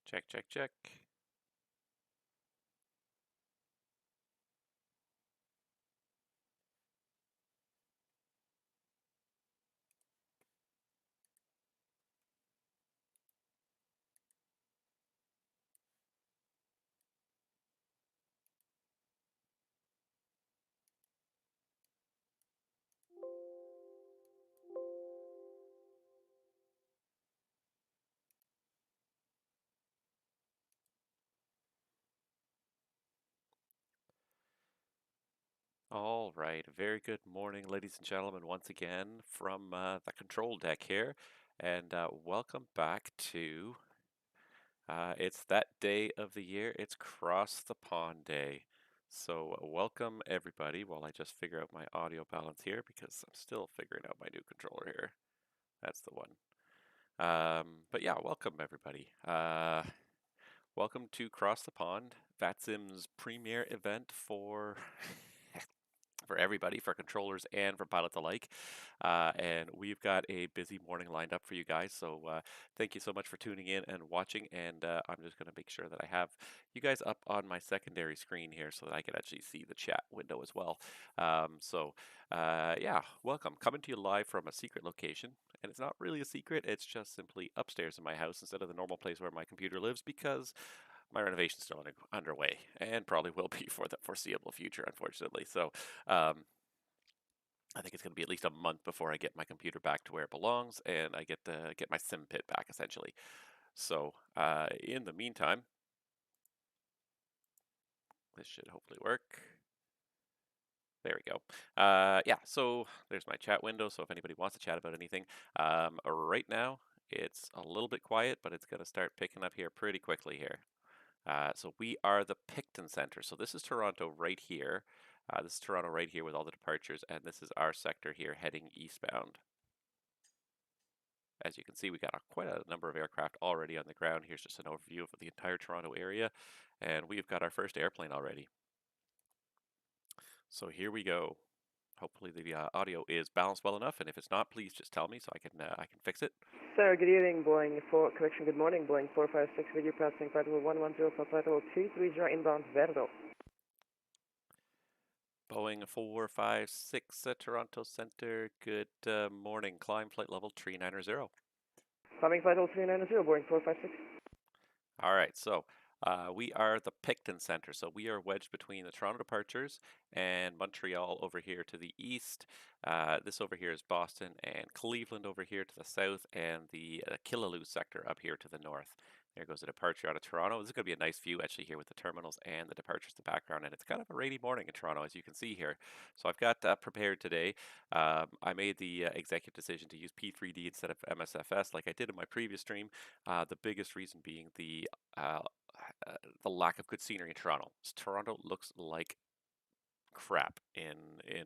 Check, check, check. All right, a very good morning, ladies and gentlemen, once again from the control deck here, and welcome back to, it's that day of the year, it's Cross the Pond Day. So welcome everybody while I just figure out my audio balance here because I'm still figuring out my new controller here. That's the one. But yeah, welcome everybody. Welcome to Cross the Pond, VATSIM's premier event for for everybody, for controllers and for pilots alike. And we've got a busy morning lined up for you guys. So thank you so much for tuning in and watching. And I'm just going to make sure that I have you guys up on my secondary screen here so that I can actually see the chat window as well. Yeah, welcome. Coming to you live from a secret location. And it's not really a secret, it's just simply upstairs in my house instead of the normal place where my computer lives because my renovation's still underway and probably will be for the foreseeable future, unfortunately. So um, I think it's going to be at least a month before I get my computer back to where it belongs and I get my sim pit back essentially. So in the meantime, this should hopefully work. There we go. Yeah, so there's my chat window. So if anybody wants to chat about anything, right now it's a little bit quiet, but it's going to start picking up here pretty quickly here. So we are the Picton Center. So this is Toronto right here. This is Toronto right here with all the departures, and this is our sector here heading eastbound. As you can see, we got quite a number of aircraft already on the ground. Here's just an overview of the entire Toronto area, and we've got our first airplane already. So here we go. Hopefully the audio is balanced well enough, and if it's not, please just tell me so I can fix it. Sir, good evening, Boeing 4, correction, good morning, Boeing 456, video passing flight level 110 for flight level 230 inbound Verdo. Boeing 456 Toronto Center, good morning, climb flight level 390. Climbing flight level 390, Boeing 456. All right, so we are the Picton Center. So we are wedged between the Toronto departures and Montreal over here to the east. This over here is Boston, and Cleveland over here to the south, and the Killaloe sector up here to the north. There goes the departure out of Toronto. This is going to be a nice view actually here with the terminals and the departures in the background, and it's kind of a rainy morning in Toronto as you can see here. So I've got prepared today. I made the executive decision to use P3D instead of MSFS like I did in my previous stream. The biggest reason being uh, the lack of good scenery in Toronto. Toronto looks like crap in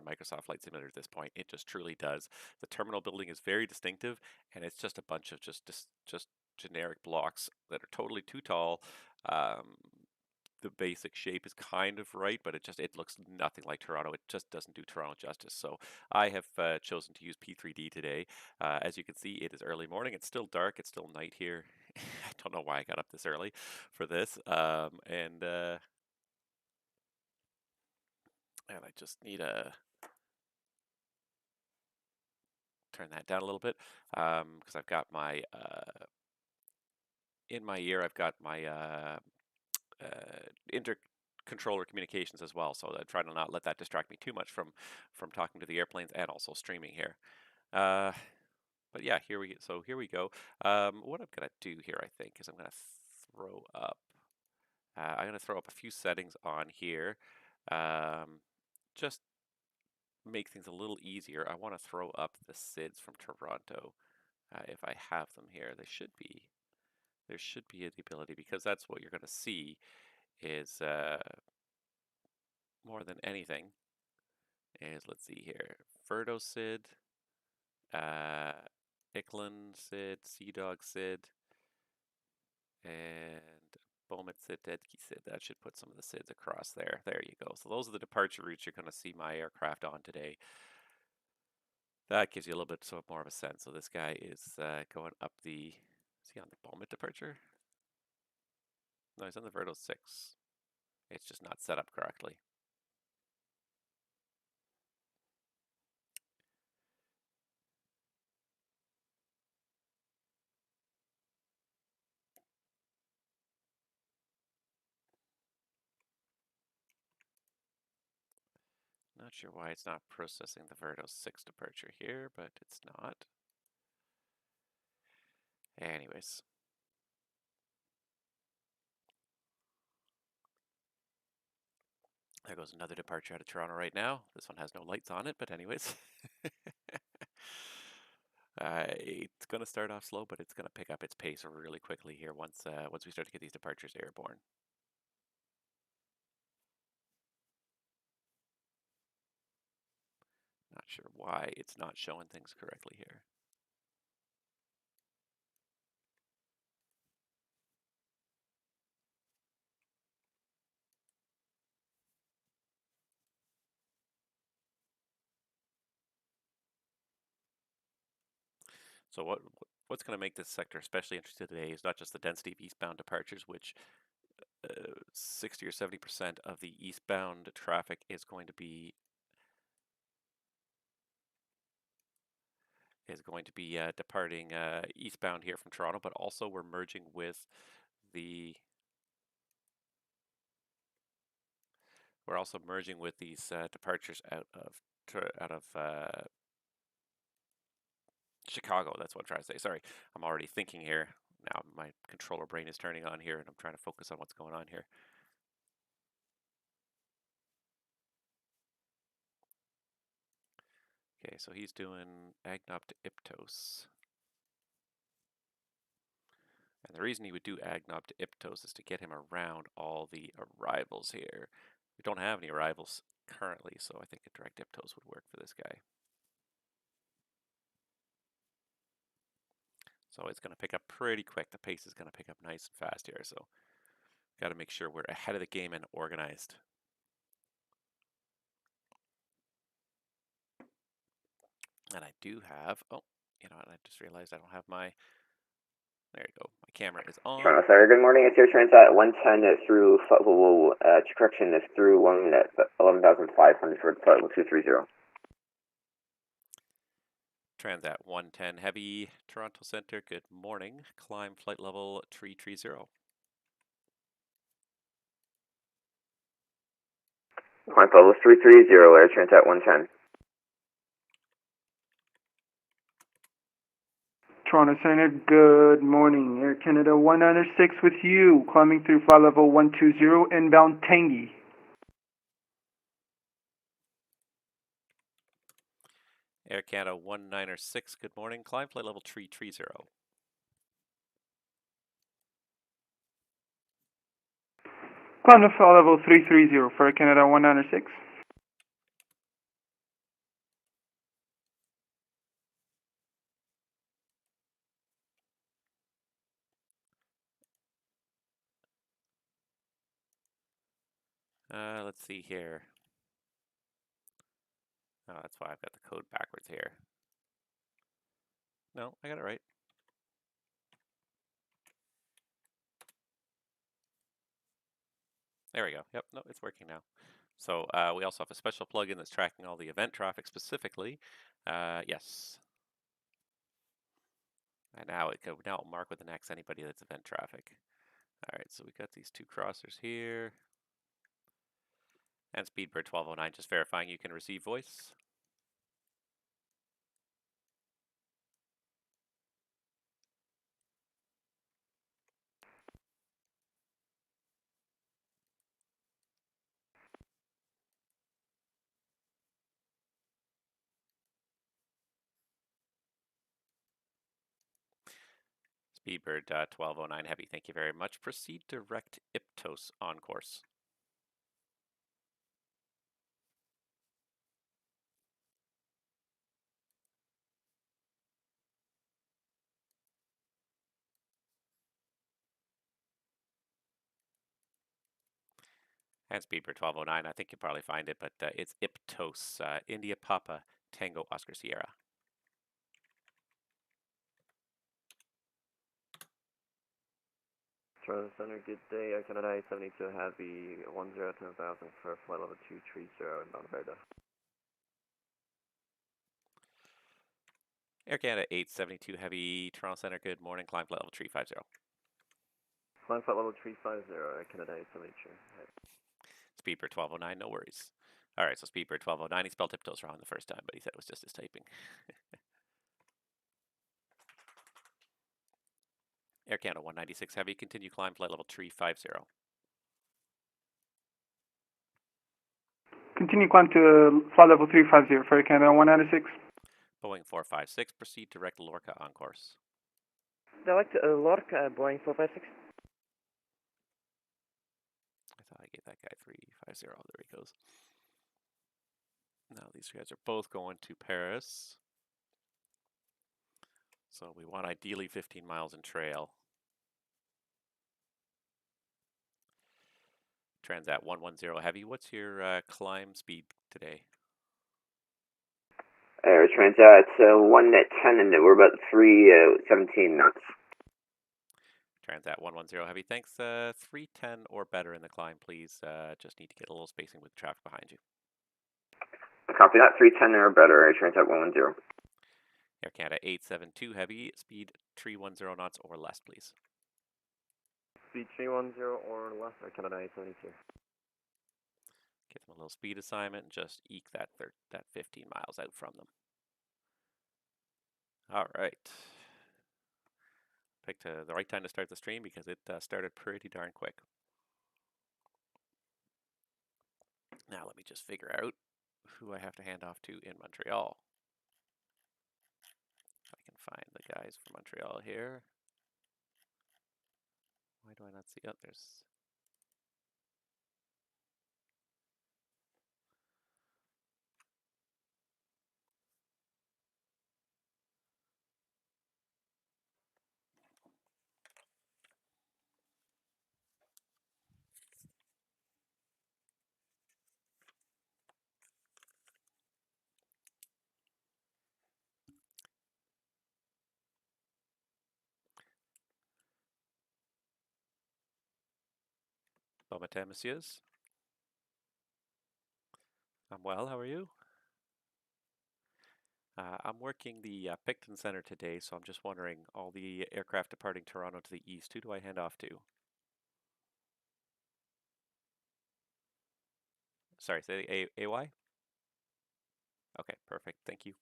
Microsoft Flight Simulator at this point. It just truly does. The terminal building is very distinctive, and it's just a bunch of just generic blocks that are totally too tall. Um, the basic shape is kind of right, but it looks nothing like Toronto. It just doesn't do Toronto justice. So I have chosen to use P3D today. As you can see, it is early morning. It's still dark. It's still night here. I don't know why I got up this early for this. And I just need to turn that down a little bit because I've got my in my ear. I've got my intercontroller communications as well, so I try to not let that distract me too much from talking to the airplanes and also streaming here. But yeah, here we go. What I'm gonna do here, I think, is I'm gonna throw up. I'm gonna throw up a few settings on here. Just make things a little easier. I want to throw up the SIDs from Toronto. If I have them here, there should be the ability because that's what you're gonna see is more than anything is, let's see here, Verdo Sid, uh, Icklin Sid, Sea Dog Sid, and Bowmet Sid, Dedke Sid. That should put some of the Sids across there. There you go. So those are the departure routes you're going to see my aircraft on today. That gives you a little bit more of a sense. So this guy is going up the, is he on the Bowmet departure? No, he's on the Verto 6. It's just not set up correctly. Not sure why it's not processing the Verto 6 departure here, but it's not. Anyways. There goes another departure out of Toronto right now. This one has no lights on it, but anyways. It's going to start off slow, but it's going to pick up its pace really quickly here once we start to get these departures airborne. Not sure why it's not showing things correctly here. So what's going to make this sector especially interesting today is not just the density of eastbound departures, which 60 or 70% of the eastbound traffic is going to be departing eastbound here from Toronto, but also we're merging with the we're also merging with these departures out of Chicago. That's what I'm trying to say. Sorry, I'm already thinking here. Now my controller brain is turning on here, and I'm trying to focus on what's going on here. Okay, so he's doing Agnob to Iptos. And the reason he would do Agnob to Iptos is to get him around all the arrivals here. We don't have any arrivals currently, so I think a direct Iptos would work for this guy. So it's going to pick up pretty quick. The pace is going to pick up nice and fast here, so got to make sure we're ahead of the game and organized. And I do have, oh, you know what, I just realized I don't have my, there you go, my camera is on. Toronto Center, good morning, it's your Transat 110 through, correction, is through 11,500 for flight level 230. Transat 110 Heavy, Toronto Center, good morning, climb flight level 330. Climb flight level 330, Air Transat 110. Toronto Center, good morning. Air Canada 196 with you, climbing through flight level 120, inbound Tangi. Air Canada 196, good morning, climb flight level 330. Climb to flight level 330 for Air Canada 196. Let's see here. Oh, that's why I've got the code backwards here. No, I got it right. There we go. Yep, no, it's working now. So we also have a special plugin that's tracking all the event traffic specifically. Yes. And now it'll mark with an X anybody that's event traffic. All right, so we got these two crossers here. And Speedbird 1209 just verifying you can receive voice. Speedbird 1209 Heavy, thank you very much. Proceed direct Iptos on course. And Speedbird 1209, I think you'll probably find it, but it's Iptos, India Papa, Tango Oscar Sierra. Toronto Center, good day. Air Canada 872 Heavy, 1010,000 for flight level 230 inbound Verda. Air Canada 872 Heavy, Toronto Center, good morning, climb flight level 350. Climb flight level 350, Air Canada 872. Speed per 1209, no worries. Alright, so speed per 1209, he spelled tiptoes wrong the first time, but he said it was just his typing. Air Canada 196 Heavy, continue climb flight level 350. Continue climb to flight level 350 for Air Canada 196. Boeing 456, proceed direct Lorca on course. Direct Lorca, Boeing 456. I thought I gave that guy 350. There he goes. Now these guys are both going to Paris. So we want ideally 15 miles in trail. Transat 110 Heavy, what's your climb speed today? Transat 110, and we're about 317 knots. Transat 110 Heavy, thanks. 310 or better in the climb, please. Just need to get a little spacing with the traffic behind you. Copy that, 310 or better, Transat 110. Air Canada 872 Heavy, speed 310 knots or less, please. Speed 310 or less, Air Canada 872. Give them a little speed assignment and just eke that 15 miles out from them. All right. Picked the right time to start the stream because it started pretty darn quick. Now let me just figure out who I have to hand off to in Montreal. I can find the guys from Montreal here. Why do I not see? Oh, there's... Bon matin, messieurs. I'm well, how are you? I'm working the Picton Center today, so I'm just wondering, all the aircraft departing Toronto to the east, who do I hand off to? Sorry, say AY? Okay, perfect, thank you.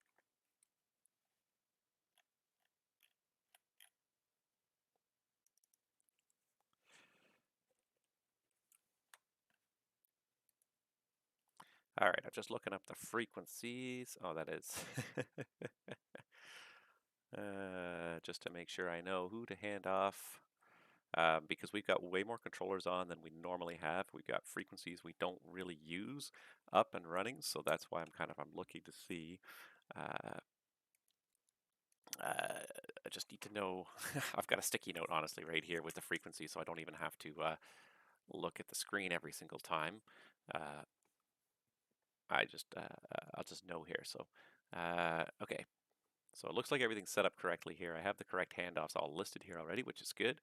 All right, I'm just looking up the frequencies. Oh, that is. Just to make sure I know who to hand off. Because we've got way more controllers on than we normally have. We've got frequencies we don't really use up and running, so that's why I'm looking to see. I just need to know. I've got a sticky note, honestly, right here with the frequency, so I don't even have to look at the screen every single time. I'll just know here. So, okay. So it looks like everything's set up correctly here. I have the correct handoffs all listed here already, which is good.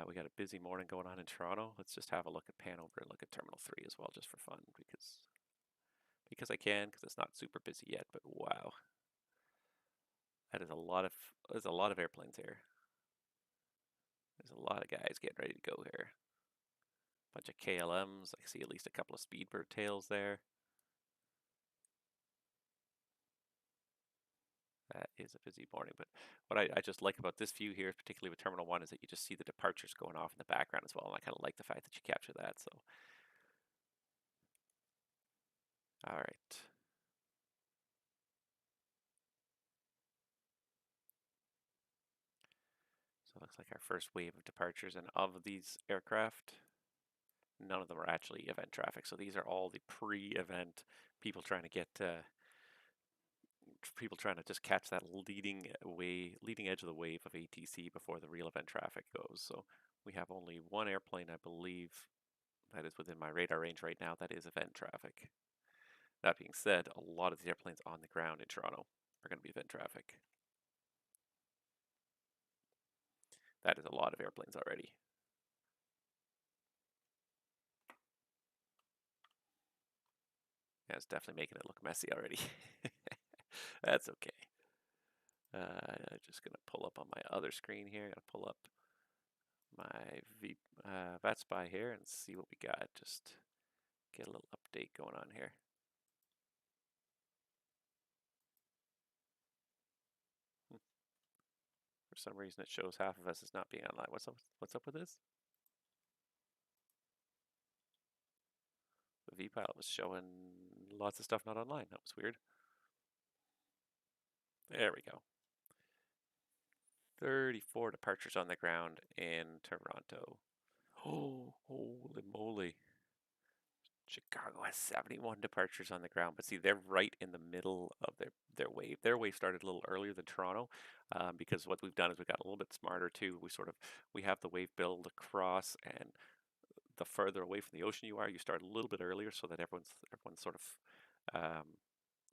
We got a busy morning going on in Toronto. Let's just have a look at pan over and look at Terminal 3 as well, just for fun, because I can, because it's not super busy yet. But wow, there's a lot of airplanes here. There's a lot of guys getting ready to go here. Bunch of KLMs. I see at least a couple of Speedbird tails there. That is a busy morning, but what I just like about this view here, particularly with Terminal 1, is that you just see the departures going off in the background as well, and I kind of like the fact that you capture that, so. All right. So it looks like our first wave of departures, and of these aircraft, none of them are actually event traffic, so these are all the pre-event people trying to get people trying to just catch that leading edge of the wave of ATC before the real event traffic goes. So we have only one airplane, I believe, that is within my radar range right now that is event traffic. That being said, a lot of the airplanes on the ground in Toronto are going to be event traffic. That is a lot of airplanes already. webcam's definitely making it look messy already. That's okay. I'm just gonna pull up on my other screen here. I'm gonna pull up my VATSPI here and see what we got. Just get a little update going on here. For some reason, it shows half of us as not being online. What's up with this? The VPilot was showing lots of stuff not online. That was weird. There we go. 34 departures on the ground in Toronto. Oh, holy moly. Chicago has 71 departures on the ground, but see, they're right in the middle of their wave. Their wave started a little earlier than Toronto, because what we've done is we got a little bit smarter too. We have the wave build across, and the further away from the ocean you are, you start a little bit earlier so that everyone's sort of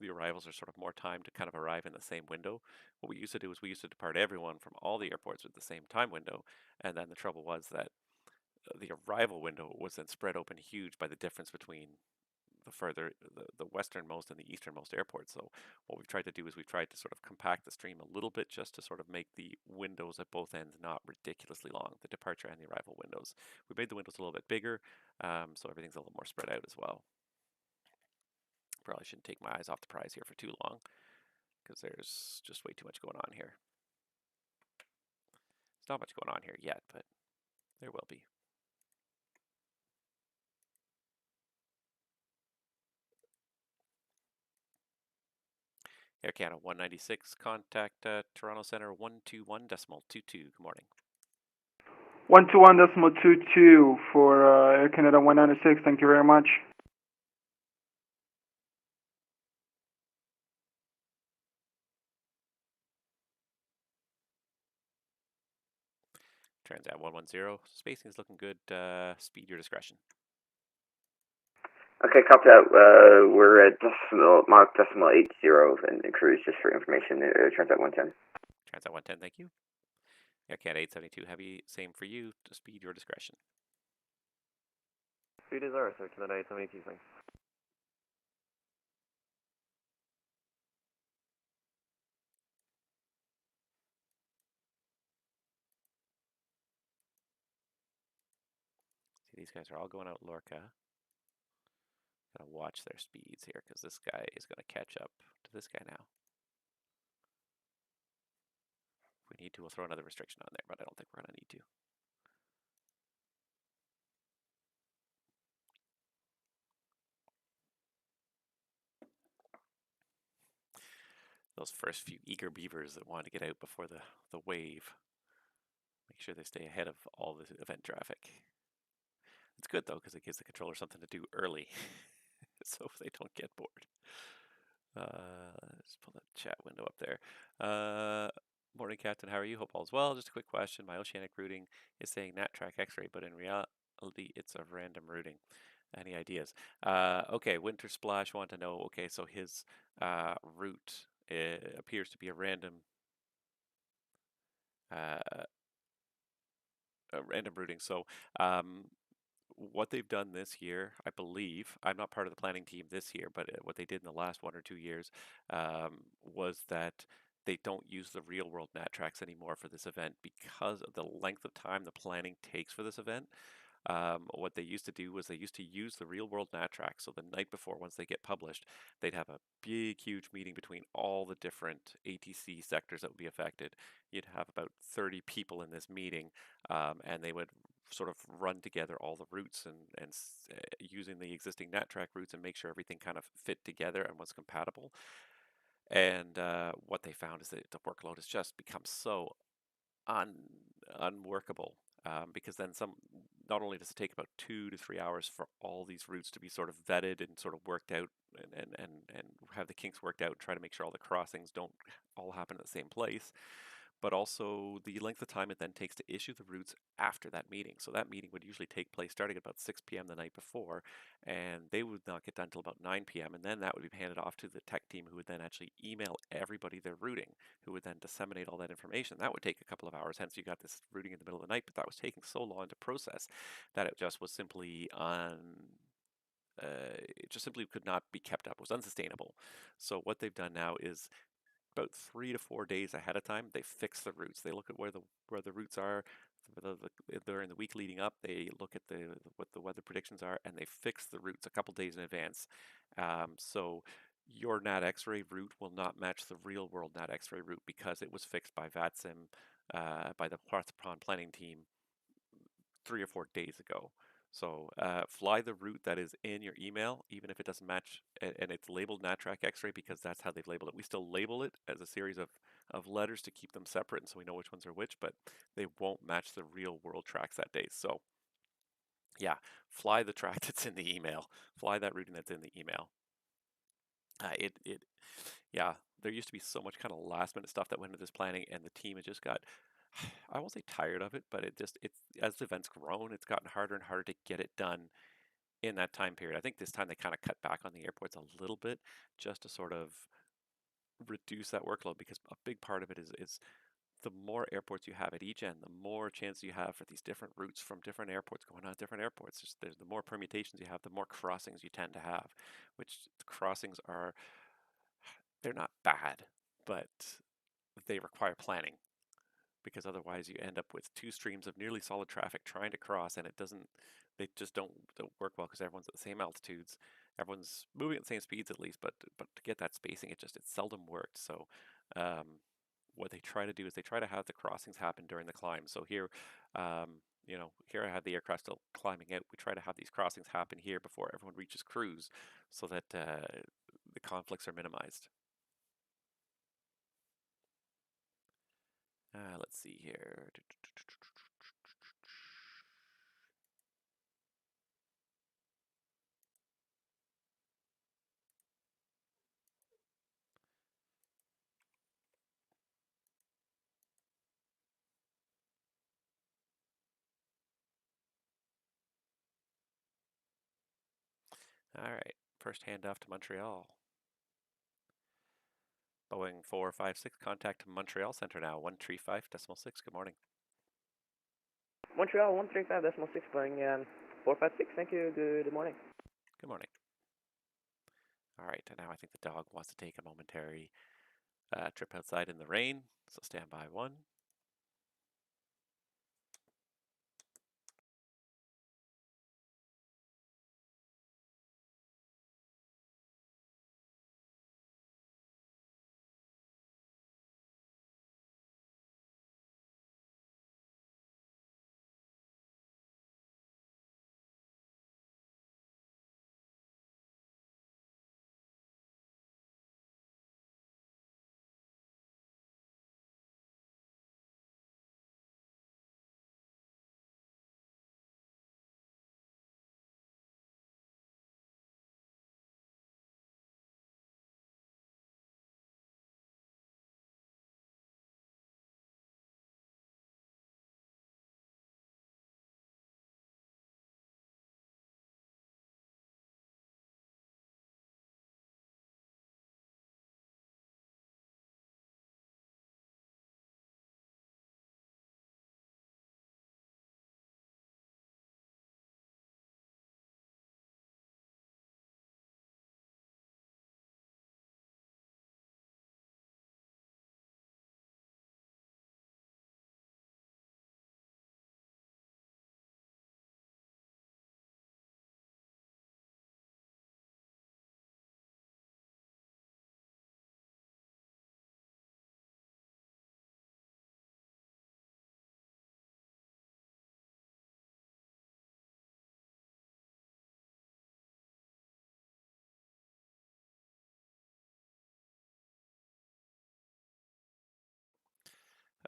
the arrivals are sort of more time to kind of arrive in the same window. What we used to do is we used to depart everyone from all the airports with the same time window, and then the trouble was that the arrival window was then spread open huge by the difference between the westernmost and the easternmost airport. So what we've tried to do is we've tried to sort of compact the stream a little bit just to sort of make the windows at both ends not ridiculously long, the departure and the arrival windows. We made the windows a little bit bigger, so everything's a little more spread out as well. Probably shouldn't take my eyes off the prize here for too long, because there's just way too much going on here. There's not much going on here yet, but there will be. Air Canada 196, contact Toronto Centre 121.22. Good morning. 121.22 for Air Canada 196. Thank you very much. Transat 110, spacing is looking good. Speed your discretion. Okay, copy that. We're at Mach decimal 80 and cruise just for information. Transat 110. Transat 110, thank you. Air Canada 872 Heavy, same for you. To speed your discretion. Speed is ours, Air Canada 872, thanks. See, these guys are all going out Lorca. Gotta watch their speeds here, because this guy is gonna catch up to this guy now. If we need to, we'll throw another restriction on there, but I don't think we're gonna need to. Those first few eager beavers that want to get out before the wave, make sure they stay ahead of all the event traffic. It's good though, because it gives the controller something to do early, so they don't get bored. Let's pull that chat window up there. Morning, Captain. How are you? Hope all's well. Just a quick question. My Oceanic routing is saying NatTrack X-ray, but in reality, it's a random routing. Any ideas? Okay, Winter Splash want to know. Okay, so his route appears to be a random routing. So what they've done this year, I believe, I'm not part of the planning team this year, but what they did in the last 1 or 2 years was that they don't use the real world nat tracks anymore for this event because of the length of time the planning takes for this event. What they used to do was they used to use the real world nat tracks. So the night before, once they get published, they'd have a big, huge meeting between all the different ATC sectors that would be affected. You'd have about 30 people in this meeting, and they would sort of run together all the routes and using the existing NatTrack routes and make sure everything kind of fit together and was compatible. And what they found is that the workload has just become so unworkable, because then not only does it take about 2 to 3 hours for all these routes to be sort of vetted and sort of worked out and have the kinks worked out and try to make sure all the crossings don't all happen at the same place, but also the length of time it then takes to issue the routes after that meeting. So that meeting would usually take place starting at about 6 p.m. the night before, and they would not get done until about 9 p.m. And then that would be handed off to the tech team, who would then actually email everybody their routing, who would then disseminate all that information. That would take a couple of hours, hence you got this routing in the middle of the night, but that was taking so long to process that it just was simply it just simply could not be kept up. It was unsustainable. So what they've done now is about 3 to 4 days ahead of time, they fix the routes. They look at where the routes are. They're in the week leading up. They look at what the weather predictions are, and they fix the routes a couple days in advance. So your NAT X-ray route will not match the real world NAT X-ray route because it was fixed by VATSIM, by the Pond planning team 3 or 4 days ago. So fly the route that is in your email, even if it doesn't match, and it's labeled NatTrack X-ray because that's how they've labeled it. We still label it as a series of letters to keep them separate, and so we know which ones are which, but they won't match the real world tracks that day. So yeah, fly the track that's in the email. Fly that routing that's in the email. Yeah, there used to be so much kind of last minute stuff that went into this planning, and the team had just got, I won't say tired of it, but it's as the event's grown, it's gotten harder and harder to get it done in that time period. I think this time they kind of cut back on the airports a little bit just to sort of reduce that workload, because a big part of it is the more airports you have at each end, the more chance you have for these different routes from different airports going on at different airports. There's the more permutations you have, the more crossings you tend to have, which crossings are, they're not bad, but they require planning, because otherwise you end up with two streams of nearly solid traffic trying to cross, and they just don't work well because everyone's at the same altitudes, everyone's moving at the same speeds at least, but to get that spacing, it seldom worked. So what they try to do is they try to have the crossings happen during the climb. So here, here I have the aircraft still climbing out. We try to have these crossings happen here before everyone reaches cruise, so that the conflicts are minimized. Let's see here. All right, first handoff to Montreal. Boeing 456, contact Montreal Center now, 135.6. Good morning. Montreal 135.6 flying 456. Thank you. Good morning. Good morning. All right, and now I think the dog wants to take a momentary trip outside in the rain, so stand by 1.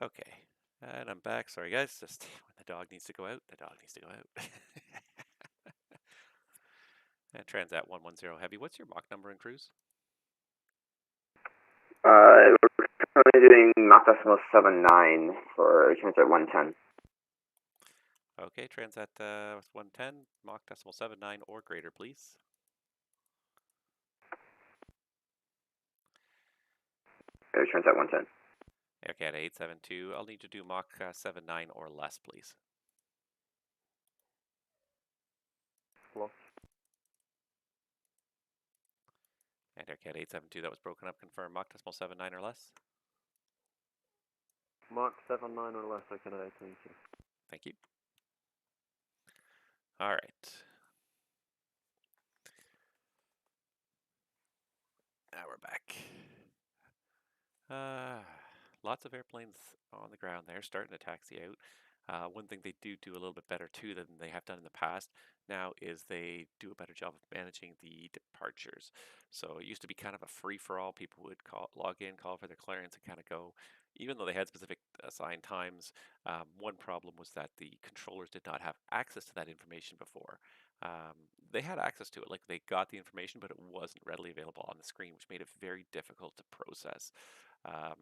Okay, and I'm back. Sorry guys, just when the dog needs to go out, the dog needs to go out. And Transat 110 Heavy, what's your Mach number in cruise? We're currently doing Mach decimal 79 for Transat 110. Okay, Transat 110, Mach decimal 79 or greater, please. Transat 110. Okay, at 872, I'll need you to do Mach 79 or less, please. Lost. And AirCat 872, that was broken up, confirm Mach decimal 79 or less. Mach 79 or less, Canada 872. Thank you. All right. Now we're back. Lots of airplanes on the ground there, starting to taxi out. One thing they do a little bit better too than they have done in the past now is they do a better job of managing the departures. So it used to be kind of a free-for-all. People would log in, call for their clearance, and kind of go. Even though they had specific assigned times, one problem was that the controllers did not have access to that information before. They had access to it, like they got the information, but it wasn't readily available on the screen, which made it very difficult to process. Um,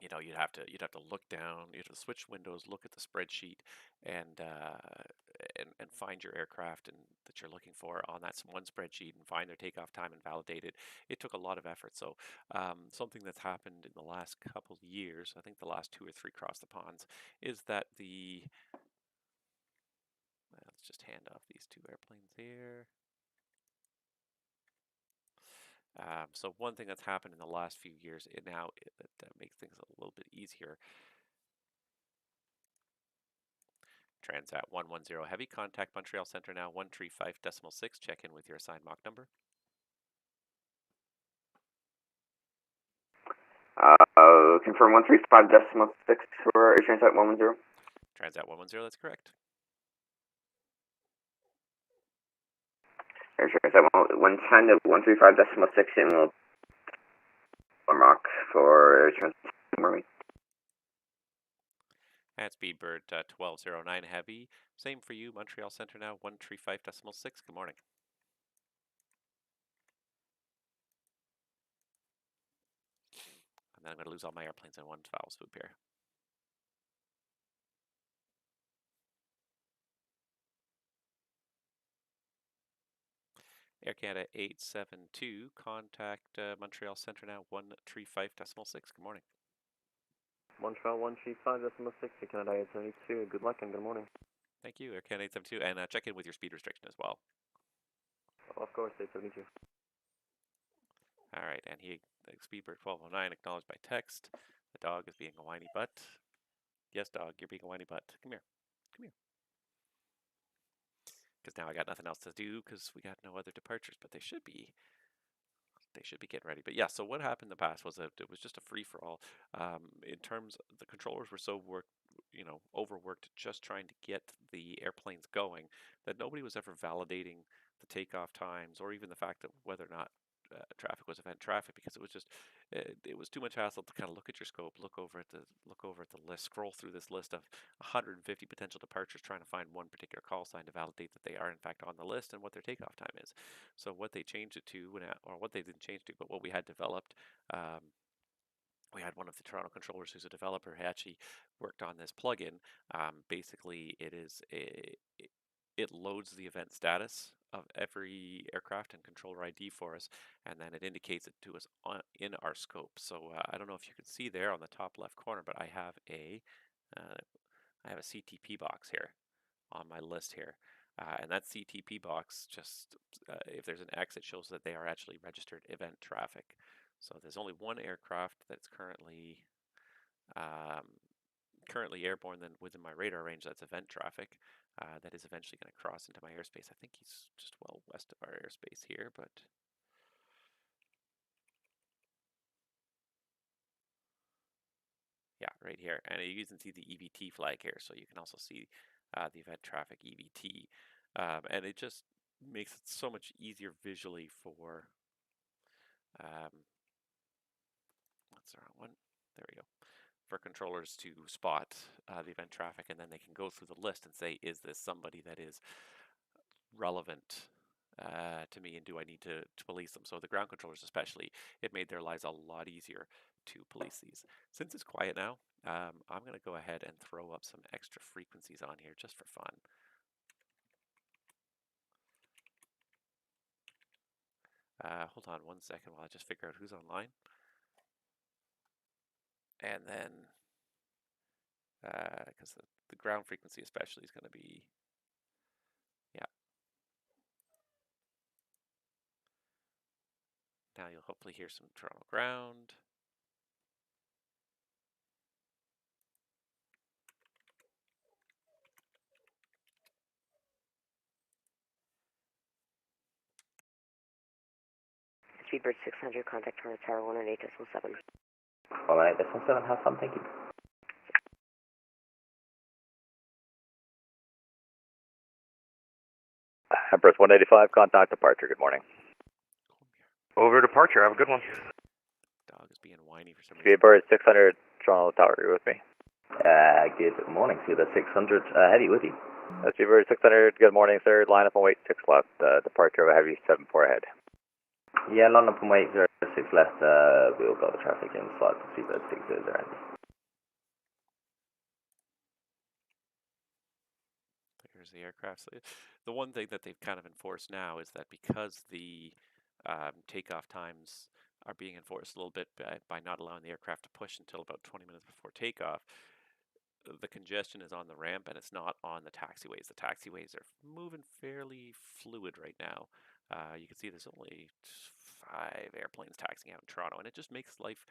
you'd have to look down, you'd have to switch windows, look at the spreadsheet, and and find your aircraft and that you're looking for on that one spreadsheet and find their takeoff time and validate it. It took a lot of effort. So something that's happened in the last couple years, I think the last 2 or 3 across the ponds, is that let's just hand off these 2 airplanes here. So one thing that's happened in the last few years, that makes things a little bit easier. Transat 110 Heavy, contact Montreal Center now 135.6, check in with your assigned Mach number. Confirm 135.6 for Transat 110. Transat 110, that's correct. Transat 110 at 135.6 and we'll Mach for Transat Marine. And Speedbird 1209 Heavy, same for you, Montreal Center now 135.6, good morning. And then I'm going to lose all my airplanes in one foul swoop here. Air Canada 872, contact Montreal Center now 135.6, good morning. Montreal 135.6, Canada 872. Good luck and good morning. Thank you, Air Canada 872, and check in with your speed restriction as well. Of course, 872. All right, and Speedbird 1209 acknowledged by text. The dog is being a whiny butt. Yes, dog, you're being a whiny butt. Come here. Come here. Because now I got nothing else to do because we got no other departures, but they should be getting ready. But yeah, so what happened in the past was that it was just a free-for-all. In terms, the controllers were so overworked just trying to get the airplanes going that nobody was ever validating the takeoff times or even the fact that whether or not traffic was event traffic, because it was too much hassle to kind of look at your scope, look over at the list, scroll through this list of 150 potential departures, trying to find one particular call sign to validate that they are in fact on the list and what their takeoff time is. So what they changed it to, or what they didn't change it to, but what we had developed. We had one of the Toronto controllers who's a developer who actually worked on this plugin. Basically, it loads the event status of every aircraft and controller ID for us, and then it indicates it to us in our scope. So I don't know if you can see there on the top left corner, but I have a CTP box here on my list here. And that CTP box just, if there's an X, it shows that they are actually registered event traffic. So there's only one aircraft that's currently airborne within my radar range. That's event traffic. That is eventually going to cross into my airspace. I think he's just well west of our airspace here, but yeah, right here. And you can see the EVT flag here, so you can also see the event traffic EVT. And it just makes it so much easier visually for, what's the wrong one? There we go. For controllers to spot the event traffic, and then they can go through the list and say, is this somebody that is relevant to me, and do I need to police them? So the ground controllers especially, it made their lives a lot easier to police these. Since it's quiet now, I'm going to go ahead and throw up some extra frequencies on here just for fun. Hold on 1 second while I just figure out who's online. And then, because the ground frequency especially is going to be, yeah. Now you'll hopefully hear some Toronto ground. Speedbird 600, contact Toronto Tower 118.7. 118.7, have fun, thank you. Empress 185, contact departure, good morning. Over departure, have a good one. Dog is being whiny for some reason. Speedbird 600, Toronto Tower, are you with me? Good morning, Speedbird 600, heavy with you. Speedbird 600, good morning, sir. Line up and wait, 6 left. Departure of a heavy 7-4 ahead. Yeah, line up and wait, 06 left, we'll got the traffic in slot to Speedbird 600. There's the aircraft. So the one thing that they've kind of enforced now is that because the takeoff times are being enforced a little bit by not allowing the aircraft to push until about 20 minutes before takeoff, the congestion is on the ramp and it's not on the taxiways. The taxiways are moving fairly fluid right now. You can see there's only 5 airplanes taxiing out in Toronto, and it just makes life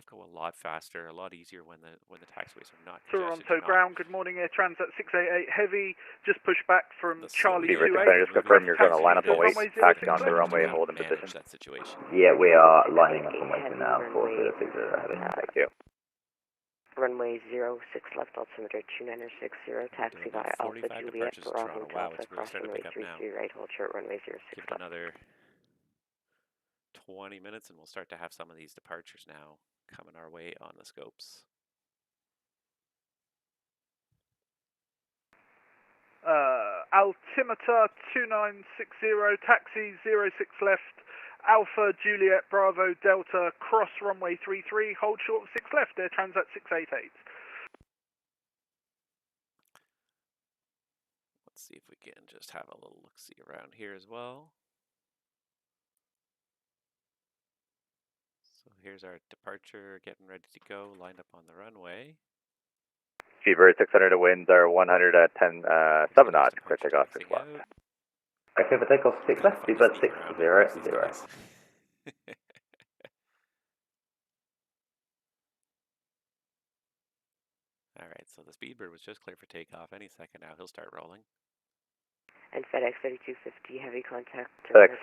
go a lot faster, a lot easier when the taxiways are not congested. Toronto ground, good morning, Air Transat 688 Heavy, just push back from Charlie Speedbird 600, 28. just confirm you're going to line up and wait, Runway taxi 06 onto the left. runway, hold in Manage position. that situation. Yeah, we are lining up and waiting now for 060 heavy. Thank you. Runway 06 left, altimeter 2960, taxi via Alpha 45 Juliet, departures to Bravo Toronto. Wow, Delta, it's really cross starting to runway pick up now. 33, right, hold short, runway 06 Give it left. another 20 minutes and we'll start to have some of these departures now coming our way on the scopes. Altimeter 2960, taxi 06 left, Alpha Juliet Bravo Delta, cross runway 33, hold short of 6 left, Air Transat 688. Let's see if we can just have a little look-see around here as well. So here's our departure, getting ready to go, lined up on the runway. Speedbird 600, the winds are 100 at 10, 7 knots, clear takeoff 6 left. Okay, for takeoff 6 left, Speedbird 600. Alright, so the Speedbird was just clear for takeoff. Any second now, he'll start rolling. And FedEx 3250, heavy contact. FedEx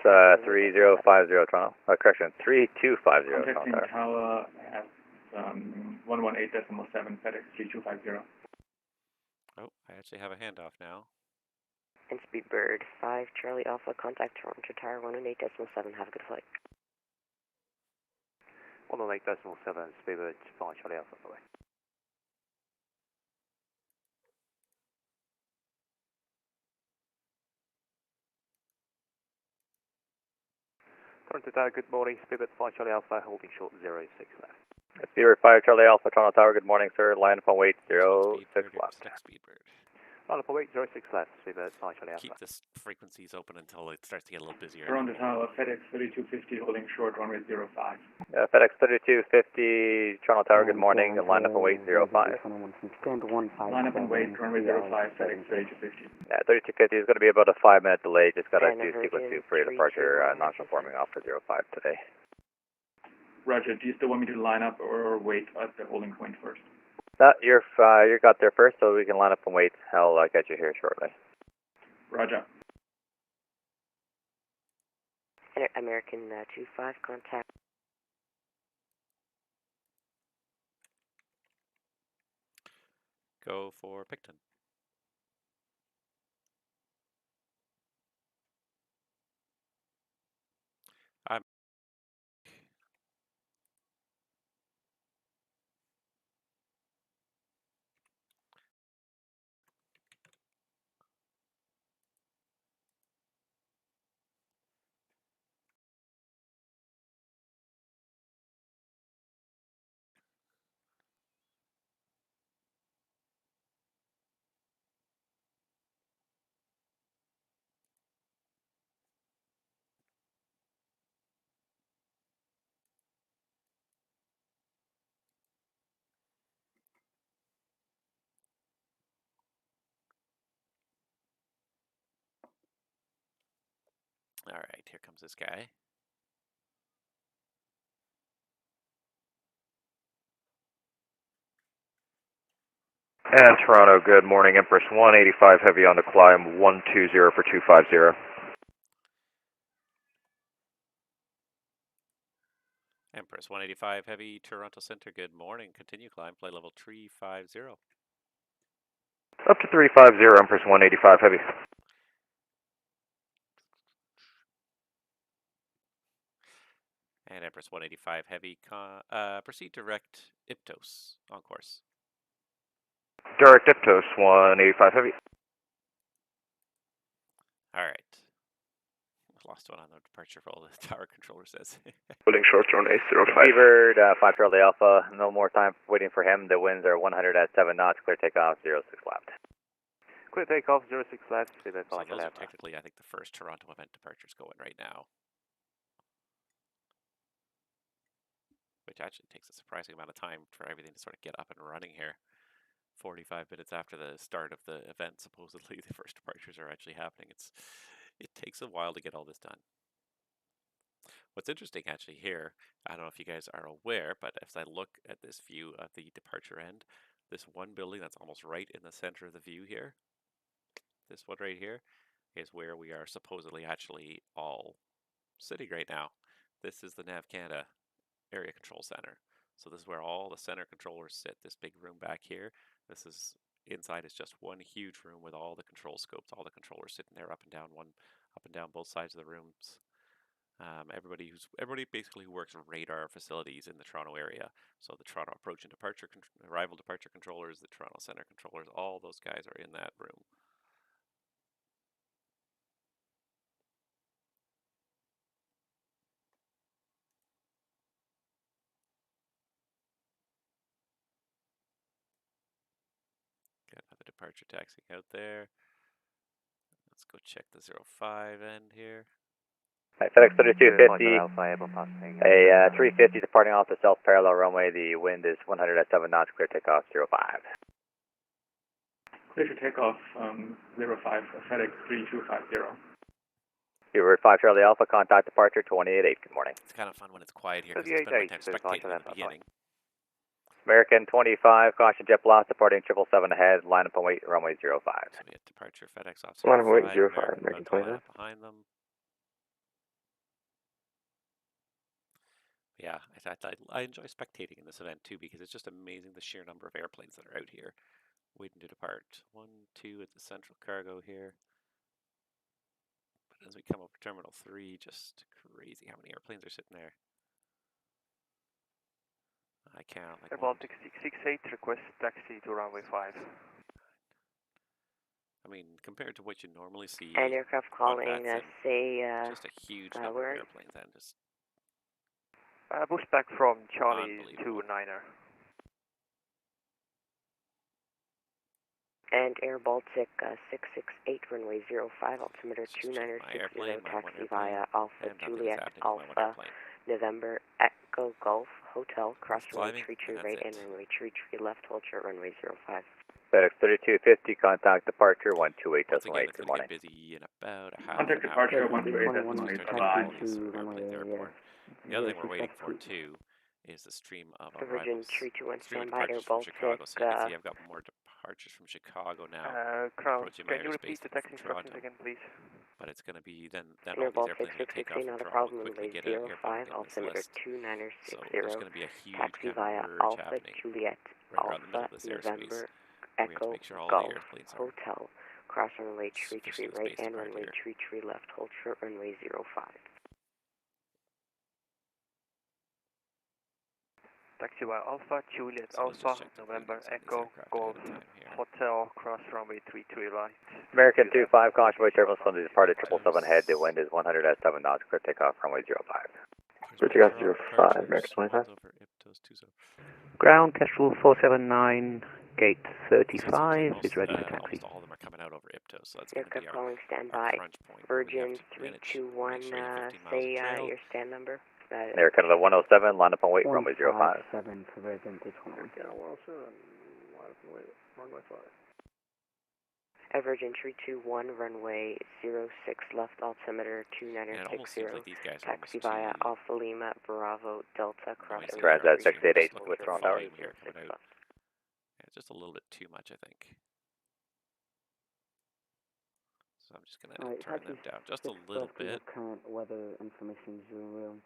3050, Toronto. Correction, 3250, Contacting Toronto. tower at 118.7, FedEx 3250. Oh, I actually have a handoff now. And Speedbird 5, Charlie Alpha, contact Toronto Tower 118.7, have a good flight. 118.7, Speedbird 5, Charlie Alpha, bye. Toronto Tower, good morning, Speedbird 5, Charlie Alpha, holding short 06 left. Speedbird 5, Charlie Alpha, Toronto Tower, good morning, sir. Line up and wait, 06 left. Speedbird. Line up and wait, 06 left, Speedbird 5, Charlie Alpha. Keep this frequencies open until it starts to get a little busier. Toronto Tower, FedEx 3250, holding short, runway 05. FedEx 3250, Toronto Tower, good morning. Line up and wait, 05. Line up and wait, runway 05, FedEx 3250. 3250 is going to be about a 5-minute delay. Just got to And do sequence 2 American for your departure, 321. non-conforming off for 05 today. Roger, do you still want me to line up or wait at the holding point first? No, you got there first, so we can line up and wait. I'll get you here shortly. Roger. American 25, contact. Go for Picton. All right, here comes this guy. And Toronto, good morning. Empress 185 heavy on the climb, 120 for 250. Empress 185 Heavy, Toronto Center, good morning. Continue climb, flight level 350. Up to 350, Empress 185 heavy. And Empress 185 Heavy, proceed direct Iptos on course. Direct Iptos 185 heavy. All right. Lost one on the departure for all the tower controller says. Holding short on 805. Seabird, 5 Charlie Alpha, no more time waiting for him. The winds are 100 at 7 knots, clear takeoff, 06 left. Clear takeoff, 06 left. So those are technically, I think, the first Toronto event departures going right now. Which actually takes a surprising amount of time for everything to sort of get up and running here. 45 minutes after the start of the event, supposedly the first departures are actually happening. It takes a while to get all this done. What's interesting actually here, I don't know if you guys are aware, but as I look at this view of the departure end, this one building that's almost right in the center of the view here, this one right here, is where we are supposedly actually all sitting right now. This is the Nav Canada Area Control Center. So this is where all the center controllers sit, this big room back here. This is, inside is just one huge room with all the control scopes, all the controllers sitting there up and down both sides of the rooms. Everybody basically works radar facilities in the Toronto area. So the Toronto approach and departure, arrival departure controllers, the Toronto center controllers, all those guys are in that room. Got another departure taxi out there. Let's go check the 05 end here. Right, FedEx 3250, a 350 departing off the south parallel runway. The wind is 100 at 7 knots, clear takeoff 05. Clear to takeoff 05, FedEx 3250. Seabird 5 Charlie Alpha, contact departure 288, good morning. It's kind of fun when it's quiet here because I spend my time spectating at the beginning. American 25, caution jet blast, departing 777 ahead, line up and wait, runway 05. So we have departure FedEx officer. Line up and wait 05, American 25. Behind them. Yeah, I enjoy spectating in this event too because it's just amazing the sheer number of airplanes that are out here waiting to depart. 1, 2 at the central cargo here. But as we come up to Terminal 3, just crazy how many airplanes are sitting there. I count like Baltic 668, request taxi to runway 5. I mean, compared to what you normally see, And aircraft calling, say, just a huge number of airplanes and just push back from Charlie to Niner. And Air Baltic 668, runway 05, altimeter 2960, taxi via Alpha Juliet Alpha, November Echo Golf Hotel, cross runway 33 right and runway 33 left, hold short runway 05. FedEx 3250, contact departure 128, once again, good morning. Busy in about a half Contact an hour. departure 128, The other thing we're waiting for too is the stream of Virgin arrivals. 321 Stream of standby, Air departures from Baltic. Chicago. So you can see I've got more departures from Chicago now. Crown, can you repeat the taxi instructions again, please? But it's going to be then Air all these Baltic airplanes take off 668, not a from problem, Toronto quickly runway get 05, altimeter 2960, So there's going to be a huge taxi kind via of merge Alpha happening Juliet right around the middle Alpha, of this airspace. November We have to Echo make sure all Golf the airplanes are Hotel, cross runway 33 sufficiently right spaced and apart runway here. 33 left, hold short runway 05. Taxi via Alpha, Juliet So let's Alpha, just check the November flags on these Echo aircraft Golf ahead of time here. Hotel, cross runway 33 right. American 25, caution wait turbulence from the departed 777 head. The wind is 100 at 7 knots, clear takeoff runway 05. Clear takeoff 05, American 25. Ground, Kestrel 479, gate 35 is ready for taxi. Almost all of them are coming out over Iptos, so that's going to be Aircraft calling standby. crunch point. where we have Virgin to manage, 321, make sure you have 50 miles say of trail. your stand number. Air Canada 107, line up and wait, runway 05. 7 for Virgin 321. Virgin 321, runway 06 left, altimeter And it almost seems 2960, like these guys are taxi almost via too Alpha Lima Bravo Delta, cross noisy. Transat They're 688 looking with at the Toronto. volume here coming out. just a little bit too much, I think. So I'm just going to turn them down just a little bit. Current weather information is real.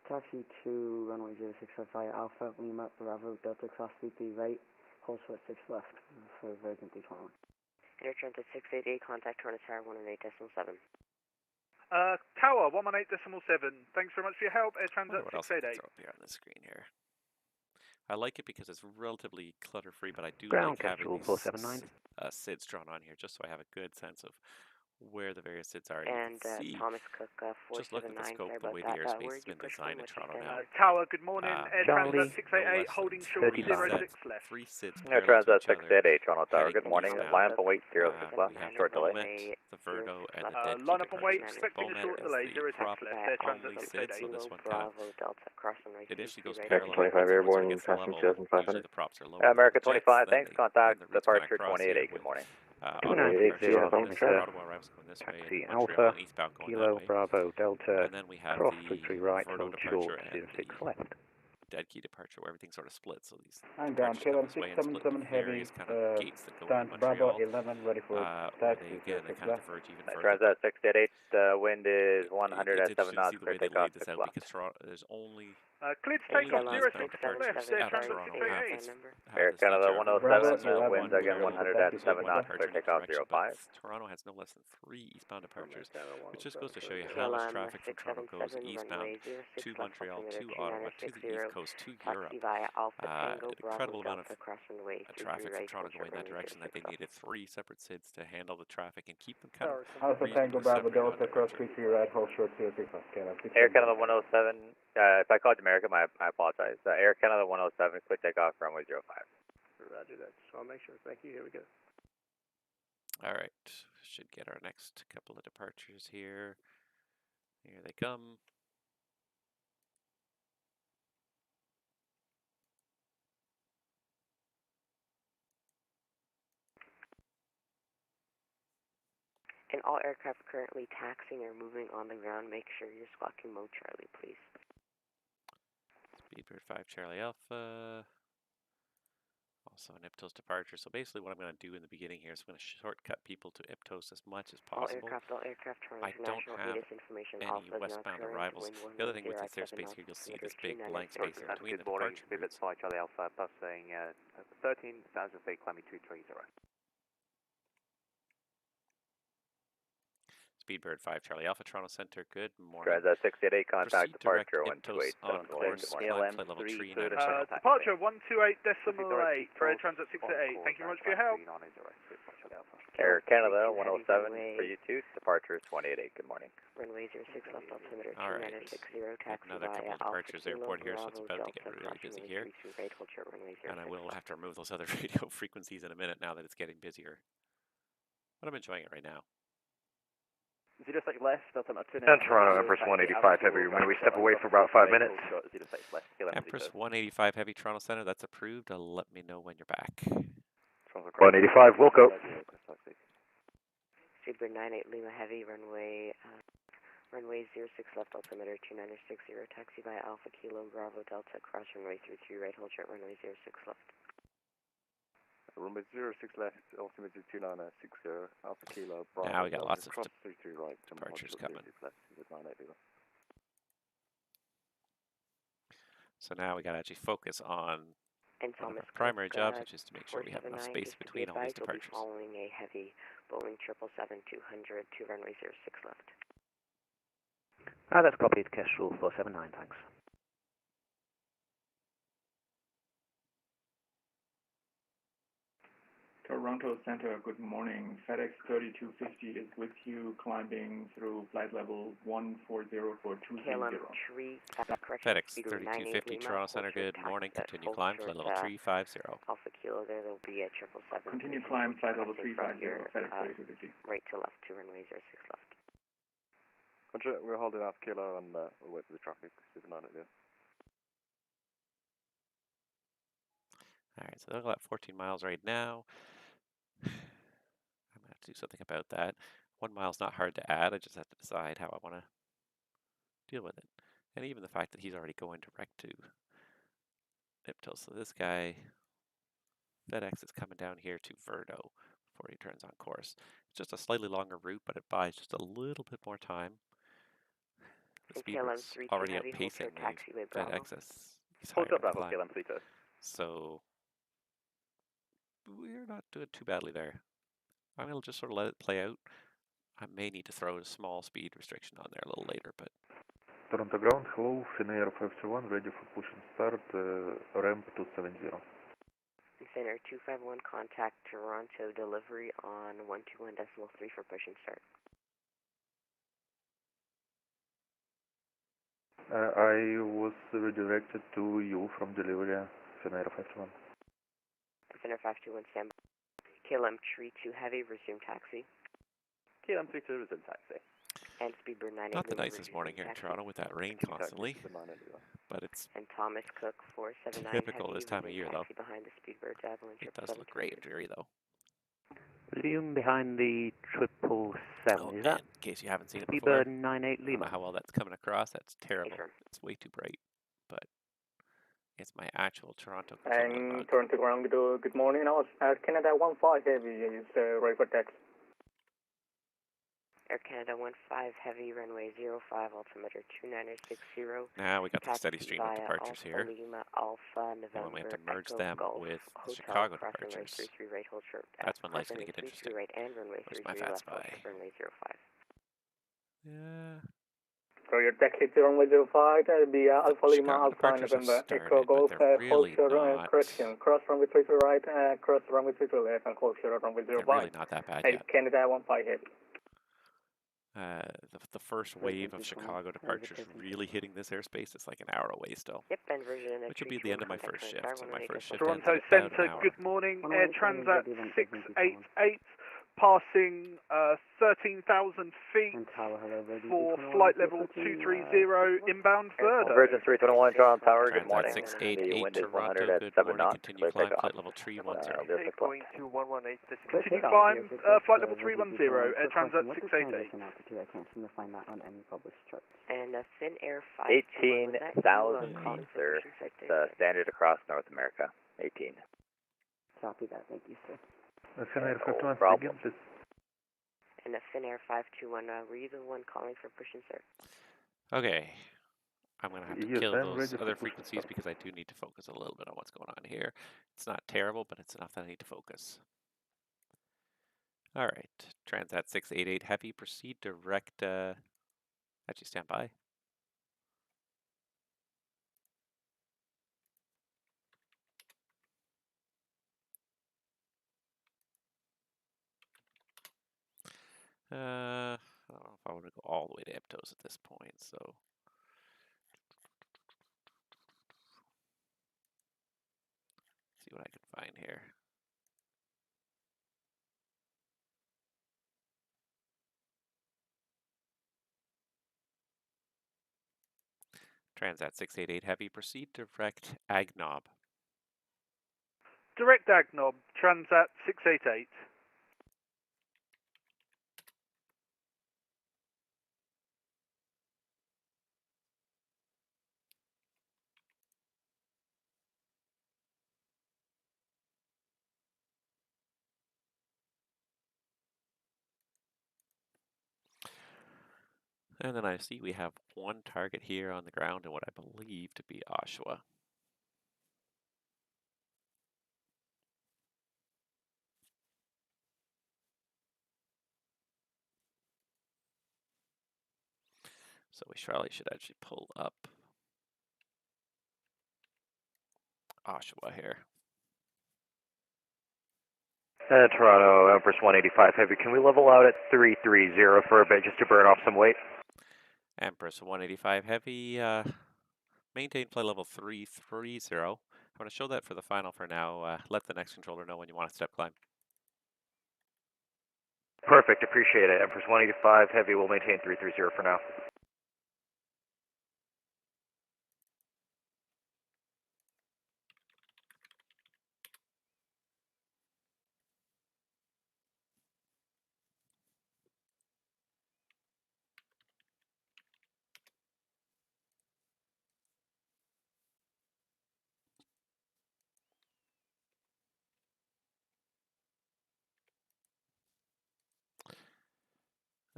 Taxi to runway 06 via Alpha, Lima, Bravo, Delta, cross 33 right, hold short 6 left for Virgin 321. Air Transit 688, contact Toronto Tower 118.7. Tower 118.7. Thanks very much for your help. Air Transit 688. Throw up here on the screen here. I like it because it's relatively clutter-free, but I do Ground like having Kestrel these 479. SIDs drawn on here, just so I have a good sense of where the various SIDs are. And see, Thomas Cook, just look at the 479, scope, the way the airspace has been designed in Toronto now. Tower, good morning. Air Charlie, Transit 688, holding short 06 left. 3 SIDs Air parallel to Transit each other. 688, Toronto Tower. Good morning. Eastbound. Line up and wait 06 left. We have Short the delay. Bomet, the Virgo, and the Dead Line up and wait, departures. expecting a Bomet short is delay, the 06 prop left. Air only Transit SID, so 688. this one Bravo, Delta, cross runway initially goes 33 parallel. 25 Once airborne, it gets passing level, 2500. usually the props are lower. America than the 25, jets, thanks. then Contact the routes kind of departure cross 28. here Good with, morning. Ottawa departure Yeah, going this way, Ottawa arrivals going this way, Taxi and Montreal Alpha, and Eastbound going Kilo, that way. Bravo, Delta, And then we have cross the 33 right, Verdo hold departure short and 06 the left. Dead Key departure, where everything sort of splits. So these I'm down, departures come KLM this way and split 677 into heavy, various kind of gates that go into stand Bravo Montreal. 11, ready for Where taxi, they kind 06 of left. diverge even further. Transit 688, wind is 100 It's at 7 interesting to knots, see the clear way they takeoff laid this 6 out left. because Toronto, there's only Clear to only take off the 06 eastbound left. departures Air out of Transit Toronto 688. Air have this Canada feature. 107, One winds again parallel 100 at to 7 one knots, departure clear in each takeoff direction, 05. but Toronto has no less than 3 eastbound departures, which just goes to show you KLM how much traffic from Toronto goes 677, eastbound runway 06 to left, Montreal, altimeter to Ottawa, to the 2960, East Coast, to Europe. taxi via Alpha Tango, An Bravo, incredible amount of Delta, cross runway 33 traffic from right, Toronto hold short going that runway direction that 06 they left. needed 3 separate SIDs to handle the traffic and keep them kind of Alpha Tango reasonably Bravo separated on Delta, cross departure. 33 right, hold short 06 left. KLM 677. Air Canada 107, if I called America, I apologize. Air Canada 107, clear takeoff, runway 05. Roger that. Just want to make sure. Thank you. Here we go. All right, should get our next couple of departures here. Here they come. And all aircraft currently taxiing or moving on the ground, make sure you're squawking mode Charlie, please. Speedbird 5 Charlie Alpha. Also an IPTOS departure. So basically what I'm going to do in the beginning here is I'm going to shortcut people to IPTOS as much as possible. All aircraft, I don't have any westbound arrivals. The other thing with this airspace here, you'll see this big blank space in between the departure routes. Charlie Alpha, passing 13,000 feet, climbing 230. Speedbird 5 Charlie Alpha, Toronto Center, good morning. Transit 688, contact Proceed departure direct IPTOS 128. on course, climb flight level 3 Departure 128.8 for Air Transit 688. Thank you very much for your help. Air Canada 107 for you two, departure 288. Good morning. Runway 06 left, altimeter All right. 2960, taxi Another via couple of Alpha departures Kilo, airport here, so it's Bravo, about to Delta, get really cross busy runway here. 33 right, hold short runway 06 And I will left. have to remove those other radio frequencies in a minute now that it's getting busier. But I'm enjoying it right now. 06 left, Delta And Toronto Empress 185 Heavy, may we step away for about 5 minutes? Empress 185 Heavy Toronto Center, that's approved. Let me know when you're back. 185, Wilco. Super 98 Lima Heavy, runway 06 left, altimeter 2960, taxi via Alpha Kilo, Bravo, Delta, cross runway 33 right, hold short runway 06 left. Runway 06 left, altimeter 2960, Alpha Kilo, Bravo. Now we got lots of cross 33 right, departures coming. Left, So now we got to actually focus on And one of Thomas our primary Cook, jobs, which is to make sure we have enough 479, space just to between be all these advised, we'll be departures. following a heavy Boeing 777-200 to runway 06 left. That's copied, Kestrel 479, thanks. Toronto Center, good morning. FedEx 3250 is with you, climbing through flight level 140 for 230. KLM tree, FedEx 3250 Toronto Center, good morning. Continue climb, flight level 350. Alpha Kilo, there will be a 777. Continue climb, flight level 350, FedEx 3250. Right to left to runway 06 left. We're holding off Kilo and we'll wait for the traffic. Super 9 there. Alright, so they're about 14 miles right now. I'm going to have to do something about that. 1 mile's not hard to add, I just have to decide how I want to deal with it. And even the fact that he's already going direct to IPTOS. So this guy FedEx is coming down here to Verdo before he turns on course. It's just a slightly longer route, but it buys just a little bit more time. The speed is already outpacing the FedEx. Hotel Bravo, KLM 32. So we're not doing too badly there. I'm going to just sort of let it play out. I may need to throw a small speed restriction on there a little later, but... Toronto ground, hello, Finnair 521, ready for push and start, ramp 270. Finnair 251, contact Toronto delivery on 121.3 for push and start. I was redirected to you from delivery, Finnair 521. Finnair 521, stand by. KLM 32 heavy, resume taxi. KLM 32, resume taxi. And Speedbird 98. Not the nicest morning here in Toronto with that rain constantly, but it's and Thomas Cook 479 typical heavy, this time of year though. Behind the Speedbird Javelin. It does look great and dreary though. Resume behind the 777. Is that? In case you haven't seen it Speedbird before, 98 I don't know how well that's coming across. That's terrible. It's way too bright, but it's my actual Toronto controller log. And Toronto ground, good morning. I was at Canada 15 heavy is ready for taxi. Air Canada 15 heavy, runway 05, altimeter 2960. Now we got the steady stream of departures here. Lima, Alpha, November, and we have to merge Echo, them Golf, with the Hotel, Chicago cross departures. Runway 33 right, hold short. That's when life's going to get interesting. Right and runway Where's 33 my left, hold VATSIM? short, runway 05. Yeah. So your taxi to runway 05, that'll be Alpha Lima, Alpha, November, Echo, Golf, hold short, correction, cross runway 33 right, cross runway 33 left, and hold short runway 05. They're really not that bad yet. Canada 15 heavy. The first wave of Chicago departures really hitting this airspace. It's like an hour away still. Yep, and version which will be the end of my first shift. So my first shift Toronto ends in about an Centre, hour. good morning. Air Transat 688, passing 13,000 feet for flight level 230, inbound Verdo. Virgin 321, Toronto Tower, good Transat morning. 688 The wind is 100 Toronto, at good 7 morning. knots. Continue climb, flight level 310. Going to 118. Continue climb, flight level 310, Air Transat 688. I can't seem to find that on any published chart. And Finnair 18,000 feet, sir. It's standard across North America. 18. Copy that, thank you, sir. Finnair 521, again, please. And Finnair 521, were you the one calling for push and start? Okay. I'm going to have to Yes, kill I'm those ready other for push frequencies because I do need to focus a little bit on what's going on here. It's not terrible, but it's enough that I need to focus. All right. Transat 688 heavy, proceed direct. Actually, stand by. I don't know if I want to go all the way to Iptos at this point, so. See what I can find here. Transat 688 heavy, proceed direct Agnob. Direct Agnob, Transat 688. And then I see we have one target here on the ground in what I believe to be Oshawa. So we surely should actually pull up Oshawa here. Toronto, Empress 185 heavy. Can we level out at 330 for a bit just to burn off some weight? Empress 185 heavy, maintain flight level 330. I'm going to show that for the final for now. Let the next controller know when you want to step climb. Perfect, appreciate it. Empress 185 heavy, we'll maintain 330 for now.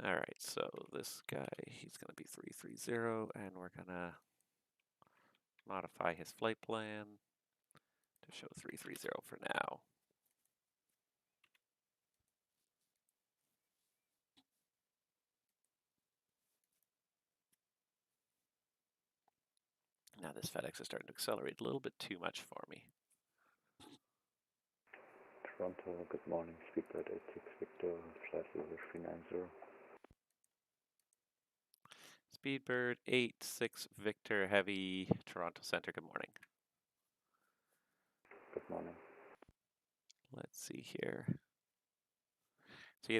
Alright, so this guy, he's going to be 330, and we're going to modify his flight plan to show 330 for now. Now this FedEx is starting to accelerate a little bit too much for me. Toronto, good morning, Speedbird 86 Victor, flight level 390. Speedbird 86 Victor Heavy, Toronto Center, good morning. Good morning. Let's see here. See,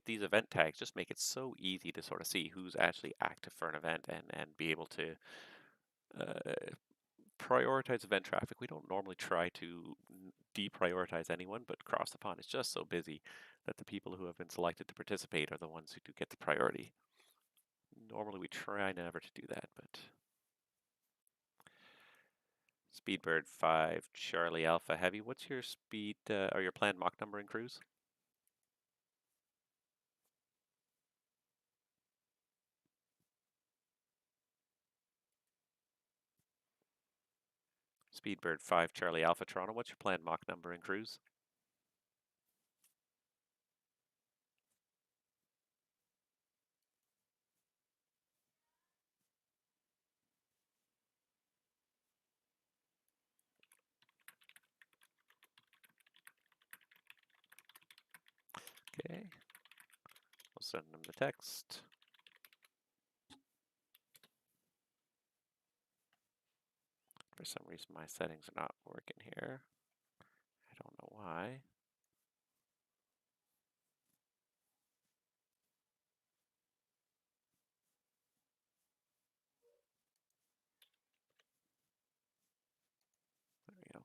these event tags just make it so easy to sort of see who's actually active for an event and be able to prioritize event traffic. We don't normally try to deprioritize anyone, but across the pond is just so busy that the people who have been selected to participate are the ones who do get the priority. Normally we try never to do that, but... Speedbird 5, Charlie Alpha Heavy, what's your speed, or your planned Mach number in cruise? Speedbird 5, Charlie Alpha Toronto, what's your planned Mach number in cruise? Okay, we'll send them the text. For some reason my settings are not working here. I don't know why. There we go.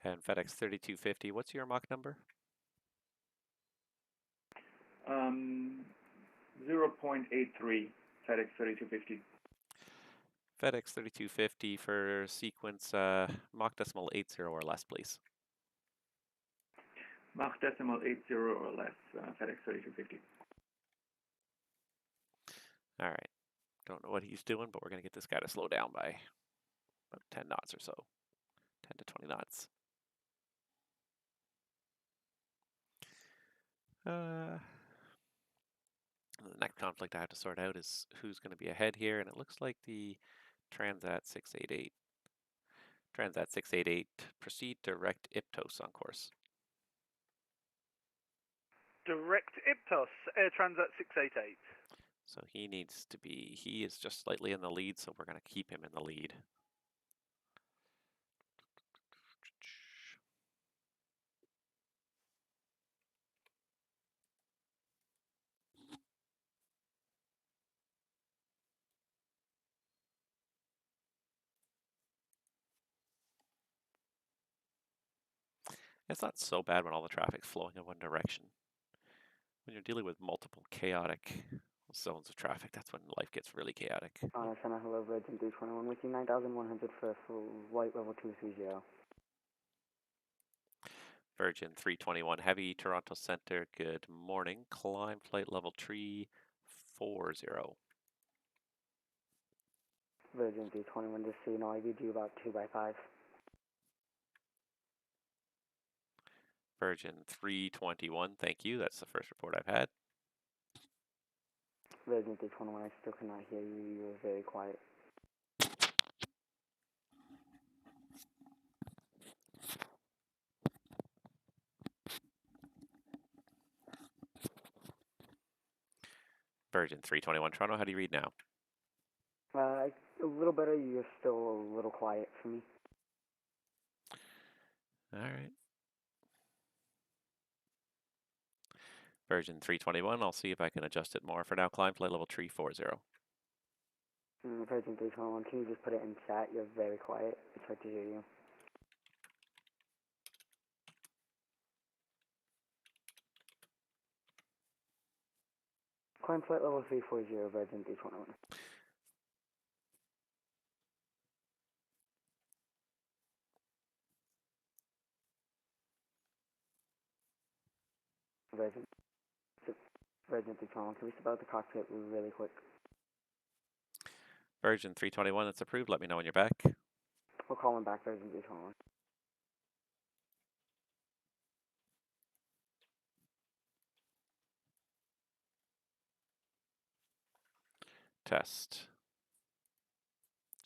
And FedEx 3250, what's your Mach number? 0.83, FedEx 3250. FedEx 3250 for sequence Mach decimal 80 or less, please. Mach decimal 80 or less, FedEx 3250. All right. Don't know what he's doing, but we're going to get this guy to slow down by about 10 knots or so. 10 to 20 knots. The next conflict I have to sort out is who's going to be ahead here, and it looks like the Transat 688. Transat 688, proceed direct Iptos on course. Direct Iptos, Air Transat 688. So he needs to be, he is just slightly in the lead, so we're going to keep him in the lead. It's not so bad when all the traffic's flowing in one direction. When you're dealing with multiple chaotic zones of traffic, that's when life gets really chaotic. Center, hello, Virgin 321 with you, 9,100 for flight level 230. Virgin 321 Heavy, Toronto Center, good morning. Climb flight level 340. Virgin 321, just so you know, I read you about 2x5. Virgin 321, thank you. That's the first report I've had. Virgin 321, I still cannot hear you. You were very quiet. Virgin 321 Toronto, how do you read now? A little better. You're still a little quiet for me. All right. Virgin 321, I'll see if I can adjust it more. For now, climb flight level 340. Virgin 321, can you just put it in chat? You're very quiet. It's hard to hear you. Climb flight level 340, Virgin 321. Virgin 321, can we step out the cockpit really quick? Virgin 321, that's approved. Let me know when you're back. We're calling back Virgin 321. Test.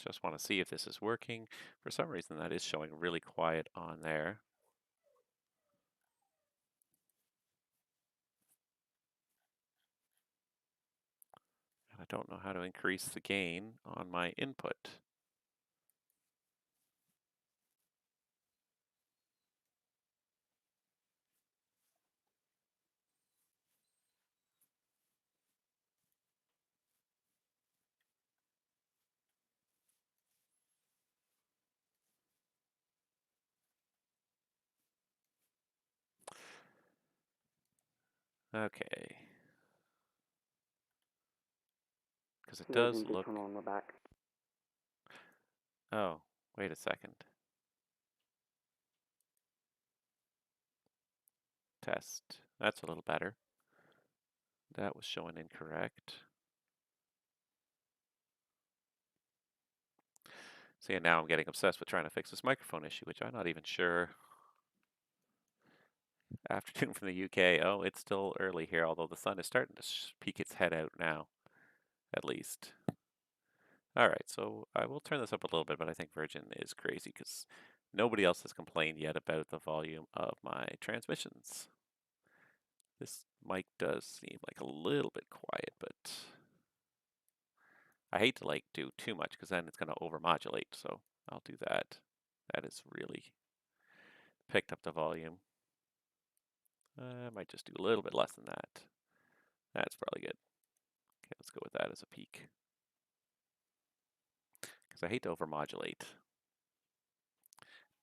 Just want to see if this is working. For some reason, that is showing really quiet on there. I don't know how to increase the gain on my input. Okay. Because it does look... on the back. Oh, wait a second. Test. That's a little better. That was showing incorrect. See, and now I'm getting obsessed with trying to fix this microphone issue, which I'm not even sure. Afternoon from the UK. Oh, it's still early here, although the sun is starting to peek its head out now, at least. All right, so I will turn this up a little bit, but I think Virgin is crazy because nobody else has complained yet about the volume of my transmissions. This mic does seem like a little bit quiet, but I hate to like do too much because then it's going to overmodulate, so I'll do that. That has really picked up the volume. I might just do a little bit less than that. That's probably good. Okay, let's go with that as a peak. Because I hate to overmodulate.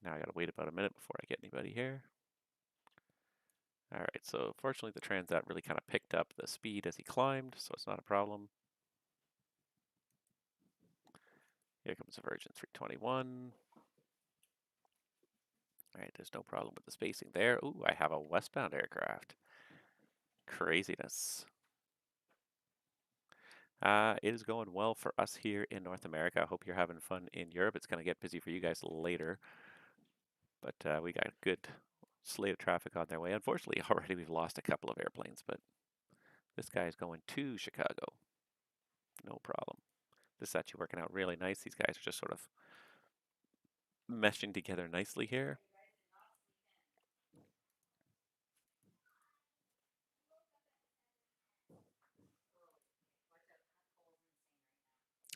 Now I gotta wait about a minute before I get anybody here. Alright, so fortunately the Transat really kind of picked up the speed as he climbed, so it's not a problem. Here comes the Virgin 321. Alright, there's no problem with the spacing there. Ooh, I have a westbound aircraft. Craziness. It is going well for us here in North America. I hope you're having fun in Europe. It's going to get busy for you guys later. But we got a good slate of traffic on their way. Unfortunately, already we've lost a couple of airplanes, but this guy is going to Chicago. No problem. This is actually working out really nice. These guys are just sort of meshing together nicely here.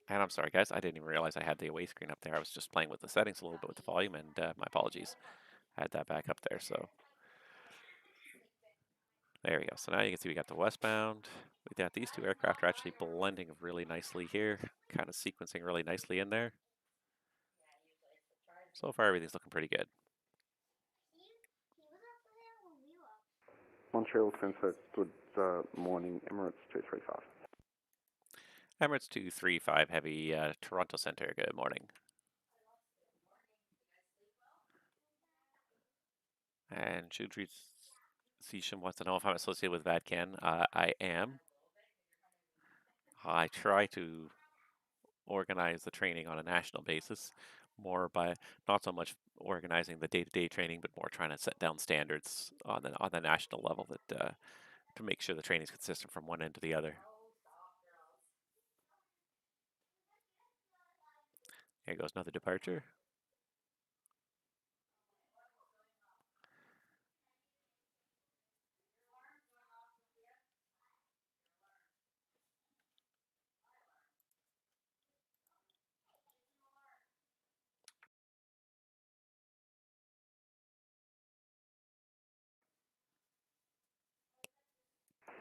And I'm sorry, guys, I didn't even realize I had the away screen up there. I was just playing with the settings a little bit with the volume, and my apologies. I had that back up there, so. There we go. So now you can see we got the westbound. We got these two aircraft are actually blending really nicely here, kind of sequencing really nicely in there. So far, everything's looking pretty good. Montreal transfer, good morning, Emirates 235. Emirates 235 Heavy, Toronto Center, good morning. And Shudri Sisham wants to know if I'm associated with VATCAN. I am. I try to organize the training on a national basis, more by not so much organizing the day-to-day training, but more trying to set down standards on the national level that to make sure the training is consistent from one end to the other. Here goes another departure.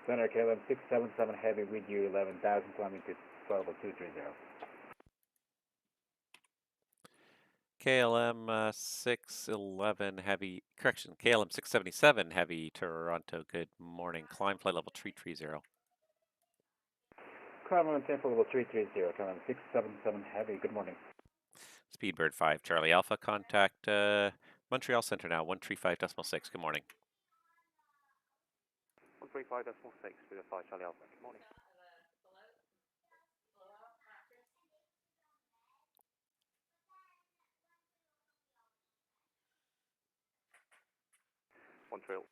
Center KLM 677 Heavy with you, 11,000 climbing to 120230. KLM 611 Heavy, correction, KLM 677 Heavy, Toronto, good morning. Climb flight level 330. Climb on 10 level 330, KLM 677 Heavy, good morning. Speedbird 5 Charlie Alpha, contact Montreal Center now, 135.6, good morning. 135.6 with a 5 Charlie Alpha. Good morning. Montreal.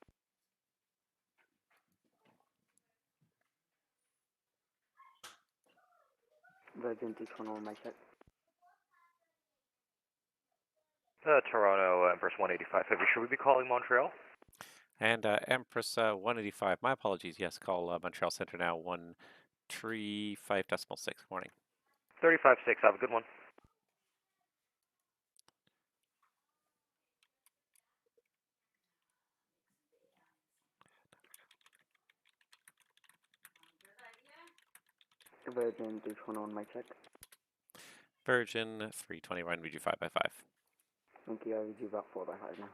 Virgin 221, my check. Toronto, Empress 185 Heavy. Should we be calling Montreal? And Empress 185, my apologies, yes, call Montreal Center now, 135.6, morning. 35.6, have a good one. Virgin 321, my check. Virgin 321, read you 5 by 5. Thank you, I read you about 4 by 5 now.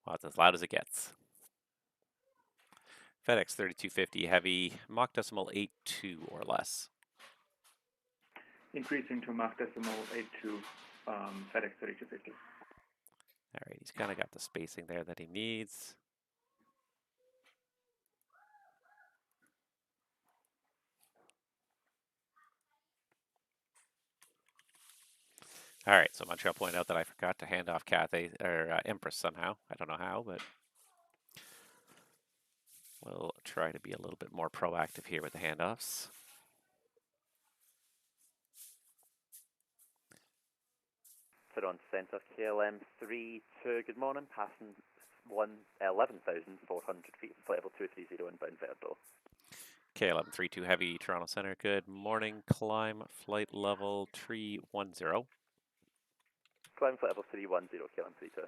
Well, it's as loud as it gets. FedEx 3250 heavy, Mach decimal 82 or less. Increasing to Mach decimal 82, FedEx 3250. All right, he's kind of got the spacing there that he needs. All right, so Montreal pointed out that I forgot to hand off Cathay or Empress somehow. I don't know how, but we'll try to be a little bit more proactive here with the handoffs. Put on centre, KLM 32, good morning, passing 11,400 feet, flight level 230 inbound Verdo. KLM 32 heavy, Toronto Center, good morning, climb flight level 310. Climb flight level 310, KLM 32.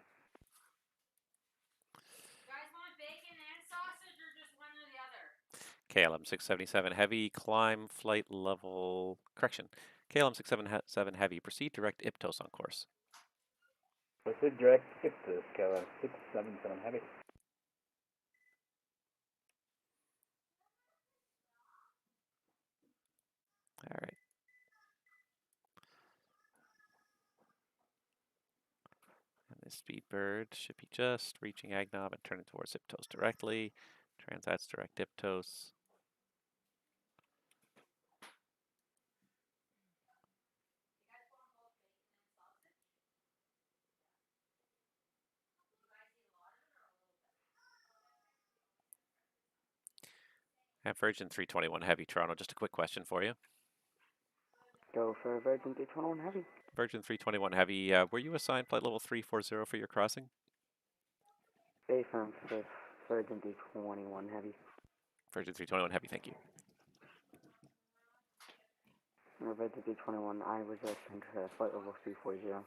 KLM 677 heavy, climb flight level, correction, KLM 677 heavy, proceed direct Iptos on course. Proceed direct Iptos, KLM 677 heavy. All right. And this Speedbird should be just reaching Agnob and turning towards Iptos directly. Transat's direct Iptos. And Virgin 321 heavy, Toronto, just a quick question for you. Go for Virgin 321 heavy. Virgin 321 heavy, were you assigned flight level 340 for your crossing? Bay from Virgin 321 heavy. Virgin 321 heavy, thank you. Virgin 321, I was assigned flight level 340.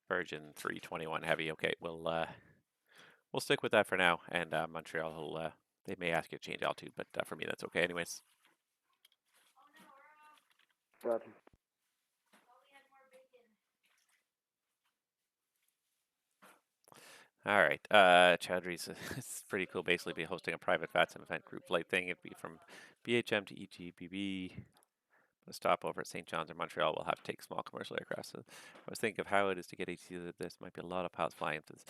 Virgin 321 heavy, okay, we'll stick with that for now, and Montreal will, they may ask you to change altitude, but for me that's okay anyways. Roger. All right, Chowdhury's, it's pretty cool, basically be hosting a private VATSIM event group flight thing. It'd be from BHM to EGBB. A stopover at St. John's or Montreal will have to take small commercial aircraft. So I was thinking of how it is to get ATC that this might be a lot of pilots flying into this.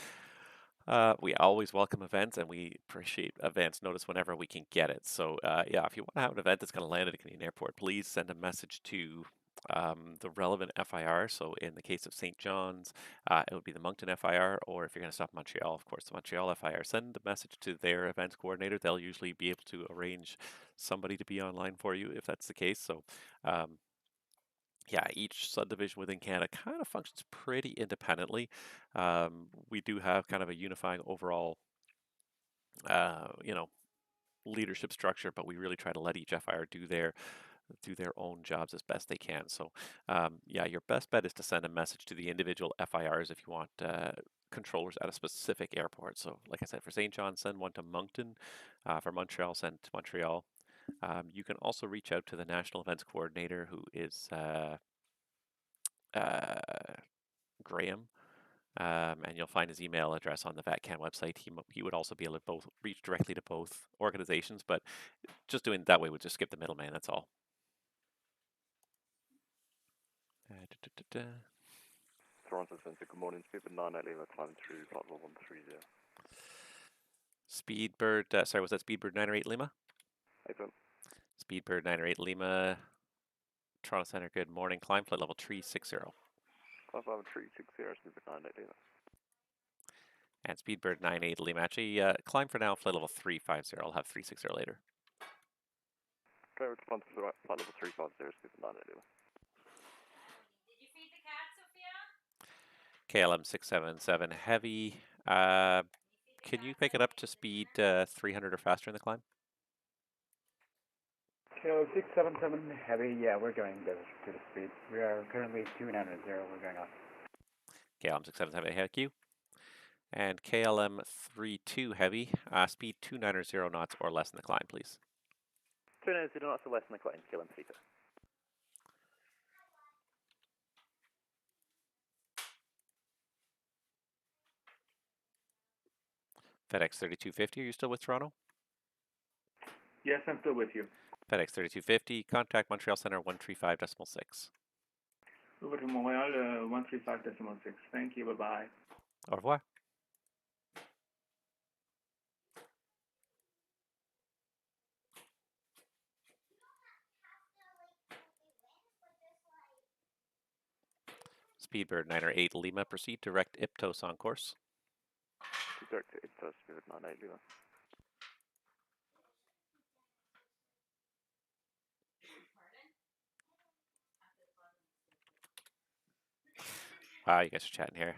We always welcome events, and we appreciate advance notice whenever we can get it. So yeah, if you want to have an event that's going to land at a Canadian airport, please send a message to the relevant FIR. So in the case of St. John's, it would be the Moncton FIR, or if you're going to stop in Montreal, of course, the Montreal FIR. Send a message to their events coordinator. They'll usually be able to arrange somebody to be online for you if that's the case. So yeah, each subdivision within Canada kind of functions pretty independently. We do have kind of a unifying overall, you know, leadership structure, but we really try to let each FIR do their own jobs as best they can. So yeah, your best bet is to send a message to the individual FIRs if you want controllers at a specific airport. So like I said, for St. John, send one to Moncton. For Montreal, send to Montreal. You can also reach out to the National Events Coordinator, who is Graham, and you'll find his email address on the VATCAN website. He would also be able to both reach directly to both organizations, but just doing it that way would just skip the middleman, that's all. Toronto Center, good morning. Speedbird 98 Lima, climbing through flight level 130. Speedbird, sorry, was that Speedbird 908 Lima? Excellent. Speedbird 908 Lima, Toronto Center, good morning. Climb flight level 360. Climb level 360, Speedbird 98 Lima. And Speedbird 98 Lima, actually, climb for now, flight level 350. I'll have 360 later. Okay, we're climb to flight level 350, Speedbird 98 Lima. KLM 677 Heavy, can you pick it up to speed 300 or faster in the climb? So 677 Heavy, yeah, we're going to the speed. We are currently 290, we're going up. KLM 677 Heavy, Q. And KLM 32 Heavy, speed 290 knots or less in the climb, please. 290 knots or less in the climb, KLM 32. FedEx 3250, are you still with Toronto? Yes, I'm still with you. FedEx 3250, contact Montreal Center 135.6. Over to Montreal 135.6. Thank you, bye-bye. Au revoir. Speedbird 908 Lima, proceed direct Iptos on course. Direct Iptos, Speedbird 98 Lima. Wow, you guys are chatting here.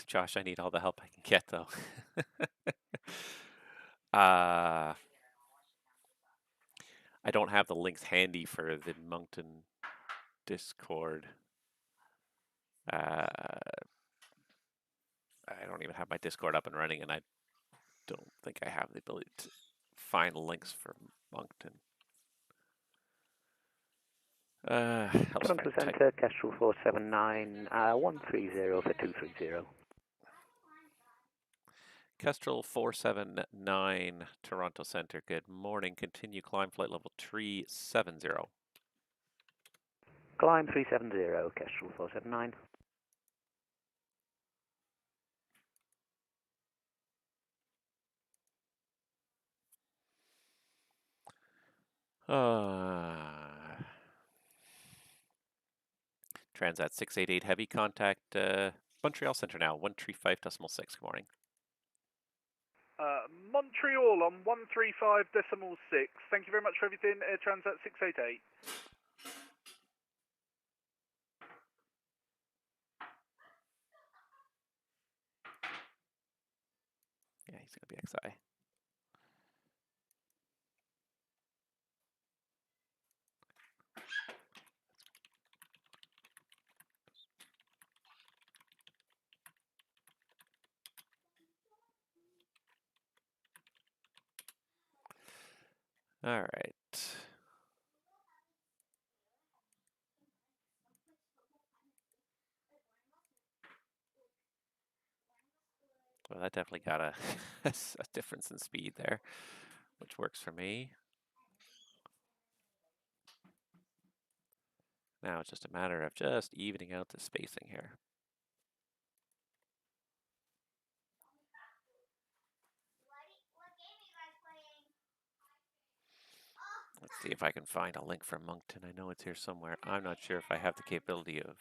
Josh, I need all the help I can get, though. I don't have the links handy for the Moncton Discord. I don't even have my Discord up and running, and I don't think I have the ability to find links for Moncton. Toronto Center, Kestrel 479, 130 for 230. Kestrel 479, Toronto Center, good morning. Continue climb flight level 370. Climb 370, Kestrel 479. Transat 688 Heavy, contact Montreal Center now, 135.6. Good morning. Montreal on 135.6. Thank you very much for everything, Air Transat 688. Yeah, he's going to be XI. All right. Well, that definitely got a difference in speed there, which works for me. Now it's just a matter of just evening out the spacing here. Let's see if I can find a link from Moncton. I know it's here somewhere. I'm not sure if I have the capability of...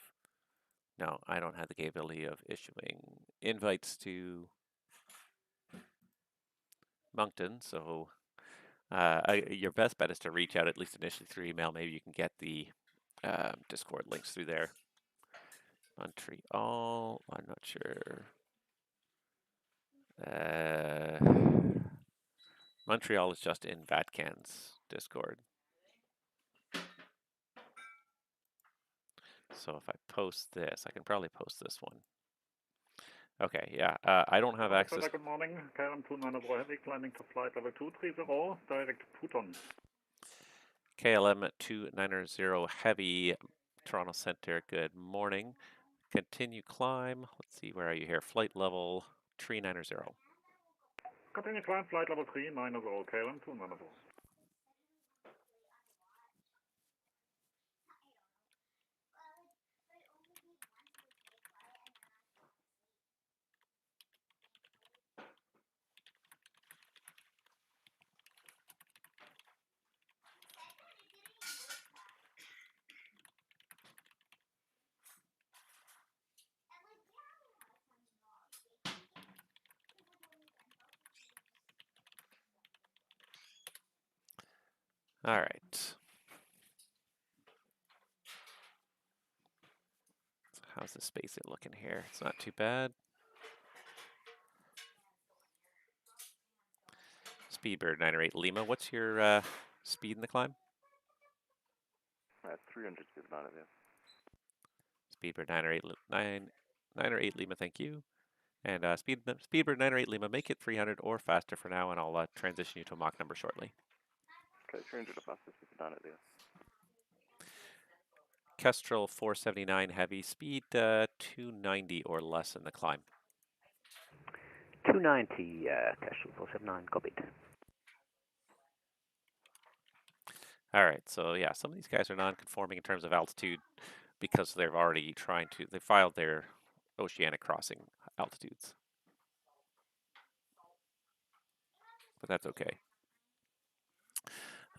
No, I don't have the capability of issuing invites to Moncton, so your best bet is to reach out at least initially through email. Maybe you can get the Discord links through there. Montreal, I'm not sure. Montreal is just in VATCAN's Discord. So if I post this, I can probably post this one. Okay, yeah, I don't have access. Good morning, KLM 290 Heavy, climbing to flight level 230, direct Puton. KLM 290 Heavy, Toronto Center, good morning. Continue climb. Let's see, where are you here? Flight level 390. Continue climb, flight level 390, KLM 290. All right. So how's the spacing looking here? It's not too bad. Speedbird 908 Lima, what's your speed in the climb? 300 speed on it, yeah. Speedbird 908 Lima, thank you. And Speedbird 908 Lima, make it 300 or faster for now, and I'll transition you to a Mach number shortly. Okay, 300 or faster speed on it, yeah. Kestrel 479 heavy, speed 290 or less in the climb. 290, Kestrel 479, copied. All right, so yeah, some of these guys are non-conforming in terms of altitude because they've already they filed their Oceanic crossing altitudes. But that's okay.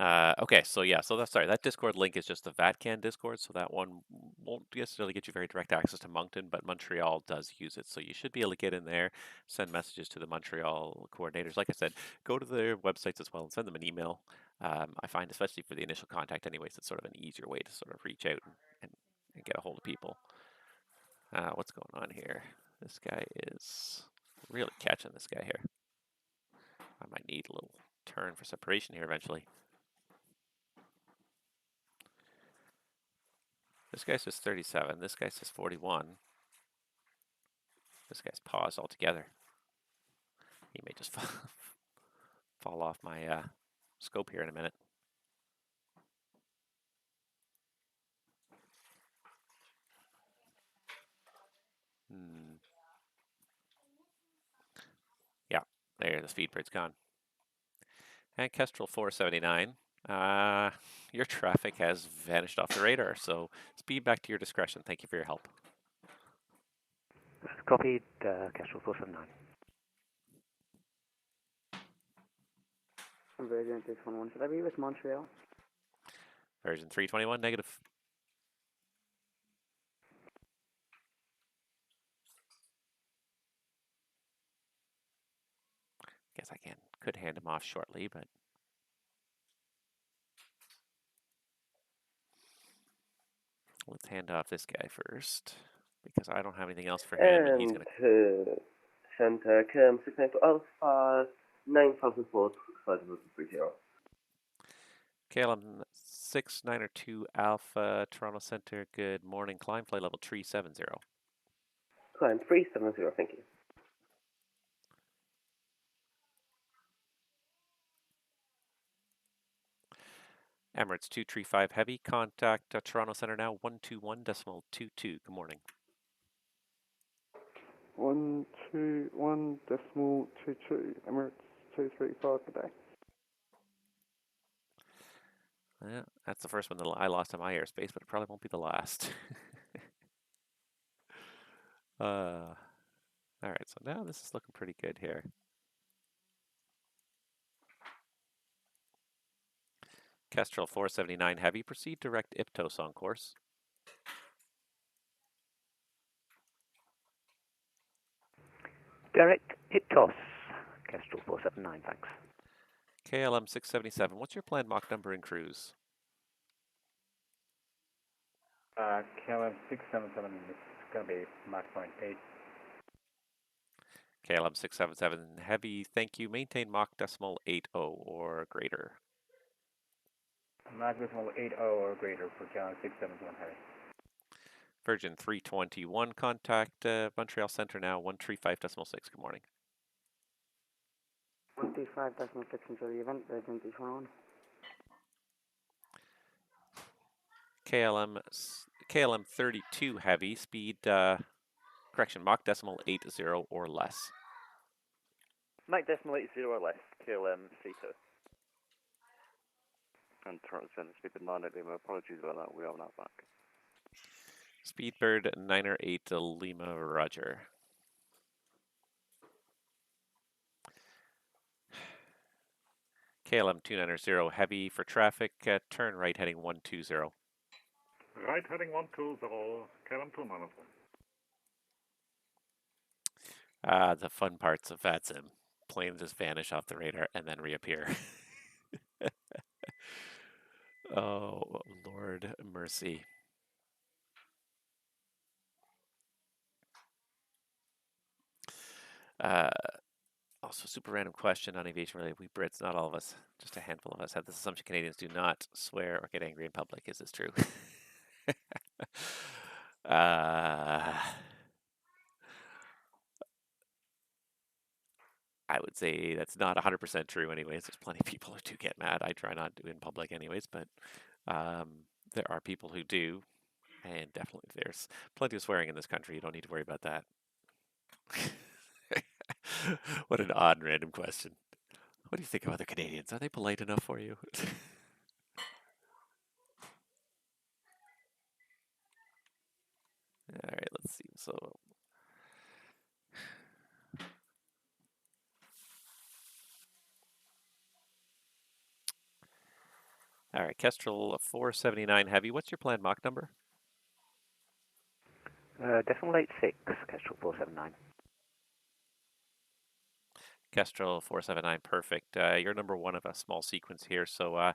Okay, so yeah, that Discord link is just the VATCAN Discord, so that one won't necessarily get you very direct access to Moncton, but Montreal does use it, so you should be able to get in there, send messages to the Montreal coordinators. Like I said, go to their websites as well and send them an email. I find, especially for the initial contact anyways, it's sort of an easier way to sort of reach out and get a hold of people. What's going on here? This guy is really catching this guy here. I might need a little turn for separation here eventually. This guy says 37. This guy says 41. This guy's paused altogether. He may just fall off my scope here in a minute. Yeah, there, the Speedbird's gone. And Kestrel 479. Your traffic has vanished off the radar, so speed back to your discretion. Thank you for your help. Copied, Kestrel 479. Version 321. Should I be with Montreal? Version 321, negative. Guess I could hand him off shortly, but let's hand off this guy first because I don't have anything else for him, and he's gonna. Center KM 692 Alpha 9004 5030. KLM 692 Alpha Toronto Center. Good morning. Climb flight level 370. Climb 370. Thank you. Emirates 235 Heavy, contact Toronto Center now, 121.22. Good morning. 121.22, Emirates 235 per day. Yeah, that's the first one that I lost in my airspace, but it probably won't be the last. All right, so now this is looking pretty good here. Kestrel 479 Heavy, proceed direct Iptos on course. Direct Iptos, Kestrel 479, thanks. KLM 677, what's your planned Mach number in cruise? KLM 677 is going to be Mach 0.8. KLM 677 Heavy, thank you. Maintain Mach decimal 80 or greater. Mach decimal 80 or greater for KLM 677 Heavy. Virgin 321, contact Montreal Center now, 135.6. Good morning. 135.6 enjoy the event, Virgin 321. KLM 32 Heavy, speed, correction, Mach decimal 80 or less. Mach decimal 80 or less, KLM C2. And Toronto Center, speed 908 Lima, apologies about that, we are not back. Speedbird 908 Lima, roger. KLM 290 Heavy for traffic, turn right heading 120. Right heading 120, KLM 290. The fun parts of VATSIM. Planes just vanish off the radar and then reappear. Oh, Lord mercy. Also, super random question on aviation related. We Brits, not all of us, just a handful of us, have this assumption Canadians do not swear or get angry in public. Is this true? I would say that's not 100% true anyways. There's plenty of people who do get mad. I try not to in public anyways, but there are people who do, and definitely there's plenty of swearing in this country. You don't need to worry about that. What an odd random question. What do you think of other Canadians? Are they polite enough for you? All right, let's see. So, all right, Kestrel 479 Heavy. What's your planned Mach number? Decimal 86, Kestrel 479. Kestrel 479, perfect. You're number one of a small sequence here, so I'm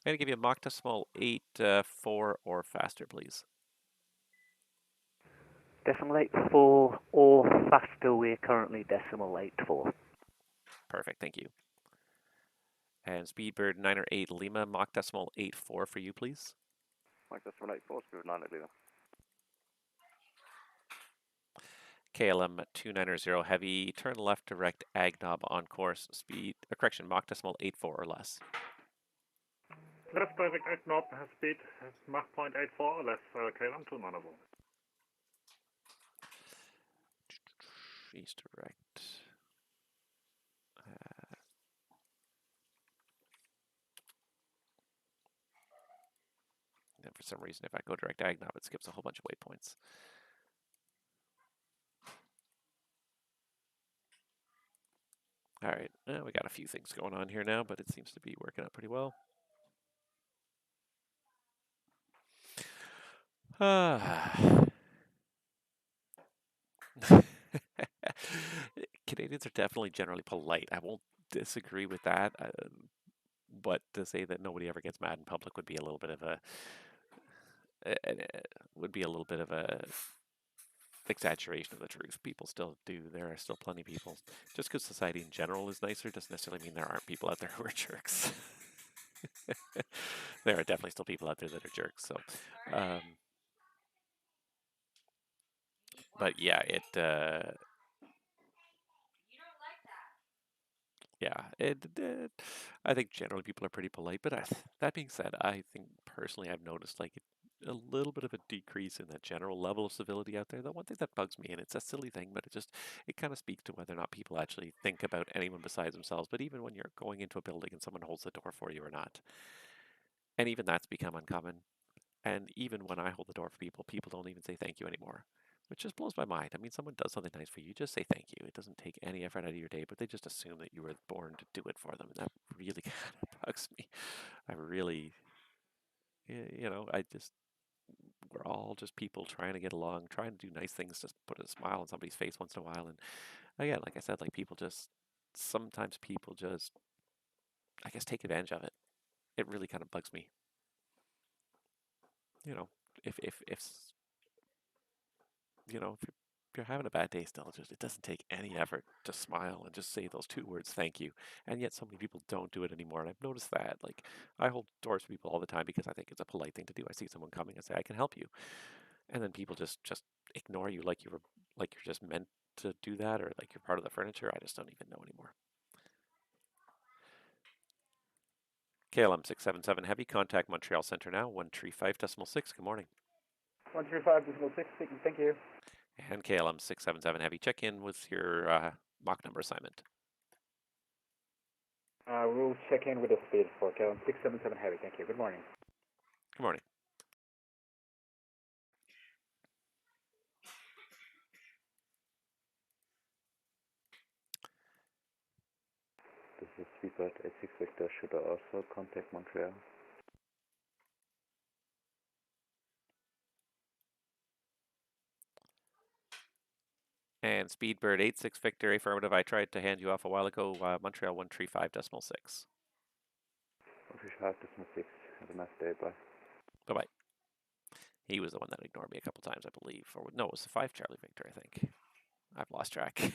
going to give you a Mach decimal 84 or faster, please. Decimal 84 or faster, we're currently decimal 84. Perfect, thank you. And Speedbird 908 Lima, Mach decimal 84 for you, please. Mach decimal 84, Speedbird 908 Lima. KLM 290 Heavy, turn left direct ag knob on course, speed, correction, Mach decimal 84 or less. Left direct ag knob, speed Mach 0.84 or less, KLM 290. East direct. And for some reason, if I go direct ag knob, it skips a whole bunch of waypoints. All right, we got a few things going on here now, but it seems to be working out pretty well. Canadians are definitely generally polite. I won't disagree with that, but to say that nobody ever gets mad in public would be a little bit of a exaggeration of the truth. People still do. There are still plenty of people. Just because society in general is nicer doesn't necessarily mean there aren't people out there who are jerks. There are definitely still people out there that are jerks. So, but yeah, I think generally people are pretty polite. But that being said, I think personally I've noticed like a little bit of a decrease in the general level of civility out there. The one thing that bugs me, and it's a silly thing, but it kind of speaks to whether or not people actually think about anyone besides themselves. But even when you're going into a building and someone holds the door for you or not, and even that's become uncommon. And even when I hold the door for people, people don't even say thank you anymore, which just blows my mind. I mean, someone does something nice for you, just say thank you. It doesn't take any effort out of your day, but they just assume that you were born to do it for them. And that really kind of bugs me. I really, we're all just people trying to get along, trying to do nice things, just put a smile on somebody's face once in a while. And again, like I said, like sometimes people just, I guess, take advantage of it. It really kind of bugs me. If you're having a bad day still, it doesn't take any effort to smile and just say those two words, thank you. And yet so many people don't do it anymore. And I've noticed that. Like, I hold doors for people all the time because I think it's a polite thing to do. I see someone coming and say, I can help you. And then people just ignore you like you're just meant to do that, or like you're part of the furniture. I just don't even know anymore. KLM 677 Heavy, contact Montreal Center now, 135.6. Good morning. 135.6, thank you. And KLM 677 Heavy, check in with your Mach number assignment. We'll check in with the speed for KLM 677 Heavy, thank you. Good morning. Good morning. This is Speedbird 86 Victor. Should I also contact Montreal? And Speedbird 86 Victor, affirmative. I tried to hand you off a while ago. Montreal 135.6. 135.6. Have a nice day. Bye. Bye-bye. He was the one that ignored me a couple times, I believe. Or no, it was the 5 Charlie Victor, I think. I've lost track.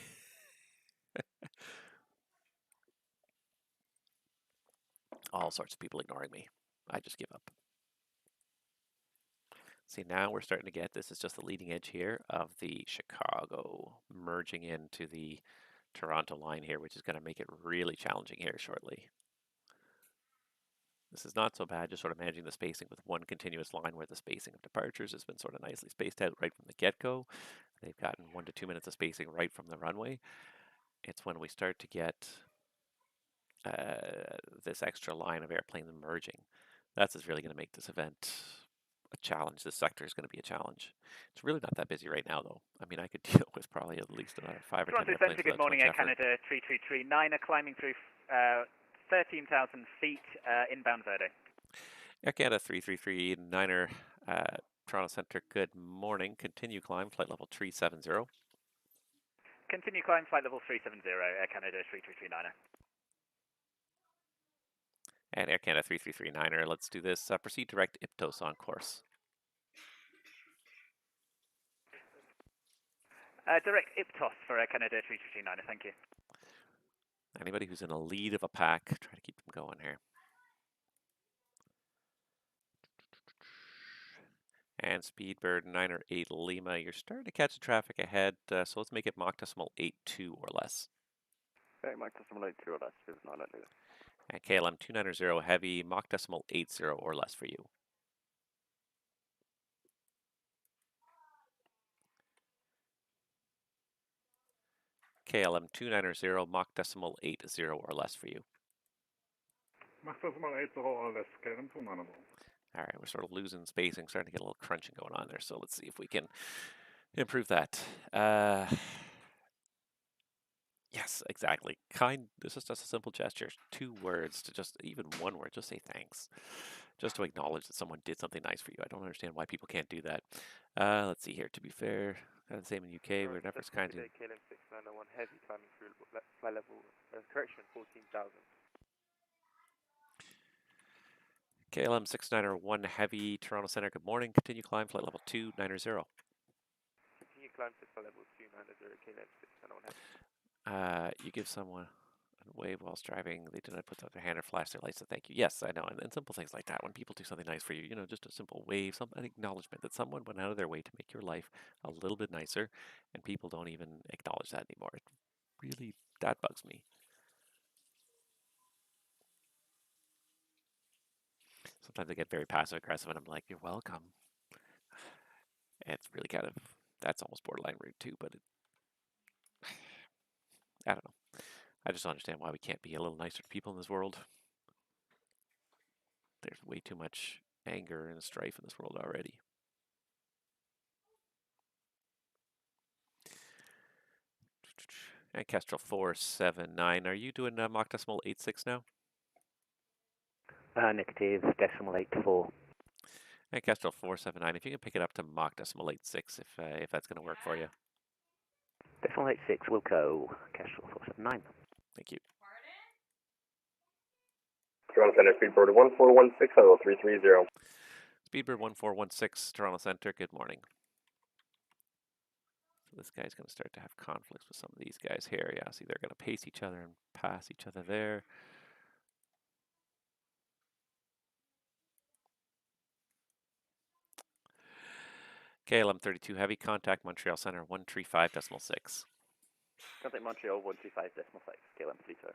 All sorts of people ignoring me. I just give up. See, now we're starting to get, this is just the leading edge here of the Chicago merging into the Toronto line here, which is going to make it really challenging here shortly. This is not so bad, just sort of managing the spacing with one continuous line where the spacing of departures has been sort of nicely spaced out right from the get-go. They've gotten 1 to 2 minutes of spacing right from the runway. It's when we start to get this extra line of airplanes merging. That's what's really going to make this event a challenge. This sector is going to be a challenge. It's really not that busy right now, though. I mean, I could deal with probably at least another 5 or 10 airplanes. Center, good morning, Air Canada 3339, climbing through 13,000 feet, inbound Verde. Air Canada 3339, Toronto Center, good morning. Continue climb, flight level 370. Continue climb, flight level 370, Air Canada 3339. And Air Canada 3339, let's do this. Proceed direct Iptos on course. Direct Iptos for Air Canada 3339, thank you. Anybody who's in a lead of a pack, try to keep them going here. And Speedbird 908 Lima, you're starting to catch the traffic ahead, so let's make it Mach decimal 82 or less. Okay, Mach decimal 82 or less, is not that. And KLM 290 Heavy, Mach decimal 80 or less for you. KLM 290, Mach decimal 80 or less for you. Mach decimal 80 or less, KLM 290. All right, we're sort of losing spacing, starting to get a little crunching going on there, so let's see if we can improve that. Yes, exactly. This is just a simple gesture. 2 words to just, even 1 word, just say thanks. Just to acknowledge that someone did something nice for you. I don't understand why people can't do that. Let's see here. To be fair, kind of the same in UK. We're never kind of... KLM 691 Heavy climbing through flight level, correction, 14,000. KLM 691 Heavy, Toronto Center, good morning. Continue climb, flight level 290. Continue climb to flight level 290, KLM 691 Heavy. You give someone a wave whilst driving, they do not put out their hand or flash their lights to thank you. Yes, I know, and simple things like that. When people do something nice for you, you know, just a simple wave, an acknowledgement that someone went out of their way to make your life a little bit nicer, and people don't even acknowledge that anymore. It really, that bugs me. Sometimes I get very passive aggressive and I'm like, you're welcome. And it's really kind of, that's almost borderline rude too, but I don't know. I just don't understand why we can't be a little nicer to people in this world. There's way too much anger and strife in this world already. And Kestrel 479, are you doing Mach decimal 86 now? Negative, decimal 84. And Kestrel 479, if you can pick it up to Mach decimal 86, if that's going to work for you. Decimal 86 will go. Kestrel 479. Thank you. Toronto Center, Speedbird 1416, level 330. Speedbird 1416, Toronto Center, good morning. So this guy's going to start to have conflicts with some of these guys here. Yeah, see, they're going to pace each other and pass each other there. KLM 32 Heavy, contact Montreal Center 135.6. Contact Montreal 135.6, KLM 32.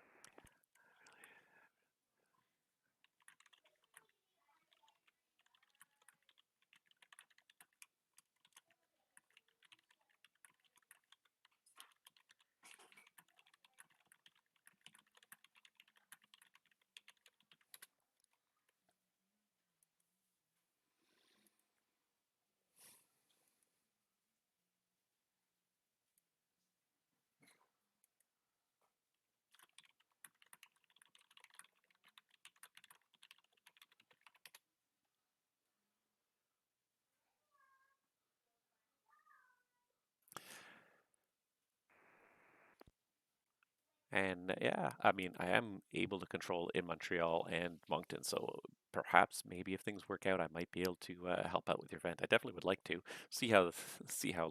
And yeah, I mean, I am able to control in Montreal and Moncton, so perhaps, maybe if things work out, I might be able to help out with your vent. I definitely would like to see how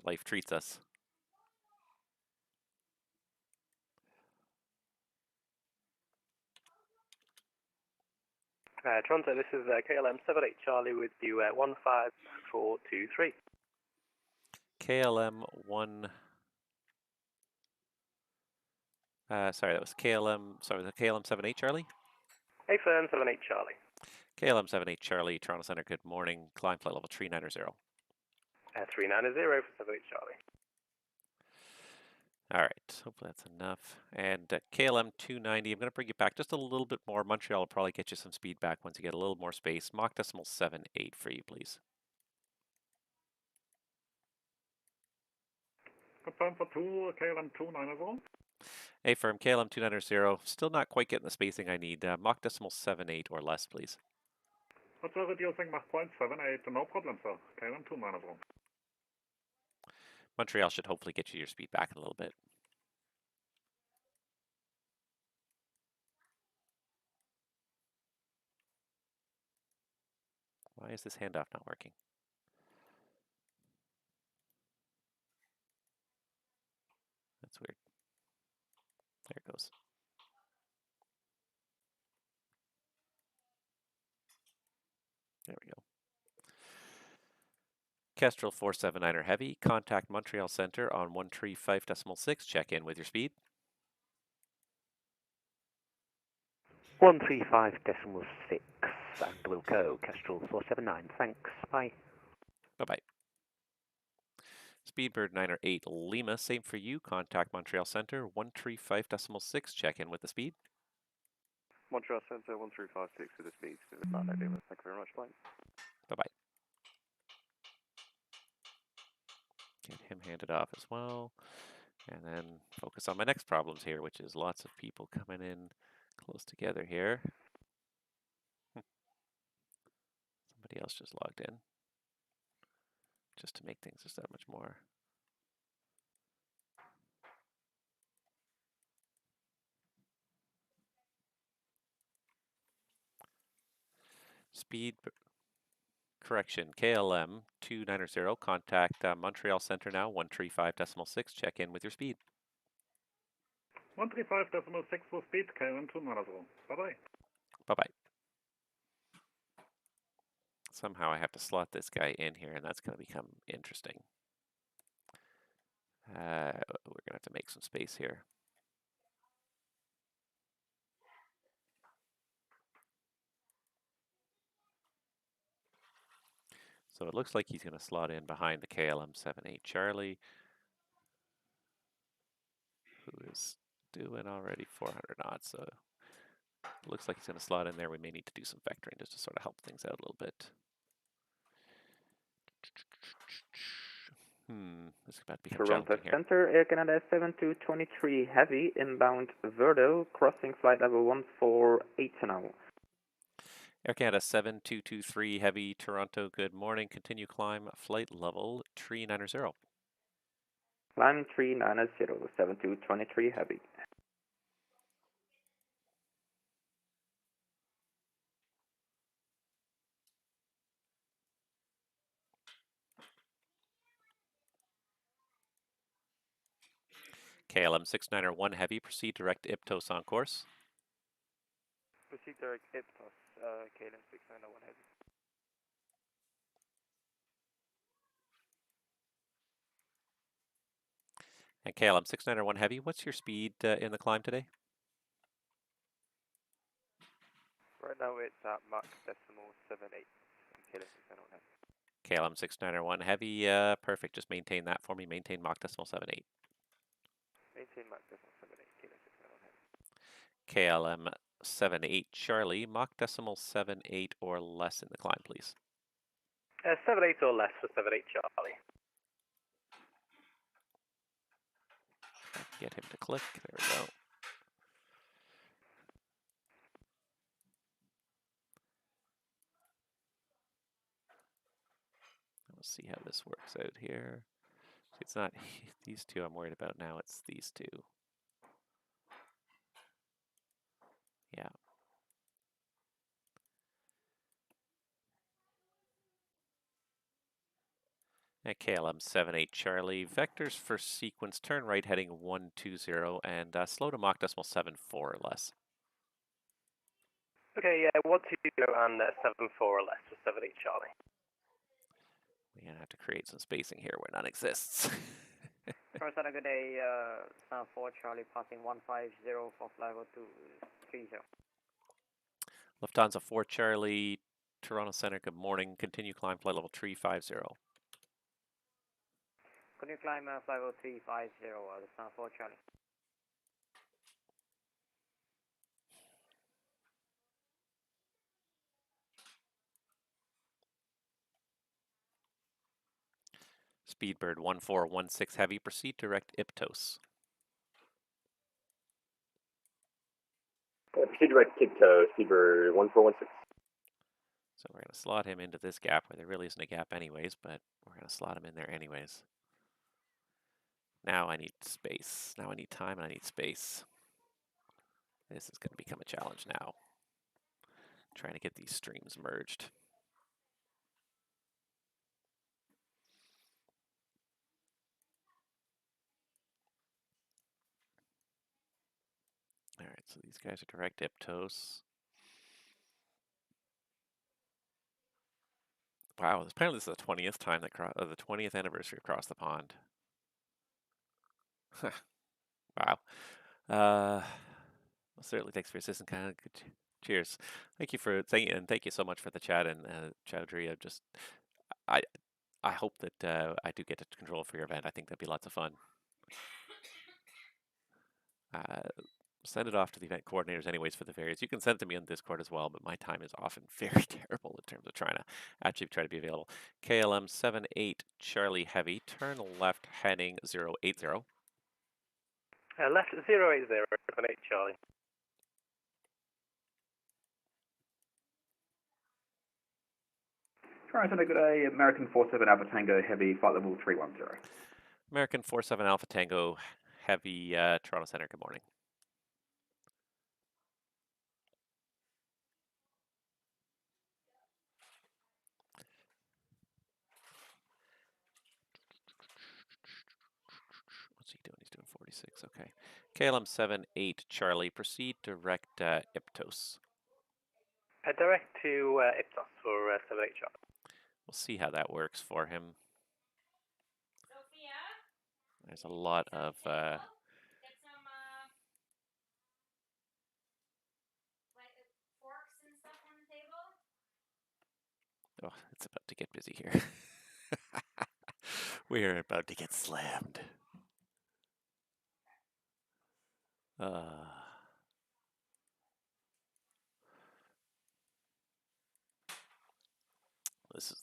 life treats us. Toronto, this is KLM 78 Charlie with you 15423. KLM 1. Sorry, that was KLM. Sorry, the KLM 78 Charlie. Hey, firm 78 Charlie. KLM 78 Charlie, Toronto Center. Good morning. Climb flight level 390. 390 for 78 Charlie. All right, hopefully that's enough. And KLM 290, I'm going to bring you back just a little bit more. Montreal will probably get you some speed back once you get a little more space. Mach decimal 78 for you, please. Confirm for 2, KLM 290. Hey, firm, KLM 290. Still not quite getting the spacing I need. Mach decimal 78 or less, please. What's the reducing Mach point 78? No problem, sir. KLM 290. Montreal should hopefully get you your speed back in a little bit. Why is this handoff not working? That's weird. There it goes. There we go. Kestrel 479er Heavy, contact Montreal Center on 135.6. Check in with your speed. 135.6, and we'll go. Kestrel 479, thanks, bye. Bye-bye. Speedbird 908 Lima, same for you. Contact Montreal Center 135.6. Check in with the speed. Montreal Center 1356 with the speed. Lima. Thank you very much, Blake. Bye-bye. Get him handed off as well. And then focus on my next problems here, which is lots of people coming in close together here. Somebody else just logged in. Just to make things just that much more. Speed correction, KLM 290, contact Montreal Center now, 135.6, check in with your speed. 135.6 for speed, KLM 290. Bye-bye. Bye-bye. Somehow I have to slot this guy in here, and that's going to become interesting. We're going to have to make some space here. So it looks like he's going to slot in behind the KLM 78 Charlie, who is doing already 400 knots. So it looks like he's going to slot in there. We may need to do some vectoring just to sort of help things out a little bit. This is about to become Toronto challenging here. Center, Air Canada 7223 Heavy, inbound Verdo, crossing flight level 148 now. Air Canada 7223 Heavy, Toronto, good morning. Continue climb, flight level 390. Climbing 390, 7223 Heavy. KLM 691 Heavy, proceed direct Iptos on course. Proceed direct Iptos, KLM 691 Heavy. And KLM 691 Heavy, what's your speed in the climb today? Right now it's at Mach decimal 78. KLM 691 Heavy. KLM 691 Heavy, perfect. Just maintain that for me. Maintain Mach decimal 78. Maintain Mach decimal 78. KLM 691 Heavy. KLM 78 Charlie, Mach decimal 78 or less in the climb, please. 78 or less for 78 Charlie. Get him to click. There we go. We'll see how this works out here. It's not these two I'm worried about now, it's these two. Yeah. At KLM 78 Charlie, vectors for sequence, turn right heading 120 and slow to Mach decimal 74 or less. Okay, yeah, 120 and 74 or less for 78 Charlie. We're going to have to create some spacing here where none exists. First, had a good day, San 4 Charlie passing 150 for flight level 230. Lufthansa 4 Charlie, Toronto Center, good morning. Continue climb flight level 350. Continue climb flight level 350, San 4 Charlie. Speedbird 1416 Heavy, proceed direct Iptos. Proceed direct Tiptoe, Speedbird 1416. So we're going to slot him into this gap where there really isn't a gap anyways, but we're going to slot him in there anyways. Now I need space. Now I need time and I need space. This is going to become a challenge now. Trying to get these streams merged. All right, so these guys are direct Iptos. Wow, apparently this is the 20th time that the 20th anniversary across the pond. Wow. Well, certainly thanks for your assistance, kind of good. Cheers. Thank you for and thank you so much for the chat and Chowdhury. I hope that I do get to control for your event. I think that'd be lots of fun. Send it off to the event coordinators anyways for the various. You can send it to me on Discord as well, but my time is often very terrible in terms of trying to actually try to be available. KLM 78 Charlie Heavy, turn left heading 080. Left 080, 78 Charlie. Toronto Center, good day, American 47 Alpha Tango Heavy, flight level 310. American 47 Alpha Tango Heavy, Toronto Center, good morning. What's he doing? He's doing 46, okay. KLM 78 Charlie, proceed direct Iptos. Direct to Iptos for 78 Charlie. We'll see how that works for him. There's a lot of oh, it's about to get busy here. We're about to get slammed.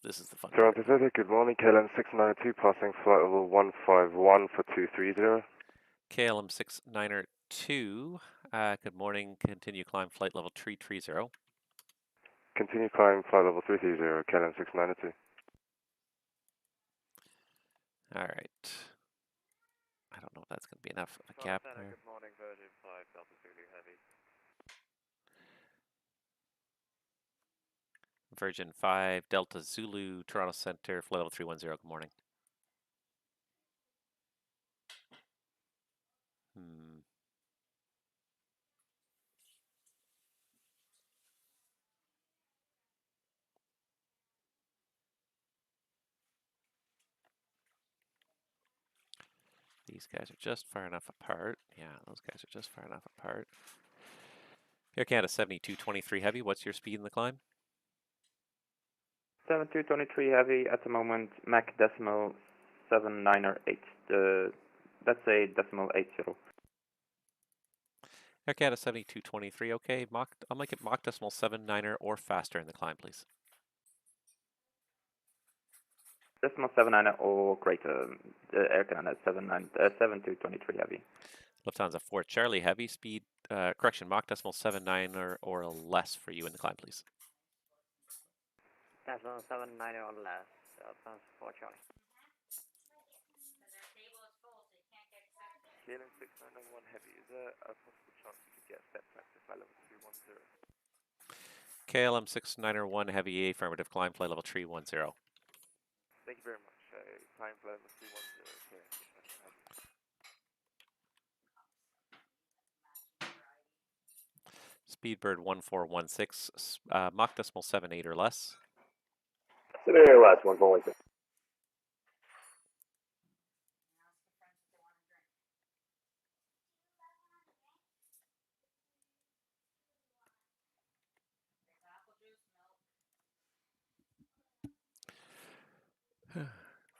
This is the fun part. Toronto City, good morning. KLM 692 passing flight level 151 for 230. KLM 692, good morning. Continue climb flight level 330. Continue climb flight level 330, KLM 692. All right. I don't know if that's going to be enough of a gap there. Good morning, Virgin 5 Delta Zulu Heavy. Virgin 5 Delta Zulu, Toronto Center, flight level 310, good morning. These guys are just far enough apart. Yeah, those guys are just far enough apart. Air Canada 7223 Heavy, what's your speed in the climb? 7223 Heavy at the moment, Mach decimal 798. That's a decimal 80. Air Canada 7223, okay. I'll make it Mach decimal 79er or faster in the climb, please. Decimal 79 or greater, Air Canada 7223 Heavy. Lufthansa 4 Charlie Heavy, speed, correction, Mach decimal 79er or less for you in the climb, please. Decimal 79 or less, Lufthansa 4 Charlie. KLM 691 Heavy, is there a possible chance you could get step practice flight level 310? KLM 691 Heavy, affirmative, climb flight level 310. Thank you very much. climb flight level 310, KLM 692 Heavy. Speedbird 1416, Mach decimal 78 or less. 78 or less, 1416.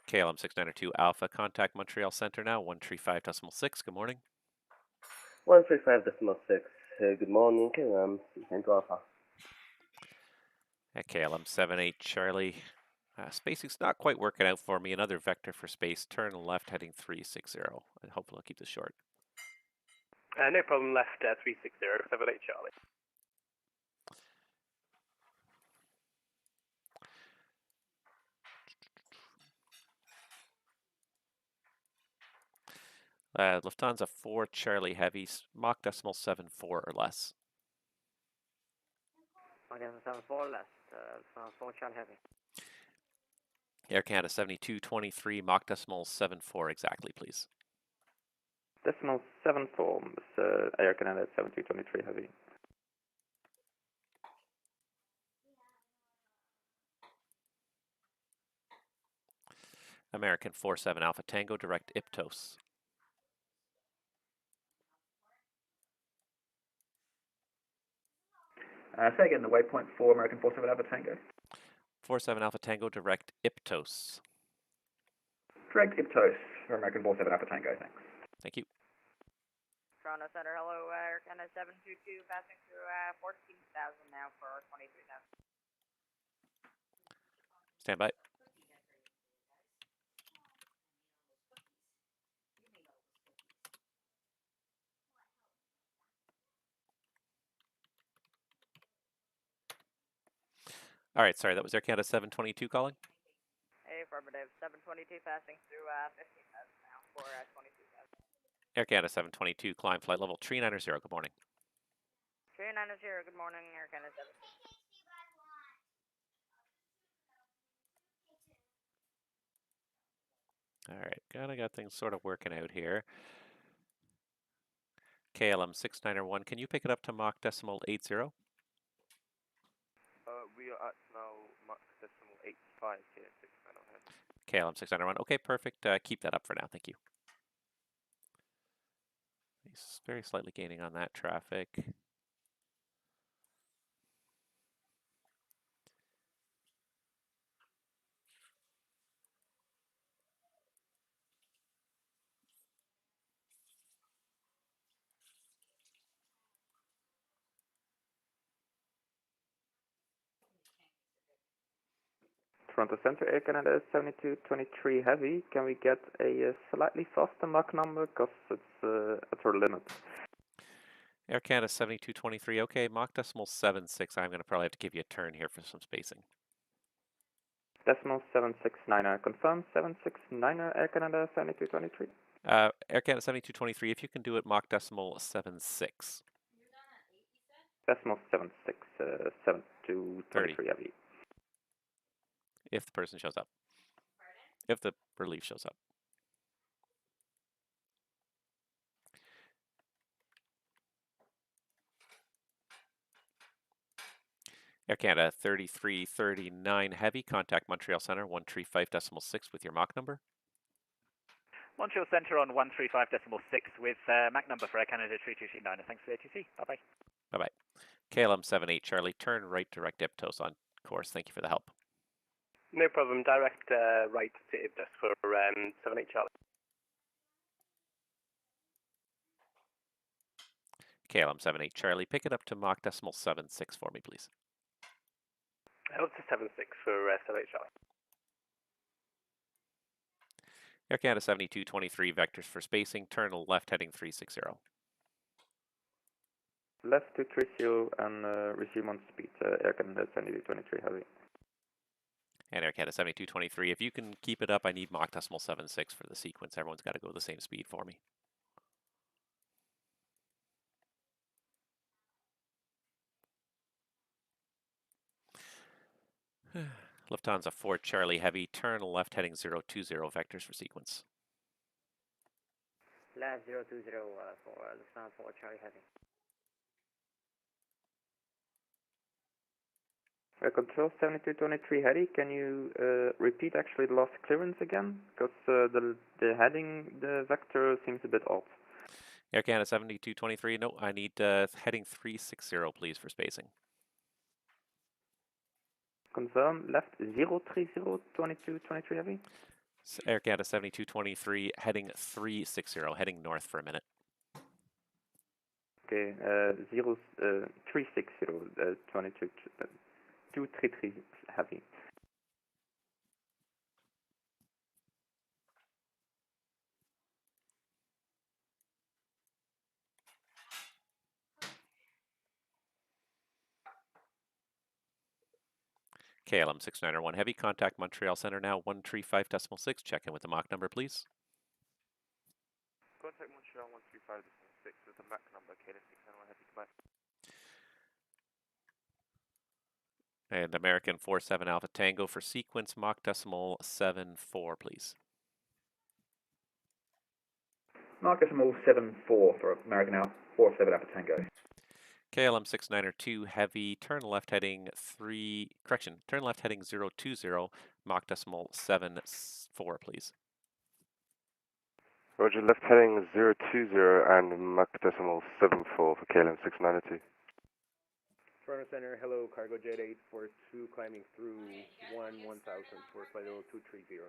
KLM 692 Alpha, contact Montreal Center now, 135.6. Good morning. 135.6. Good morning, Central Alpha. At KLM 78 Charlie, spacing's not quite working out for me. Another vector for space. Turn left, heading 360. And hopefully I'll keep this short. No problem, left 360, 78 Charlie. Lufthansa 4 Charlie Heavy, Mach decimal 74 or less. Mach decimal 74 or less, 4 Charlie Heavy. Air Canada 7223, Mach decimal 74 exactly, please. Decimal 74, Air Canada 7223 Heavy. American 47 Alpha Tango, direct Iptos. Say again, the waypoint for American 47 Alpha Tango. 47 Alpha Tango, direct Iptos. Direct Iptos for American 47 Alpha Tango, thanks. Thank you. Toronto Center, hello, Air Canada 722, passing through 14,000 now for 23,000. Stand by. All right, sorry, that was Air Canada 722 calling? Hey, affirmative, 722 passing through 15,000 now for 22,000. Air Canada 722, climb flight level 390, good morning. 390, good morning, Air Canada 7. All right, kind of got things sort of working out here. KLM 691, can you pick it up to Mach decimal 80? We are at now Mach decimal 85 here, 691 Heavy. KLM 691, okay, perfect. Keep that up for now, thank you. He's very slightly gaining on that traffic. Toronto Center, Air Canada 7223 Heavy. Can we get a slightly faster Mach number? Because it's at our limit. Air Canada 7223, okay, Mach decimal 76. I'm going to probably have to give you a turn here for some spacing. Decimal 769er, confirm 769er, Air Canada 7223. Air Canada 7223, if you can do it, Mach decimal 76. Decimal 76, 7223 Heavy. If the person shows up. If the relief shows up. Air Canada 3339 Heavy, contact Montreal Center 135.6 with your Mach number. Montreal Center on 135.6 with Mach number for Air Canada 3239. Thanks for the ATC. Bye-bye. Bye-bye. KLM 78 Charlie, turn right direct Iptos on course. Thank you for the help. No problem, direct right to Iptos for 78 Charlie. KLM 78 Charlie, pick it up to Mach decimal 76 for me, please. Up to 76 for 78 Charlie. Air Canada 7223, vectors for spacing, turn left heading 360. Left to 30 and resume on speed, Air Canada 7223 Heavy. And Air Canada 7223, if you can keep it up, I need Mach decimal 76 for the sequence. Everyone's got to go the same speed for me. Lufthansa 4 Charlie Heavy, turn left heading 020 vectors for sequence. Left 020 for Lufthansa 4 Charlie Heavy. Control 7223 Heavy, can you repeat actually the last clearance again? Because the heading, the vector seems a bit odd. Air Canada 7223, no, I need heading 360 please for spacing. Confirm, left 030 2223 Heavy. Air Canada 7223, heading 360, heading north for a minute. Okay, 360, 233 Heavy. KLM 691 Heavy, contact Montreal Center now, 135.6. Check in with the Mach number, please. Contact Montreal 135.6 with the Mach number, KLM 691 Heavy, goodbye. And American 47 Alpha Tango for sequence, Mach decimal 74, please. Mach decimal 74 for American 47 Alpha Tango. KLM 692 Heavy, turn left heading turn left heading 020, Mach decimal 74, please. Roger, left heading 020 and Mach decimal 74 for KLM 692. Toronto Center, hello, cargo jet 842 climbing through 1000 for flight level 230.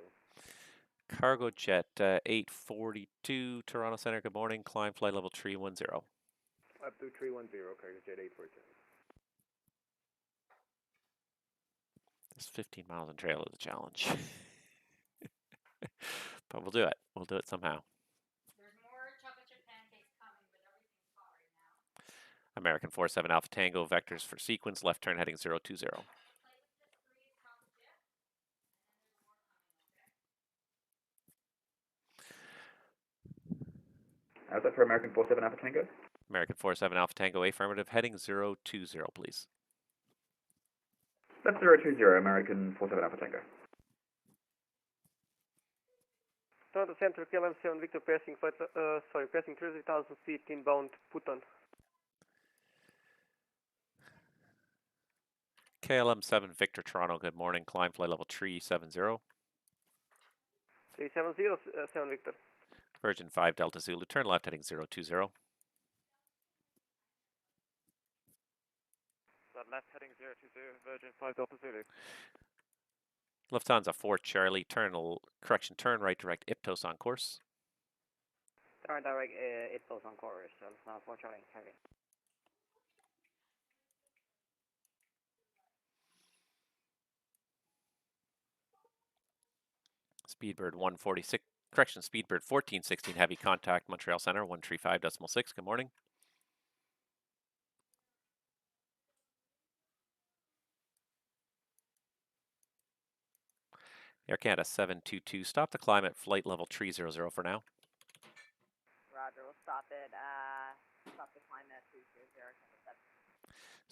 Cargo jet 842, Toronto Center, good morning, climb flight level 310. Up to 310, cargo jet 842. This 15 miles on trail is a challenge. But we'll do it. We'll do it somehow. American 47 Alpha Tango, vectors for sequence, left turn heading 020. How's that for American 47 Alpha Tango? American 47 Alpha Tango, affirmative, heading 020, please. Left 020, American 47 Alpha Tango. Toronto Center, KLM 7 Victor passing flight, passing 30,000 feet inbound Putan. KLM 7 Victor Toronto, good morning, climb flight level 370. 370, 7 Victor. Virgin 5 Delta Zulu, turn left heading 020. Left heading 020, Virgin 5 Delta Zulu. Lufthansa 4 Charlie, turn right direct Iptos on course. Turn direct Iptos on course, Lufthansa 4 Charlie Heavy. Speedbird 146, Speedbird 1416 Heavy, contact Montreal Center 135.6. Good morning. Air Canada 722, stop the climb at flight level 300 for now. Roger, we'll stop it. Stop the climb at 300.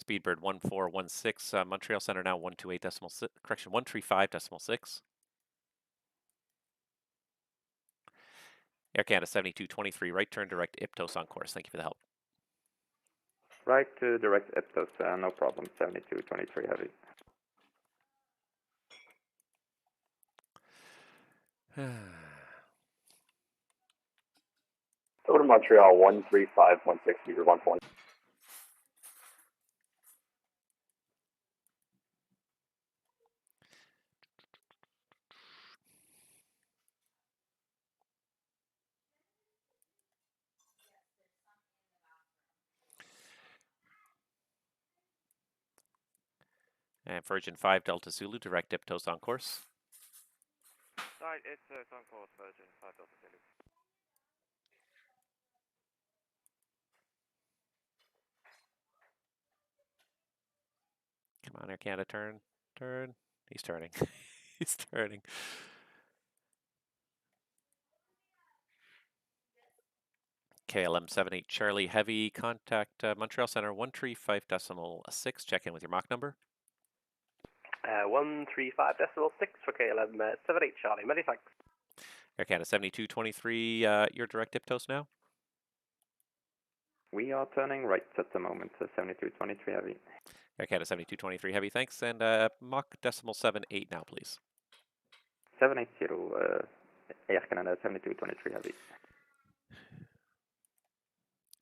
Speedbird 1416, Montreal Center now 135.6. Air Canada 7223, right turn direct Iptos on course. Thank you for the help. Right to direct Iptos, no problem, 7223 Heavy. Over to Montreal 13516, meter 120. And Virgin 5 Delta Zulu, direct Iptos on course. Right, it's on course, Virgin 5 Delta Zulu. Come on, Air Canada, turn. He's turning. He's turning. KLM 78 Charlie Heavy, contact Montreal Center 135.6. Check in with your Mach number. 135.6 for KLM 78 Charlie. Many thanks. Air Canada 7223, your direct Iptos now. We are turning right at the moment, 7223 heavy. Air Canada 7223 heavy, thanks. And Mach 78 now, please. 780, Air Canada 7223 heavy.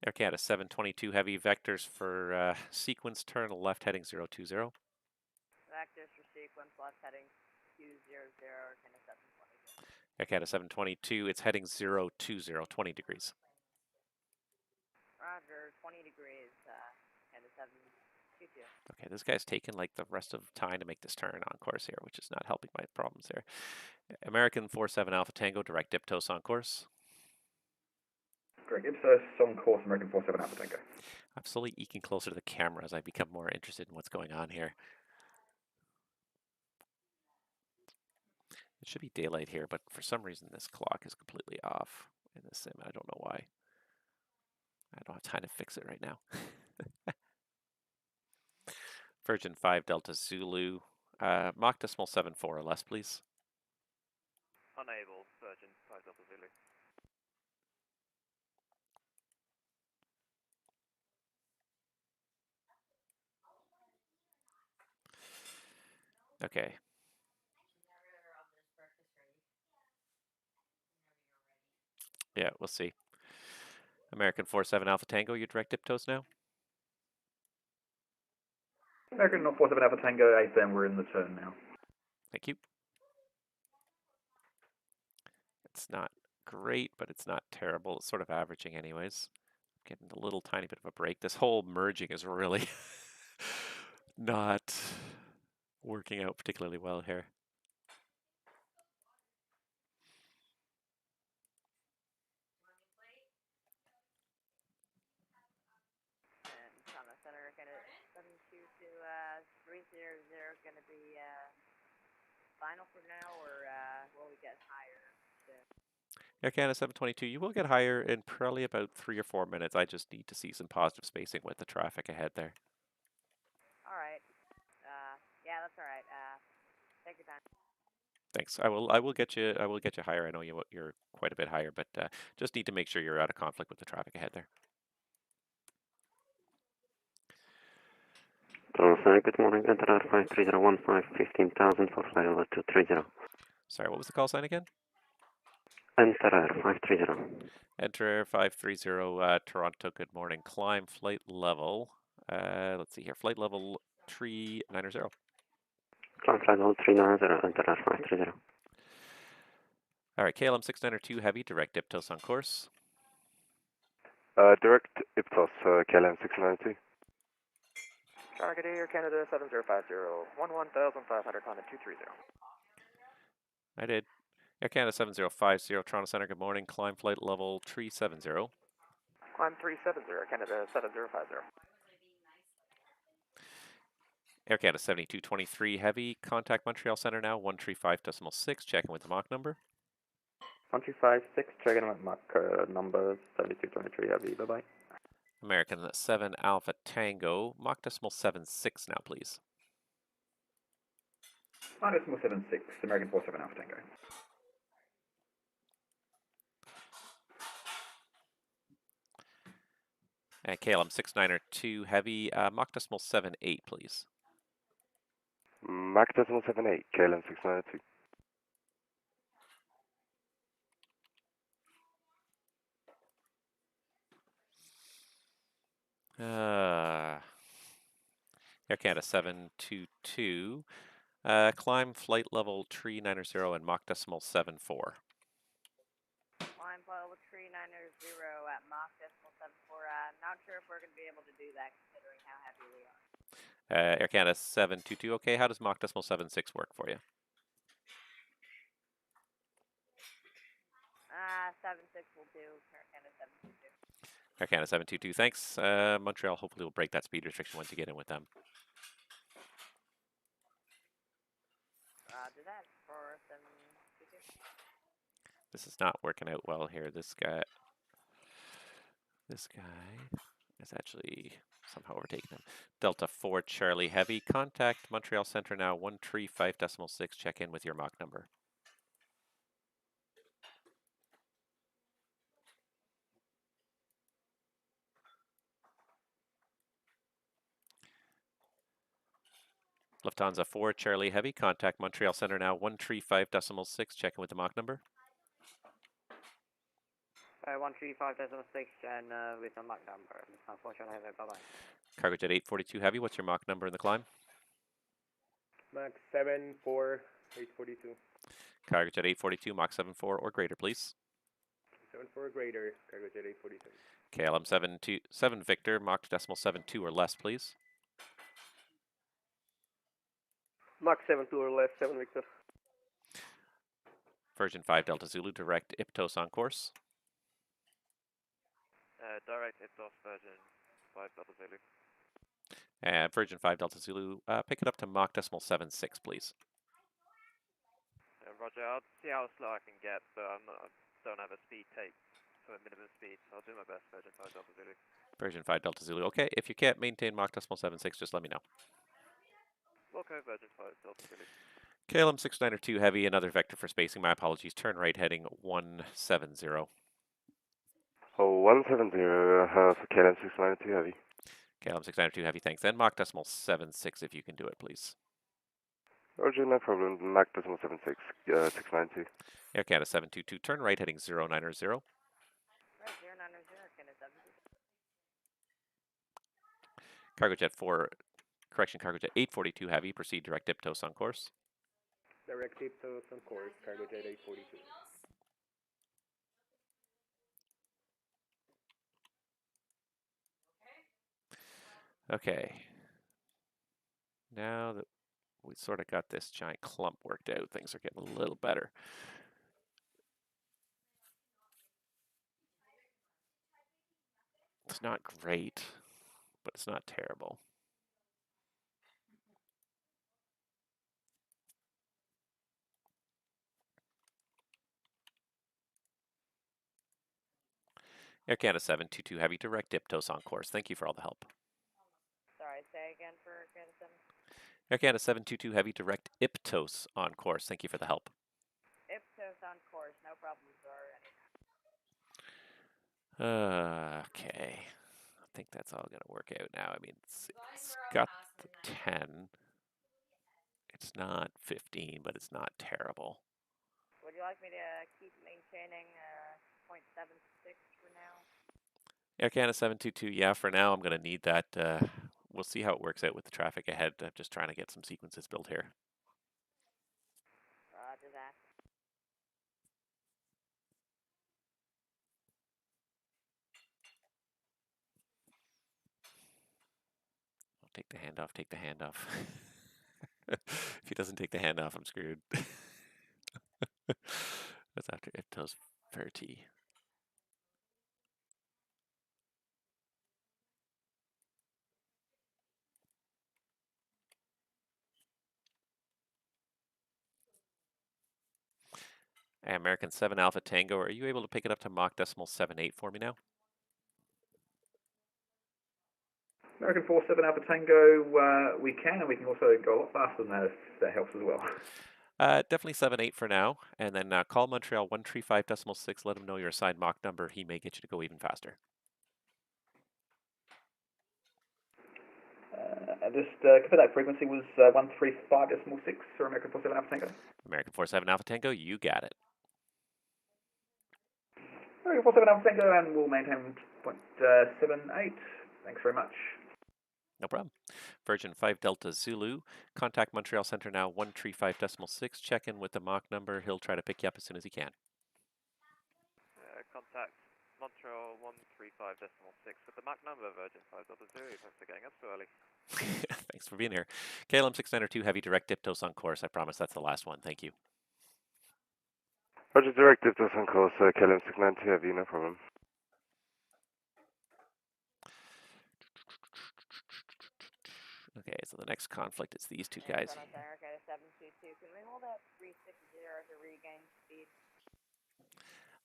Air Canada 722 heavy, vectors for sequence turn left heading 020. Vectors for sequence left heading 200, Canada 722. Air Canada 722, it's heading 020, 20 degrees. Roger, 20 degrees, Canada 722. Okay, this guy's taken like the rest of time to make this turn on course here, which is not helping my problems here. American 47 Alpha Tango, direct Iptos on course. Correct, Ipsos on course, American 47 Alpha Tango. I'm slowly eking closer to the camera as I become more interested in what's going on here. It should be daylight here, but for some reason this clock is completely off in the sim. I don't know why. I don't have time to fix it right now. Virgin 5 Delta Zulu, Mach 74 or less, please. Unable, Virgin 5 Delta Zulu. Okay. Yeah, we'll see. American 47 Alpha Tango, you direct Iptos now? American 47 Alpha Tango, ASM, we're in the turn now. Thank you. It's not great, but it's not terrible. It's sort of averaging anyways. Getting a little tiny bit of a break. This whole merging is really not working out particularly well here. Center, Canada 722, 300 is going to be final for now, or will we get higher soon? Air Canada 722, you will get higher in probably about 3 or 4 minutes. I just need to see some positive spacing with the traffic ahead there. All right. Yeah, that's all right. Take your time. Thanks. I will get you higher. I know you're quite a bit higher, but just need to make sure you're out of conflict with the traffic ahead there. Good morning, enter R5301 15,000 for flight over 230. Sorry, what was the call sign again? Enter R530. Enter 530, Toronto, good morning. Climb flight level, let's see here, flight level 390. Climb flight level 390, enter R530. All right, KLM 692 heavy, direct Iptos on course. Direct Iptos, KLM 692. Target Air Canada 7050, 11,500, climb at 230. I did. Air Canada 7050, Toronto Center, good morning. Climb flight level 370. Climb 370, Canada 7050. Air Canada 7223 heavy, contact Montreal Center now, 135.6, checking with the Mach number. 1356, checking with Mach number 7223 heavy, bye-bye. American 7 Alpha Tango, Mach 76 now, please. Mach 76, American 47 Alpha Tango. And KLM 692 heavy, Mach 78, please. Mach 78, KLM 692. Air Canada 722, climb flight level 390 and Mach 74. Climb flight level 390 at Mach 74. Not sure if we're going to be able to do that considering how heavy we are. Air Canada 722, okay, how does Mach 76 work for you? 76 will do, Air Canada 722. Air Canada 722, thanks. Montreal hopefully will break that speed restriction once you get in with them. Roger that, for 722. This is not working out well here. This guy. It's actually somehow overtaken him. Delta 4 Charlie Heavy, contact Montreal Center now 135.6, check in with your Mach number. Lufthansa 4 Charlie Heavy, contact Montreal Center now 135.6, check in with the Mach number. 135.6 and with the Mach number. Unfortunately, bye-bye. Cargo Jet 842 Heavy, what's your Mach number in the climb? Mach 74842. Cargo Jet 842, Mach 74 or greater, please. 74 or greater, Cargo Jet 842. KLM 7 Victor, Mach decimal 72 or less, please. Mach 72 or less, 7 Victor. Virgin 5 Delta Zulu, direct Iptos on course. Direct Iptos, Virgin 5 Delta Zulu. And Virgin 5 Delta Zulu, pick it up to Mach decimal 76, please. Roger, I'll see how slow I can get, but I don't have a speed take for a minimum speed, so I'll do my best, Virgin 5 Delta Zulu. Virgin 5 Delta Zulu, okay. If you can't maintain Mach decimal 76, just let me know. Okay, Virgin 5 Delta Zulu. KLM 692 Heavy, another vector for spacing, my apologies. Turn right heading 170. Oh, 170 for KLM 692 Heavy. KLM 692 Heavy, thanks. Then Mach decimal 76 if you can do it, please. Roger, no problem. Mach decimal 76, 692. Air Canada 722, turn right heading 090. Right, 090, Canada 72. Cargo Jet 4, correction, Cargo Jet 842 Heavy, proceed direct Iptos on course. Direct Iptos on course, Cargo Jet 842. Okay. Now that we sort of got this giant clump worked out, things are getting a little better. It's not great, but it's not terrible. Air Canada 722 Heavy, direct Iptos on course. Thank you for all the help. Sorry, say again for Canada 7. Air Canada 722 Heavy, direct Iptos on course. Thank you for the help. Iptos on course, no problem, sir. Okay. I think that's all going to work out now. I mean, it's got the 10. It's not 15, but it's not terrible. Would you like me to keep maintaining 0.76 for now? Air Canada 722, yeah, for now I'm going to need that. We'll see how it works out with the traffic ahead. I'm just trying to get some sequences built here. Roger that. I'll take the handoff, take the handoff. If he doesn't take the handoff, I'm screwed. That's after Iptos 30. American 7 Alpha Tango, are you able to pick it up to Mach decimal 78 for me now? American 47 Alpha Tango, we can, and we can also go a lot faster than that if that helps as well. Definitely 78 for now, and then call Montreal 135.6, let him know your assigned Mach number. He may get you to go even faster. Just confirm that frequency was 135.6 for American 47 Alpha Tango. American 47 Alpha Tango, you got it. American 47 Alpha Tango, and we'll maintain 0.78. Thanks very much. No problem. Virgin 5 Delta Zulu, contact Montreal Center now 135.6, check in with the Mach number. He'll try to pick you up as soon as he can. Contact Montreal 135.6 with the Mach number, Virgin 5 Delta Zulu. Thanks for getting up so early. Thanks for being here. KLM 692 Heavy, direct Iptos on course. I promise that's the last one. Thank you. Roger, direct Iptos on course, KLM 692 Heavy, no problem. Okay, so the next conflict is these two guys. Okay, 722. Can we hold at 360 to regain speed?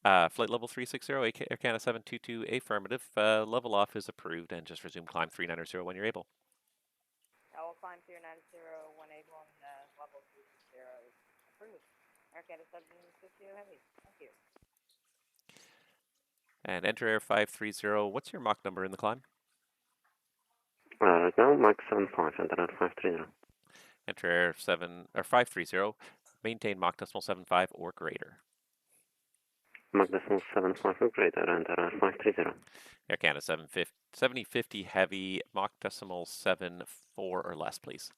Flight level 360, Air Canada 722, affirmative. Level off is approved, and just resume climb 390 when you're able. I will climb 390 when able, and level 360 is approved. Air Canada 722 Heavy. Thank you. And enter Air 530. What's your Mach number in the climb? Right now, Mach 75, enter Air 530. Enter Air 530. Maintain Mach decimal 75 or greater. Mach decimal 75 or greater, enter Air 530. Air Canada 7050 Heavy, Mach decimal 74 or less, please.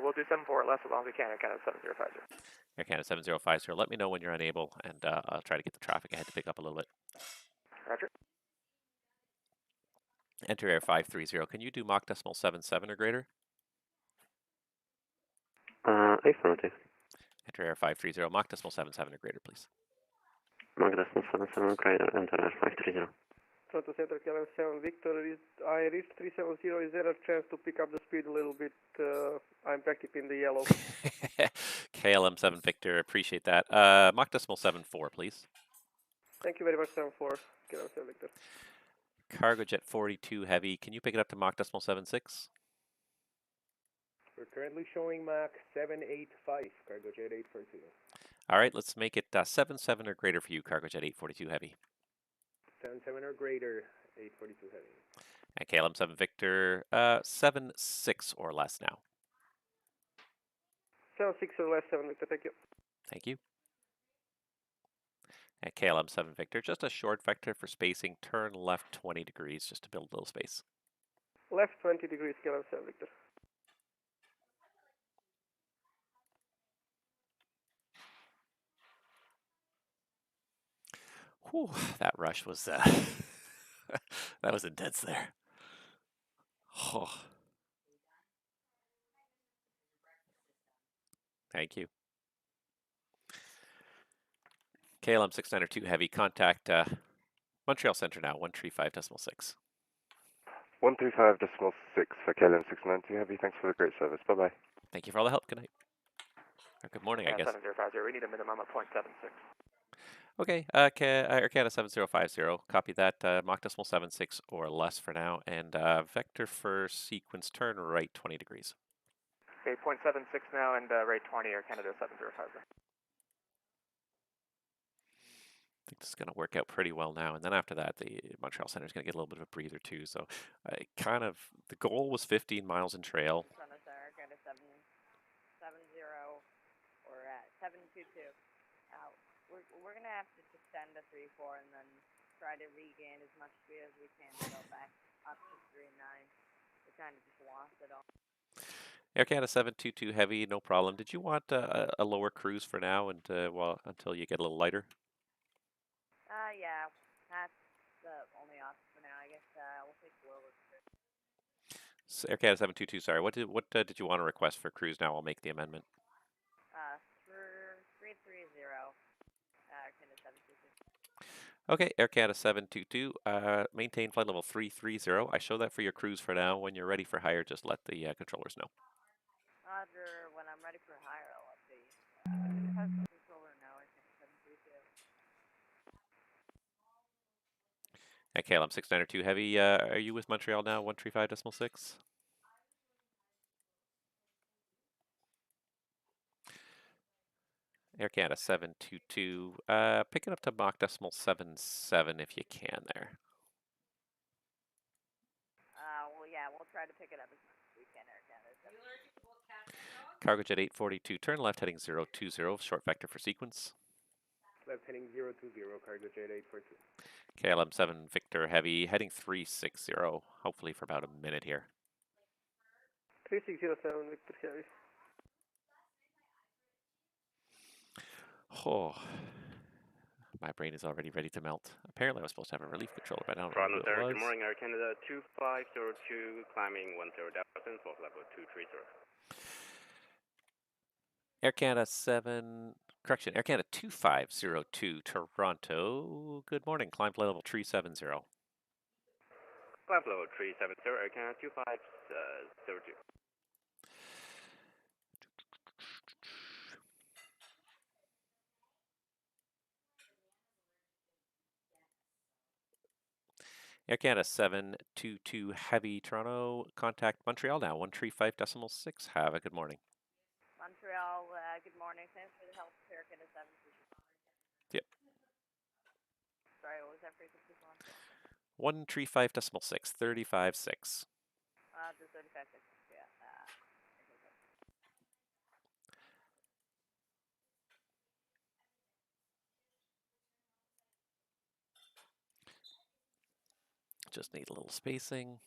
We'll do 74 or less as long as we can. Air Canada 7050. Air Canada 7050. Let me know when you're unable, and I'll try to get the traffic ahead to pick up a little bit. Roger. Enter Air 530. Can you do Mach decimal 77 or greater? Affirmative. Enter Air 530. Mach decimal 77 or greater, please. Mach decimal 77 or greater, enter Air 530. Toronto Center, KLM 7 Victor, I reached 370. Is there a chance to pick up the speed a little bit? I'm practically in the yellow. KLM 7 Victor, appreciate that. Mach decimal 74, please. Thank you very much, 74, KLM 7 Victor. Cargo Jet 42 Heavy, can you pick it up to Mach decimal 76? We're currently showing Mach 785, Cargo Jet 842. All right, let's make it 77 or greater for you, Cargo Jet 842 Heavy. 77 or greater, 842 Heavy. And KLM 7 Victor, 76 or less now. 76 or less, 7 Victor, thank you. Thank you. At KLM 7 Victor, just a short vector for spacing, turn left 20 degrees just to build a little space. Left 20 degrees, KLM 7 Victor. Whew, that rush was, that was intense there. Oh. Thank you. KLM 692 Heavy, contact Montreal Center now, 135.6. 135.6 for KLM 692 Heavy. Thanks for the great service. Bye-bye. Thank you for all the help. Good night. Or good morning, I guess. 7050. We need a minimum of 0.76. Okay, Air Canada 7050. Copy that. Mach decimal 76 or less for now. And vector for sequence, turn right 20 degrees. Okay, 0.76 now and rate 20, Air Canada 7050. I think this is going to work out pretty well now. And then after that, the Montreal Center is going to get a little bit of a breather too. So the goal was 15 miles in trail. Air Canada 770 or 722. We're going to have to descend to 3-4 and then try to regain as much speed as we can to go back up to 3-9. We kind of just lost it all. Air Canada 722 Heavy, no problem. Did you want a lower cruise for now and until you get a little lighter? Yeah, that's the only option for now. I guess we'll take the lower cruise. So Air Canada 722, sorry. What did you want to request for cruise now? I'll make the amendment. 330. Air Canada 722. Okay, Air Canada 722, maintain flight level 330. I show that for your cruise for now. When you're ready for higher, just let the controllers know. Roger, when I'm ready for higher, I'll let the controller know. Air Canada 722. At KLM 692 Heavy, are you with Montreal now, 135.6? Air Canada 722, pick it up to Mach decimal 77 if you can there. Well, yeah, we'll try to pick it up as much as we can, Air Canada 722. Cargo Jet 842, turn left heading 020, short vector for sequence. Left heading 020, Cargo Jet 842. KLM 7 Victor Heavy, heading 360, hopefully for about a minute here. 3607 Victor Heavy. Oh, my brain is already ready to melt. Apparently I was supposed to have a relief controller, but I don't know Toronto who it Center, was. good morning, Air Canada 2502, climbing 10,000 for level 230. Air Canada 2502 Toronto. Good morning, climb flight level 370. Climb level 370, Air Canada 2502. Air Canada 722 Heavy Toronto, contact Montreal now, 135.6. Have a good morning. Montreal, good morning. Thanks for the help. Air Canada 722. Yep. Sorry, what was that frequency on? 135.6, 35.6. The 35.6, yeah. Just need a little spacing.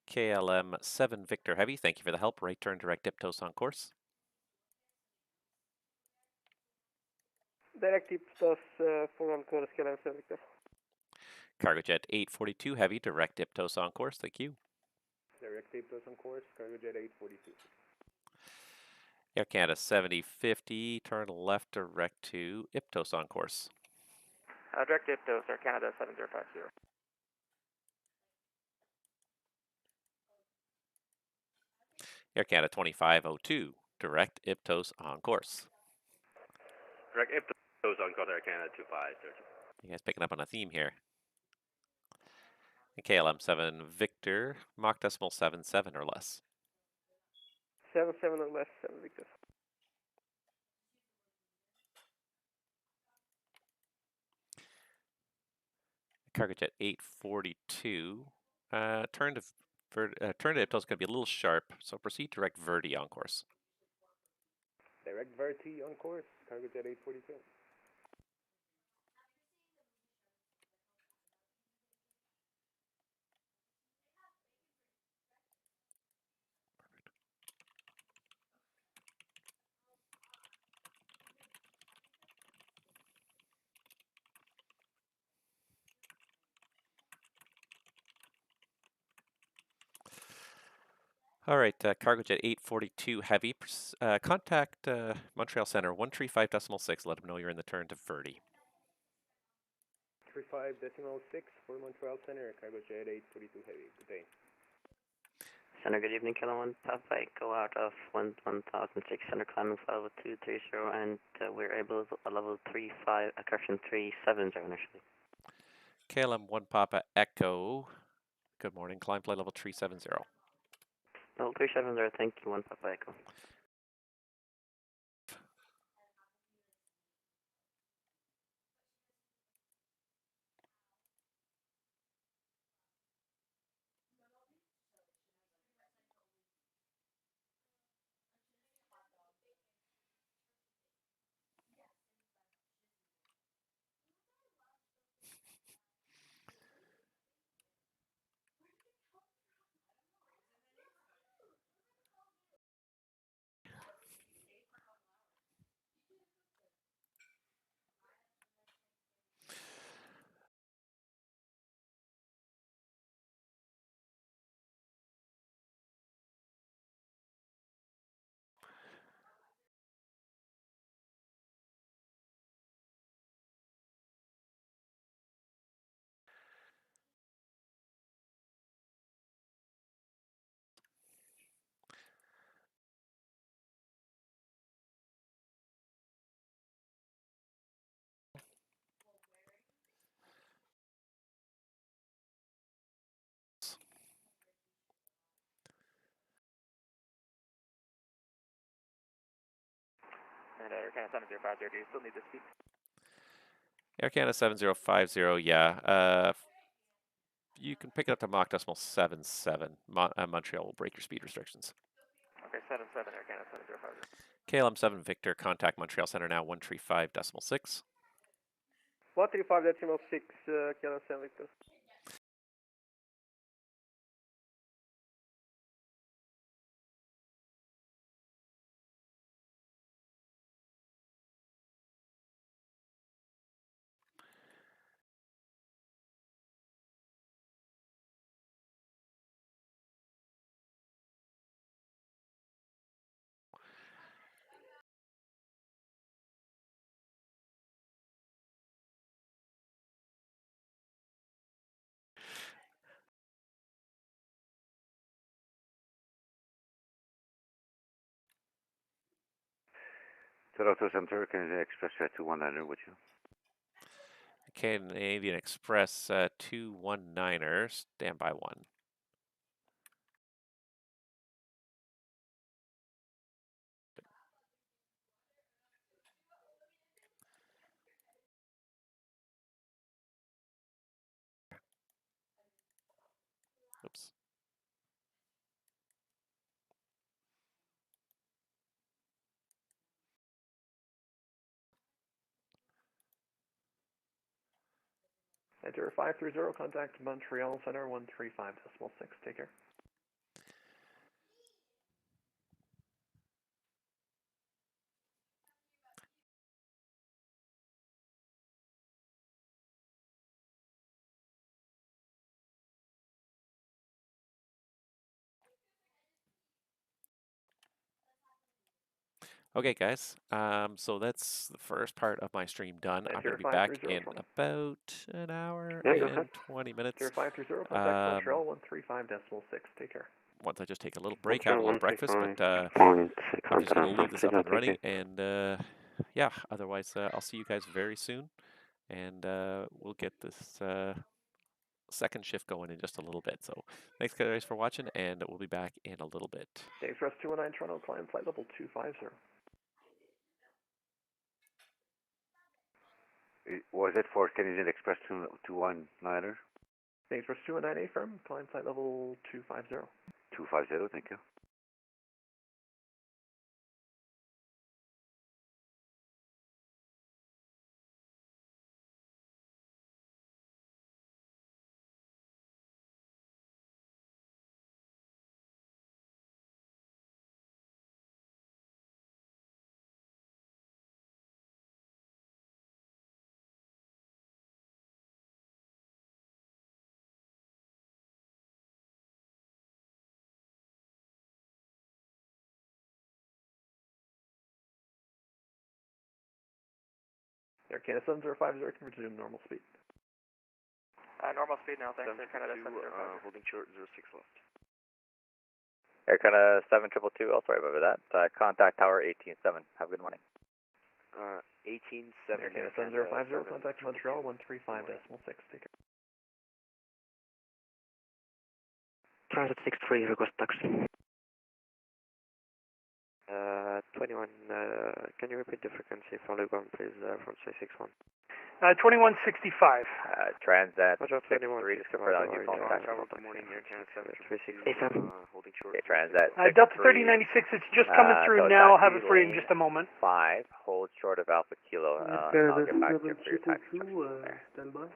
KLM 7 Victor Heavy, thank you for the help. Right turn, direct Iptos on course. Direct Iptos, full on course, KLM 7 Victor. Cargo Jet 842 Heavy, direct Iptos on course, thank you. Direct Iptos on course, Cargo Jet 842. Air Canada 7050, turn left direct to Iptos on course. Direct Iptos, Air Canada 7050. Air Canada 2502, direct Iptos on course. Direct Iptos on course, Air Canada 2530. You guys picking up on a theme here. And KLM 7 Victor, Mach decimal 77 or less. 77 or less, 7 Victor. Cargo Jet 842, turn to Iptos is going to be a little sharp, so proceed direct Verdi on course. Direct Verti on course, Cargo Jet 842. All right, Cargo Jet 842 Heavy, contact Montreal Center 135.6, let them know you're in the turn to Verdi. 35.6 for Montreal Center, Cargo Jet 842 Heavy. Good day. Center, good evening, Kilo 1 Papa Echo out of 1600 climbing flight level 230, and we're able to level 35, correction 370 initially. KLM 1 Papa Echo, good morning, climb flight level 370. Level 370, thank you, 1 Papa Echo. And Air Canada 7050, do you still need the speed? Air Canada 7050, yeah. You can pick it up to Mach decimal 77. Montreal will break your speed restrictions. Okay, 77 Air Canada 7050. KLM 7 Victor, contact Montreal Center now 135.6. 135.6, KLM 7 Victor. Toronto Center, Canadian Express 219er, would you? Canadian Express 219er, standby 1. Oops. Enter 530, contact Montreal Center 135.6, take care. Okay, guys. So that's the first part of my stream done. I'm going to be back in about an hour and 20 minutes. 530, contact Montreal 135.6, take care. Once I just take a little break, have a little breakfast, but I'm just going to leave this up and running, and yeah, otherwise I'll see you guys very soon, and we'll get this second shift going in just a little bit. So thanks guys for watching, and we'll be back in a little bit. Dave Express 219 Toronto, climb flight level 250. Was it for Canadian Express 219er? Dave Express 219 firm, climb flight level 250. 250, thank you. Air Canada 7050, convert to normal speed. Normal speed now, thanks. Air Canada 7050. Holding short, 06 left. Air Canada 7222, oh sorry about that. Contact Tower 187. Have a good morning. 187. Air Canada 7050, contact Montreal 135.6, take care. Transit 63, request taxi. 21, can you repeat the frequency for Lugon, please, from 661? 2165. Transat Roger, 63, just confirm that you phone contact. Good morning, Air Canada 736, holding short. Okay, Transat Delta 3096, it's just coming through now. I'll have it for you in just a moment. 5, hold short of Alpha Kilo. I'll get back to you for your taxi. Standby.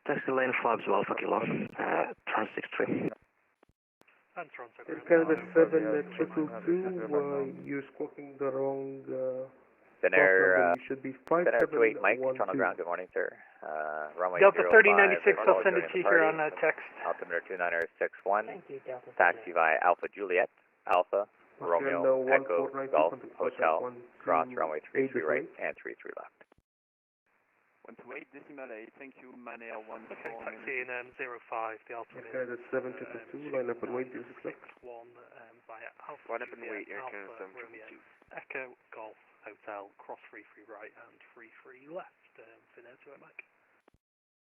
Taxi lane flaps Alpha Kilo. Transit 63. Air Canada 7222, you're squawking the wrong Finnair, you should be Finnair 28 Mike, Toronto ground, good morning, sir. Runway Delta 05, 3096, I'll send it to you here on text. Altimeter 2961, taxi via Alpha Juliet, Alpha, Romeo, Echo, Golf, Hotel, cross runway 33 right and 33 left. 128 decimal 8, thank you, Manair 14. Taxi in 05, the Altimeter. Air Canada 7222, line up and wait, 06 left. Via Alpha Line up and wait, Air Canada Romeo, 7222. Echo, Golf, Hotel, cross 33 right and 33 left. Finnair 28 Mike.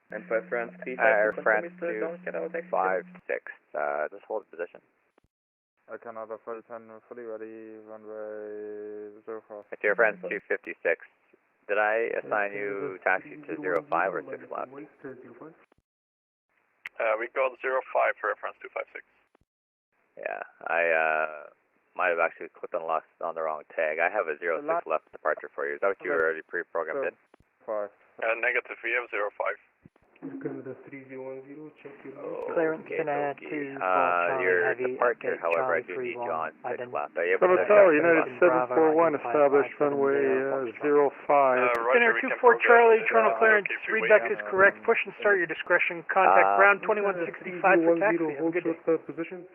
And for France, Air France 256, just hold position. Air Canada 3010, fully ready, runway 05. It's Air France 256. Did I assign you taxi to 05 or 6 left? We got 05 for reference 256. Yeah, I might have actually clicked on the wrong tag. I have a 06 left departure for you. Is that what you already pre-programmed in? Negative, we have 05. Canada 3010, check your Clearance Finnair 2 your departure, however, I do need you on 6 left. Are you able to... Tower, United 741, established runway 05. Finnair 24 Charlie, Toronto clearance, readback is correct. Push and start your discretion. Contact ground 2165 for taxi. Have a good day. Position.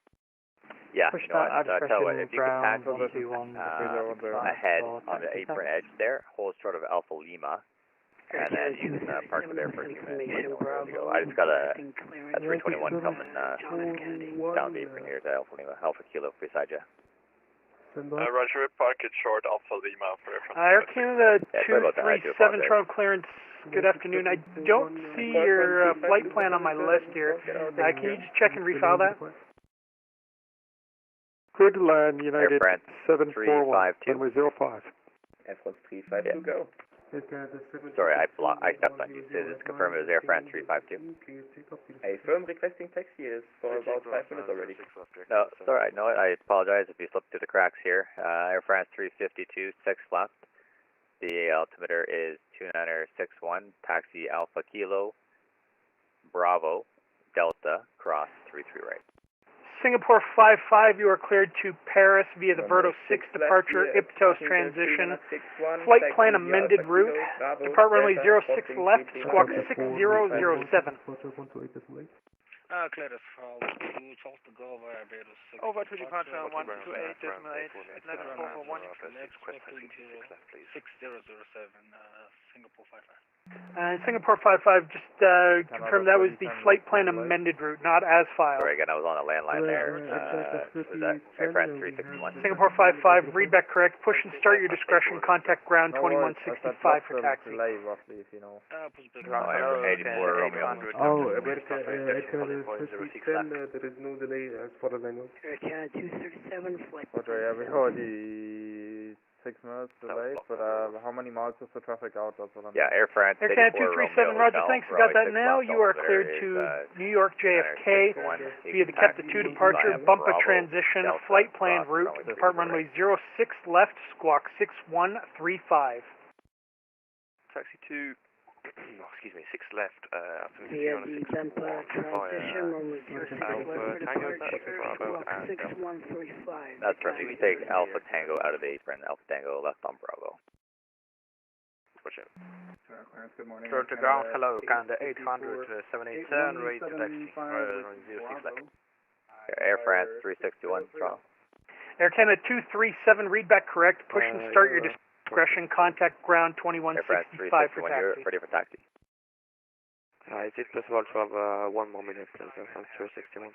Yeah, Push no, start I'll tell you what, if you can ground taxi ahead on the apron edge there, hold short of Alpha Lima, and then you can park there for a few minutes. I just got a 321 coming down the apron here to Alpha Lima, Alpha Kilo beside you. Roger, park it short, Alpha Lima for Air Canada sorry about that, I do 237 apologize. Toronto clearance. Good afternoon. I don't see your flight plan on my list here. Can you just check and refile that? Clear to land, United Air France 741, 352. runway 05. Air France 352, go. Sorry, I stepped on you. Just confirm it was Air France 352. A firm requesting taxi is for about 5 minutes already. No, it's alright. No, I apologize if you slipped through the cracks here. Air France 352, 6 left. The altimeter is 2961, taxi Alpha Kilo, Bravo, Delta, cross 33 right. Singapore 55, you are cleared to Paris via the Verto 6 departure, Iptos transition, flight plan amended route, depart runway 06 left, squawk 6007. Clear as fall. To go via Verto 6. Over to departure 128.8, Atlantic 441. Next question 6007, Singapore 55. Singapore 55, just confirm that was the flight plan amended route, not as filed. Sorry again, I was on a landline there. Was that Air France 361? Singapore 55, read back correct. Push and start your discretion. Contact ground 2165 for taxi. Delay roughly, if you know. 84 Romeo. Oh, America 0610, there is no delay as far as I know. Air Canada 237, flight. Roger, yeah, we already 6 minutes delayed, but how many miles is the traffic out? That's what I'm Yeah, Air France Air Canada 237, Roger, thanks, we got that now. You are cleared to New York JFK via the Kepta 2 departure, bump a transition, flight plan route, depart runway 06 left, squawk 6135. Taxi 2, excuse me, 6 left, via the Tampa transition, runway 06 left for departure, squawk 6135. That's perfect. We take Alpha Tango out of the apron, Alpha Tango left on Bravo. Good morning. Short to ground, hello, Canada 800, 787, ready to taxi, 06 left. Air France 361, Toronto. Air Canada 237, read back correct, push and start your discretion, contact ground Air France 2165 for 361, taxi. you're ready for taxi. Is it possible to have 1 more minute, please? Air France 361.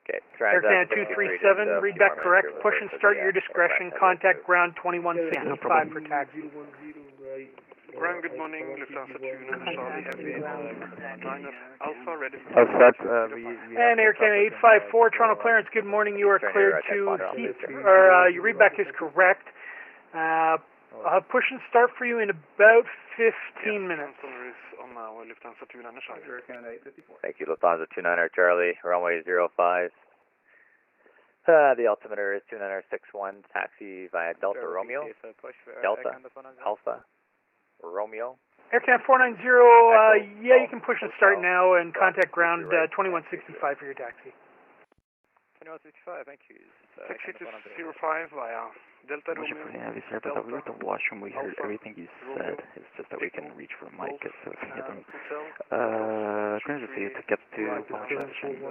Okay, Air Canada 237, read back correct, push and start your discretion, contact ground 2165 for taxi. Ground, good morning, Lufthansa 2, Charlie Heavy, 9 Alpha, ready for And Air Canada 854, Toronto clearance, good morning, you are cleared to your read back is correct. I'll have push and start for you in about 15 minutes. on Lufthansa 2, Charlie. Thank you, Lufthansa 29 Charlie, runway 05. The altimeter is 2961, taxi via Delta Romeo, Delta, Alpha, Romeo. Air Canada 490, yeah, you can push and start now and contact ground 2165 for your taxi. 2165, thank you. Taxi to 05 via Delta Romeo. Heavy, sir, but we were at the washroom. We heard everything you said. It's just that we can reach for a mic, so we can get them. Can I just see it to get to transition?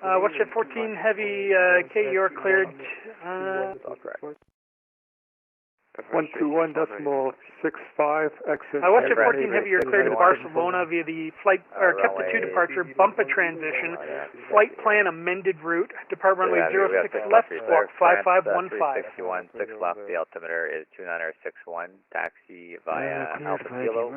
WestJet 14 Heavy, K, you're cleared. 121.65, exit. WestJet 14 Heavy, you're cleared to Barcelona via the flight, or Kepta 2 departure, bump a transition, flight plan amended route, depart runway 06 left, squawk 5515. 61, 6 left, the altimeter is 2961, taxi via Alpha Kilo,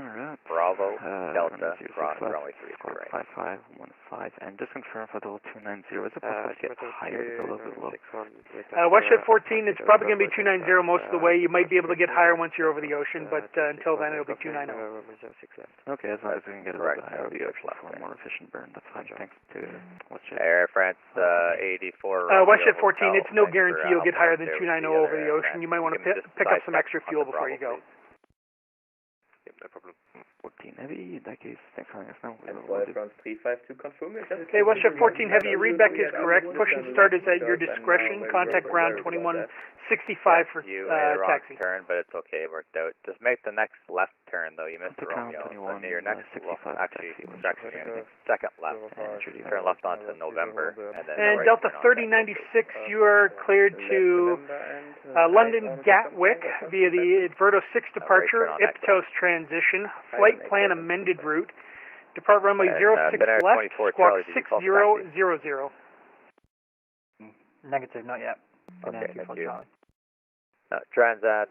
Bravo, Delta, cross runway 33 right. 5515, and just confirm for the 290, is it possible to get higher, it's a little bit low? WestJet 14, it's probably going to be 290 most of the way. You might be able to get higher once you're over the ocean, but until then it'll be 290. Okay, as long as we can get a little bit higher over the ocean for a more efficient burn, that's fine. Thanks to WestJet. Air France 84. WestJet 14, it's no guarantee you'll get higher than 290 over the ocean. You might want to pick up some extra fuel before you go. No problem. 14 Heavy, in that case, thanks for letting us know. Air France 352, confirm it. Okay, WestJet 14 Heavy, your readback is correct. Push and start is at your discretion. Contact ground 2165 for taxi. Turn, but it's okay, it worked out. Just make the next left turn, though. You missed the Romeo. So your next second left. Turn left onto November. And Delta 3096, you are cleared to London Gatwick via the Verto 6 departure, Iptos transition, flight plan amended route, depart runway 06 left, squawk 6000. Negative, not yet. Okay, thank you. Transat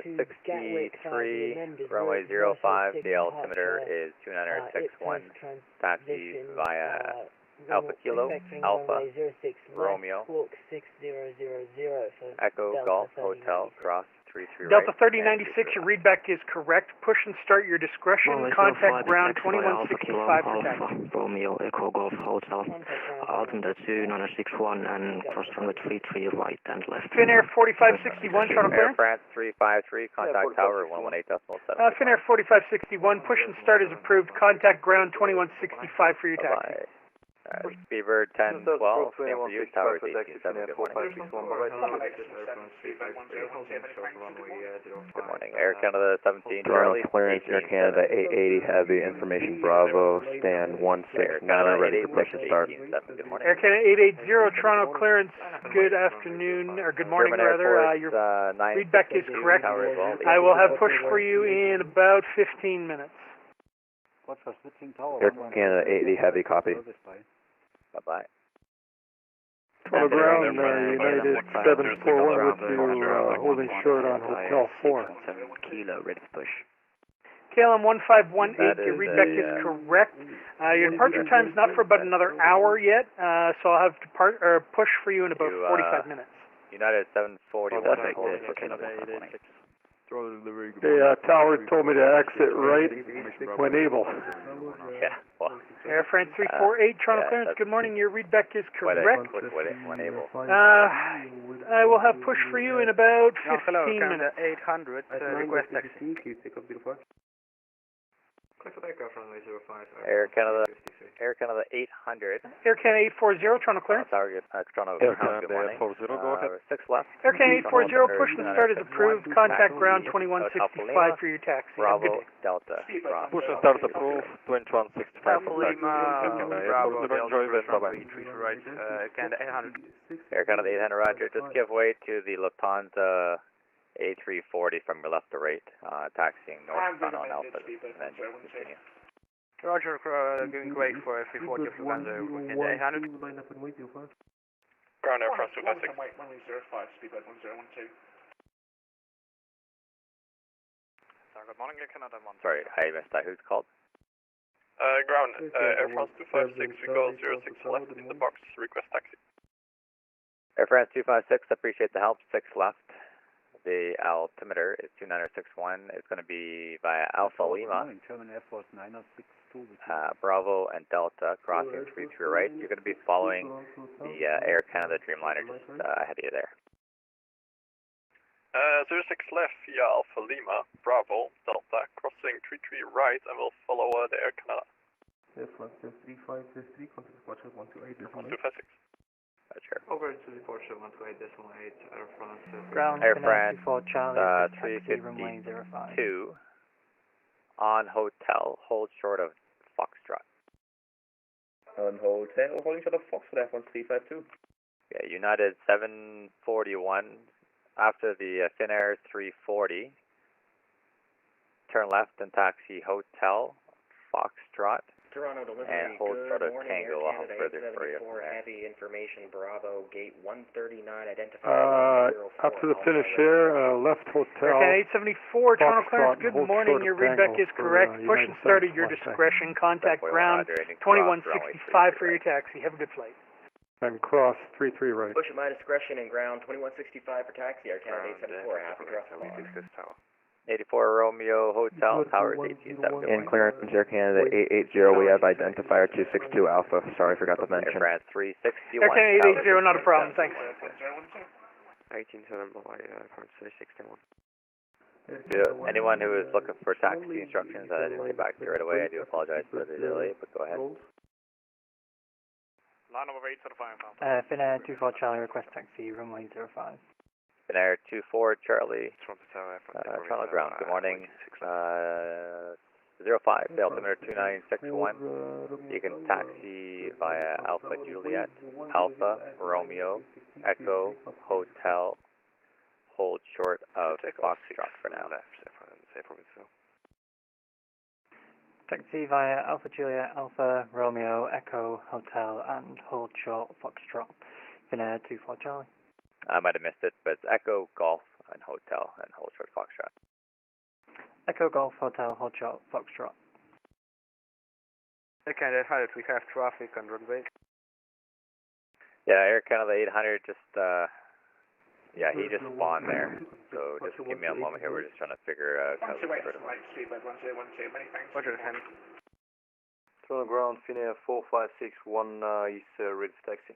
63, runway 05, the altimeter is 2961, taxi via Alpha Kilo, Alpha, Romeo, Echo, Golf, Hotel, cross 33 Delta right. 3096, your readback is correct. Push and start your discretion. Contact ground 2165 for taxi. Romeo, Echo, Golf, Hotel, altimeter 2961 and cross runway 33 right and left. Finnair 4561, Toronto Air clearance. France 353, contact tower 118.7. Finnair 4561, push and start is approved. Contact ground 2165 for your taxi. Speedbird 1012, same for you, tower 18.7, good morning. Good morning, Air Canada 17, Charlie. Clearance, Air Canada 880 Heavy, information Bravo, stand 169, ready for push and start. Air Canada 880, Toronto clearance, good afternoon, or good morning rather. Your readback is correct. I will have push for you in about 15 minutes. Air Canada 880 Heavy, copy. Bye-bye. Toronto ground, United 741 with you, holding short on Hotel 4. Kilo, ready to push. KLM 1518, your readback is correct. Your departure time is not for about another hour yet, so I'll have push for you in about 45 minutes. United 741, The tower told me to exit right when able. Yeah, well. Air France 348, Toronto clearance, good morning, your readback is correct. When able. I will have push for you in about 15 minutes. 800, request taxi. Air Canada 800. Air Canada 840, Toronto clearance. Toronto, Air good Canada 840, go ahead. 6 left. Air Canada 840, push and start is approved. Contact ground 2165 for your taxi. Bravo, Delta. Push and start approved, 2165. Alpha Lima, Bravo, Enjoy Delta, event, bye-bye. right, Canada 800. Air Canada 800, roger. Just give way to the Lufthansa A340 from your left to right, taxiing northbound on Alpha, and then continue. Roger, giving way for 340 of Lufthansa, Canada 800. Ground Air France 256. Runway 05, speedbird 1012. Good morning, Air Canada 1. Sorry, I missed that. Who's called? Ground, Air France 256, we go 06 left in the box, request taxi. Air France 256, appreciate the help, 6 left. The altimeter is 2961. It's going to be via Alpha Lima, Bravo and Delta, crossing 33 right. You're going to be following the Air Canada Dreamliner just ahead of you there. 06 left via Alpha Lima, Bravo, Delta, crossing 33 right, and we'll follow the Air Canada. Yes, 3553, contact departure 128, 256. Sure. Over to departure 128.8, Air France. Ground Air France 352 on hotel, hold short of Foxtrot. On hotel, holding short of Foxtrot, F1 352. Yeah, United 741, after the Finnair 340, turn left and taxi hotel, Foxtrot. Toronto delivery, and hold short of Tango. I'll have further for you. Heavy information, Bravo, gate 139, identified. Up to the finish here, left hotel. Okay, 874, Toronto clearance, good morning, your readback is correct. Push and start at your discretion. Contact ground 2165 for your taxi. Have a good flight. And cross 33 right. Push at my discretion and ground 2165 for taxi, Air Canada 874, happy cross the line. 84 Romeo Hotel, towers 18.7. In clearance, Air Canada 880, we have identifier 262 Alpha. Sorry, forgot to mention. Air France 361. Air Canada 880, not a problem, thanks. 187 by France 361. Yeah, anyone who is looking for taxi instructions, I didn't get back to you right away. I do apologize for the delay, but go ahead. Line number 8 to the fire. Finnair 24 Charlie, request taxi, runway 05. Finnair 24 Charlie, Toronto ground, good morning. 05, the altimeter 2961. You can taxi via Alpha Juliet, Alpha Romeo, Echo, Hotel, hold short of Foxtrot for now. Taxi via Alpha Juliet, Alpha Romeo, Echo, Hotel, and hold short Foxtrot. Finnair 24 Charlie. I might have missed it, but it's Echo, Golf, and Hotel, and hold short Foxtrot. Echo Golf Hotel, Hotel, Foxtrot. Air Canada 800, we have traffic on runway. Yeah, Air Canada 800 just, yeah, he just spawned there. So just give me a moment here, we're just trying to figure out how to get rid of him. Roger, Henry. Toronto ground, Finnair 4561 is ready for taxi.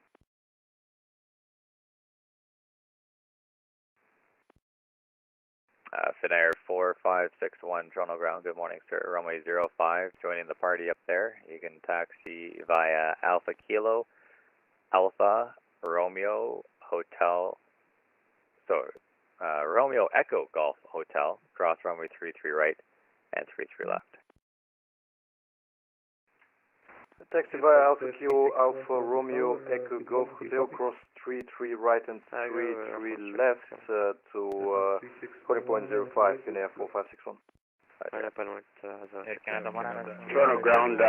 Finnair 4561, Toronto ground, good morning, sir. Runway 05, joining the party up there. You can taxi via Alpha Kilo, Alpha, Romeo, Hotel, Romeo Echo Golf Hotel, cross runway 33 right and 33 left. Taxi via Alpha Kilo, Alpha Romeo Echo Golf Hotel, cross 33 right and 33 left to 20.05 Finnair 4561. Toronto ground,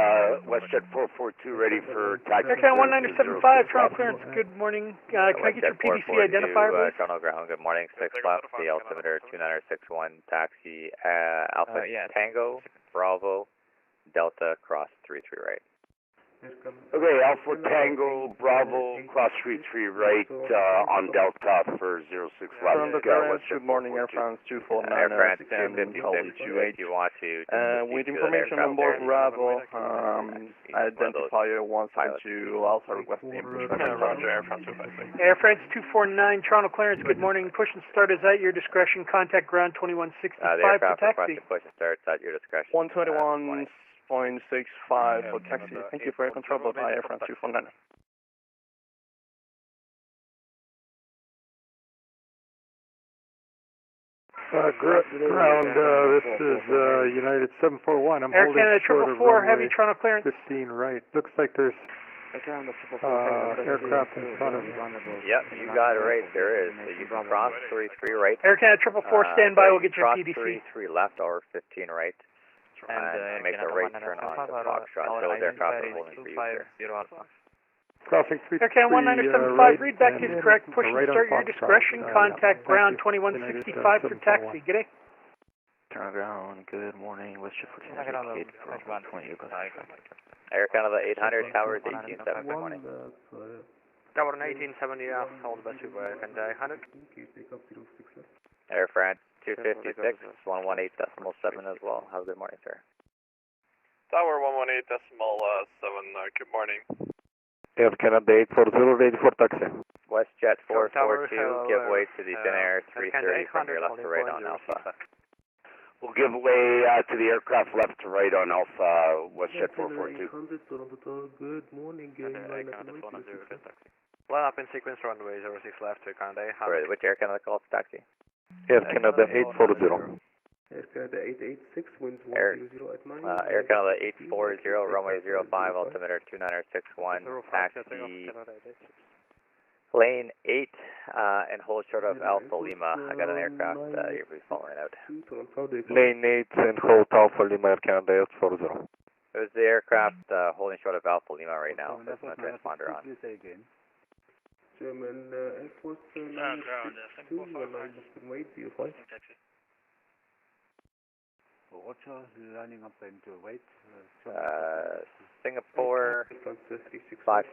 WestJet 442 ready for taxi. Air Canada 1975, Toronto clearance, good morning. Can I get your PDC identifier, please? Toronto ground, good morning, 6 left, the altimeter 2961, taxi Alpha Tango, Bravo, Delta, cross 33 right. Okay, Alpha Tango, Bravo, cross 33 right on Delta for 06 left. Good morning, Air France 249, Air France standing Charlie 28. If you want to With information on board Bravo, identifier 172, Alpha requesting pushback. Roger, Air France 256. Air France 249, Toronto clearance, good morning. Push and start is at your discretion. Contact ground 2165 the for aircraft taxi. requesting push and start at your discretion. 121.65 for taxi. Thank you for your control by Air France 249. Ground, this is United 741. I'm Air holding Canada short of 444, heavy runway Toronto clearance. 15 right. Looks like there's aircraft in front of me. Yep, you got it right. There is. So you can cross 33 right. Air Canada 444, stand by. We'll get your cross PDC. 33 left or 15 right. And make a right turn on to Foxtrot. Those aircraft are holding for you, sir. Crossing 3 Air Canada 1975, right, read back is correct. Push and right start your on discretion. Contact ground 2165 for taxi. G'day. Toronto ground, good morning, WestJet 14 for 20 Air Canada 800, Towers 1870, good morning. Tower 1870, hold bus to Air Canada 800. Air France 256, 118.7 as well. Have a good morning, sir. Tower 118.7, good morning. Air Canada 840 ready for taxi. WestJet 442, give way to the Finnair 330 from your left to right on Alpha. We'll give way to the aircraft left to right on Alpha, WestJet 442. Good morning, Line up in sequence runway 06 left to Canada 800. Right, which Air Canada calls taxi? Air Canada 840. Air Canada 886, winds 100 at 9. Air Canada 840, runway 05, altimeter 2961, taxi lane 8, and hold short of Alpha Lima. I got an aircraft you'll be following out. Lane 8 and hold Alpha Lima, Air Canada 840. There's the aircraft holding short of Alpha Lima right now. There's no transponder on. German Air Force 962, you are line up in wait, 05. Roger, lining up into wait. Singapore 55.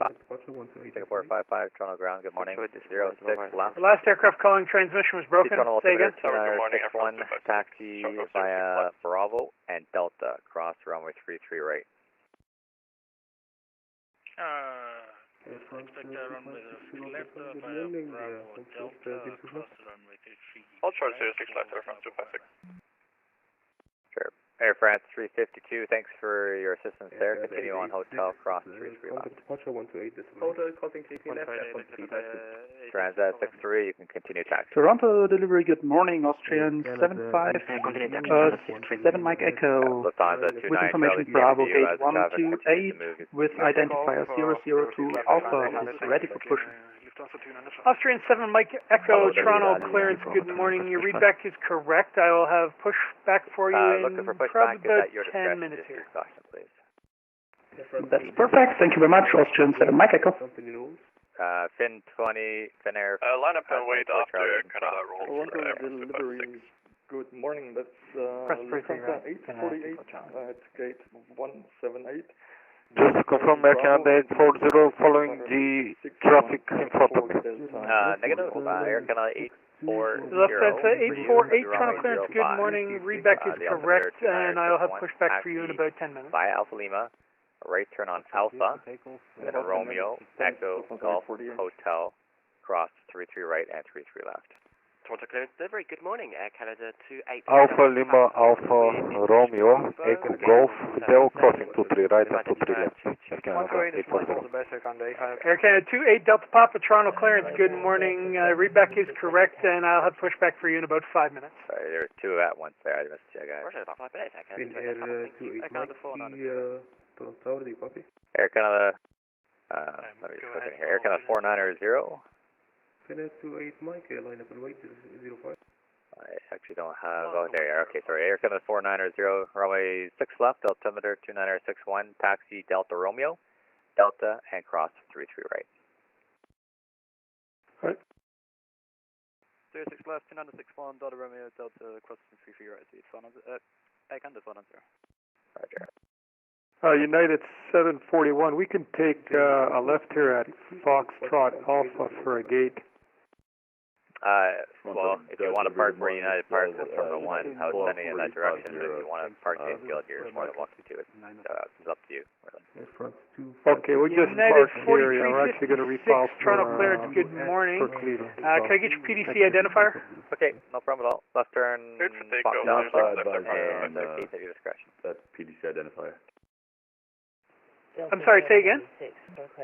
Singapore 55, Toronto ground, good morning. 06 left. The last aircraft calling transmission was broken. Toronto Say again. 61, taxi via Bravo and Delta, cross runway 33 right. Hold short 06 left, Air France 256. Sure. Air France 352, thanks for your assistance there. Continue on hotel, cross 33 left. Hotel crossing 18 left. Transat 63, you can continue taxi. Toronto delivery, good morning, Austrian 75, 7 Mike Echo, Lufthansa 29, with information Bravo gate 128, with identifier 002 Alpha, is ready for push. Austrian 7 Mike Echo, Toronto clearance, good morning. Your readback is correct. I will have push back for you in Looking for probably pushback, is about at your 10 discretion, minutes just here. use caution, please. That's perfect, thank you very much, Austrian 7 Mike Echo. Fin 20, Fin Air. Line up and wait after Charlie Canada rolls for Air France 256. Good morning, that's Lufthansa 848 at gate 178. Just to confirm, Air Canada 840 following the traffic in front of me. Negative, Air Canada 840. Lufthansa 848, Toronto clearance, good morning. Readback is correct, and I'll have pushback for you in about 10 minutes. Via Alpha Lima, right turn on Alpha, then Romeo, Echo, Golf, Hotel, cross 33 right and 33 left. Toronto clearance delivery, good morning. Air Canada 28. Alpha Lima, Alpha Romeo, Echo Golf, Hotel, crossing 23 right and 23 left. Air Canada 840. Air Canada 28, Delta Papa, Toronto clearance, good morning. Readback is correct, and I'll have pushback for you in about 5 minutes. Sorry, there were two at once there. I missed you guys. Roger, about 5 minutes. Air Canada Toronto, copy. Air Canada, let me just click in here. Air Canada 490. Finnair 28 Mike, line up and wait 05. I actually don't have, oh there you are, okay, sorry. Air Canada 490, runway 6 left, altimeter 29061, taxi Delta Romeo, Delta, and cross 33 right. Right. 06 left, 291, Delta Romeo, Delta, crossing 33 right, Air Canada 490. Roger. United 741, we can take a left here at Foxtrot Alpha for a gate. Well, if you want to park where United parks at Terminal 1, I was sending you in that direction. But if you want to park the infield, you're more than welcome to it. It's up to you, really. Okay, we'll just United park here. We're actually going to refile Toronto clearance, good morning. Can I get your PDC identifier? Okay, no problem at all. Left turn, Fox Alpha, and gate at your discretion. That PDC identifier. I'm sorry, say again?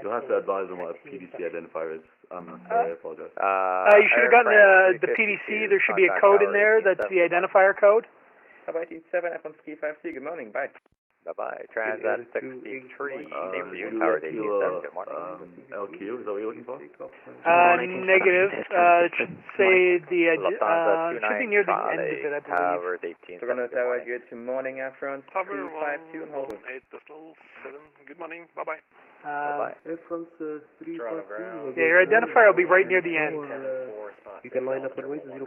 You'll have to advise them what a PDC identifier is. I'm sorry, I apologize. You should have gotten the PDC. There should be a code in there. That's the identifier code. How about 87 F1 Ski 5C? Good morning. Bye. Bye-bye. Transat 63, same for you. Tower 87, good morning. LQ, is that what you're looking for? Negative. It should say the, should be near the end of it, I believe. Tower 18. Toronto Tower, good morning, Air France. Tower 252 and hold. 8.7, good morning, bye-bye. Air France 352. Yeah, your identifier will be right near the end. You can line up and wait 05.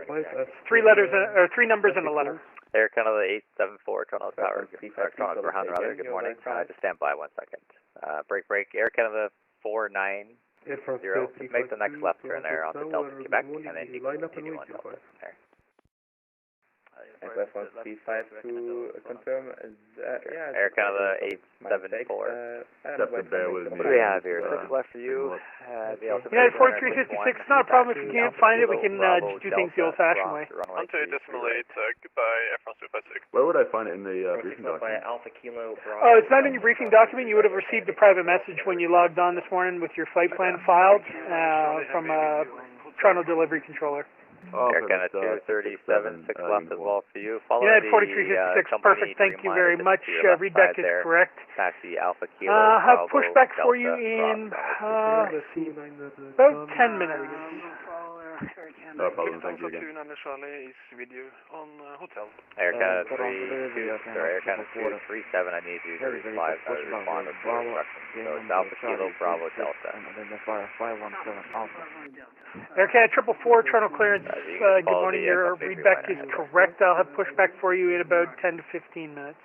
3 letters, or 3 numbers and a letter. Air Canada 874, Toronto Tower, Toronto Ground rather, good morning. Just stand by 1 second. Break, Air Canada 490. Just make the next left turn there onto Delta Quebec, and then you can continue on Delta from there. F1 Ski 52, confirm, yeah. Air Canada 874. Bear with me. What do we have here? 6 left for you. United 4356, not a problem if you can't find it. We can just do things the old-fashioned way. Onto decimal 8, goodbye, Air France 256. Where would I find it in the briefing document? Oh, it's not in your briefing document. You would have received a private message when you logged on this morning with your flight plan filed from a Toronto delivery controller. Air Canada 237, 6 left as well for you. Follow United 4356, perfect. Thank you very much. Readback is correct. Taxi Alpha Kilo. Have pushback for you in about 10 minutes. No problem, thank you again. Charlie is with you on hotel. Air Canada 327, Air Canada 237, I need you to respond to the instructions. So it's Alpha Kilo, Bravo, Delta. Air Canada 444, Toronto clearance, good morning, your readback is correct. I'll have pushback for you in about 10 to 15 minutes.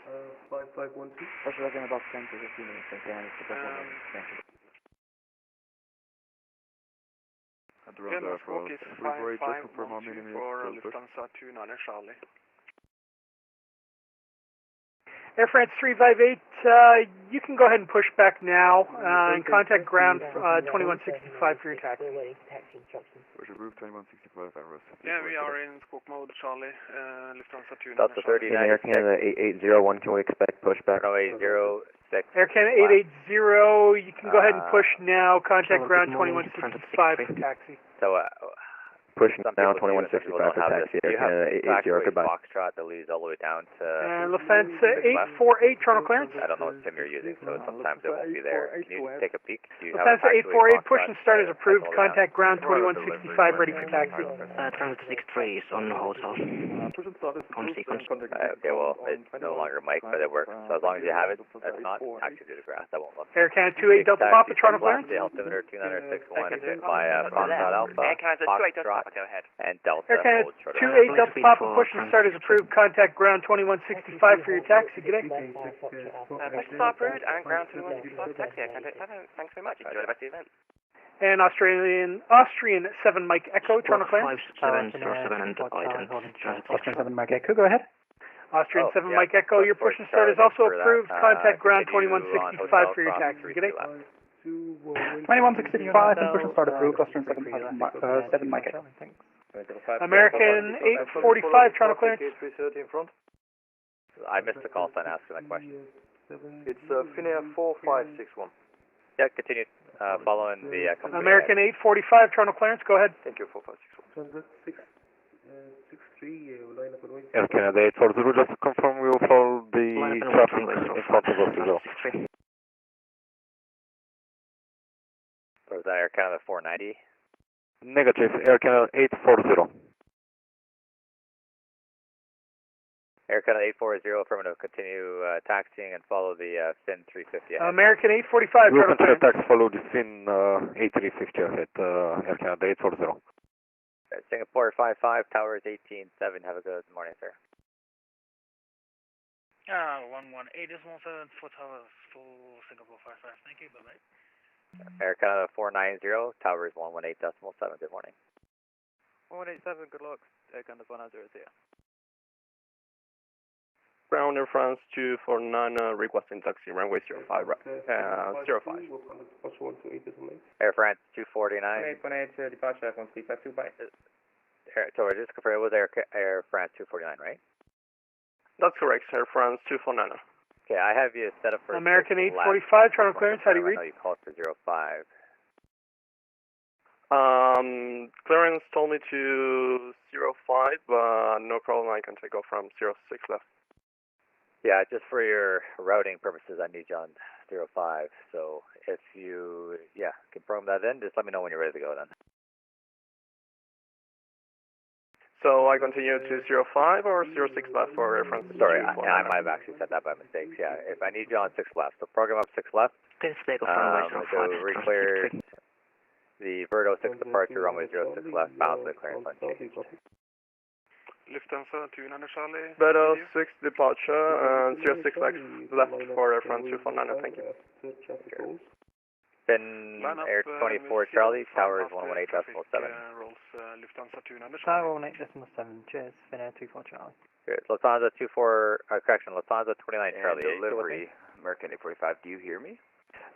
5512. Pushback in about 10 to 15 minutes, again, thank you. Denmark Squawk is 5512 for Lufthansa 29 Charlie. Air France 358, you can go ahead and push back now and contact ground 2165 for your taxi. Yeah, we are in squawk mode, Charlie. Lufthansa 29 Delta 39. Air Canada 8801, can we expect pushback? Runway 06. Air Canada 880, you can go ahead and push now. Contact ground 2165 for taxi. So, pushing Some down people do, and some people 2165 don't for have taxi, this. Do Air you have Canada 80, factory goodbye. Foxtrot that leads all the way down to... Lufthansa 848, Toronto clearance. I don't know what sim you're using, so sometimes it won't be there. Can you take a peek? Do you have a Lufthansa factory 848, push and start is approved. Contact ground Toronto 2165, ready for taxi. Transit 63 is on hold, so on sequence. Okay, well, it's no longer Mike, but it works. So as long as you have it, if not, taxi to the grass. That won't look. Air Canada 28 Delta Papa, Toronto clearance. The altimeter 2961 via Foxtrot Alpha, Air Canada 28 Delta Foxtrot, Papa, go ahead. and Delta. Air Canada hold short of 28 Delta Papa, push and start is approved. Contact ground 2165 for your taxi. Good day. Push to start route and ground 2165 taxi. Air Canada 87. Thanks very much. Enjoy the rest of the event. And Austrian 7 Mike Echo, Toronto clearance. 5707 and Iden. Austrian 7 Mike Echo, go ahead. Austrian 7 Mike Echo, your push and start is also approved. Contact ground 2165 for your taxi. Good day. 2165 and push and start approved. Austrian 7 Mike Echo. American 845, Toronto clearance. 330 in front. I missed the call sign asking that question. It's Finnair 4561. Yeah, continue. Following the company. American 845, Toronto clearance. Go ahead. Thank you, 4561. Air Canada 840, just to confirm we will follow the traffic in front of us as well. Or was that Air Canada 490? Negative, Air Canada 840. Air Canada 840, affirmative, continue taxiing and follow the Fin 350 ahead. American 845, We'll Toronto continue clearance. taxi, follow the Fin 8350 ahead, Air Canada 840. Singapore 55, towers 187. Have a good morning, sir. 118.17 for towers for Singapore 55. Thank you. Bye-bye. Air Canada 490, towers 118.7. Good morning. 187, good luck. Air Canada 190 here. Ground Air France 249, requesting taxi, runway 05, right? 05. Air France 249. 1818, departure, 1352, bye. Sorry, just confirm, it was Air France 249, right? That's correct, Air France 249. Okay, I have you set up for... American 845, Toronto clearance, how do you read? I know you called for 05. Clearance told me to 05, but no problem, I can take off from 06 left. Yeah, just for your routing purposes, I need you on 05. So if you, confirm that in, just let me know when you're ready to go then. So I continue to 05 or 06 left for Air France? Sorry, I might have actually said that by mistake. Yeah, if I need you on 6 left, so program up 6 left. So re-cleared the Verdo 6 departure, runway 06 left, bound to the clearance unchanged. Lufthansa 290 Charlie. Verdo 6 departure and 06 left for Air France 249, thank you. Fin Air 24 Charlie, towers 118.7. Lufthansa 290 Tower 18.7, cheers, Finnair 24 Charlie. Good. Lufthansa 29 Charlie. Delivery, American 845, do you hear me?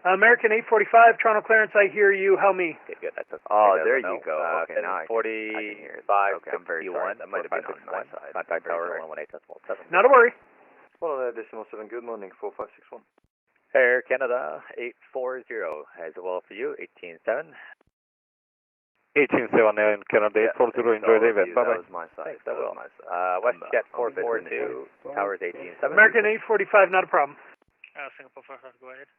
American 845, Toronto clearance, I hear you, help me. Okay, good. That's There you go. Okay, now I can hear it. Okay, I'm very sorry. That might have been on my side. Contact tower 118.7. Not to worry. Well, decimal 7, good morning, 4561. Air Canada 840, as well for you, 187. 187, Air Canada 840, enjoy the event, bye-bye. That was my side. Thanks, that will. WestJet 442, towers 187. American 845, not a problem. Singapore 55, go ahead.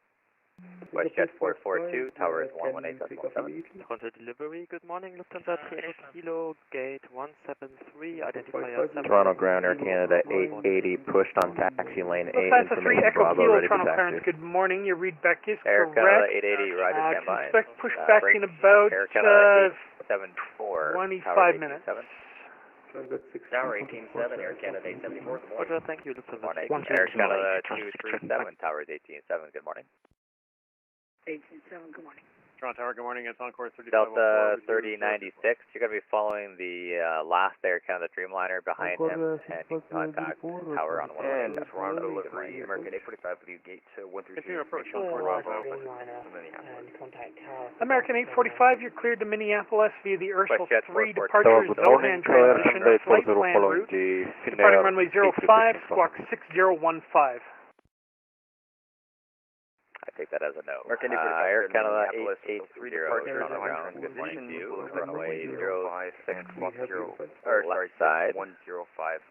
WestJet 442, towers 118.7. Contact delivery, good morning, Lufthansa 3 Kilo, gate 173, identifier 7. Toronto ground, Air Canada 880, pushed on taxi lane 8, Lufthansa 3 information Echo Bravo, Kilo, ready for Toronto taxi. clearance, good morning, your readback is Air correct. Canada 880, rider standby. Expect pushback in about Air Canada 874, 25 minutes. Tower 187, Air Canada 874, good morning. Thank you, Lufthansa. Morning. Air Canada 237, towers 187, good morning. 187, good morning. Toronto Tower, good morning, it's Encore 35. Delta 3096, you're going to be following the last Air Canada Dreamliner behind him, and you can contact tower on 118. And Toronto delivery, American 845, with gate 132. American 845, you're cleared to Minneapolis via the Ursula WestJet 3 442. departure Good zone morning, and transition flight plan following route. the Departing Finnair runway 05, squawk 6015. take that as a no. Mark Indy Air 45, Canada Minneapolis, 880, departure on ground, good morning to you, runway 06, left side. 105,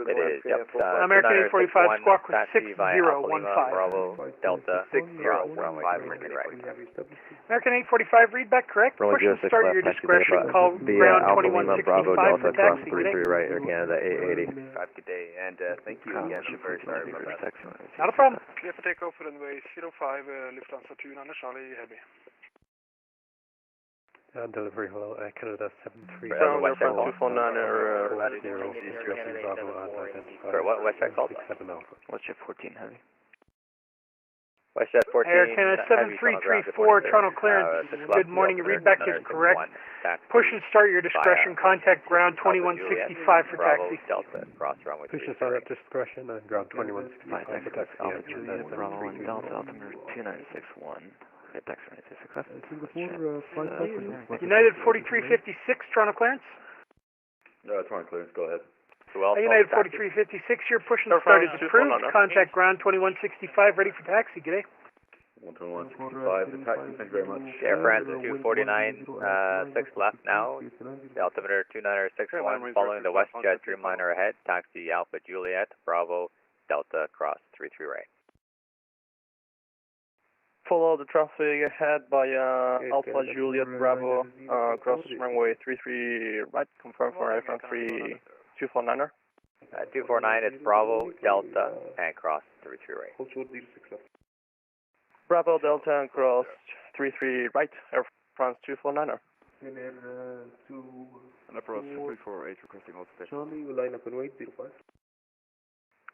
It is, yep. American 845, squawk with 6015. Bravo, Delta, 6015, right. American 845, read back correct. Push and start your discretion. Call ground 2165 for taxi. Good day. right, Air Canada 880. 5, good day, and thank you again. I'm very sorry about that. Not a problem. Clear for takeoff for runway 05, Lufthansa 2 Charlie Heavy. Delivery, hello, Canada 73. From West Side called? Sorry, what Westjet called? 67 Alpha. Westjet 14 Heavy. Westjet 14 Air Canada 7334, Toronto clearance. Good morning, your readback is correct. Push and start your discretion. Contact ground 2165 for taxi. Delta, cross runway 3. Push and start at discretion on ground 2165 for taxi. Alpha Juliet, Bravo 1 Delta, altimeter 2961. Taxi United 4356, Toronto clearance. Toronto clearance, go ahead. United 4356, your push and start is approved. Contact ground 2165, ready for taxi. Good day. 12165, the taxi, thank you very much. Air France 249, 6 left now. The altimeter 2961, following the WestJet Dreamliner ahead. Taxi Alpha Juliet, Bravo, Delta, cross 33 right. Follow the traffic ahead by Alpha Juliet Bravo, cross runway 33 right, confirm for aircraft 249er. 249, it's Bravo, Delta, and cross 33 right. Bravo, Delta, and cross 33 right, Air France 249er. And approach 348, requesting all station. Charlie, will line up and wait, 05.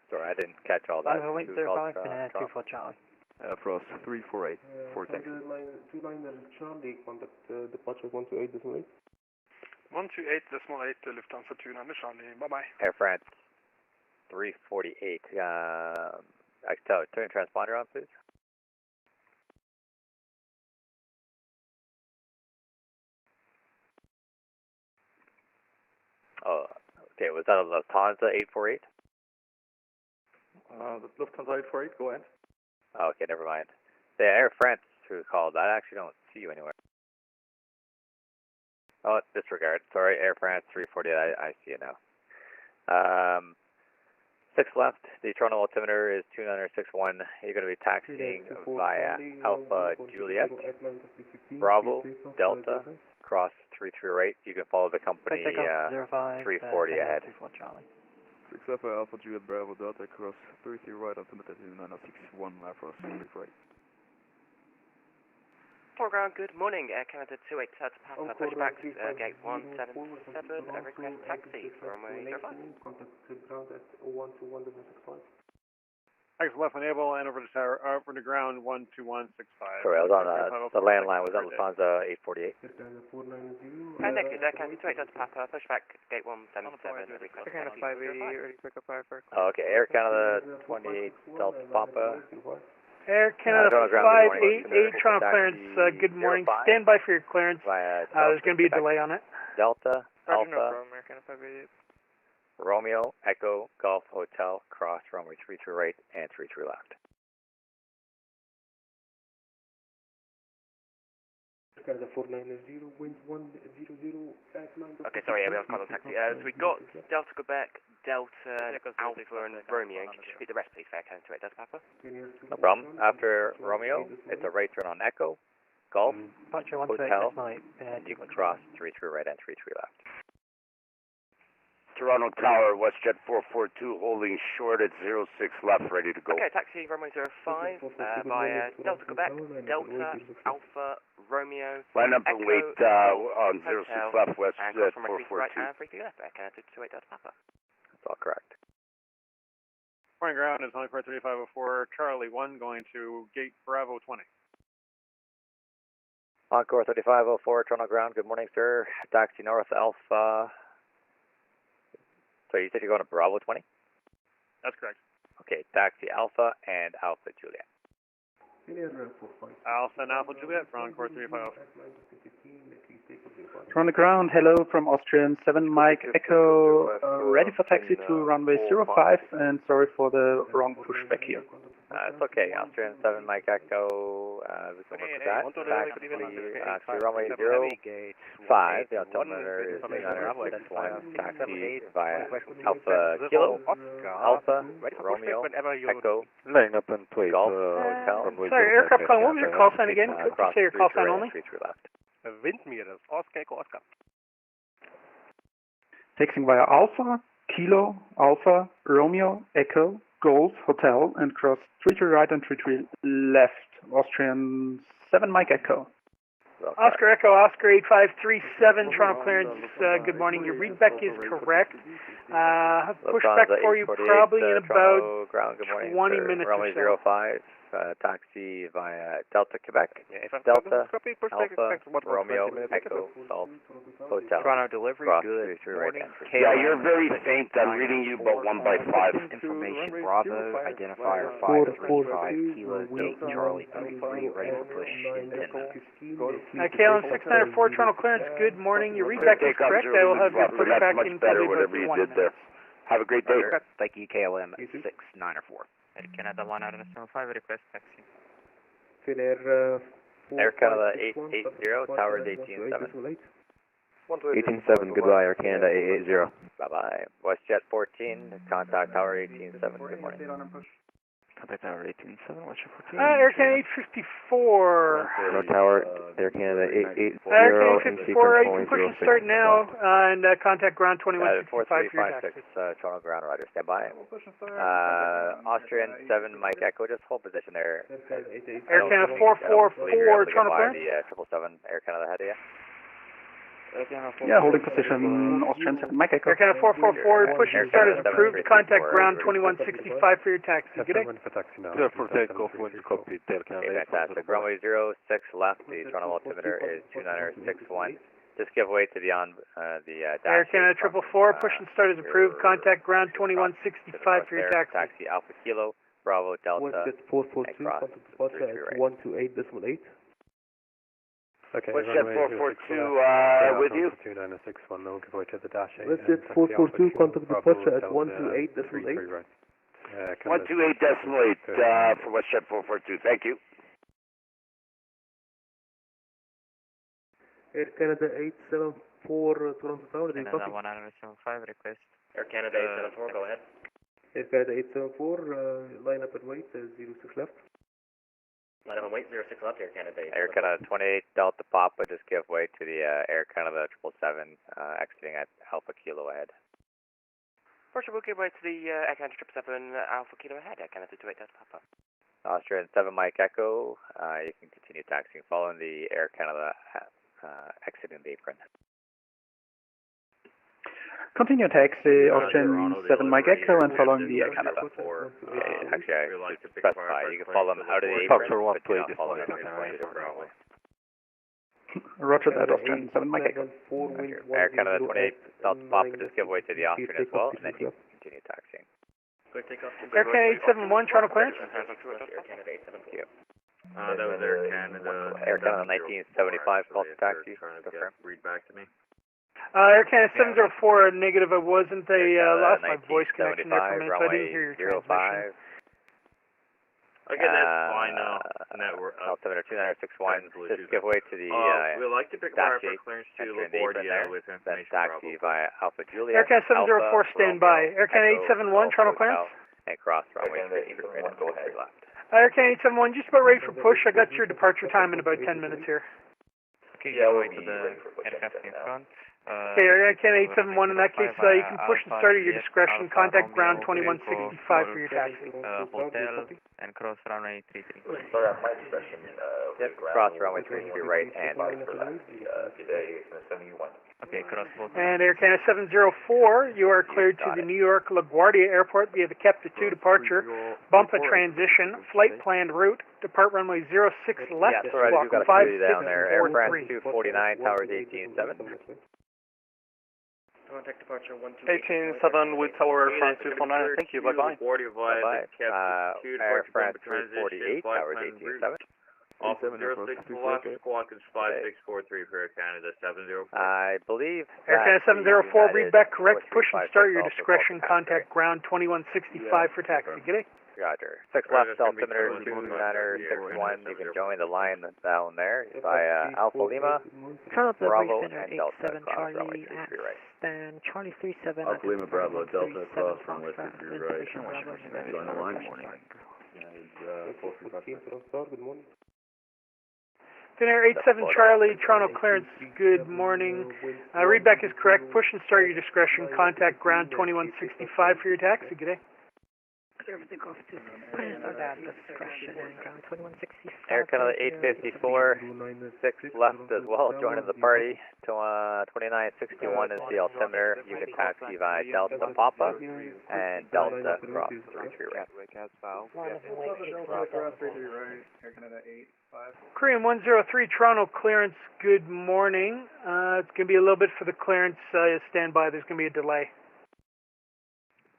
Sorry, I didn't catch all that. Wait, 05, 24 Charlie. Frost 348, 4 taxi. Two-liner Charlie, contact departure 128.8. 128.8, Lufthansa 2 Charlie, bye-bye. Air France 348, turn transponder on, please. Oh, okay, was that a Lufthansa 848? Lufthansa 848, go ahead. Oh, okay, never mind. The Air France who called, I actually don't see you anywhere. Oh, disregard. Sorry, Air France 348, I see it now. 6 left. The Toronto altimeter is 2961. You're going to be taxiing via Alpha Juliet, Bravo, Delta, cross 33 right. You can follow the company 340 ahead. 6 Alpha, Alpha Juliet, Bravo, Delta, cross 33 right, altimeter 2961, left cross 33 right. Foreground, good morning. Air Canada 28 to Papa, pushback gate 177, request taxi from runway 05. Contact ground at 0121.65. Thanks, left enable, and over to tower, over to ground 12165. Sorry, I was on the landline. Was that Lufthansa 848? Next is Air Canada 28 to Papa, pushback gate 177, request Air Canada 580, ready to pick up Piper. Okay, Air Canada 28 Delta Papa. Air Canada 588, Toronto clearance, good morning. Stand by for your clearance. There's going to be a delay on it. Delta, Alpha, Air Canada 588. Romeo, Echo, Golf, Hotel, cross runway 33 right and 33 left. Canada 490, wind 100 at 9. Okay, sorry, we have called taxi. So we got Delta Quebec, Delta, Alpha, and Romeo. Could you repeat the rest, please, Air Canada 28 Delta Papa? No problem. After Romeo, it's a right turn on Echo, Golf, Hotel. You can cross 33 right and 33 left. Toronto Tower, WestJet 442, holding short at 06 left, ready to go. Okay, taxi runway 05 via Delta Quebec, Delta, Alpha, Romeo, Line up and wait on 06 left, WestJet 442. Right and 33 left, Air Canada 28 Delta Papa. That's all correct. Point ground is 3504, Charlie 1, going to gate Bravo 20. Encore 3504, Toronto ground, good morning, sir. Taxi North Alpha. So you said you're going to Bravo 20? That's correct. Okay, taxi Alpha and Alpha Juliet. Alpha and Alpha Juliet from Encore 350. Toronto ground, hello from Austrian 7 Mike Echo, ready for taxi to runway 05 and sorry for the wrong pushback here. It's okay. Austrian 7 Mike Echo, we can work with that. Taxi runway 05, the altimeter is 961, taxi via Alpha Kilo, Alpha, Romeo, Echo, Laying up in place, Golf, Hotel. Sorry, aircraft calling, what was your call sign again? Could you say your call sign only? 33 left. Windmeer, Oscar, Oscar. Taxing via Alpha, Kilo, Alpha, Romeo, Echo, Golf, Hotel, and cross 33 right and 33 left. Austrian 7 Mike Echo. Oscar Echo, Oscar 8537, Toronto clearance, good morning. Your readback is correct. Push back for you probably in about 20 minutes or so. 05, taxi via Delta, Quebec, Delta, Alpha, Romeo, Echo, Golf, Hotel. Toronto delivery, Cross good 33 right morning. and Yeah, you're very faint. I'm reading you about 1 by 5. Information Bravo, identifier 535, Kilo, Gate, Charlie 33, ready to push in 10 KLM 694, Toronto clearance, good morning. Your readback is correct. I will have your push back in probably about 20 minutes. Have a great day. Thank you, KLM 694. Canada 1975, request taxi. Air Canada 880, Towers 187. 187, goodbye, Air Canada 880. Bye-bye. WestJet 14, contact Tower 187, good morning. Contact Tower 187, WestJet 14. Air Canada 854. No Tower, Air Canada 880, Air Canada in 854, sequence you only can push and 06 start now, and contact ground 2165 for your 4356, taxi. Toronto ground, roger, stand by. Austrian 7 Mike Echo, just hold position there. Air Canada 444, Toronto clearance. The 777 Air Canada head, yeah. Yeah, holding position, Austrian 7 Mike Echo. Air Canada 444, push and start is approved. Contact ground 2165 for your taxi. Good day. Clear for takeoff, wind copy, Air Canada. Fantastic. Runway 06 left, the Toronto altimeter is 2961. Just give way to the dash. Air Canada 444, push and start is approved. Contact ground 2165 for your taxi. Taxi Alpha Kilo, Bravo Delta, and cross 33 right. 128.8. Okay, WestJet 442 with you. 2961, no, give way to the dash 8. WestJet 442, contact departure at 128.8. 128.8 for WestJet 442, thank you. Air Canada 874, Toronto Tower, do you copy? Canada 1975, request. Air Canada 874, go ahead. Air Canada 874, line up and wait, 06 left. Line up and wait, 06 left, Air Canada 874. Air Canada 28 Delta Papa, just give way to the Air Canada 777, exiting at Alpha Kilo ahead. Portia, we'll give way to the Air Canada 777 Alpha Kilo ahead, Air Canada 28 Delta Papa. Austrian 7 Mike Echo, you can continue taxiing following the Air Canada exiting the apron. Continue taxi, Austrian 7 Mike Echo, and following the Air Canada. Actually, I should specify, you can follow them out of the apron, but do not follow them into the runway. Roger that, Austrian 7 Mike Echo. Air Canada 28 Delta Papa, just give way to the Austrian as well, and then you can continue taxiing. Air Canada 871, Toronto clearance. Thank you. That was Air Canada. Air Canada 1975, call to taxi. Read back to me. Air Canada 704, negative. I wasn't. I lost my voice connection there for a minute, so I didn't hear your transmission. Again, that's fine now. Altimeter 2961. Just give way to the we'd like to pick dash for 8, clearance to enter in the apron there, with then information taxi via Alpha Juliet, Air Canada 704, stand by. Air Canada 871, Toronto clearance. And cross runway 33 right and 33 left. Air Canada 871, just about ready for push. I got your departure time in about 10 minutes here. Okay, go way to the aircraft in front. Okay, Air Canada 871, in that case, you can push and start at your discretion. Contact ground 2165 for your taxi. Hotel and cross runway 33. Sorry, at my discretion. Cross runway 33 right and 33 left. Okay, cross both. And Air Canada 704, you are cleared to the New York LaGuardia Airport via the Kepta 2 departure. Bump a transition, flight planned route, depart runway 06 left, squawk 5643. 249, Towers 187. Contact departure 127 with Tower France 249, thank you, bye-bye. Bye-bye. Air France 348, Towers 187. Off 06 left, squawk is 5643 for Air Canada 704. I believe Air Canada 704, read back correct, push and start your discretion, contact ground 2165 for taxi. G'day. Roger. 6 left, altimeter 2961. You can join the line down there via Alpha Lima, Bravo, and Delta across runway 33 right. Then Charlie 37. Alpha Lima Bravo, Delta across runway 33 right. Join the line. Good morning. Finnair 87 Charlie, Toronto clearance, good morning. Readback is correct. Push and start your discretion. Contact ground 2165 for your taxi. Good day. Everything off to push and start at discretion. Ground 2165. Air Canada 854, 6 left as well, joining the party. 2961 is the altimeter. You can taxi via Delta Papa and Delta across 33 right. Korean 103 Toronto clearance, good morning. It's going to be a little bit for the clearance. Stand by, there's going to be a delay.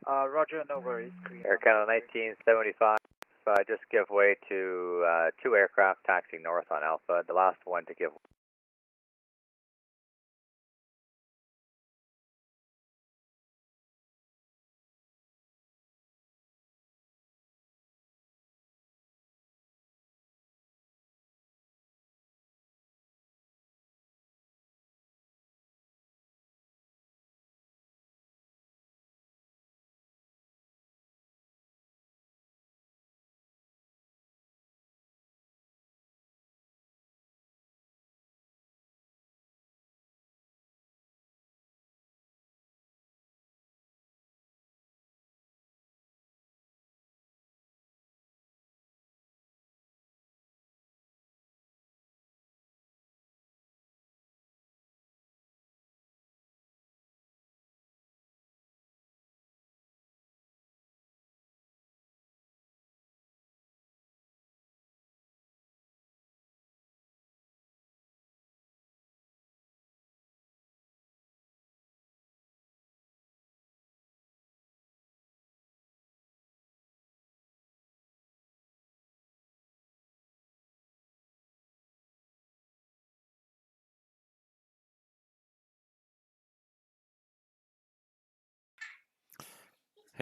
Roger, no worries. Air Canada 1975, just give way to 2 aircraft taxiing north on Alpha. The last one to give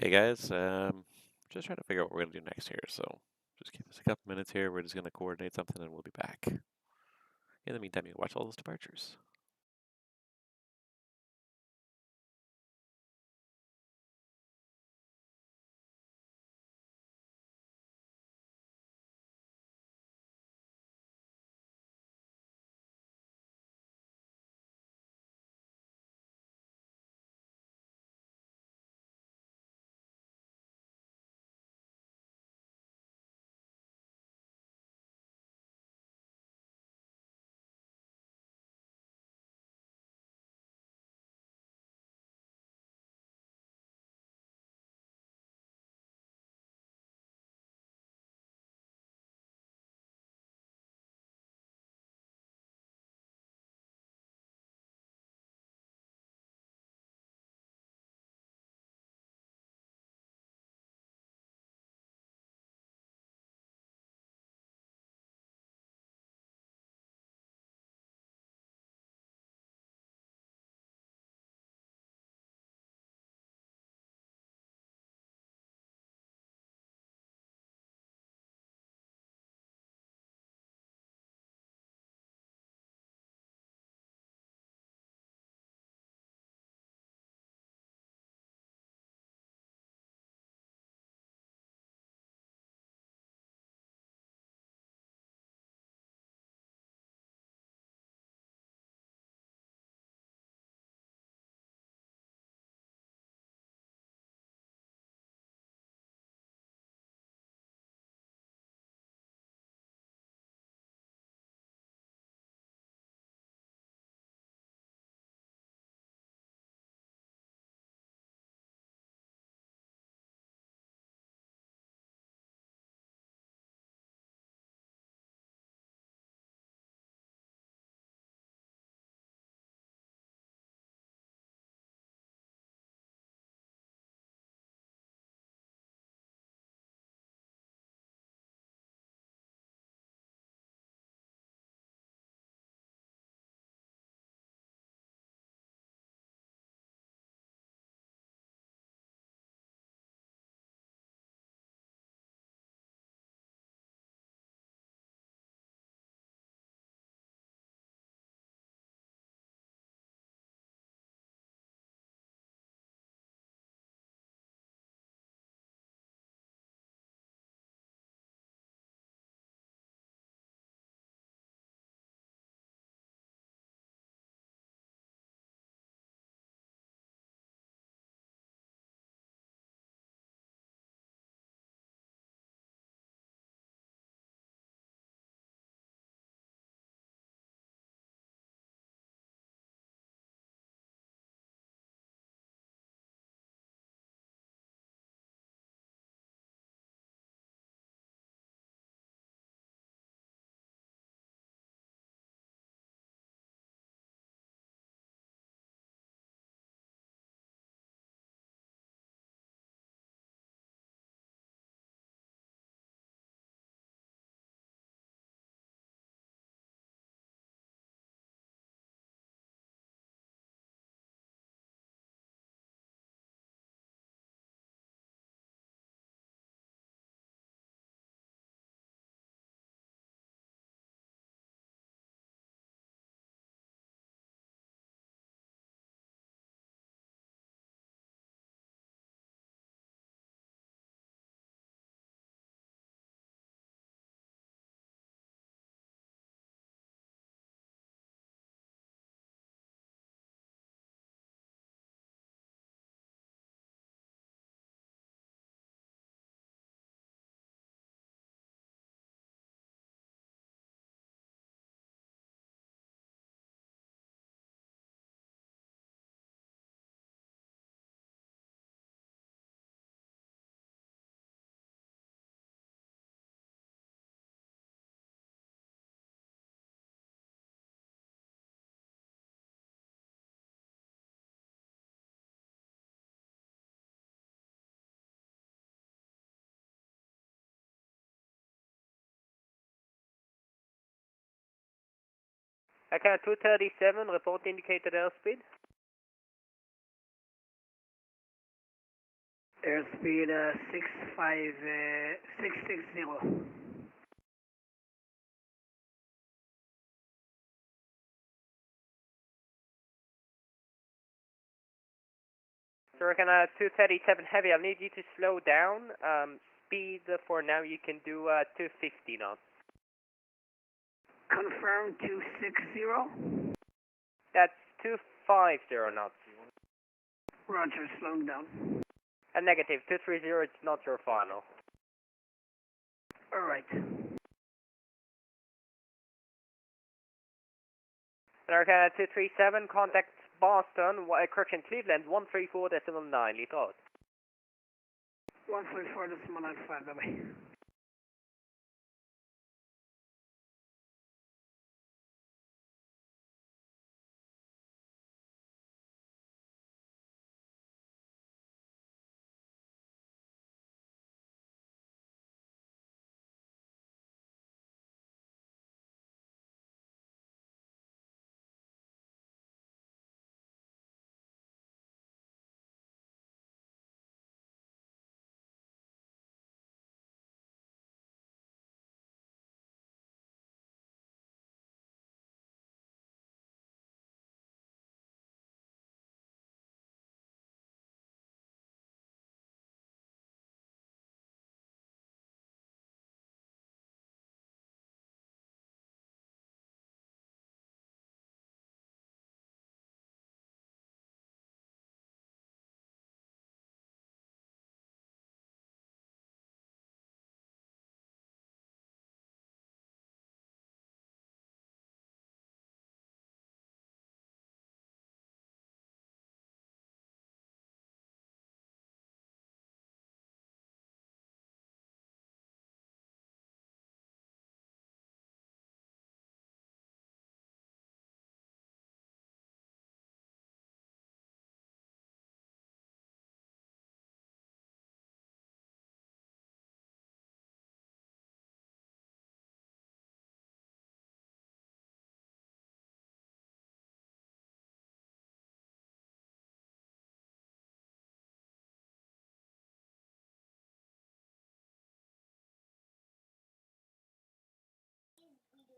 Hey guys, just trying to figure out what we're going to do next here, so just give us a couple minutes here, we're just going to coordinate something and we'll be back. In the meantime, you can watch all those departures. Canada 237, report indicated airspeed. Airspeed 660. Sir, Canada 237 heavy, I'll need you to slow down. Speed for now you can do 250 knots. Confirm 260. That's 250 knots. Roger, slowing down. Negative, 230, it's not your final. Alright. Canada 237, contact Boston, correction, Cleveland, 134.9, lead out. 134.95, bye-bye.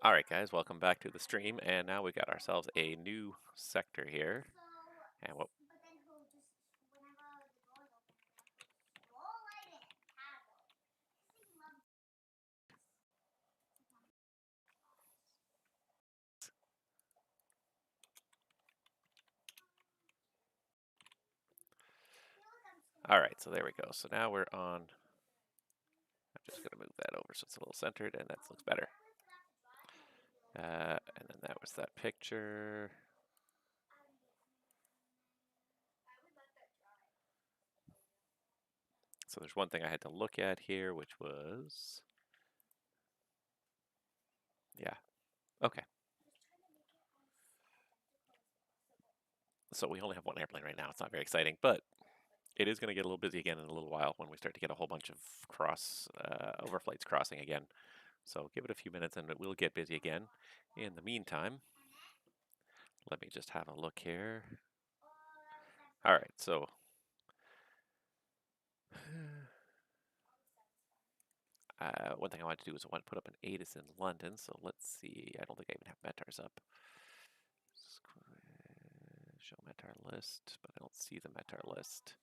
Alright guys, welcome back to the stream, and now we got ourselves a new sector here. And what Alright, so there we go. So now we're on, I'm just going to move that over so it's a little centered, and that looks better. And then that was that picture. So there's one thing I had to look at here, which was, yeah, okay. So we only have one airplane right now. It's not very exciting, but it is going to get a little busy again in a little while when we start to get a whole bunch of overflights crossing again. So give it a few minutes and it will get busy again. In the meantime, let me just have a look here. All right, so one thing I want to do is I want to put up an ATIS in London. So let's see. I don't think I even have METARs up. Show METAR list, but I don't see the METAR list,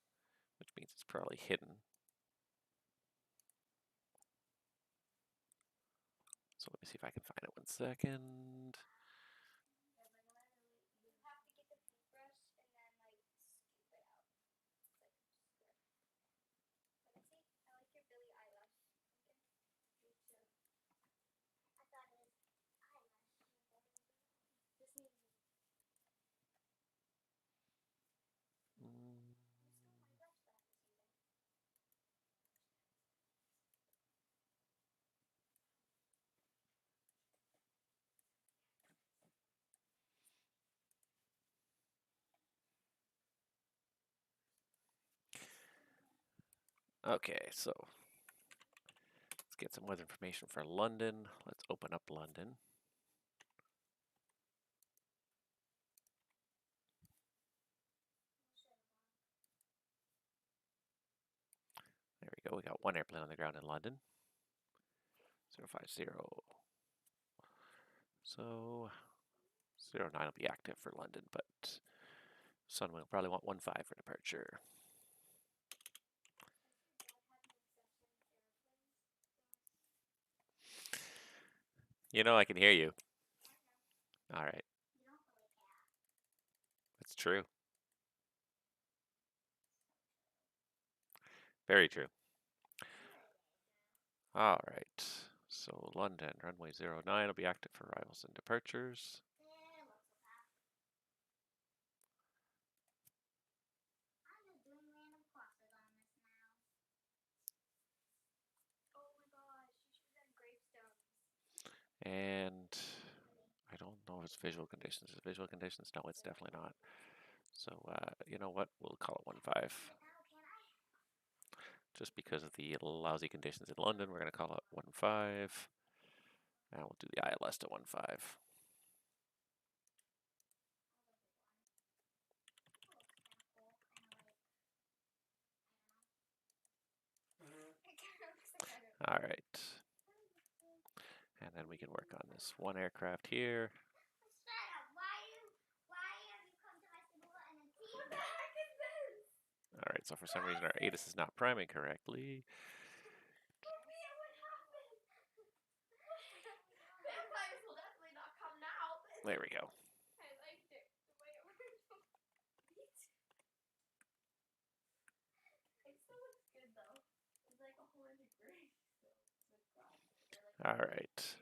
which means it's probably hidden. So let me see if I can find it 1 second. Okay, so let's get some weather information for London. Let's open up London. we got one airplane on the ground in London. 050. So 09 will be active for London, but Sun will probably want 15 for departure. You know, I can hear you. All right. That's true. Very true. All right. So London, runway 09 will be active for arrivals and departures. And I don't know if it's visual conditions. Is it visual conditions? No, it's definitely not. So, you know what? We'll call it 15. Just because of the lousy conditions in London, we're going to call it 15. And we'll do the ILS to 15. All right. And then we can work on this one aircraft here. All right, so for some reason our ATIS is not priming correctly. There we go. All right,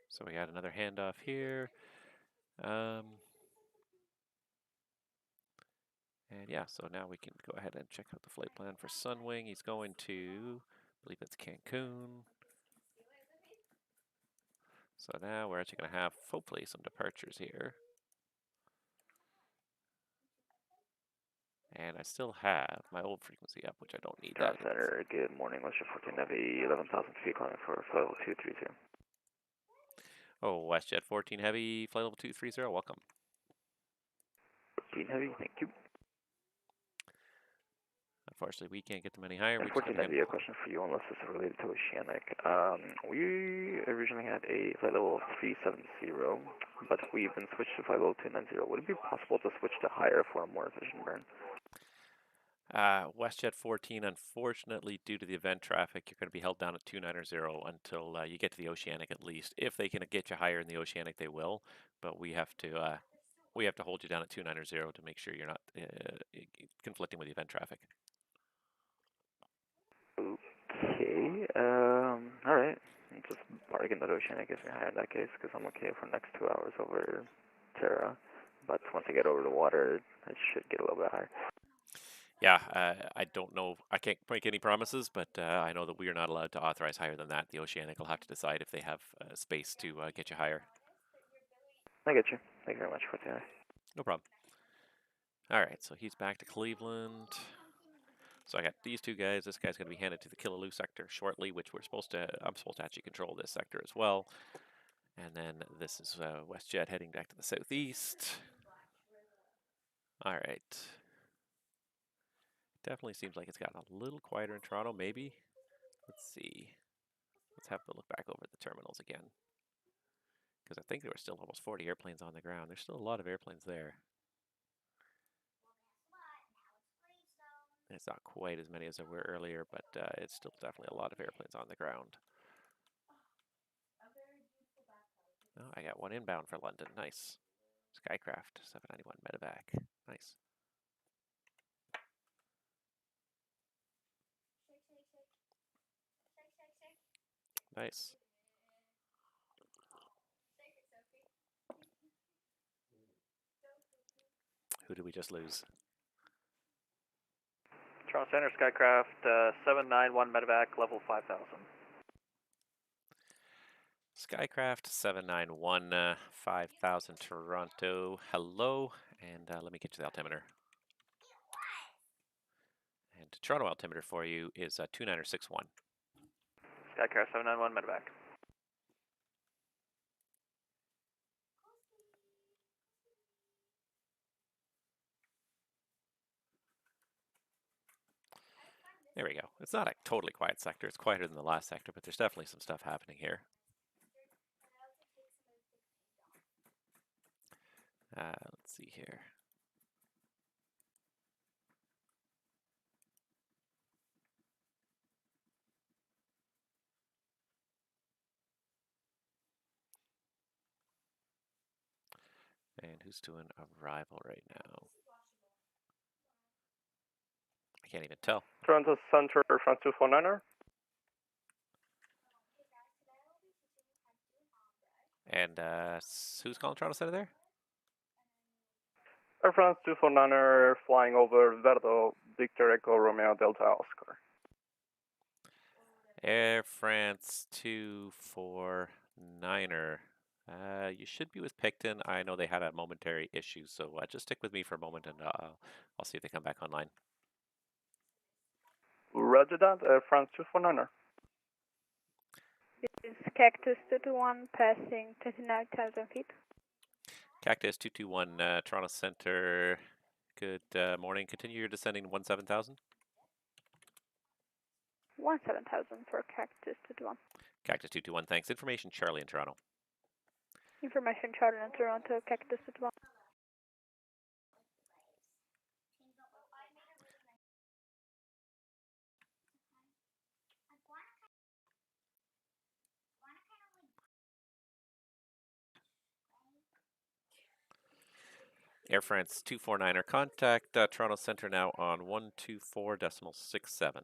so we got another handoff here. And yeah, so now we can go ahead and check out the flight plan for Sunwing. He's going to, I believe it's Cancun. So now we're actually going to have, hopefully, some departures here. And I still have my old frequency up, which I don't need that. Center, good morning, WestJet 14 Heavy, 11,000 feet climbing for flight level 230. Oh, WestJet 14 Heavy, flight level 230, welcome. 14 Heavy, thank you. Unfortunately, we can't get them any higher. 14 Heavy, a question for you, unless this is related to Oceanic. We originally had a flight level 370, but we've been switched to flight level 290. Would it be possible to switch to higher for a more efficient burn? WestJet 14, unfortunately, due to the event traffic, you're going to be held down at 290 until you get to the Oceanic at least. If they can get you higher in the Oceanic, they will, but we have to hold you down at 290 to make sure you're not conflicting with the event traffic. Okay, alright. Just bargain that Oceanic gets me higher in that case, because I'm okay for the next 2 hours over Terra. But once I get over the water, it should get a little bit higher. Yeah, I don't know. I can't make any promises, but I know that we are not allowed to authorize higher than that. The Oceanic will have to decide if they have space to get you higher. I get you. Thank you very much for that. No problem. All right, so he's back to Cleveland. So I got these two guys. This guy's going to be handed to the Killaloo sector shortly, which I'm supposed to actually control this sector as well. And then this is WestJet heading back to the southeast. All right. Definitely seems like it's gotten a little quieter in Toronto, maybe. Let's see. Let's have to look back over the terminals again. Because I think there were still almost 40 airplanes on the ground. There's still a lot of airplanes there. It's not quite as many as there were earlier, but it's still definitely a lot of airplanes on the ground. Oh, I got one inbound for London. Nice. Skycraft 791 medevac. Nice. Nice. Who did we just lose? Toronto Center, Skycraft 791 medevac, level 5000. Skycraft 791 5000 Toronto. Hello, and let me get you the altimeter. And Toronto altimeter for you is 2961. Skycraft 791 medevac. There we go. It's not a totally quiet sector. It's quieter than the last sector, but there's definitely some stuff happening here. Let's see here. And who's doing arrival right now? I can't even tell. Toronto Center, France 249er. And who's calling Toronto Center there? Air France 249er flying over Verdo, Victor Echo Romeo Delta Oscar. Air France 249er. You should be with Picton. I know they had a momentary issue, so just stick with me for a moment and I'll see if they come back online. Roger that, Air France 249er. This is Cactus 221 passing 29,000 feet. Cactus 221, Toronto Center. Good morning. Continue your descending 17,000. 17,000 for Cactus 221. Cactus 221, thanks. Information Charlie in Toronto. Information Charlie in Toronto, Cactus 221. Air France 249er, contact Toronto Center now on 124.67.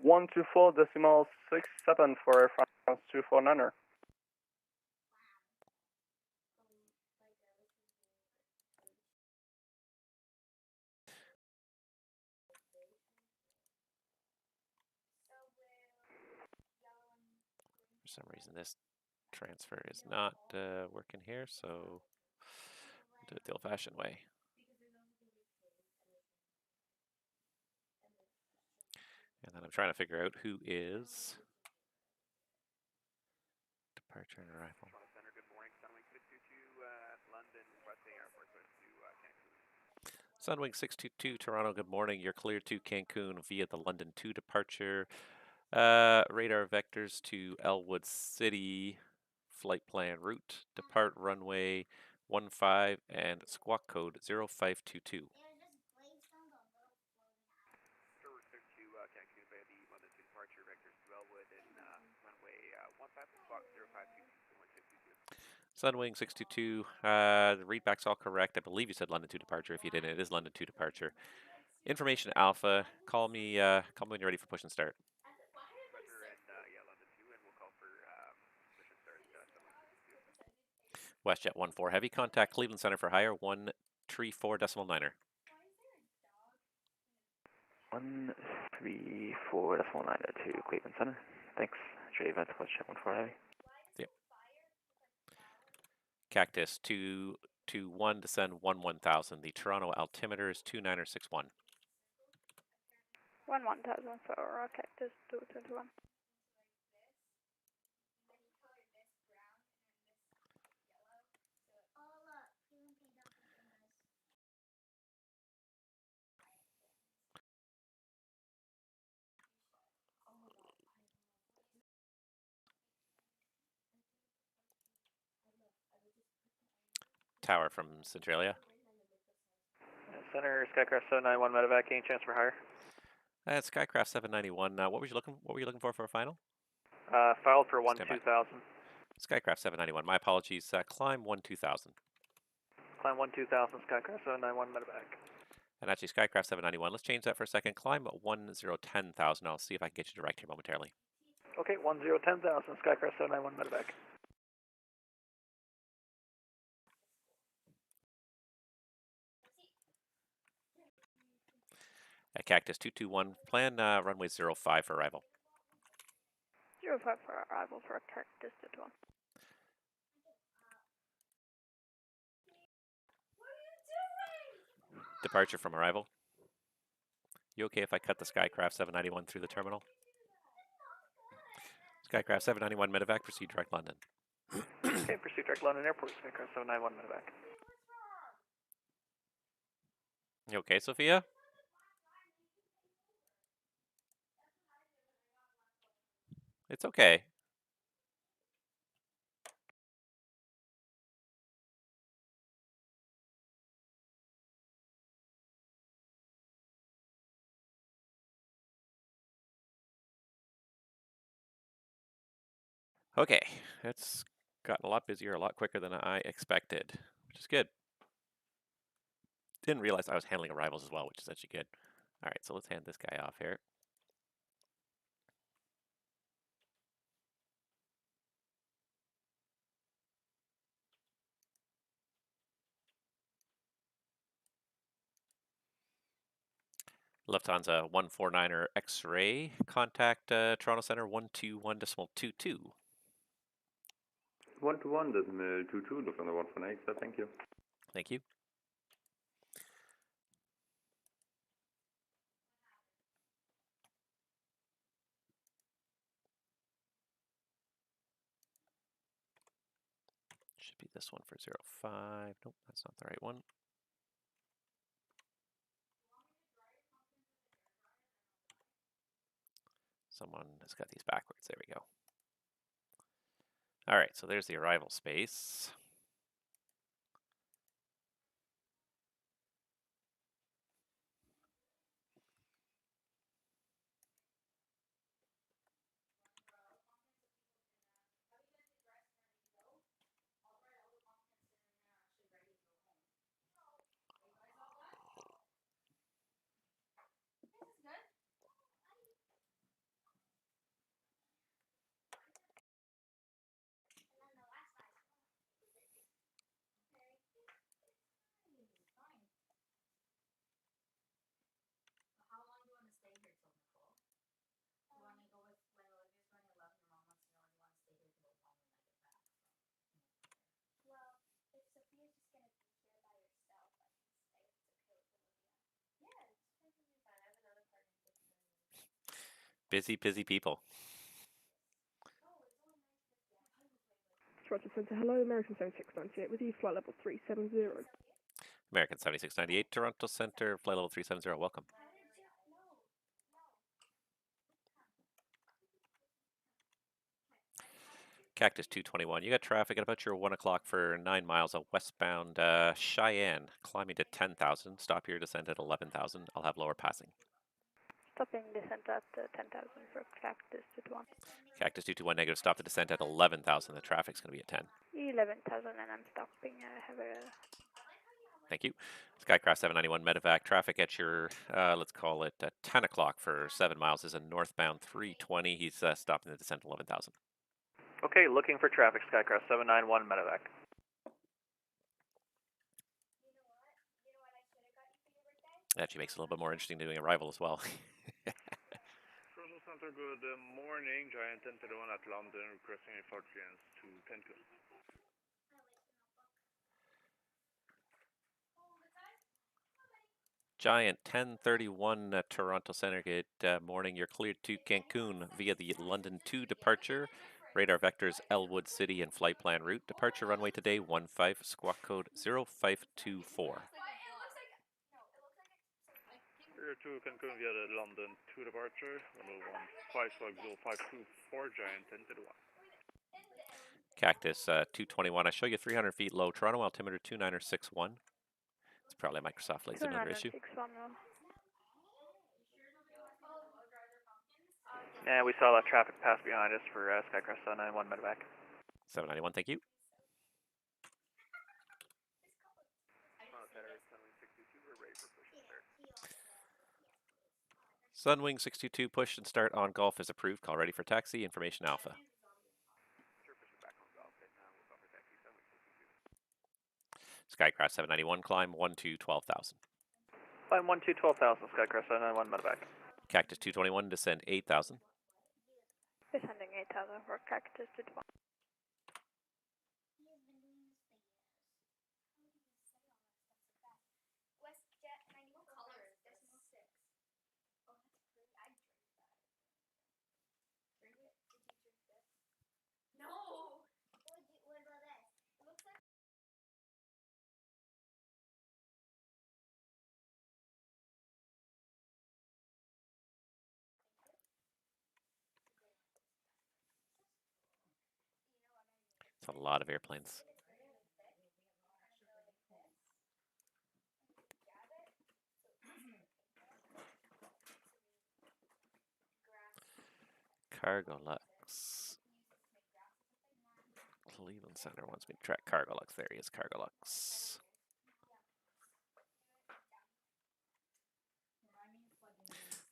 124.67 for Air France 249er. For some reason this transfer is not working here, so we'll do it the old-fashioned way. And then I'm trying to figure out who is departure and arrival. Sunwing 622 Toronto, good morning. You're cleared to Cancun via the London 2 departure. Radar vectors to Elwood City. Flight plan route. Depart runway 15 and squawk code 0522. Sunwing 622, the readback's all correct. I believe you said London 2 departure. If you didn't, it is London 2 departure. Information Alpha, call me when you're ready for push and start. WestJet 14 Heavy, contact Cleveland Center for higher 134.9er. 134.9er to Cleveland Center. Thanks. JVAT WestJet 14 Heavy. Yep. Cactus 221, descend 11,000. The Toronto altimeter is 2961. 11,000 for Cactus 221. Tower from Centralia. Center, Skycraft 791 medevac, any chance for higher? That's Skycraft 791. What were you looking for a final? Filed for 12,000. Skycraft 791. My apologies. Climb 12,000. Climb 12,000, Skycraft 791 medevac. And actually, Skycraft 791. Let's change that for a second. Climb 10,000. I'll see if I can get you direct here momentarily. Okay, 10,000, Skycraft 791 medevac. Cactus 221. Plan runway 05 for arrival. 05 for arrival for Cactus 221. Departure from arrival. You okay if I cut the Skycraft 791 through the terminal? Skycraft 791 medevac, proceed direct London. Okay, proceed direct London Airport, Skycraft 791 medevac. You okay, Sophia? It's okay. Okay, it's gotten a lot busier, a lot quicker than I expected, which is good. Didn't realize I was handling arrivals as well, which is actually good. All right, so let's hand this guy off here. Lufthansa 149er X-ray, contact Toronto Center 121.22. 121.22, Lufthansa 148, sir, thank you. Thank you. Should be this one for 05. Nope, that's not the right one. Someone has got these backwards. There we go. All right, so there's the arrival space. Busy, busy people. Roger Centre, hello, American 7698 with you, flight level 370. American 7698, Toronto Center, flight level 370, welcome. Cactus 221, you got traffic at about your 1 o'clock for 9 miles of westbound Cheyenne, climbing to 10,000, stop your descent at 11,000, I'll have lower passing. Stopping descent at 10,000 for Cactus 221. Cactus 221 negative, stop the descent at 11,000, the traffic's going to be at 10. 11,000 and I'm stopping, I have a... Thank you. Skycraft 791 medevac, traffic at your, let's call it 10 o'clock for 7 miles is a northbound 320, he's stopping the descent at 11,000. Okay, looking for traffic, Skycraft 791 medevac. It actually makes it a little bit more interesting doing arrival as well. Toronto Center, good morning. Giant 1031 at London, requesting a 4 chance to Cancun. Giant 1031 Toronto Center, good morning. You're cleared to Cancun via the London 2 departure. Radar vectors Elwood City and flight plan route. Departure runway today 15, squawk code 0524. Clear to Cancun via the London 2 departure, 115, squawk 0524, Giant 1031. Cactus 221, I show you 300 feet low. Toronto altimeter 2961. It's probably a Microsoft late another issue. Yeah, we saw that traffic pass behind us for Skycraft 791 medevac. 791, thank you. Sunwing 622, push and start on Golf is approved. Call ready for taxi. Information Alpha. Skycraft 791, climb 12,000. Climb 12,000, Skycraft 791 medevac. Cactus 221, descend 8,000. Descending 8,000 for Cactus 221. That's a lot of airplanes. Cargo Lux. Cleveland Center wants me to track Cargo Lux. There he is, Cargo Lux.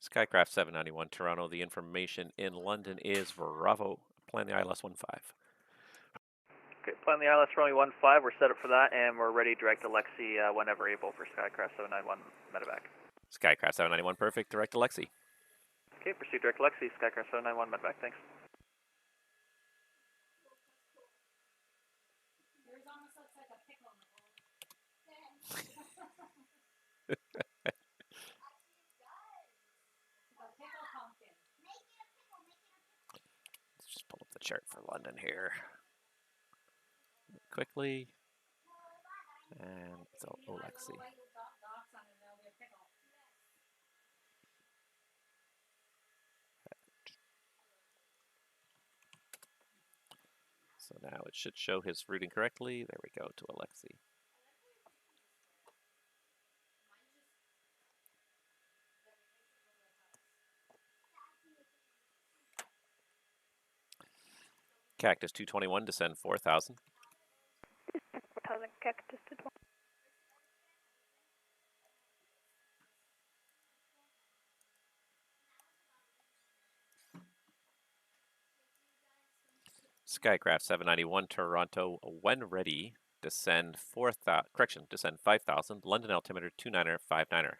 Skycraft 791, Toronto. The information in London is Bravo. Plan the ILS 15. Okay, plan the ILS runway 15. We're set up for that, and we're ready direct to Lexi whenever able for Skycraft 791 medevac. Skycraft 791, perfect. Direct to Lexi. Okay, proceed direct to Lexi. Skycraft 791 medevac. Thanks. Let's just pull up the chart for London here quickly. And so, Lexi. So now it should show his routing correctly. There we go to Alexi. Cactus 221, descend 4,000. 4,000, Cactus 221. Skycraft 791, Toronto, when ready, descend 4,000, correction, descend 5,000, London altimeter 29er59er.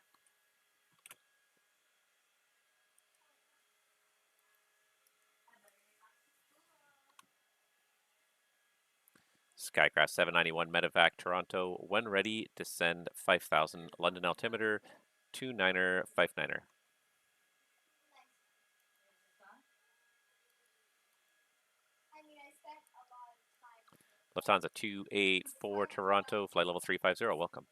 Skycraft 791, medevac, Toronto, when ready, descend 5,000, London altimeter 29er59er. Lufthansa 284 Toronto, flight level 350, welcome.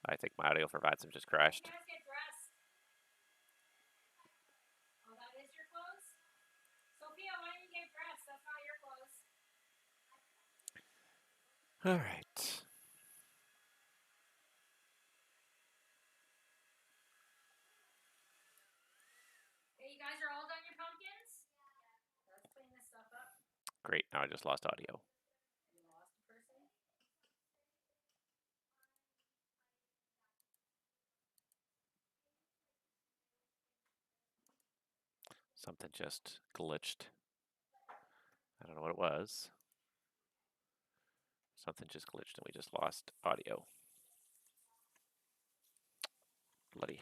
I think my audio for VATSIM just crashed. All right. Hey, you guys are all done your pumpkins? Let's clean this stuff up. Great, now I just lost audio. You lost a person? Something just glitched. I don't know what it was. Something just glitched and we just lost audio. Bloody.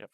Yep.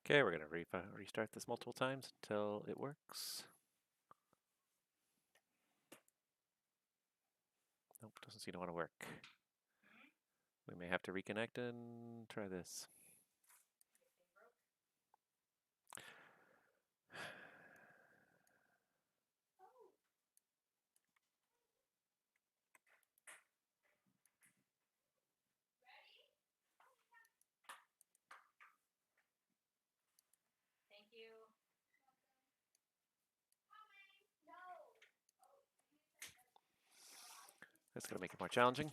Okay, we're going to restart this multiple times until it works. Nope, doesn't seem to want to work. We may have to reconnect and try this. That's going to make it more challenging.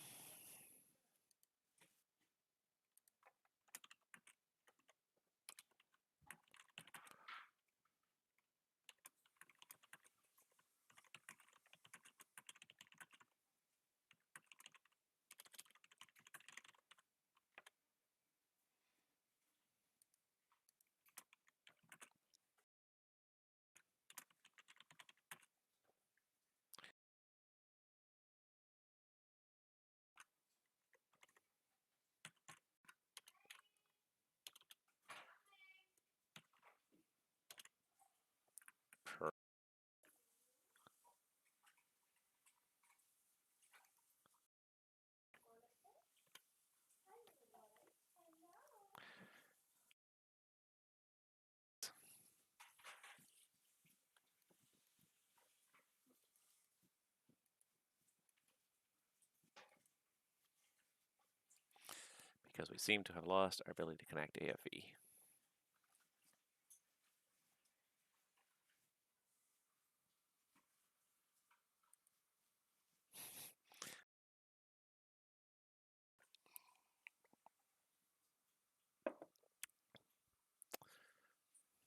Because we seem to have lost our ability to connect AFE.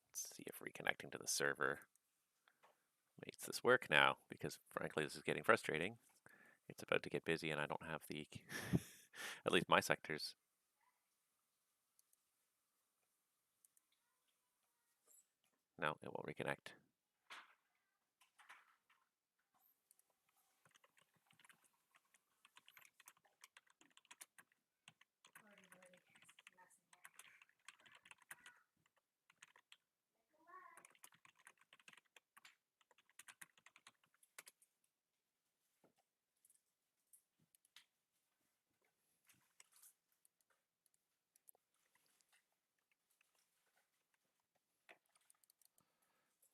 Let's see if reconnecting to the server makes this work now, because frankly this is getting frustrating. It's about to get busy and I don't have the, at least my sectors. No, it won't reconnect.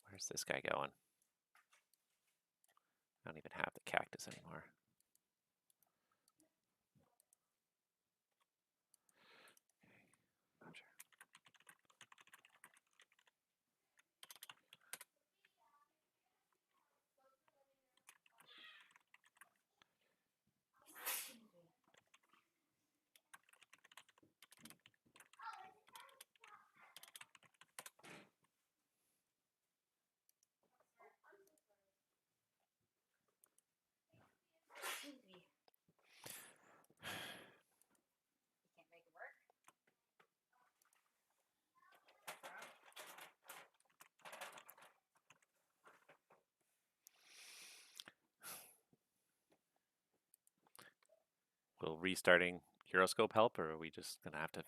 Where's this guy going? I don't even have the cactus anymore. Will restarting Euroscope help, or are we just going to have to...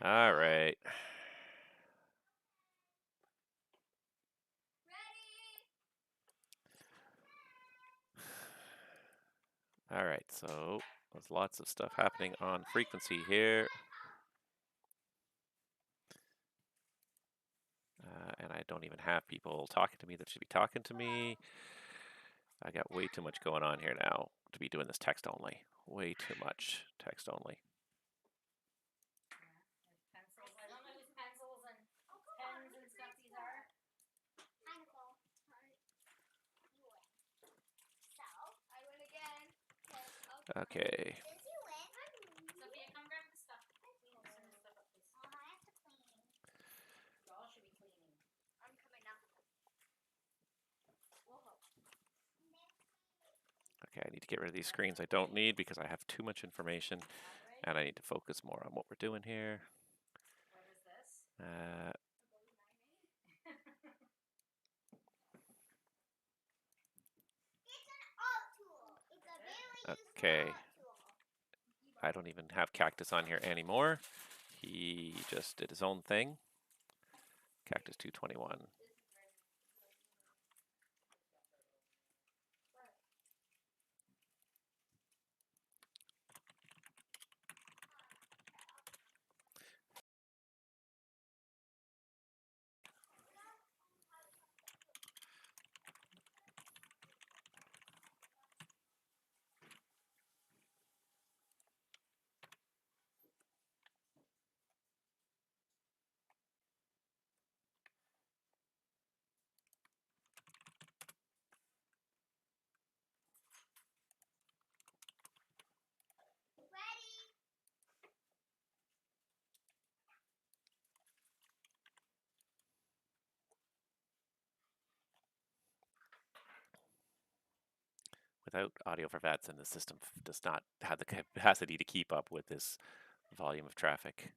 All right. All right, so there's lots of stuff happening on frequency here. And I don't even have people talking to me that should be talking to me. I got way too much going on here now to be doing this text only. Way too much text only. Pencils. I don't know whose pencils and pens and stuff these are. Okay. Sophia, come grab the stuff. Clean some stuff up, please. I have to clean. You all should be cleaning. I'm coming up. Okay, I need to get rid of these screens I don't need because I have too much information and I need to focus more on what we're doing here. What is this? Okay. I don't even have Cactus on here anymore. He just did his own thing. Cactus 221. without audio for VATSIM, the system does not have the capacity to keep up with this volume of traffic.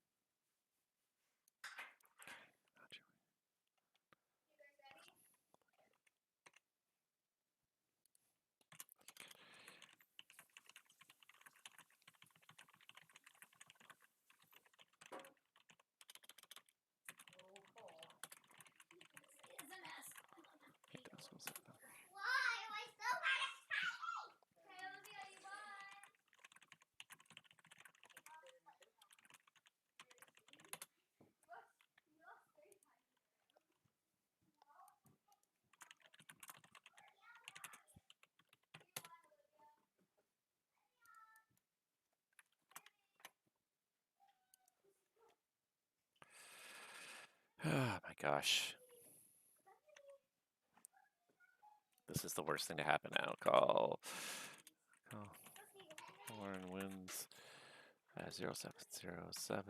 Oh my gosh. This is the worst thing to happen now. Call Warren wins 0707.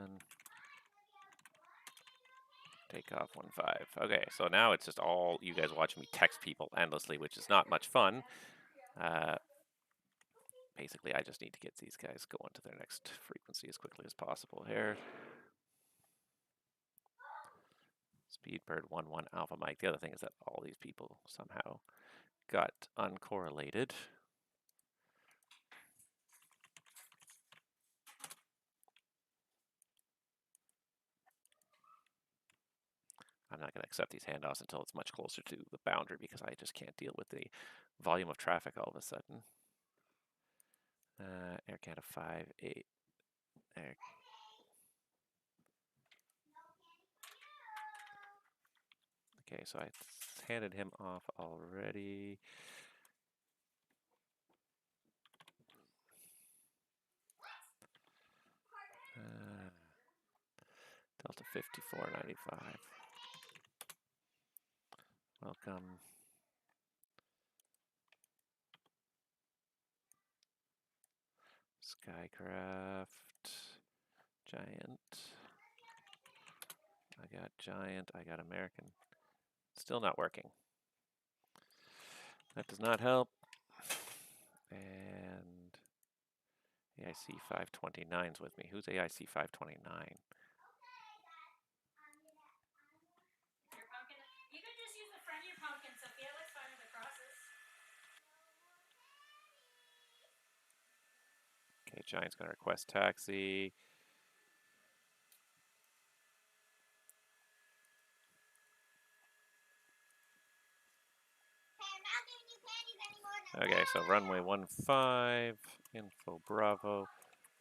Take off 15. Okay, so now it's just all you guys watching me text people endlessly, which is not much fun. Basically, I just need to get these guys going to their next frequency as quickly as possible here. Speedbird 11 Alpha Mike. The other thing is that all these people somehow got uncorrelated. I'm not going to accept these handoffs until it's much closer to the boundary because I just can't deal with the volume of traffic all of a sudden. Air Canada 58. Air. Okay, so I handed him off already. Delta 5495. Welcome. Skycraft. Giant. I got Giant. I got American. Still not working. That does not help. And AIC 529's with me. Who's AIC 529? You can just use the front of your pumpkin, Sophia. It looks fine with the crosses. Okay, Giant's going to request taxi. Okay, so runway 15, info Bravo,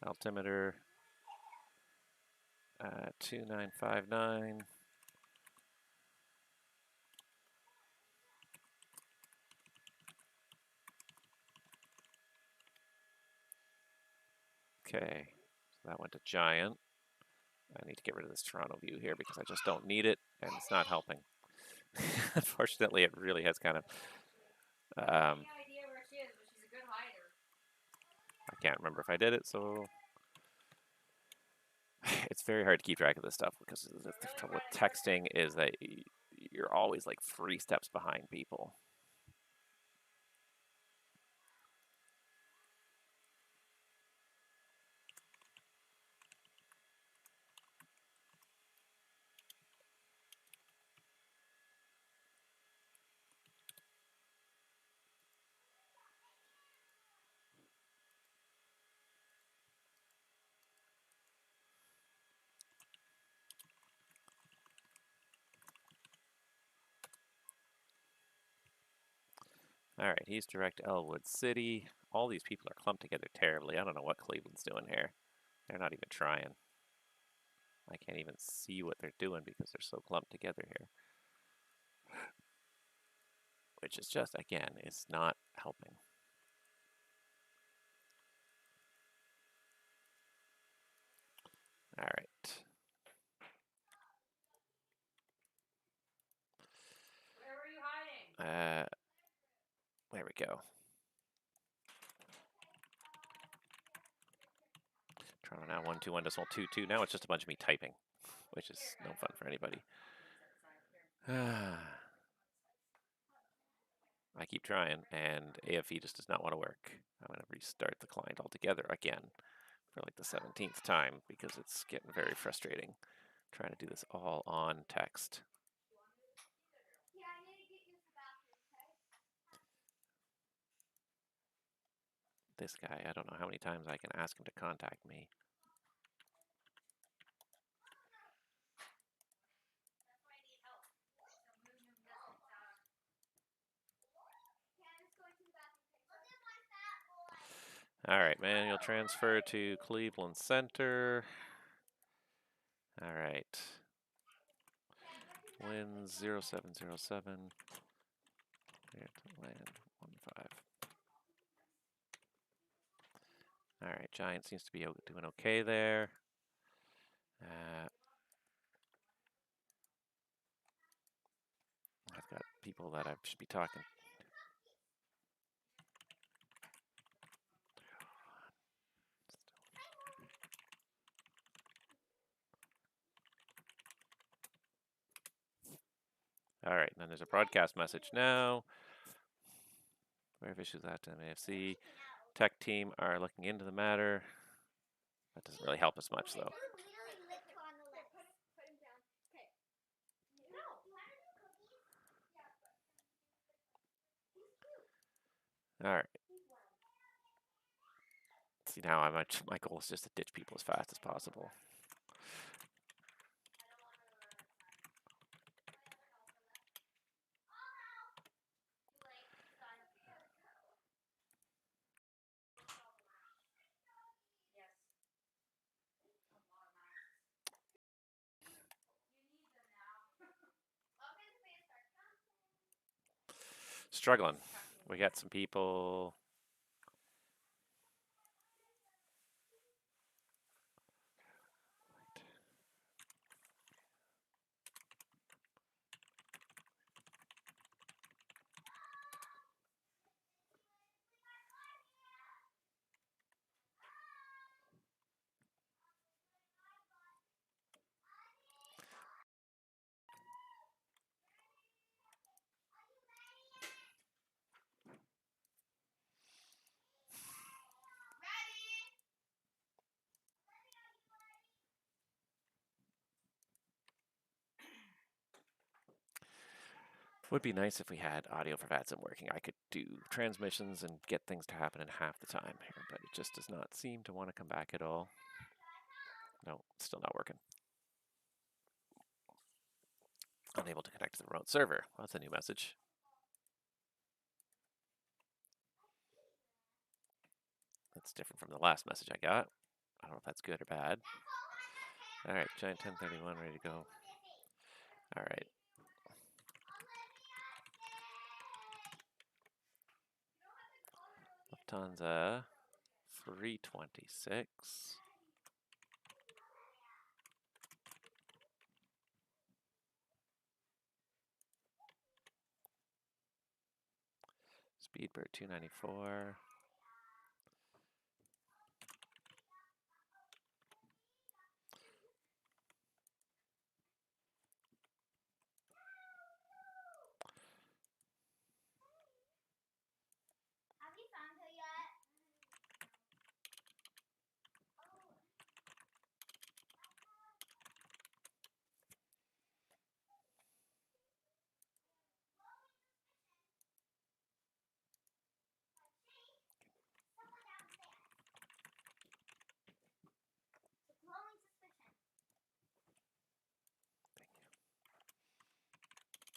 altimeter 2959. Okay, so that went to Giant. I need to get rid of this Toronto view here because I just don't need it, and it's not helping. Unfortunately, it really has kind of... I can't remember if I did it, so... It's very hard to keep track of this stuff because the trouble with texting is that you're always like 3 steps behind people. All right, he's direct Elwood City. All these people are clumped together terribly. I don't know what Cleveland's doing here. They're not even trying. I can't even see what they're doing because they're so clumped together here. Which is just, again, it's not helping. All right. Where were you hiding? There we go. Toronto now 121.22. Now it's just a bunch of me typing, which is no fun for anybody. I keep trying, and AFE just does not want to work. I'm going to restart the client altogether again for like the 17th time because it's getting very frustrating trying to do this all on text. This guy, I don't know how many times I can ask him to contact me. All right, manual transfer to Cleveland Center. All right. Winds 0707. Clear to land 15. All right, Giant seems to be doing okay there. I've got people that I should be talking. All right, and then there's a broadcast message now. We have issues at MAFC. Tech team are looking into the matter. That doesn't really help us much, though. All right. See, now my goal is just to ditch people as fast as possible. Struggling. We got some people. Would be nice if we had audio for VATSIM working. I could do transmissions and get things to happen in half the time here, but it just does not seem to want to come back at all. No, it's still not working. Unable to connect to the remote server. Well, that's a new message. That's different from the last message I got. I don't know if that's good or bad. All right, Giant 1031 ready to go. All right. Lufthansa 326. Speedbird 294. Have you found her yet? Glowing suspicion.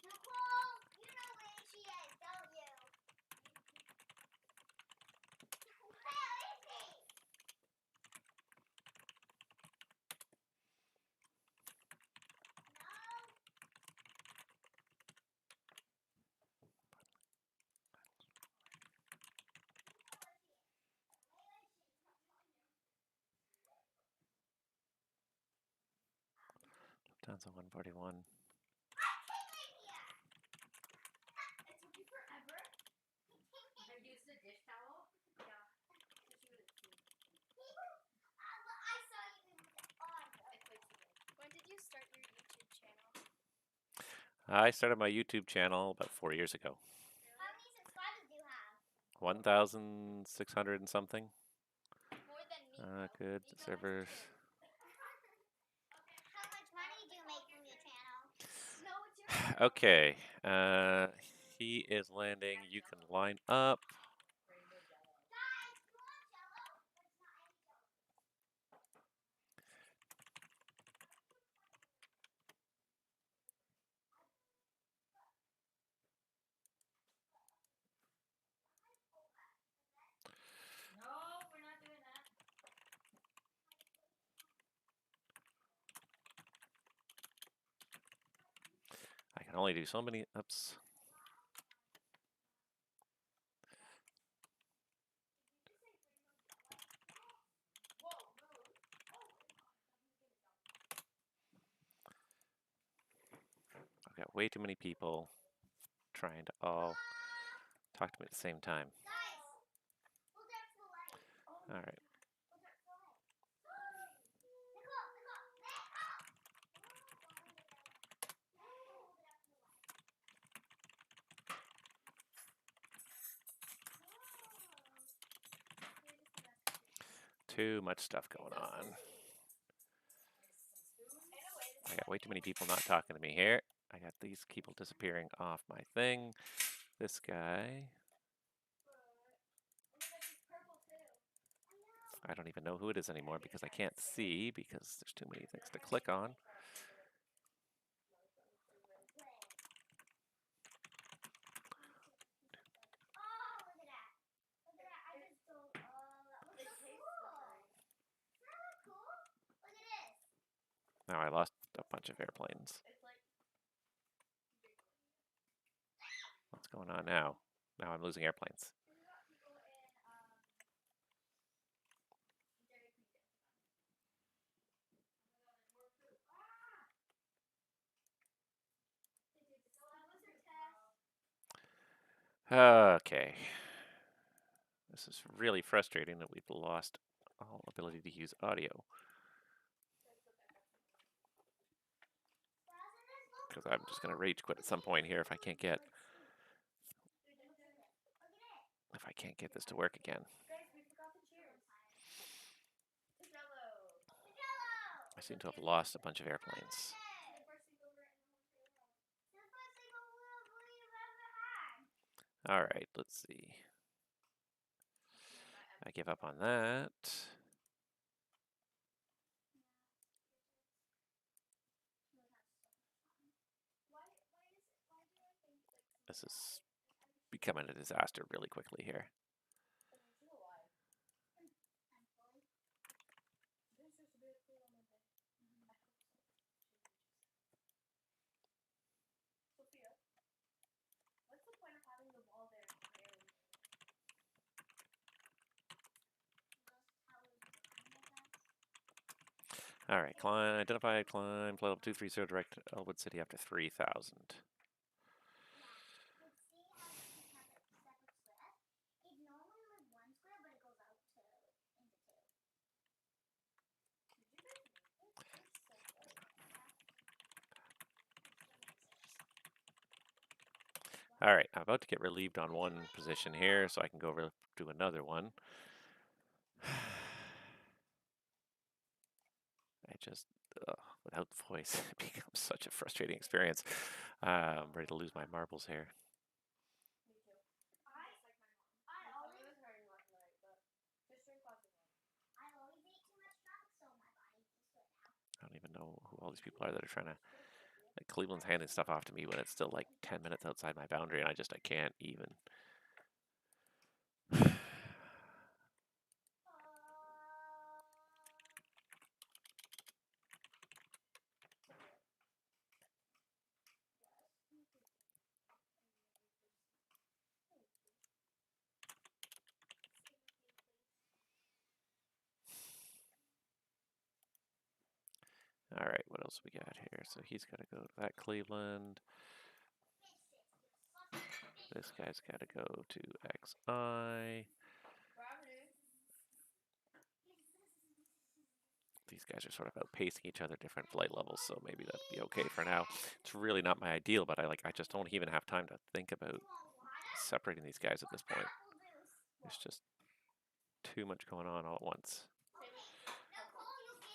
Nicole, you know where she is, don't you? Where is he? Lufthansa 141. It took you forever. I used the dish towel. Yeah. I saw you with the arm. When did you start your YouTube channel? I started my YouTube channel about 4 years ago. How many subscribers 1,600 and something. Good. Servers. How much money do you make from your channel? Okay. He is landing. You can line up. I can only do so many. Oops. I've got way too many people trying to all talk to me at the same time. All right. Too much stuff going on. I got way too many people not talking to me here. I got these people disappearing off my thing. This guy. I don't even know who it is anymore because I can't see because there's too many things to click on. Now I lost a bunch of airplanes. What's going on now? Now I'm losing airplanes. Okay. This is really frustrating that we've lost all ability to use audio. Because I'm just going to rage quit at some point here if I can't get this to work again. I seem to have lost a bunch of airplanes. All right, let's see. I give up on that. This is becoming a disaster really quickly here. All right, climb, identified, climb, flight level 230, direct Elwood City after 3,000. All right, I'm about to get relieved on one position here, so I can go over to another one. I just, without the voice, it becomes such a frustrating experience. I'm ready to lose my marbles here. I don't even know who all these people are that are trying to, like, Cleveland's handing stuff off to me when it's still like 10 minutes outside my boundary, and I can't even. All right, what else we got here? So he's got to go to that Cleveland. This guy's got to go to XI. These guys are sort of outpacing each other, different flight levels, so maybe that'd be okay for now. It's really not my ideal, but I just don't even have time to think about separating these guys at this point. There's just too much going on all at once.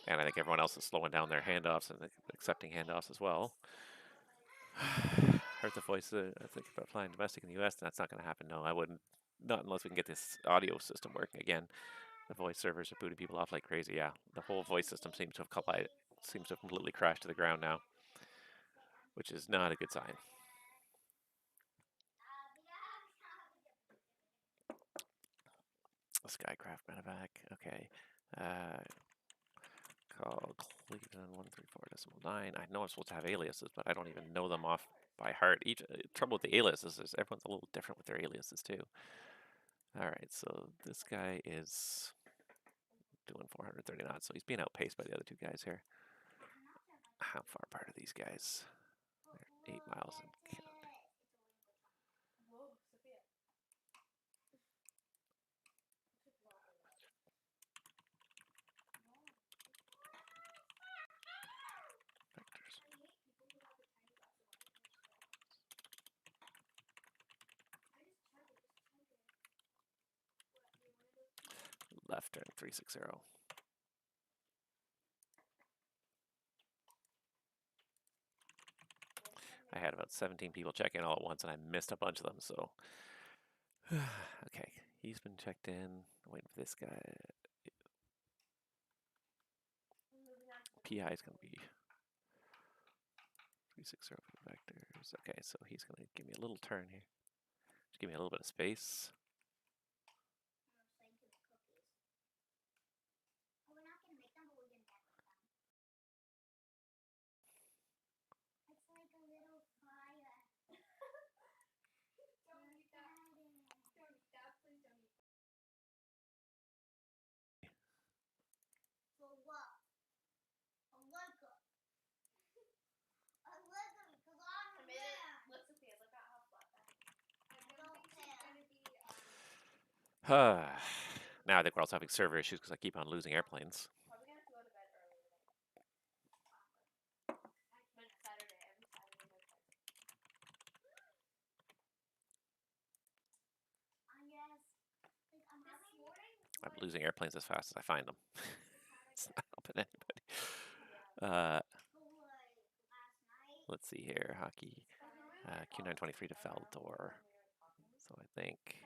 And I think everyone else is slowing down their handoffs and accepting handoffs as well. Heard the voice, I think about flying domestic in the U.S., and that's not going to happen. No, I wouldn't. Not unless we can get this audio system working again. The voice servers are booting people off like crazy. Yeah, the whole voice system seems to have completely crashed to the ground now, which is not a good sign. Skycraft medevac. Okay. Call Cleveland 134.9. I know I'm supposed to have aliases, but I don't even know them off by heart. Trouble with the aliases is everyone's a little different with their aliases too. All right, so this guy is doing 430 knots, so he's being outpaced by the other two guys here. How far apart are these guys? They're 8 miles in count. Left turn 360. I had about 17 people check in all at once, and I missed a bunch of them, so... Okay, he's been checked in. Waiting for this guy. PI is going to be 360 for the vectors. Okay, so he's going to give me a little turn here. Just give me a little bit of space. Now I think we're also having server issues because I keep on losing airplanes. I'm losing airplanes as fast as I find them. It's not helping anybody. Let's see here. Hockey. Q923 to Feldor. So I think...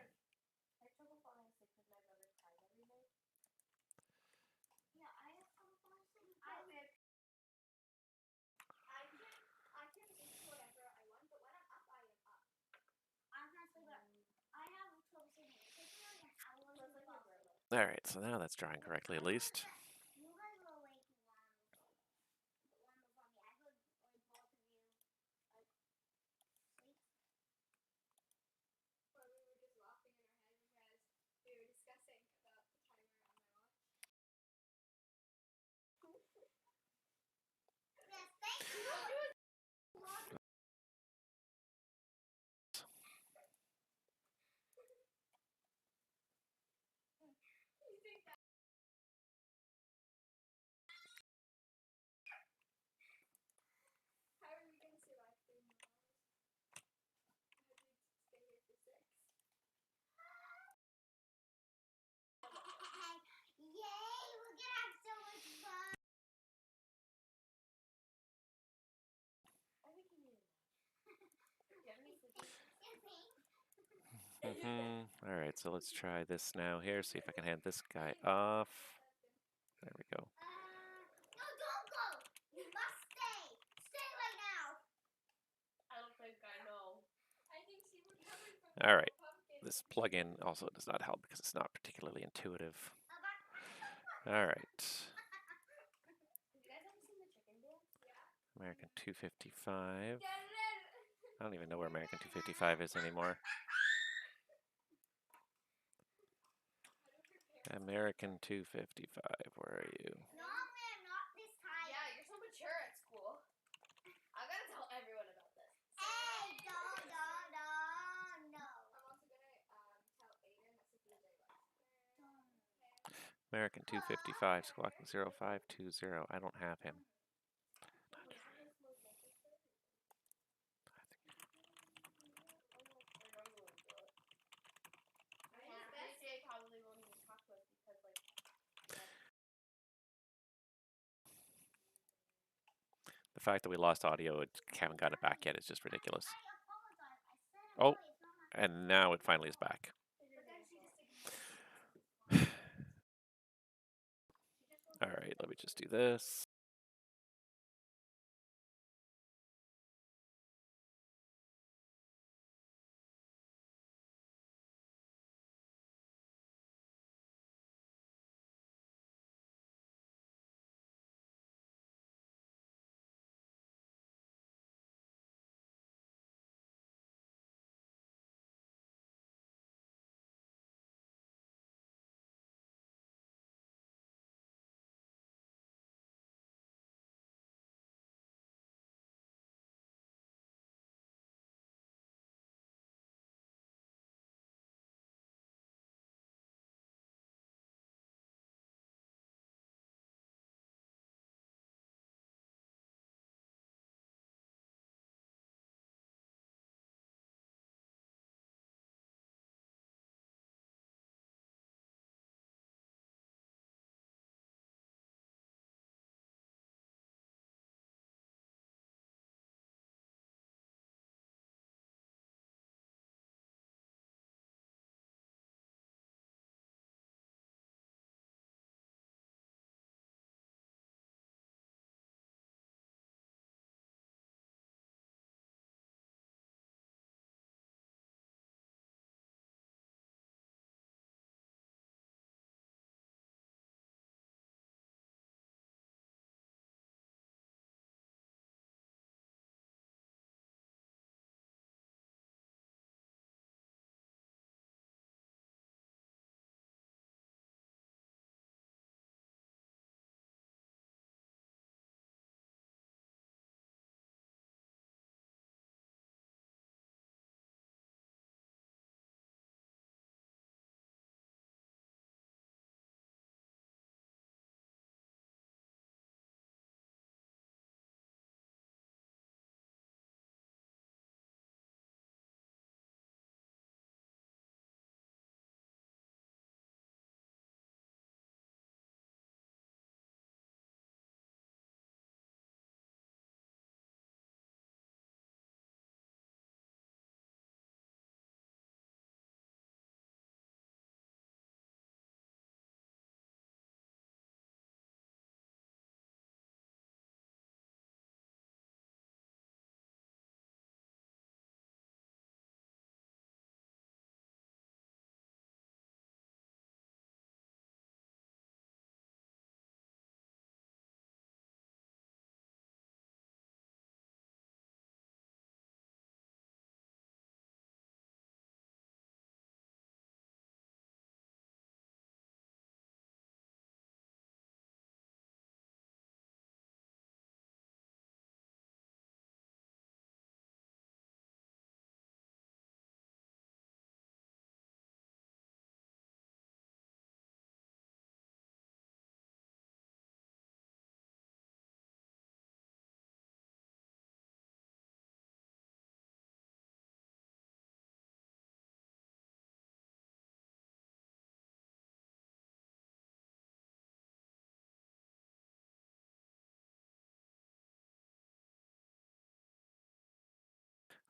Alright, so now that's drawing correctly at least. Alright, so let's try this now here, see if I can hand this guy off. There we go. No, don't go! You must stay! Stay right now! I don't think I know. I think she recovered from Alright, this plugin also does not help because it's not particularly intuitive. Alright. American 255. I don't even know where American 255 is anymore. American 255, where are you? No, man, not this time. Yeah, you're so mature at school. I gotta tell everyone about this. Hey, no. I'm also gonna tell Aiden that Sophia American 255, squawking 0520. I don't have him. fact that we lost audio, it haven't got it back yet. It's just ridiculous. Oh, and now it finally is back. All right, let me just do this.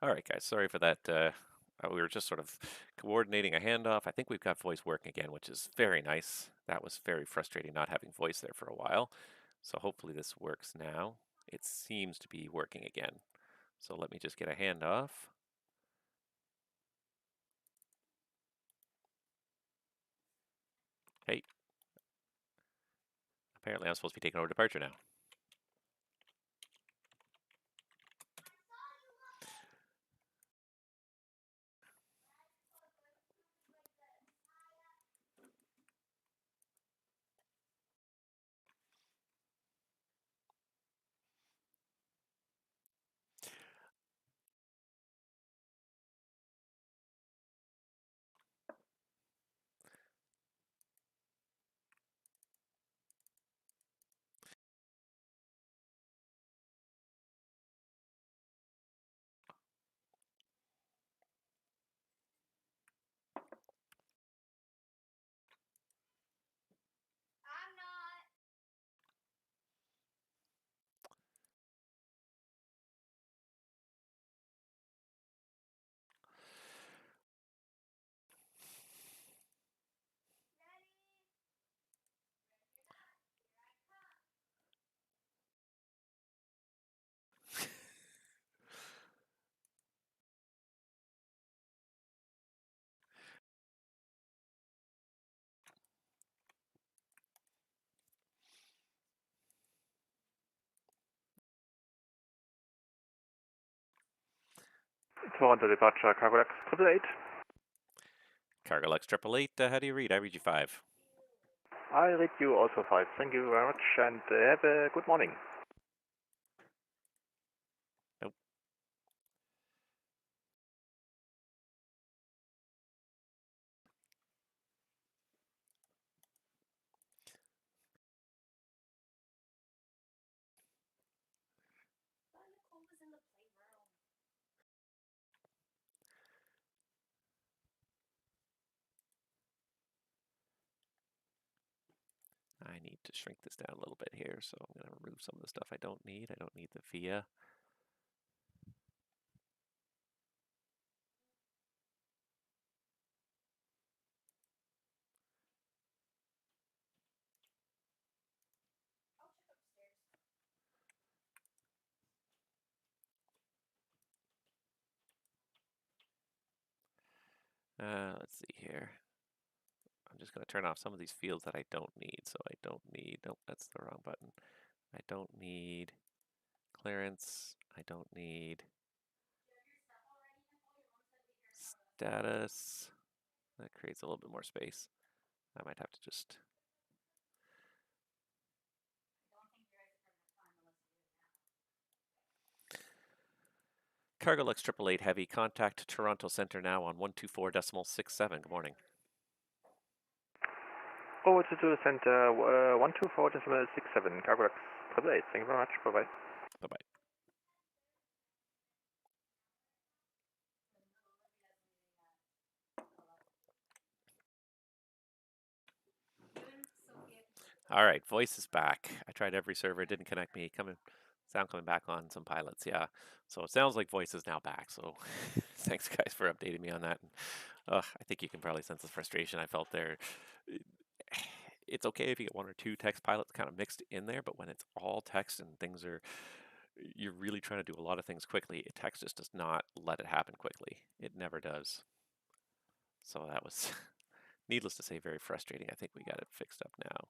All right, guys, sorry for that. We were just sort of coordinating a handoff. I think we've got voice working again, which is very nice. That was very frustrating not having voice there for a while. So hopefully this works now. It seems to be working again. So let me just get a handoff. Hey. Apparently I'm supposed to be taking over departure now. Toronto departure, Cargo Lux 888. Cargo Lux 888, how do you read? I read you 5. I read you also 5. Thank you very much, and have a good morning. Nope. I need to shrink this down a little bit here, so I'm going to remove some of the stuff I don't need. I don't need the VIA. Let's see here. I'm just going to turn off some of these fields that I don't need. So I don't need, nope, that's the wrong button. I don't need clearance. I don't need status. That creates a little bit more space. I might have to just... Cargo Lux 888 Heavy, contact Toronto Center now on 124.67. Good morning. Over to the center, 124.67, Cargo Lux 888. Thank you very much. Bye-bye. Bye-bye. All right, voice is back. I tried every server, it didn't connect me. Sound coming back on some pilots, yeah. So it sounds like voice is now back. So thanks, guys, for updating me on that. I think you can probably sense the frustration I felt there. It's okay if you get 1 or 2 text pilots kind of mixed in there, but when it's all text and you're really trying to do a lot of things quickly, text just does not let it happen quickly. It never does. So that was, needless to say, very frustrating. I think we got it fixed up now.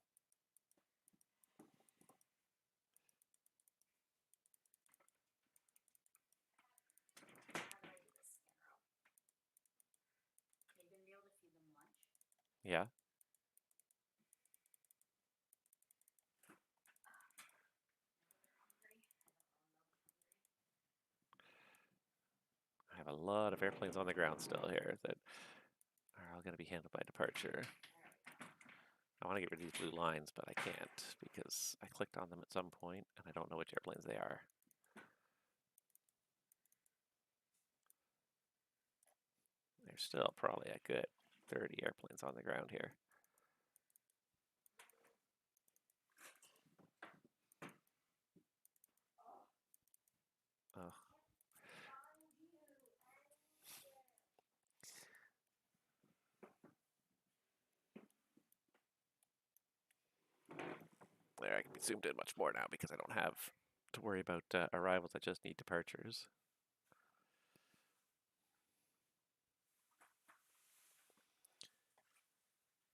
Yeah. I have a lot of airplanes on the ground still here that are all going to be handled by departure. I want to get rid of these blue lines, but I can't because I clicked on them at some point and I don't know which airplanes they are. There's still probably a good 30 airplanes on the ground here. Oh. There, I can be zoomed in much more now because I don't have to worry about arrivals. I just need departures.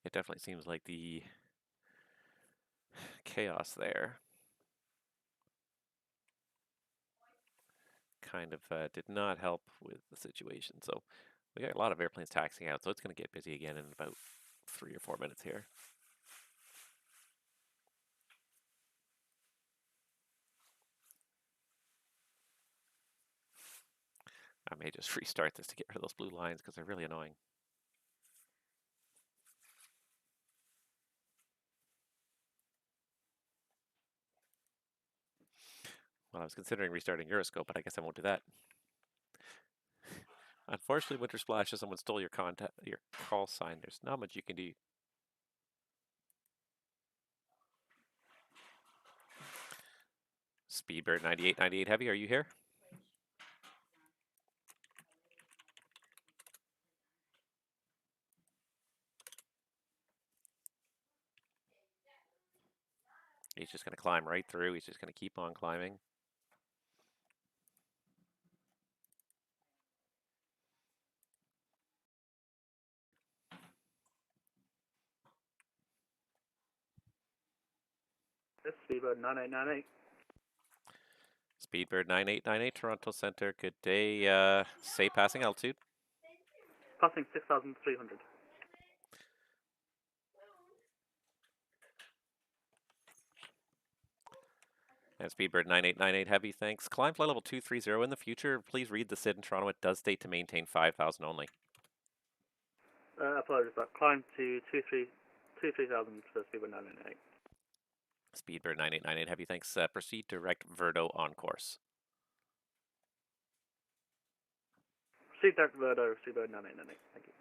It definitely seems like the chaos there kind of did not help with the situation. So we got a lot of airplanes taxiing out, so it's going to get busy again in about 3 or 4 minutes here. I may just restart this to get rid of those blue lines because they're really annoying. Well, I was considering restarting Euroscope, but I guess I won't do that. Unfortunately, Winter Splash, if someone stole your call sign, there's not much you can do. Speedbird 9898 Heavy, are you here? He's just going to climb right through. He's just going to keep on climbing. This Speedbird 9898. Speedbird 9898, Toronto Center, good day. Say passing altitude. Passing 6,300. And Speedbird 9898 Heavy, thanks. Climb flight level 230 in the future. Please read the SID in Toronto. It does state to maintain 5,000 only. Apologies, but climb to 23,000 for Speedbird 998. Speedbird 9898 Heavy, thanks. Proceed direct Verdo on course. Proceed direct Verdo, Speedbird 998. Thank you.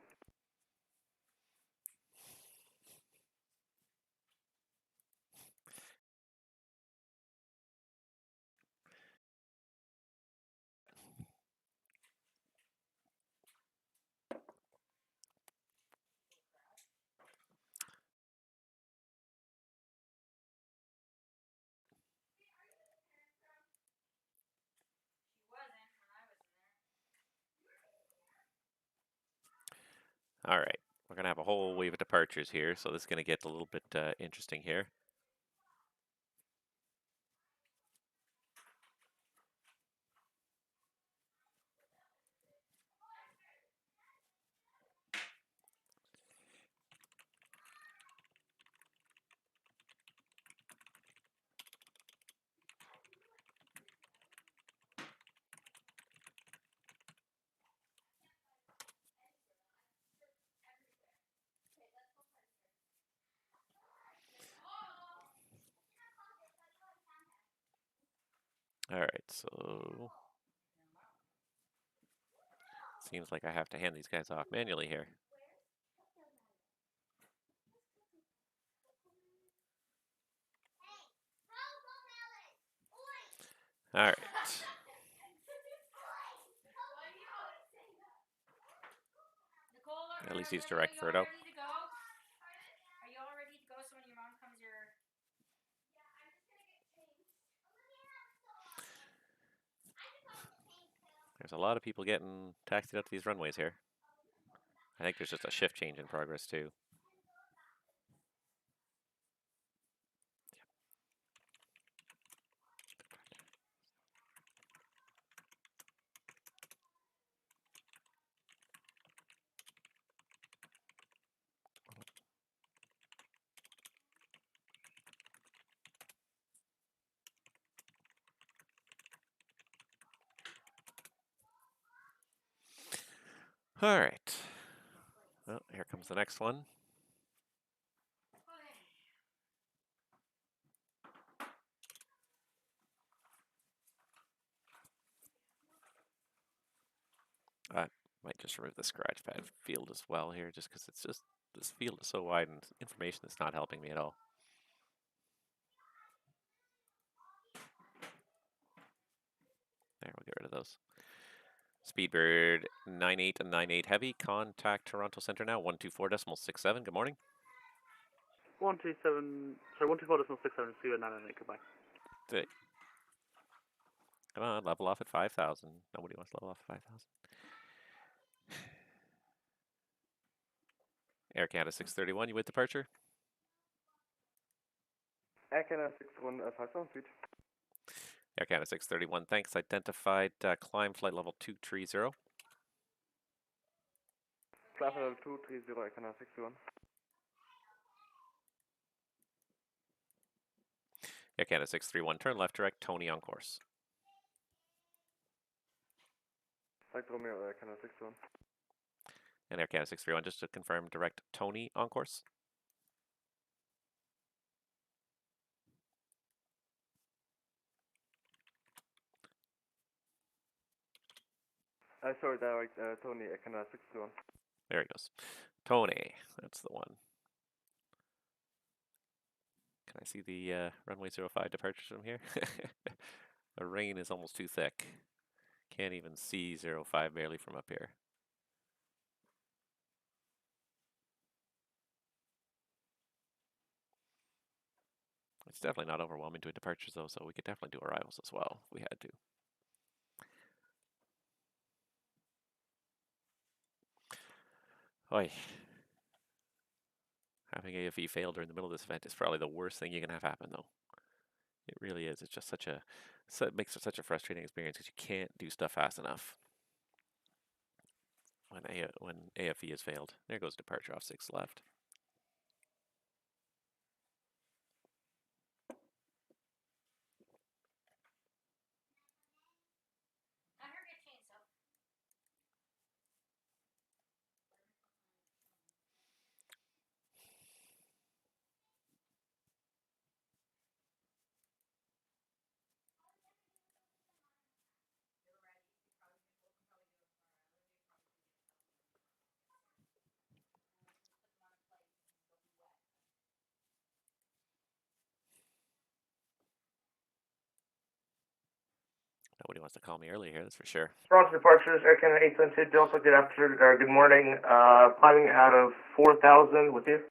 All right, we're going to have a whole wave of departures here, so this is going to get a little bit interesting here. All right, so seems like I have to hand these guys off manually here. All right. At least he's direct Verdo. Are you all ready to go so when your mom comes, you're... There's a lot of people getting taxied out to these runways here. I think there's just a shift change in progress too. All right. Well, here comes the next one. I might just remove the scratch pad field as well here, just because it's just, this field is so wide and information is not helping me at all. There, we'll get rid of those. Speedbird 98 and 98 Heavy, contact Toronto Center now, 124.67. Good morning. 124.67, Speedbird 998, goodbye. Good. Come on, level off at 5,000. Nobody wants to level off at 5,000. Air Canada 631, you with departure? Air Canada 61, 5,000 feet. Air Canada 631, thanks. Identified climb flight level 230. Climb level 230, Air Canada 61. Air Canada 631, turn left direct, Tony on course. Romeo, Air Canada 61. And Air Canada 631, just to confirm, direct Tony on course. Sorry, direct Tony, Air Canada 61. There he goes. Tony, that's the one. Can I see the runway 05 departures from here? The rain is almost too thick. Can't even see 05 barely from up here. It's definitely not overwhelming doing departures though, so we could definitely do arrivals as well if we had to. Oi. Having AFE fail during the middle of this event is probably the worst thing you can have happen though. It really is. It's just such a, so it makes it such a frustrating experience because you can't do stuff fast enough when AFE has failed. There goes departure off 6 left. Nobody wants to call me early here, that's for sure. Toronto departures, Air Canada 872 Delta, good afternoon, good morning. Climbing out of 4,000 with you.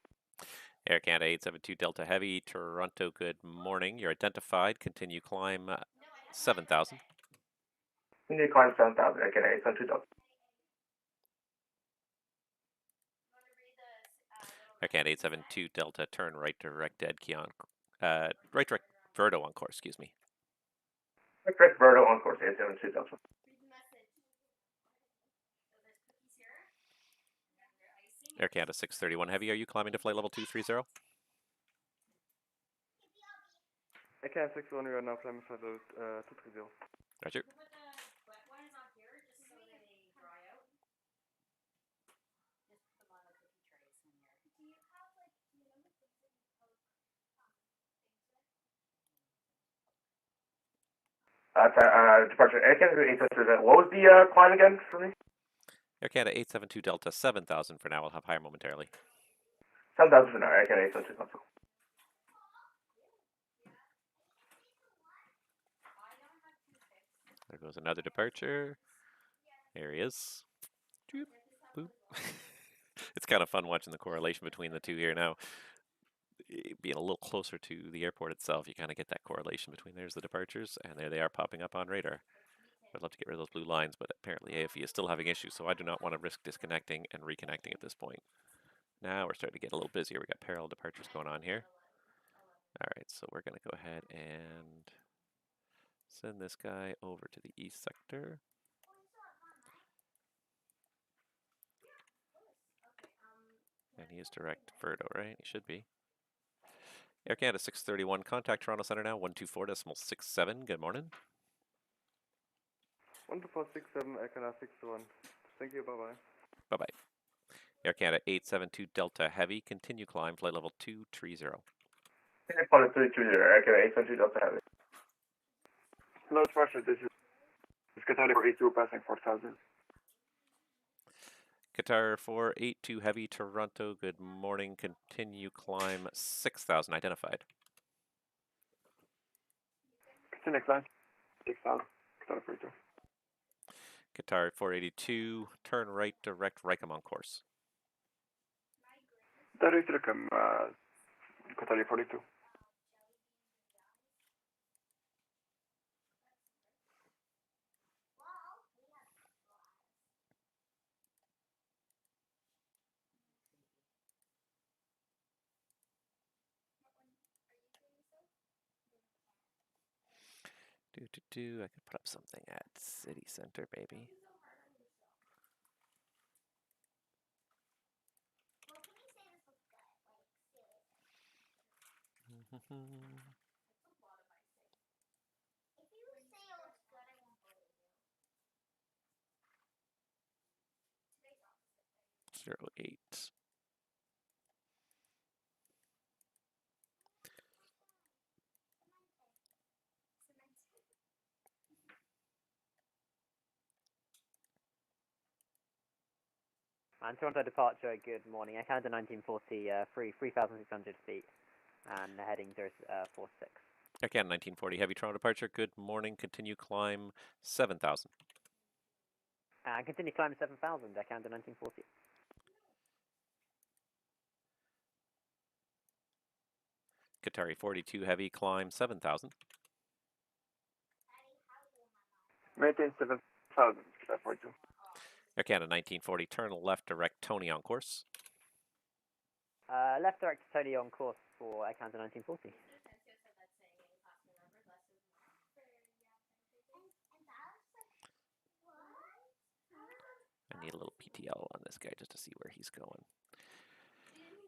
Air Canada 872 Delta Heavy, Toronto, good morning. You're identified. Continue climb 7,000. Continue climb 7,000, Air Canada 872 Delta. Air Canada 872 Delta, turn right direct dead key on, right direct Verdo on course, excuse me. Right direct Verdo on course 872 Delta. Air Canada 631 Heavy, are you climbing to flight level 230? Air Canada 631, we are now climbing flight level 230. Roger. Departure Air Canada 872, what was the climb again for me? Air Canada 872 Delta, 7,000 for now. We'll have higher momentarily. 7,000 for now, Air Canada 872 Delta. There goes another departure. There he is. Boop, boop. It's kind of fun watching the correlation between the two here now. Being a little closer to the airport itself, you kind of get that correlation between there's the departures, and there they are popping up on radar. I'd love to get rid of those blue lines, but apparently AFE is still having issues, so I do not want to risk disconnecting and reconnecting at this point. Now we're starting to get a little busier. We got parallel departures going on here. All right, so we're going to go ahead and send this guy over to the east sector. And he is direct Verdo, right? He should be. Air Canada 631, contact Toronto Center now, 124.67. Good morning. 12467, Air Canada 621. Thank you, bye-bye. Bye-bye. Air Canada 872 Delta Heavy, continue climb, flight level 230. Flight 230, Air Canada 872 Delta Heavy. Hello, departure, this is Qatar 482 passing 4,000. Qatar 482 Heavy, Toronto, good morning. Continue climb 6,000, identified. Continue climb 6,000, Qatar 482. Qatar 482, turn right direct Rickham on course. Direct Rickham, Qatar 42. I could put up something at City Center, baby. Zero 08. And Toronto departure, good morning. Air Canada 1940, 3,600 feet, and heading 046. Air Canada 1940, heavy Toronto departure, good morning. Continue climb 7,000. Continue climb 7,000, Air Canada 1940. Qatari 42 heavy, climb 7,000. Maintain 7,000, Qatar 42. Air Canada 1940, turn left direct Tony on course. Left direct Tony on course for Air Canada 1940. I need a little PTL on this guy just to see where he's going.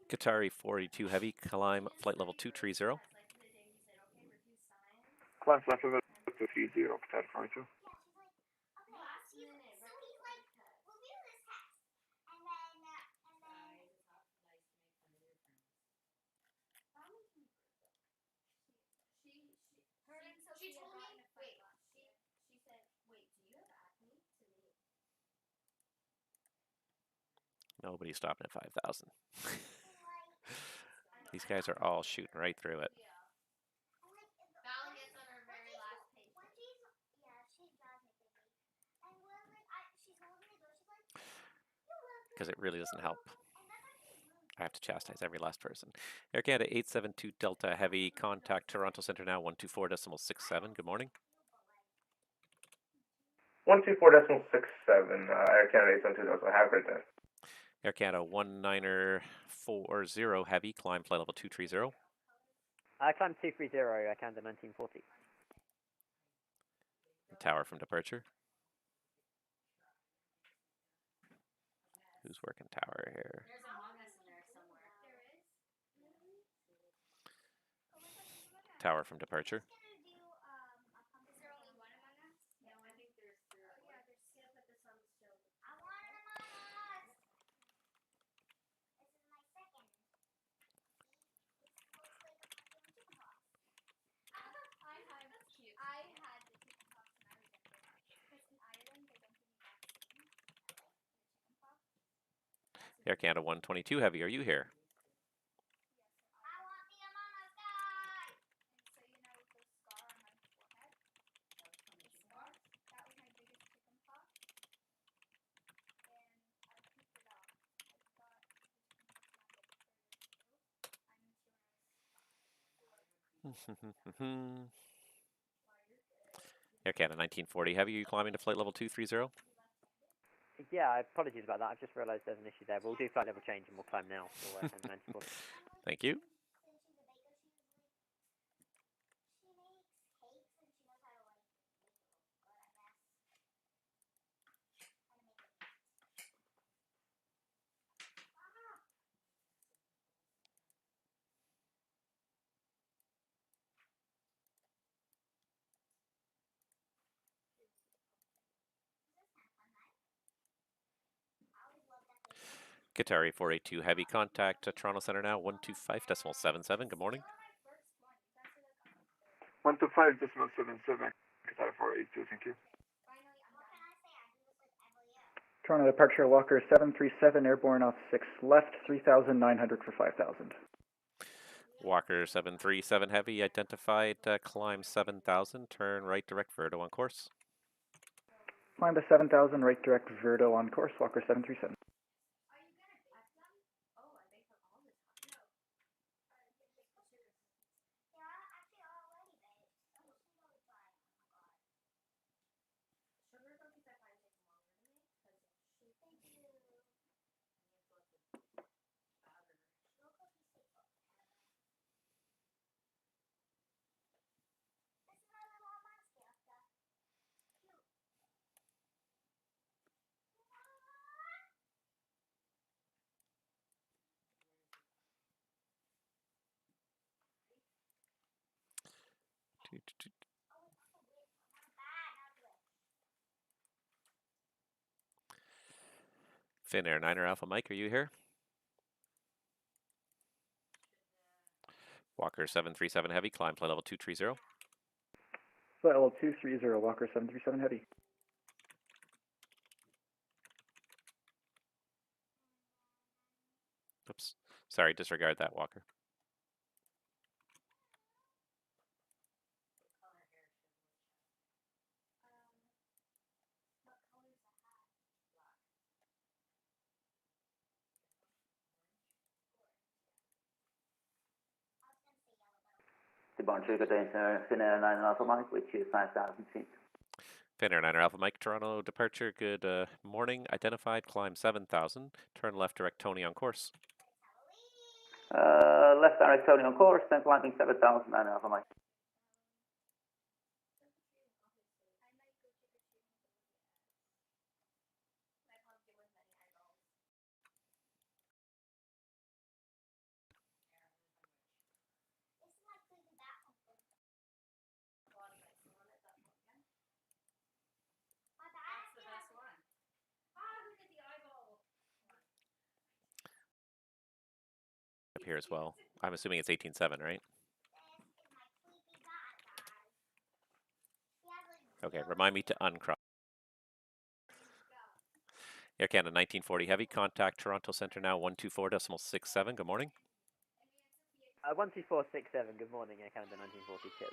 Qatari 42 Heavy, climb flight level 230. Climb flight level 230, Qatari 42. Nobody's stopping at 5,000. These guys are all shooting right through it. Because it really doesn't help. I have to chastise every last person. Air Canada 872 Delta Heavy, contact Toronto Centre now 124.67. Good morning. 124.67, Air Canada 872 Delta. Have a great day. Air Canada 1940 Heavy, climb flight level 230. Climb 230, Air Canada 1940. Tower from departure. Who's working tower here? There's Among Us in there somewhere. There is? Tower from departure. Is there only one Among Us? No, I think there's three. Oh, yeah, there's gonna put this on the show. I want an Among Us! This is my second. I had the chicken pox and I rejected it. Because in Ireland they don't give you vaccine. Chicken pox. Air Canada 122 Heavy, are you here? I want the Among Us guy! And so you know the scar on my forehead? The scar? That was my biggest chicken pox. And I pooped it off. I got the chicken pox not get further too. I'm Air Canada 1940 Heavy, are you climbing to flight level 230? Yeah, apologies about that. I've just realised there's an issue there. We'll do flight level change and we'll climb now for 1940. Thank you. Qatari 482 Heavy, contact Toronto Centre now 125.77. Good morning. 125.77, Qatari 482, thank you. Toronto departure, Walker 737, airborne off 6 left, 3,900 for 5,000. Walker 737 Heavy, identified, climb 7,000, turn right direct Verdo on course. Climb to 7,000, right direct Verdo on course, Walker 737. Finnair 9er Alpha Mike, are you here? Walker 737 Heavy, climb flight level 230. Flight level 230, Walker 737 Heavy. Oops, sorry, disregard that, Walker. Departure, good day, sir. Finnair 9 Alpha Mike, with you 5,000 feet. Finnair 9 Alpha Mike, Toronto departure, good morning. Identified, climb 7,000, turn left direct Tony on course. Left direct Tony on course, then climbing 7,000, 9 Alpha Mike. up here as well. I'm assuming it's 18.7, right? Okay, remind me to uncross. Air Canada 1940 Heavy, contact Toronto Centre now 124.67. Good morning. 12467, good morning, Air Canada 1940 Kids.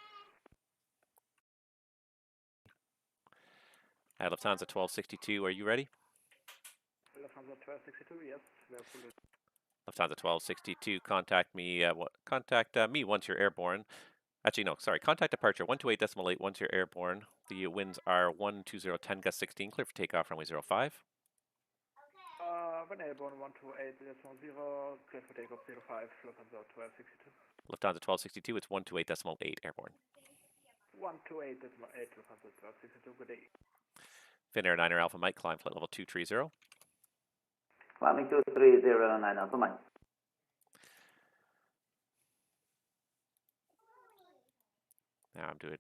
Lufthansa 1262, are you ready? Lufthansa 1262, yes. Lufthansa 1262, contact me. Contact me once you're airborne. Actually, no, sorry. Contact departure 128.8 once you're airborne. The winds are 12010 gust 16, clear for takeoff runway 05. When airborne 128.0, clear for takeoff 05, Lufthansa 1262. Lufthansa 1262, it's 128.8 airborne. 128.8, Lufthansa 1262, good day. Finnair 9er Alpha Mike, climb flight level 230. Climbing 2309 Alpha Mike. Now I'm doing.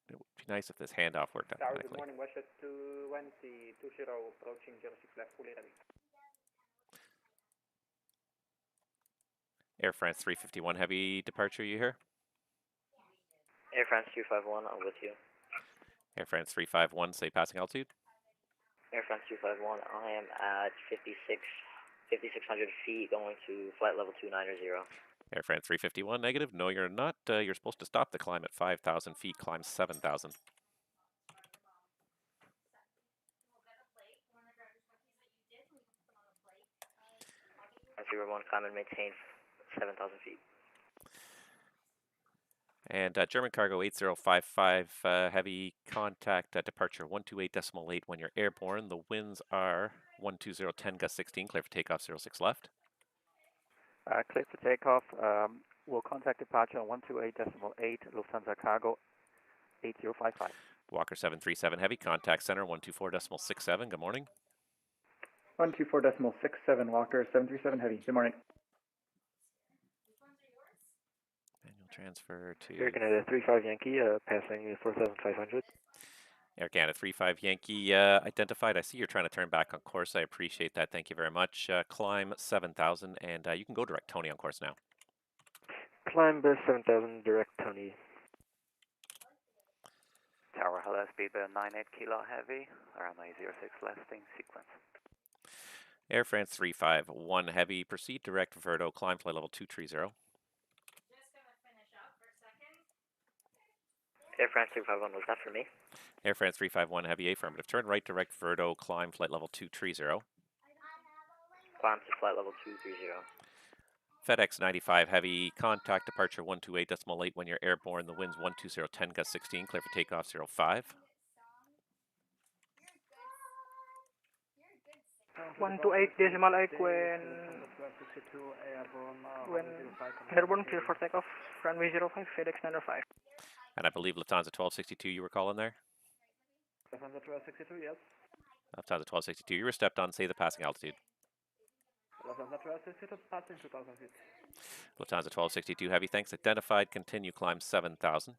It would be nice if this handoff worked automatically. Good morning, Westjet 2020 approaching 06 left, fully ready. Air France 351 Heavy departure, you here? Air France 251, I'm with you. Air France 351, say passing altitude. Air France 251, I am at 5,600 feet going to flight level 290. Air France 351 negative. No, you're not. You're supposed to stop the climb at 5,000 feet, climb 7,000. As you were one, climb and maintain 7,000 feet. And German cargo 8055 heavy, contact departure 128.8 when you're airborne. The winds are 12010 gust 16, clear for takeoff 06 left. Clear for takeoff. We'll contact departure on 128.8 Lufthansa cargo 8055. Walker 737 heavy, contact center 124.67. Good morning. 124.67 Walker 737 heavy. Good morning. Manual transfer to Air Canada 35 Yankee, passing 4,500. Air Canada 35 Yankee identified. I see you're trying to turn back on course. I appreciate that. Thank you very much. Climb 7,000, and you can go direct Tony on course now. Climb 7,000, direct Tony. Tower, hello, speed 98 kilo heavy, runway 06 lifting sequence. Air France 351 heavy, proceed direct Verdo, climb flight level 230. Air France 351, was that for me? Air France 351 heavy, affirmative. Turn right direct Verdo, climb flight level 230. Climb to flight level 230. FedEx 95 heavy, contact departure 128.8 when you're airborne. The winds 12010 gust 16, clear for takeoff 05. 128.8 when airborne, clear for takeoff, runway 05, FedEx 905. And I believe Lufthansa 1262 you were calling there? Lufthansa 1262, yes. Lufthansa 1262, you were stepped on, say the passing altitude. Lufthansa 1262, passing 2,000 feet. Lufthansa 1262 heavy, thanks. Identified, continue climb 7,000. 7,000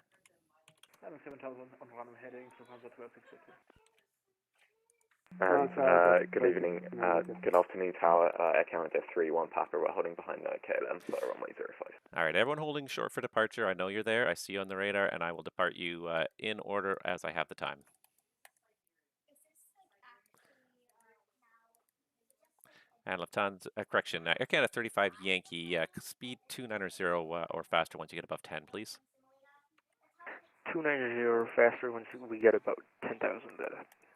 on runway heading Lufthansa 1262. Good evening, good afternoon, Tower. Air Canada 31 Papa, we're holding behind KLM for runway 05. All right, everyone holding short for departure. I know you're there. I see you on the radar, and I will depart you in order as I have the time. And Lufthansa, correction, Air Canada 35 Yankee, speed 290 or faster once you get above 10, please. 290 faster once we get about 10,000.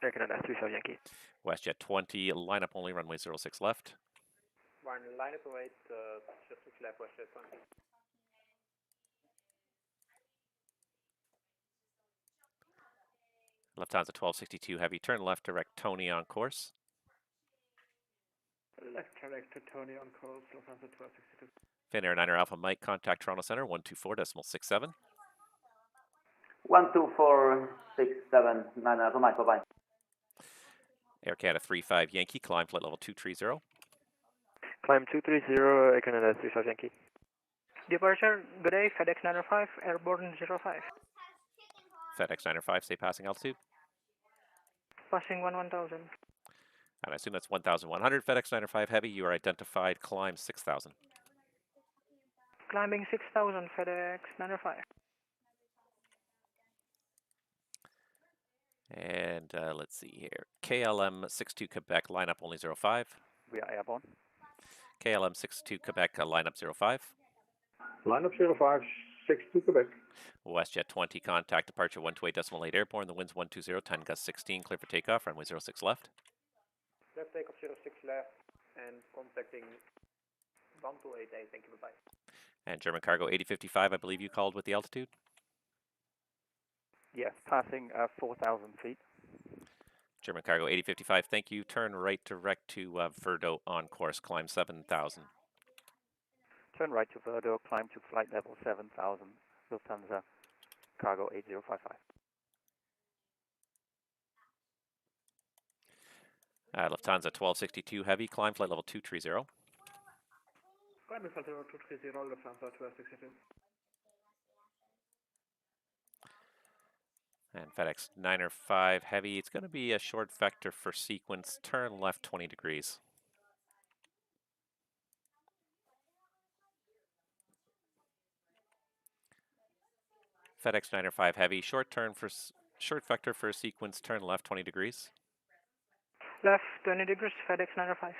Air Canada 35 Yankee. WestJet 20, lineup only, runway 06 left. One lineup await, just 6 left, WestJet 20. Lufthansa 1262 heavy, turn left direct Tony on course. Left direct to Tony on course, Lufthansa 1262. Finnair 9er Alpha Mike, contact Toronto Centre 124.67. 12467, 9 Alpha Mike, bye-bye. Air Canada 35 Yankee, climb flight level 230. Climb 230, Air Canada 35 Yankee. Departure, good day, FedEx 905, airborne 05. FedEx 905, say passing altitude. Passing 1,000. And I assume that's 1,100. FedEx 905 Heavy, you are identified. Climb 6,000. Climbing 6,000, FedEx 905. And let's see here. KLM 62 Quebec, lineup only 05. We are airborne. KLM 62 Quebec, lineup 05. Lineup 05, 62 Quebec. WestJet 20, contact departure 128.8 airborne. The wind's 120, 10 gust 16, clear for takeoff, runway 06 left. Left takeoff 06 left and contacting 1288, thank you, bye-bye. And German Cargo 8055, I believe you called with the altitude? Yes, passing 4,000 feet. German Cargo 8055, thank you. Turn right direct to Verdo on course, climb 7,000. Turn right to Verdo, climb to flight level 7,000, Lufthansa Cargo 8055. Lufthansa 1262 Heavy, climb flight level 230. Climbing flight level 230, Lufthansa 1262. And FedEx 905 Heavy, it's going to be a short vector for sequence, turn left 20 degrees. FedEx 905 Heavy, short vector for sequence, turn left 20 degrees. Left 20 degrees, FedEx 905.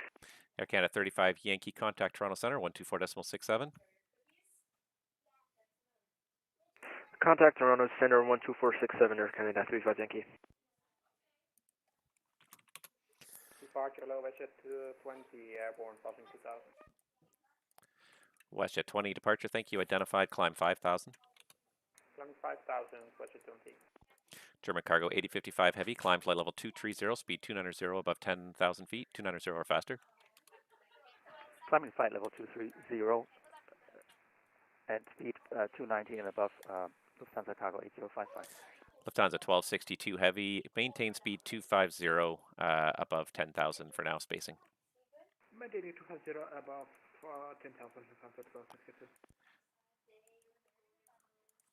Air Canada 35 Yankee, contact Toronto Center 124.67. Contact Toronto Center 12467, Air Canada 35 Yankee. Departure low WestJet 20, airborne, passing 2000. WestJet 20, departure, thank you. Identified, climb 5,000. Climbing 5000, WestJet 20. German Cargo 8055 Heavy, climb flight level 230, speed 290 above 10,000 feet, 290 or faster. Climbing flight level 230 and speed 290 and above, Lufthansa Cargo 8055. Lufthansa 1262 Heavy, maintain speed 250 above 10,000 for now, spacing. Maintaining 250 above 10,000, Lufthansa 1262.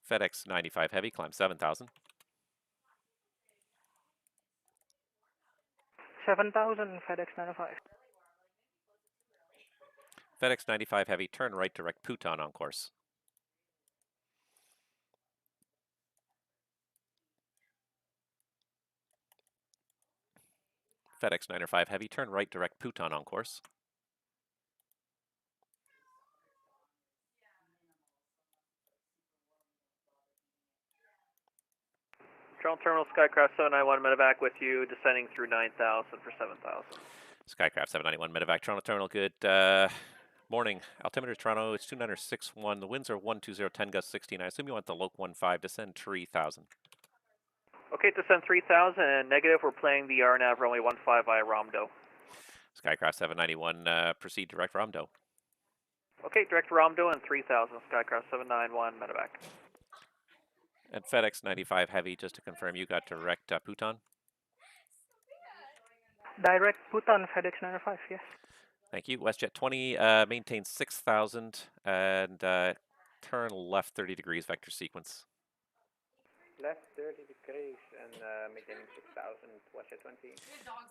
FedEx 95 Heavy, climb 7,000. 7,000, FedEx 905. FedEx 95 Heavy, turn right direct Puton on course. FedEx 905 Heavy, turn right direct Puton on course. Toronto Terminal, Skycraft 791 medevac with you, descending through 9,000 for 7,000. Skycraft 791 medevac, Toronto Terminal, good morning. Altimeter Toronto, it's 29061. The winds are 120, 10 gust 16. I assume you want the Loc 15, descend 3,000. Okay, descend 3,000 and negative. We're playing the RNAV runway 15 via Romdo. Skycraft 791, proceed direct Romdo. Okay, direct Romdo and 3,000. Skycraft 791 medevac. And FedEx 95 Heavy, just to confirm, you got direct Puton? Direct Puton, FedEx 905, yes. Thank you. WestJet 20, maintain 6,000 and turn left 30 degrees vector sequence. Left 30 degrees and maintaining 6,000, WestJet 20.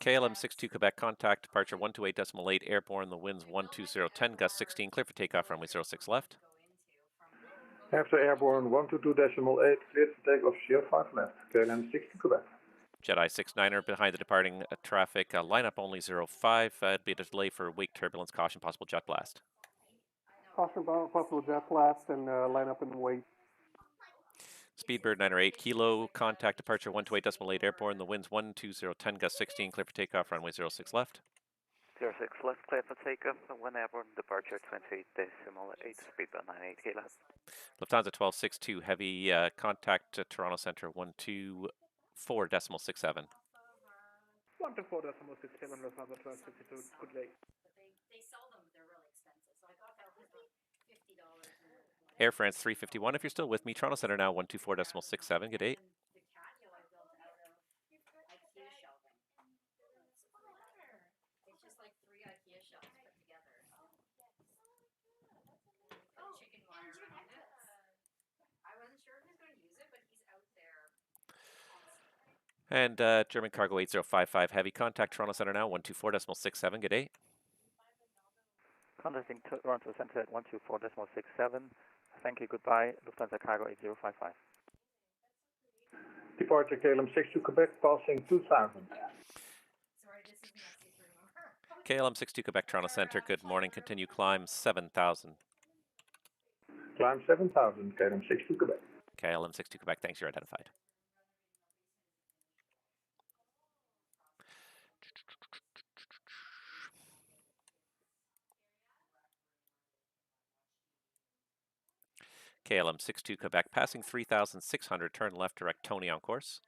KLM 62 Quebec, contact departure 128.8 airborne. The winds 120, 10 gust 16, clear for takeoff, runway 06 left. After airborne 122.8, cleared for takeoff 05 left, KLM 60 Quebec. Jedi 69er behind the departing traffic, lineup only 05. It'd be a delay for wake turbulence, caution, possible jet blast. Caution, possible jet blast and line up and wait. Speedbird 908 Kilo, contact departure 128.8 airborne. The winds 120, 10 gust 16, clear for takeoff, runway 06 left. 06 left, clear for takeoff, 1 airborne, departure 28.8, speedbird 98 Kilo. Lufthansa 1262 Heavy, contact Toronto Center 124.67. 124.67, Lufthansa 1262, good day. They sell them, but they're really expensive. So I thought that was like $50. Air France 351, if you're still with me, Toronto Center now 124.67, good day. The catio I built out of IKEA shelving. It's just like 3 IKEA shelves put together. Chicken wire around it. I wasn't sure if he was going to use it, but he's out there constantly. And German Cargo 8055 Heavy, contact Toronto Center now, 124.67, good day. Contacting Toronto Center at 124.67. Thank you, goodbye. Lufthansa Cargo 8055. Departure KLM 62 Quebec, passing 2000. KLM 62 Quebec, Toronto Center, good morning. Continue climb 7000. Climb 7000, KLM 62 Quebec. KLM 62 Quebec, thanks, you're identified. KLM 62 Quebec, passing 3600, turn left, direct Tony on course.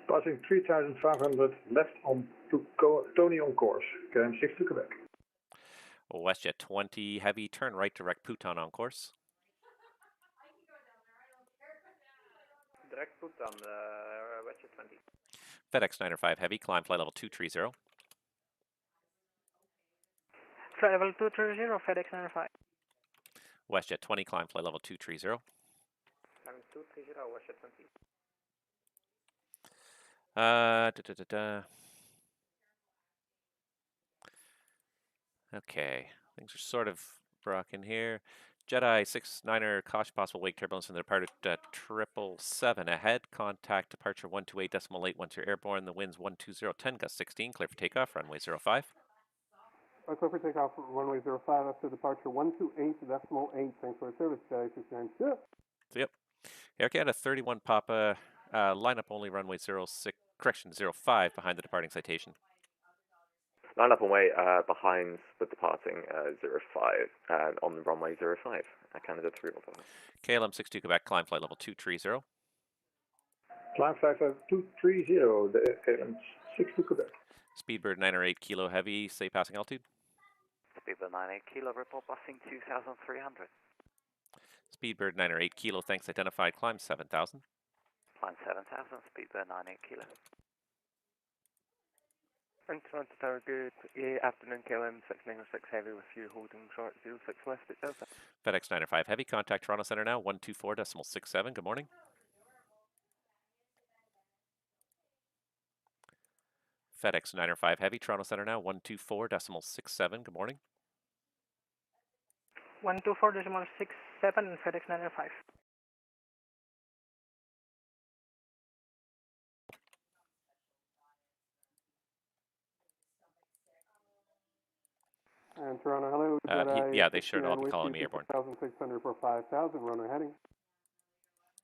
Passing 3500, left on to Tony on course, KLM 62 Quebec. WestJet 20 Heavy, turn right, direct Puton on course. Direct Puton, WestJet 20. FedEx 905 Heavy, climb flight level 230. Flight level 230, FedEx 905. WestJet 20, climb flight level 230. Climb 230, WestJet 20. Okay, things are sort of rocking here. Jedi 69er, caution possible wake turbulence from the departure 777 ahead. Contact departure 128.8 once you're airborne. The wind's 12010, gust 16. Clear for takeoff, runway 05. Clear for takeoff, runway 05 after departure 128.8. Thanks for the service, Jedi 69. So, yep. Air Canada 31 Papa, line up only runway 06, correction 05 behind the departing citation. Line up and wait behind the departing 05 on the runway 05 at Canada 315. KLM 62 Quebec, climb flight level 230. Climb flight level 230, the KLM 62 Quebec. Speedbird 908 Kilo Heavy, say passing altitude. Speedbird 98 Kilo, report passing 2300. Speedbird 908 Kilo, thanks, identified, climb 7000. Climb 7000, Speedbird 98 Kilo. And Toronto Tower, good afternoon, KLM 6906 Heavy with you holding short 06 left at Delta. FedEx 905 Heavy, contact Toronto Center now, 124.67, good morning. FedEx 905 Heavy, Toronto Center now, 124.67, good morning. 124.67, FedEx 905. And Toronto, hello. Yeah, they sure will be calling me airborne. 600 for 5000, runway heading.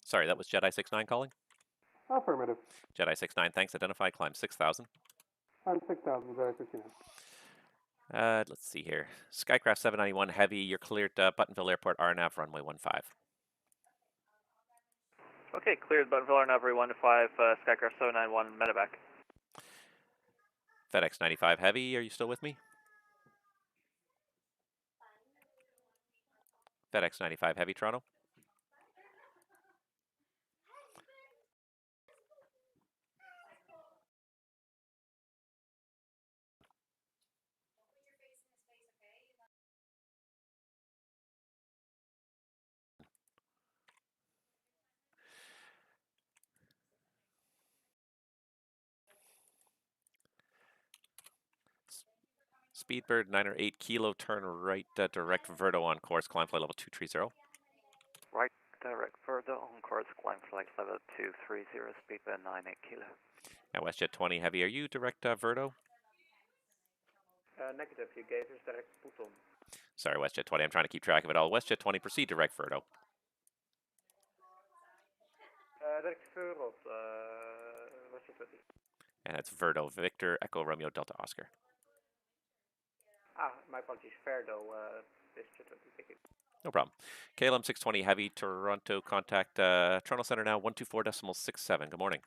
Sorry, that was Jedi 69 calling? Affirmative. Jedi 69, thanks, identified, climb 6000. Climb 6000, Jedi 69. Let's see here. Skycraft 791 Heavy, you're cleared Buttonville Airport, RNAV, runway 15. Okay, cleared Buttonville, RNAV, runway 15, Skycraft 791, medevac. FedEx 95 Heavy, are you still with me? FedEx 95 Heavy, Toronto. Speedbird 908 Kilo, turn right, direct Verdo on course, climb flight level 230. Right, direct Verdo on course, climb flight level 230, Speedbird 98 Kilo. Now WestJet 20 Heavy, are you direct Verdo? Negative, you gave us direct Puton. Sorry, WestJet 20, I'm trying to keep track of it all. WestJet 20, proceed direct Verdo. Direct Verdo, WestJet 20. And that's Verdo, Victor, Echo, Romeo, Delta, Oscar. Ah, my apologies, Verdo, WestJet 20, thank you. No problem. KLM 620 Heavy, Toronto, contact Toronto Center now, 124.67. Good morning.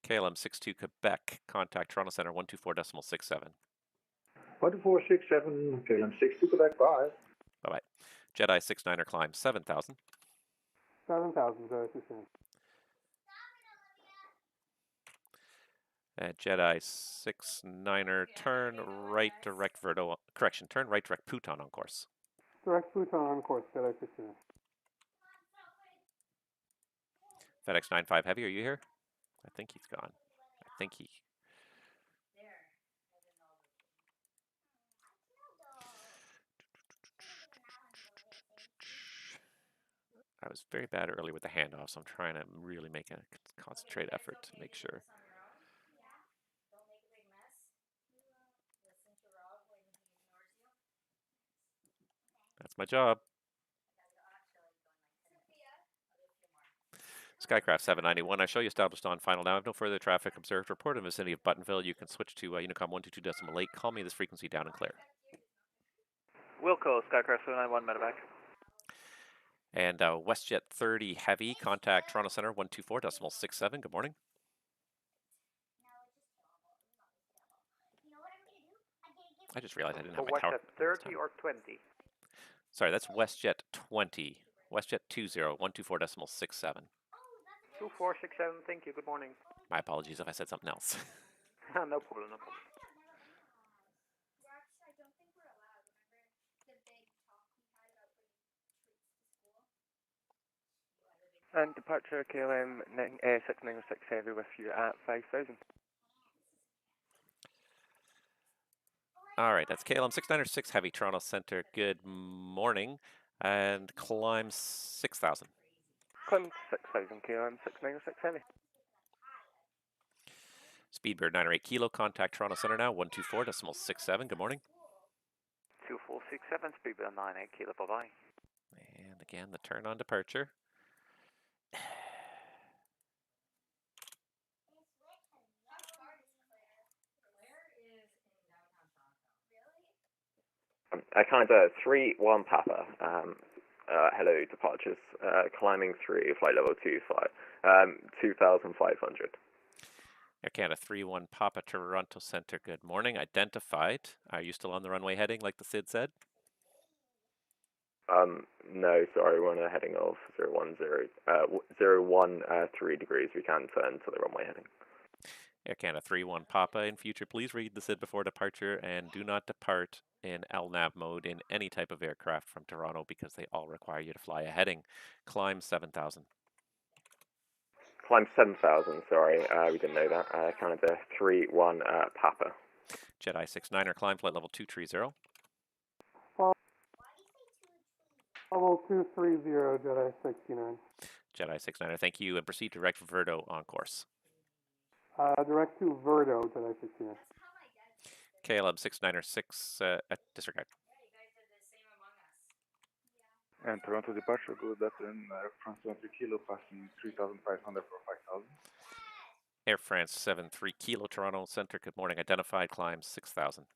KLM 62 Quebec, contact Toronto Center, 124.67. 124.67, KLM 62 Quebec, bye. Bye-bye. Jedi 69er, climb 7000. 7000, Jedi 69. Jedi 69er, turn right, direct Verdo, correction, turn right, direct Puton on course. Direct Pluton on course, Jedi 69. FedEx 95 Heavy, are you here? I think he's gone. I think he... I was very bad earlier with the handoff, so I'm trying to really make a concentrate effort to make sure. That's my job. Skycraft 791, I show you established on final now. I have no further traffic observed. Report in the vicinity of Buttonville. You can switch to Unicom 122.8. Call me this frequency down and clear. Wilco, Skycraft 791, medevac. And WestJet 30 Heavy, contact Toronto Center 124.67. Good morning. I just realized I didn't have my tower. WestJet 30 or 20? Sorry, that's WestJet 20. WestJet 20, 124.67. 2467, thank you, good morning. My apologies if I said something else. No problem, no problem. And departure KLM 696 Heavy with you at 5,000. All right, that's KLM 696 Heavy, Toronto Center. Good morning. And climb 6,000. Climb 6,000 KLM 696 Heavy. Speedbird 908 Kilo, contact Toronto Center now, 124.67. Good morning. 2467, Speedbird 98 Kilo, bye-bye. And again, the turn on departure. Canada 31 Papa. Hello, departures. Climbing 3, flight level 25. 2,500. Air Canada 31 Papa, Toronto Center. Good morning. Identified. Are you still on the runway heading, like the SID said? No, sorry, we're on a heading of 013 degrees. We can turn to the runway heading. Air Canada 31 Papa. In future, please read the SID before departure and do not depart in LNAV mode in any type of aircraft from Toronto because they all require you to fly a heading. Climb 7,000. Climb 7,000, sorry, we didn't know that. Canada 31 Papa. Jedi 69er, climb flight level 230. Level 230, Jedi 69. Jedi 69er, thank you, and proceed direct for Verdo on course. Direct to Verdo, Jedi 69. KLM 696, disregard. And Toronto departure, good afternoon, Air France 73 Kilo, passing 3,500 for 5,000. Air France 73 Kilo, Toronto Center, good morning. Identified, climb 6,000.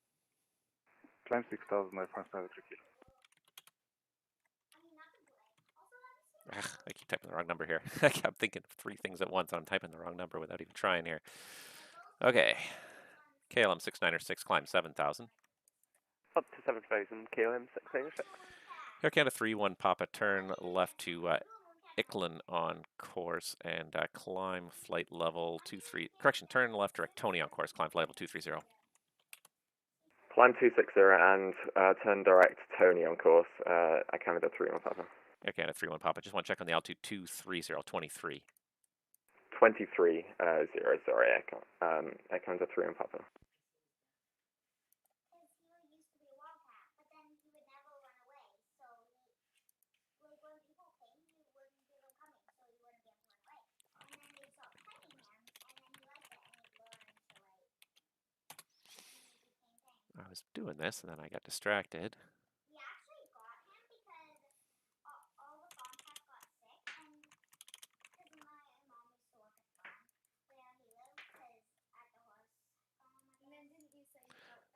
Climb 6,000, Air France 73 Kilo. I keep typing the wrong number here. I kept thinking of 3 things at once, and I'm typing the wrong number without even trying here. Okay. KLM 696, climb 7,000. Up to 7,000, KLM 696. Air Canada 31 Papa, turn left to Icklen on course and climb flight level 23. Correction, turn left direct Tony on course, climb flight level 230. Climb 260 and turn direct Tony on course. Air Canada 31 Papa. Air Canada 31 Papa, just want to check on the altitude 230, 23. 23, 0, sorry, Air Canada 31 Papa. I was doing this and then I got distracted. We actually got him because all the farm cats got sick, and because my mom used to work at the farm where he lives, because at the horse farm. And then didn't you say you felt bad?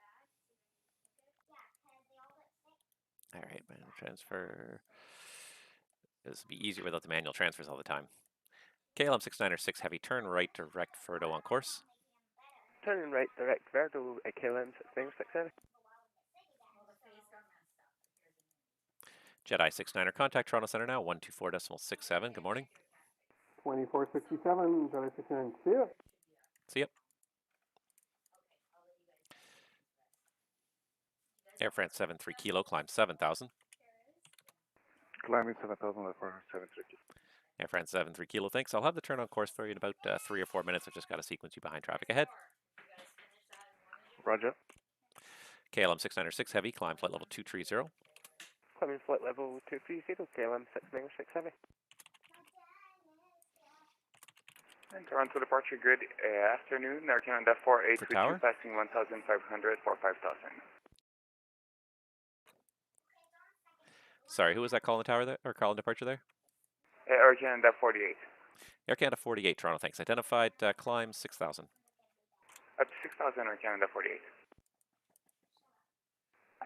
Yeah, because they all got sick. All right, manual transfer. This would be easier without the manual transfers all the time. KLM 696 Heavy, turn right direct Verdo on course. Turning right direct Verdo at KLM 696 Heavy. Jedi 69er, contact Toronto Center now, 124.67. Good morning. 2467, Jedi 69, see ya. See ya. Air France 73 Kilo, climb 7,000. Climbing 7000 left for 73 kilo. Air France 73 kilo, thanks. I'll have the turn on course for you in about 3 or 4 minutes. I've just got to sequence you behind traffic ahead. Roger. KLM 696 heavy, climb flight level 230. Climbing flight level 230, KLM 696 heavy. And Toronto departure grid, afternoon, Air Canada 4832 passing 1,500 for 5,000. Sorry, who was that calling the tower there, or calling departure there? Air Canada 48. Air Canada 48, Toronto, thanks. Identified, climb 6,000. Up to 6,000, Air Canada 48.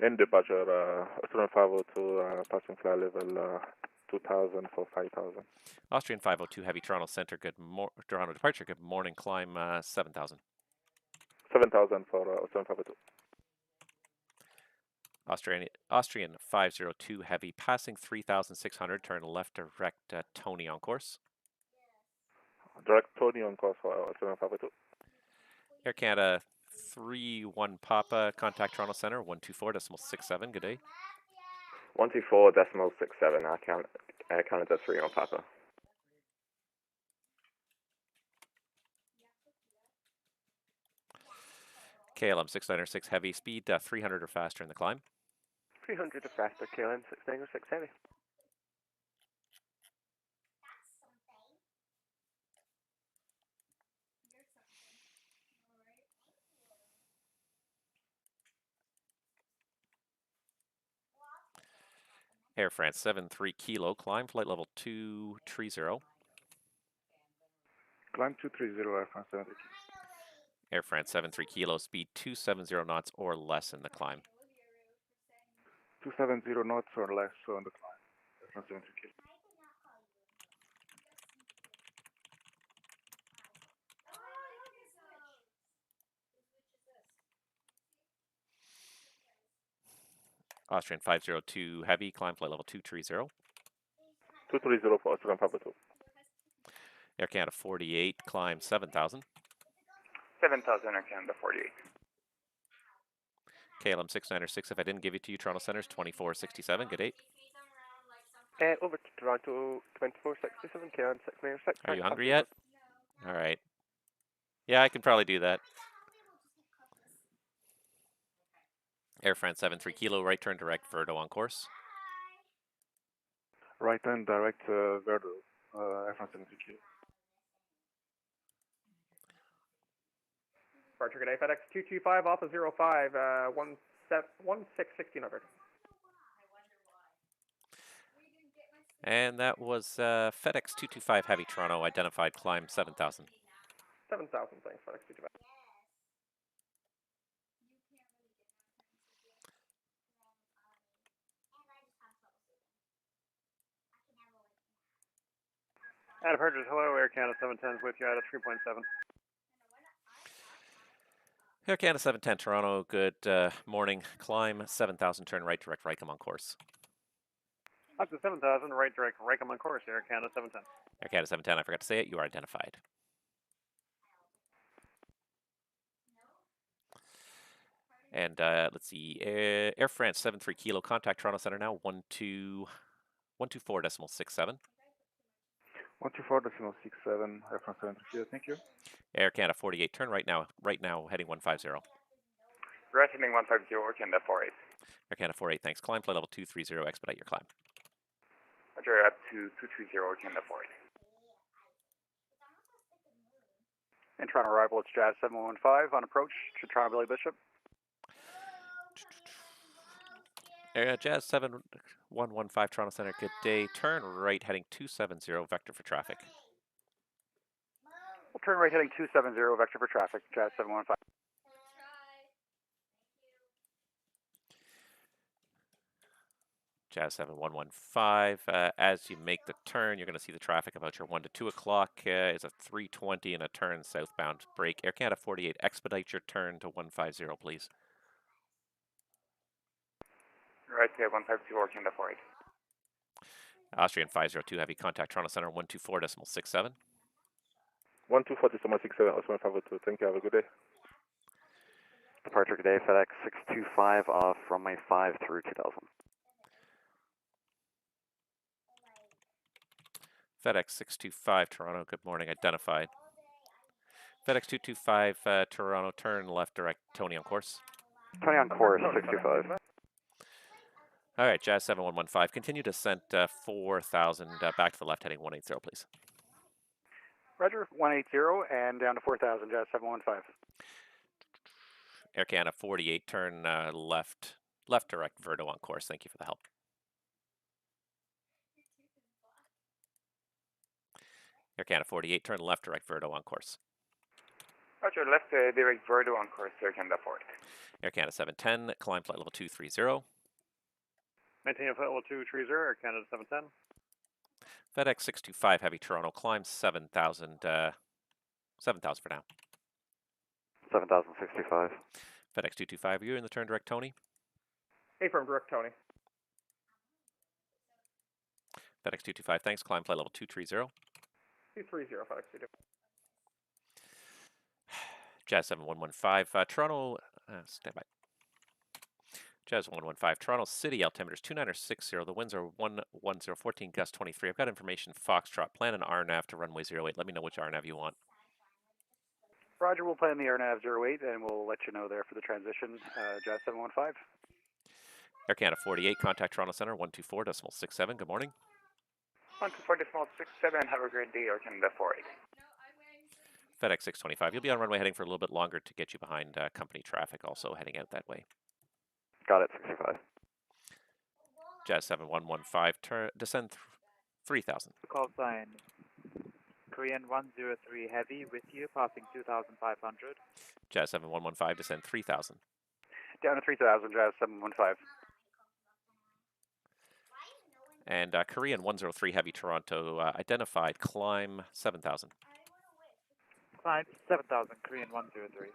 In departure, Austrian 502, passing flight level 2,000 for 5,000. Austrian 502 heavy, Toronto Center, Toronto departure, good morning, climb 7,000. 7,000 for Austrian 502. Austrian 502 heavy, passing 3,600, turn left direct Tony on course. Direct Tony on course for Austrian 502. Air Canada 31 Papa, contact Toronto Center, 124.67, good day. 124.67, Air Canada 31 Papa. KLM 696 heavy, speed 300 or faster in the climb. 300 or faster, KLM 696 heavy. Air France 73 kilo, climb flight level 230. Climb 230, Air France 73 kilo. Air France 73 kilo, speed 270 knots or less in the climb. 270 knots or less on the climb. Air France 73 kilo. Austrian 502 heavy, climb flight level 230. 230 for Austrian 502. Air Canada 48, climb 7,000. 7,000, Air Canada 48. KLM 696, if I didn't give it to you, Toronto Center's 2467, good day. Over to Toronto 2467, KLM 696. Are you hungry yet? All right. Yeah, I can probably do that. Air France 73 kilo, right turn direct Verdo on course. Right turn direct Verdo, Air France 73 kilo. Departure good day, FedEx 225 Alpha 05, 1616 over. And that was FedEx 225 heavy, Toronto, identified, climb 7,000. 7,000, thanks, FedEx 225. Adam Burgess, hello, Air Canada 710 with you at a 3.7. Air Canada 710, Toronto, good morning, climb 7,000, turn right direct Rycombe on course. Up to 7,000, right direct Rycombe on course, Air Canada 710. Air Canada 710, I forgot to say it, you are identified. And let's see, Air France 73 kilo, contact Toronto Center now, 124.67. 124.67, Air France 73 kilo, thank you. Air Canada 48, turn right now, heading 150. Right heading 150, Air Canada 48. Air Canada 48, thanks. Climb flight level 230, expedite your climb. Roger, up to 230, Air Canada 48. In Toronto arrival, it's Jazz 7115 on approach to Toronto Billy Bishop. Jazz 7115, Toronto Center, good day. Turn right heading 270, vector for traffic. We'll turn right heading 270, vector for traffic, Jazz 715. Jazz 7115, as you make the turn, you're going to see the traffic about your 1 to 2 o'clock. Is a 320 and a turn southbound break. Air Canada 48, expedite your turn to 150, please. Right here, 150, Air Canada 48. Austrian 502 heavy, contact Toronto Center 124.67. 124.67, Austrian 502, thank you, have a good day. Departure today, FedEx 625 off runway 5 through 2000. FedEx 625 Toronto, good morning, identified. FedEx 225 Toronto, turn left, direct Tony on course. Tony on course, 625. All right, Jazz 7115, continue descent 4,000, back to the left, heading 180, please. Roger, 180 and down to 4,000, Jazz 715. Air Canada 48, turn left direct, Verdo on course. Thank you for the help. Air Canada 48, turn left direct, Verdo on course. Roger, left direct Verdo on course, Air Canada 40. Air Canada 710, climb flight level 230. Maintain flight level 230, Air Canada 710. FedEx 625 Heavy Toronto, climb 7,000, 7,000 for now. 7,065. FedEx 225, are you in the turn direct, Tony? Affirm, direct Tony. FedEx 225, thanks, climb flight level 230. 230, FedEx 225. Jazz 7115, Toronto, stand by. Jazz 115, Toronto City, altimeter is 2960, the winds are 11014, gust 23. I've got information, Foxtrot, plan an RNAV to runway 08. Let me know which RNAV you want. Roger, we'll plan the AirNav 08 and we'll let you know there for the transition, Jazz 715. Air Canada 48, contact Toronto Center, 124.67, good morning. 124.67, have a great day, Air Canada 48. FedEx 625, you'll be on runway heading for a little bit longer to get you behind company traffic, also heading out that way. Got it, 65. Jazz 7115, descend 3,000. Call sign Korean 103 Heavy with you, passing 2,500. Jazz 7115, descend 3,000. Down to 3,000, Jazz 715. And Korean 103 Heavy Toronto, identified, climb 7,000. Climb 7,000, Korean 103.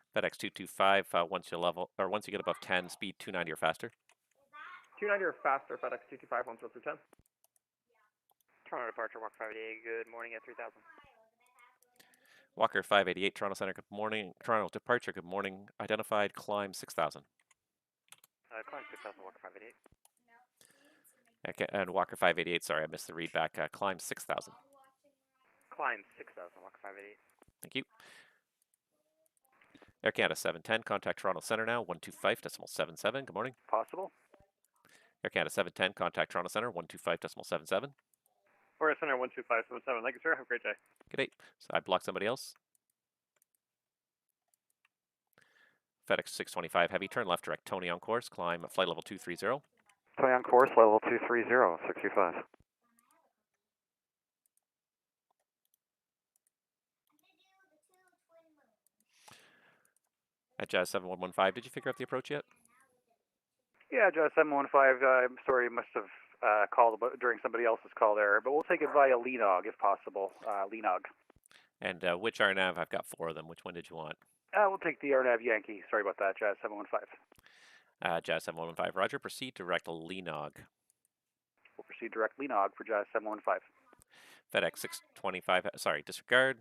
FedEx 225, once you get above 10, speed 290 or faster. 290 or faster, FedEx 225, 10210. Toronto departure, Walk 588, good morning at 3,000. Walker 588, Toronto Center, good morning. Toronto departure, good morning. Identified, climb 6,000. Climb 6,000, Walker 588. Okay, and Walker 588, sorry, I missed the read back. Climb 6,000. Climb 6,000, Walker 588. Thank you. Air Canada 710, contact Toronto Center now, 125.77. Good morning. Possible. Air Canada 710, contact Toronto Center, 125.77. Or Center 12577. Thank you, sir. Have a great day. Good day. So I blocked somebody else. FedEx 625 Heavy, turn left direct, Tony on course, climb flight level 230. Tony on course, level 230, 625. At Jazz 7115, did you figure out the approach yet? Yeah, Jazz 715, I'm sorry, you must have called during somebody else's call there, but we'll take it via Lenog if possible, Lenog. And which RNAV? I've got 4 of them. Which one did you want? We'll take the RNAV Yankee, sorry about that, Jazz 715. Jazz 7115, roger, proceed direct Lenog. We'll proceed direct Lenog for Jazz 715. FedEx 625, sorry, disregard.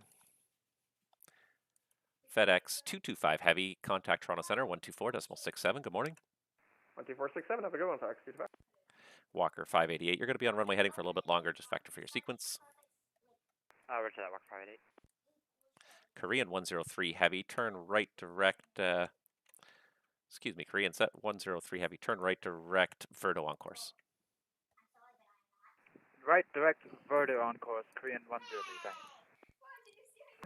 FedEx 225 Heavy, contact Toronto Center, 124.67. Good morning. 12467, have a good one, FedEx 225. Walker 588, you're going to be on runway heading for a little bit longer, just factor for your sequence. Roger that, Walker 588. Korean 103 Heavy, turn right direct, excuse me, Korean set 103 Heavy, turn right direct, Verdo on course. Right direct, Verdo on course, Korean 103, thanks.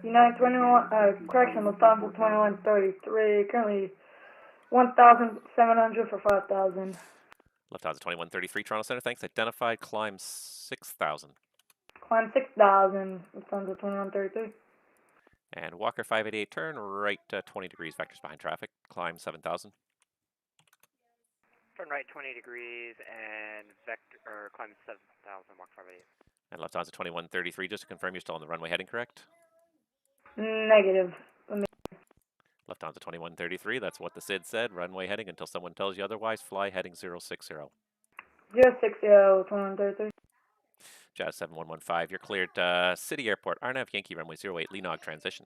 United 21, correction, Lufthansa 2133, currently 1,700 for 5,000. Lufthansa 2133, Toronto Center, thanks. Identified, climb 6,000. Climb 6,000, Lufthansa 2133. And Walker 588, turn right 20 degrees, vectors behind traffic, climb 7,000. Turn right 20 degrees and climb 7,000, Walker 588. And Lufthansa 2133, just to confirm you're still on the runway heading, correct? Negative. Lufthansa 2133, that's what the SID said, runway heading until someone tells you otherwise, fly heading 060. 060, 2133. Jazz 7115, you're cleared City Airport, RNAV Yankee runway 08, Lenog transition.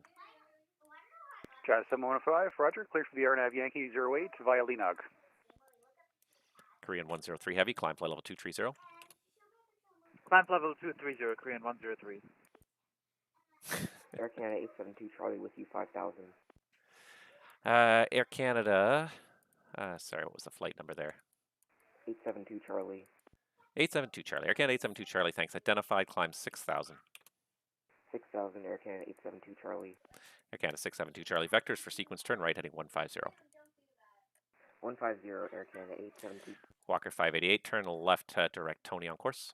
Jazz 7115, roger, cleared for the RNAV Yankee 08 via Lenog. Korean 103 Heavy, climb flight level 230. Climb level 230, Korean 103. Air Canada 872 Charlie with you 5,000. Air Canada. Sorry, what was the flight number there? 872 Charlie. 872 Charlie. Air Canada 872 Charlie, thanks. Identified, climb 6,000. 6,000 Air Canada 872 Charlie. Air Canada 672 Charlie. Vectors for sequence turn right heading 150. 150 Air Canada 872. Walker 588, turn left direct Tony on course.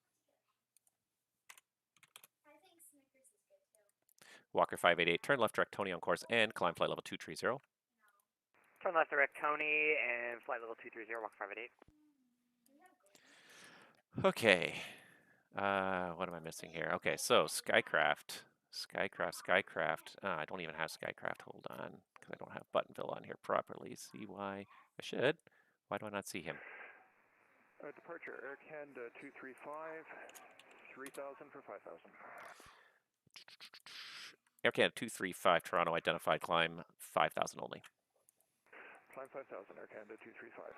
Walker 588, turn left direct Tony on course and climb flight level 230. Turn left direct Tony and flight level 230, Walker 588. Okay. What am I missing here? Okay, so Skycraft. I don't even have Skycraft. Hold on, because I don't have Buttonville on here properly. See why? I should. Why do I not see him? Departure Air Canada 235, 3,000 for 5,000. Air Canada 235 Toronto identified, climb 5,000 only. Climb 5,000 Air Canada 235.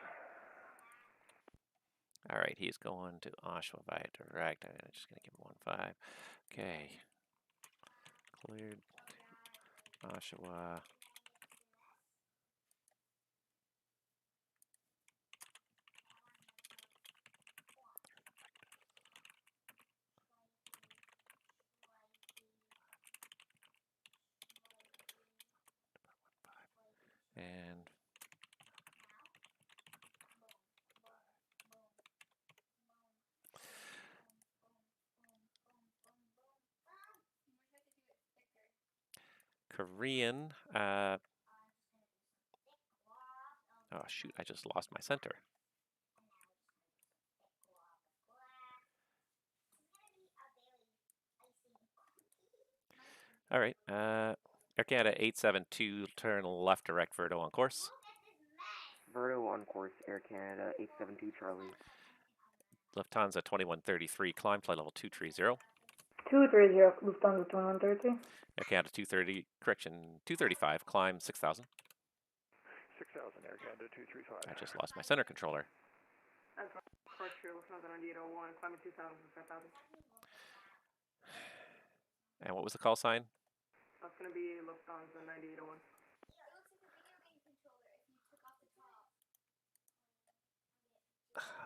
All right, he's going to Oshawa via direct. I'm just going to give him 1.5. Okay. Cleared. Oshawa. And Korean, oh shoot, I just lost my center. All right, Air Canada 872, turn left direct Verdo on course. Verdo on course, Air Canada 872 Charlie. Lufthansa 2133, climb flight level 230. 230, Lufthansa 2133. Air Canada 235, climb 6,000. 6,000 Air Canada 235. I just lost my center controller. That's departure Lufthansa 9801, climbing 2,000 for 5,000. And what was the call sign? That's going to be Lufthansa 9801.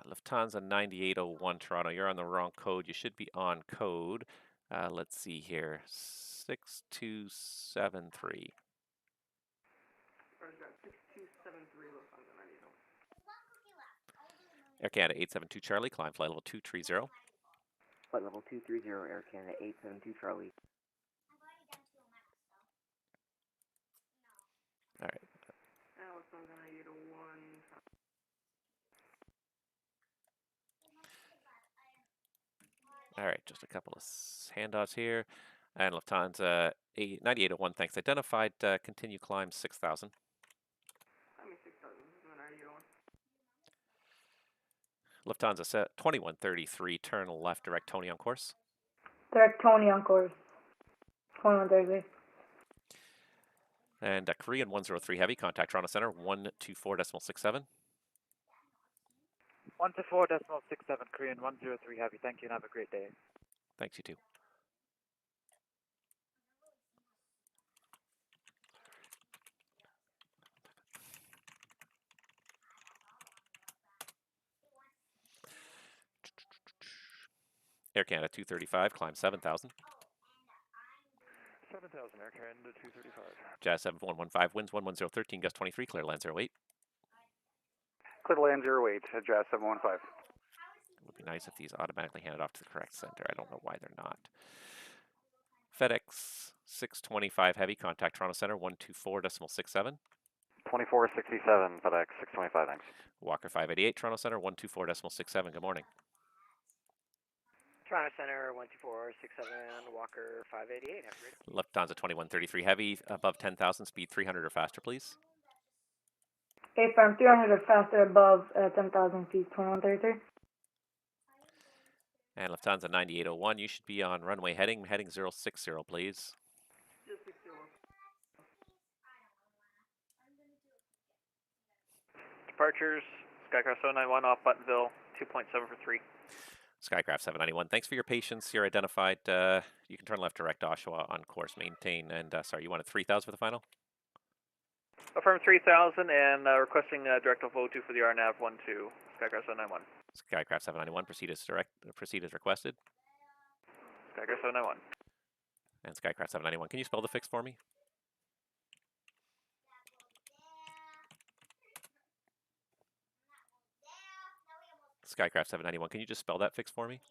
Lufthansa 9801 Toronto, you're on the wrong code. You should be on code. Let's see here. 6273. 6273 Lufthansa 9801. Air Canada 872 Charlie, climb flight level 230. Flight level 230 Air Canada 872 Charlie. All right. Lufthansa 9801. All right, just a couple of handoffs here. And Lufthansa 9801, thanks. Identified, continue climb 6,000. I mean 6,000, 9801. Lufthansa 2133, turn left direct Tony on course. Direct Tony on course. 2133. And Korean 103 Heavy, contact Toronto Center 124.67. 124.67, Korean 103 Heavy. Thank you and have a great day. Thanks, you too. Air Canada 235, climb 7,000. 7,000 Air Canada 235. Jazz 7115, winds 11013, gust 23, clear land 08. Clear to land 08, Jazz 715. It would be nice if these automatically handed off to the correct center. I don't know why they're not. FedEx 625 Heavy, contact Toronto Center 124.67. 2467, FedEx 625, thanks. Walker 588, Toronto Center 124.67. Good morning. Toronto Center 12467, Walker 588. Have a great day. Lufthansa 2133 Heavy, above 10,000, speed 300 or faster, please. Okay, from 300 or faster above 10,000 feet, 2133. And Lufthansa 9801, you should be on runway heading 060, please. 060. Departures, Skycross 091 off Buttonville, 2.7 for 3. Skycraft 791, thanks for your patience. You're identified. You can turn left direct Oshawa on course, maintain, and sorry, you wanted 3,000 for the final? Affirm 3,000 and requesting direct of 02 for the RNAV 12, Skycraft 791. Skycraft 791, proceed as requested. Skycraft 791. And Skycraft 791, can you spell the fix for me? Skycraft 791, can you just spell that fix for me?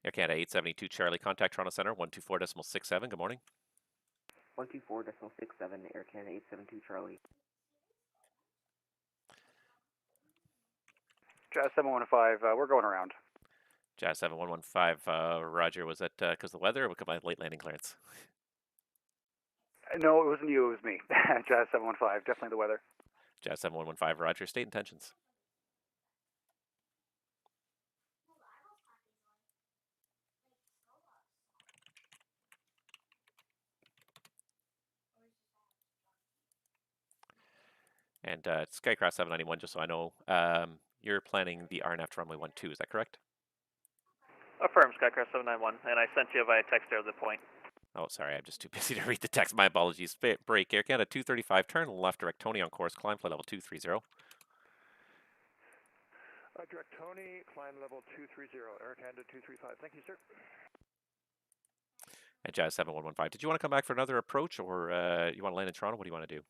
Air Canada 872 Charlie, contact Toronto Centre 124.67. Good morning. 124.67, Air Canada 872 Charlie. Jazz 715, we're going around. Jazz 7115, Roger, was that because of the weather or because of my late landing clearance? No, it wasn't you, it was me. Jazz 715, definitely the weather. Jazz 7115, Roger, state intentions. And Skycraft 791, just so I know, you're planning the RNAV to runway 12, is that correct? Affirm, Skycraft 791, and I sent you via text there the point. Oh, sorry, I'm just too busy to read the text. My apologies. Break, Air Canada 235, turn left, direct Tony on course, climb flight level 230. Direct Tony, climb level 230, Air Canada 235. Thank you, sir. And Jazz 7115, did you want to come back for another approach, or you want to land in Toronto? What do you want to do?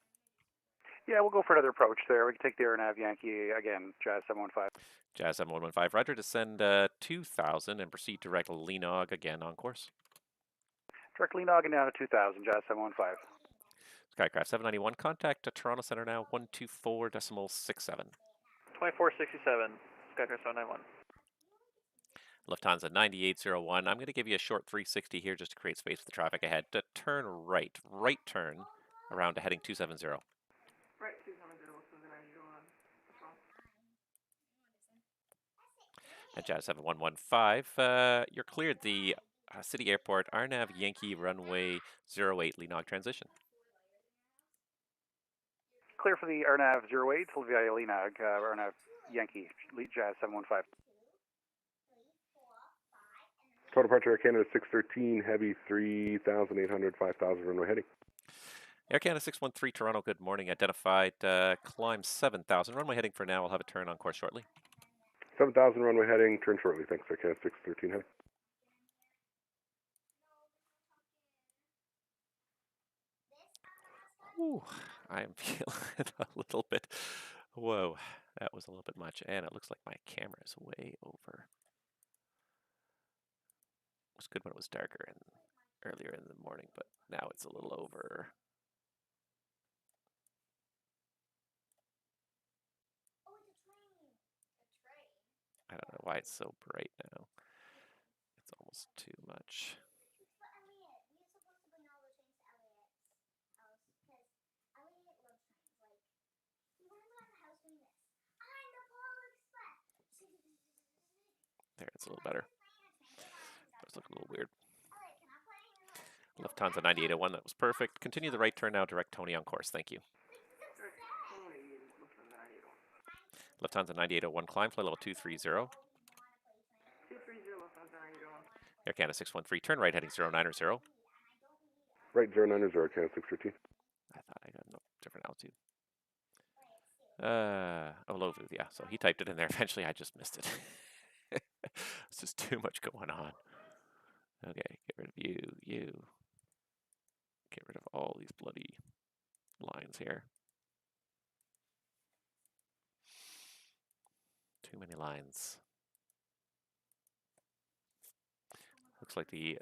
Yeah, we'll go for another approach there. We can take the RNAV Yankee again, Jazz 715. Jazz 7115, Roger, descend 2,000 and proceed direct Lenog again on course. Direct Lenog down to 2,000, Jazz 715. Skycraft 791, contact to Toronto Centre now 124.67. 2467, Skycraft 791. Lufthansa 9801, I'm going to give you a short 360 here just to create space for the traffic ahead. To turn right turn around to heading 270. Right, 270, so then I go on. That's wrong. And Jazz 7115, you're cleared the City Airport RNAV Yankee runway 08 Lenog transition. Clear for the RNAV 08, via Lenog, RNAV Yankee, Jazz 715. Total departure Air Canada 613, heavy 3,800, 5,000 runway heading. Air Canada 613 Toronto, good morning. Identified, climb 7,000. Runway heading for now. We'll have a turn on course shortly. 7,000 runway heading, turn shortly. Thanks, Air Canada 613 heading. Ooh, I am feeling a little bit, whoa, that was a little bit much. And it looks like my camera is way over. It was good when it was darker and earlier in the morning, but now it's a little over. I don't know why it's so bright now. It's almost too much. There, it's a little better. But it's looking a little weird. Lufthansa 9801, that was perfect. Continue the right turn now, direct Tony on course. Thank you. Lufthansa 9801, climb, flight level 230. 230, Lufthansa 9801. Air Canada 613, turn right heading 090. Right 090, Air Canada 613. I thought I got a different altitude. Olovu, yeah. So he typed it in there. Eventually, I just missed it. It's just too much going on. Okay, get rid of you. Get rid of all these bloody lines here. Too many lines. Looks like the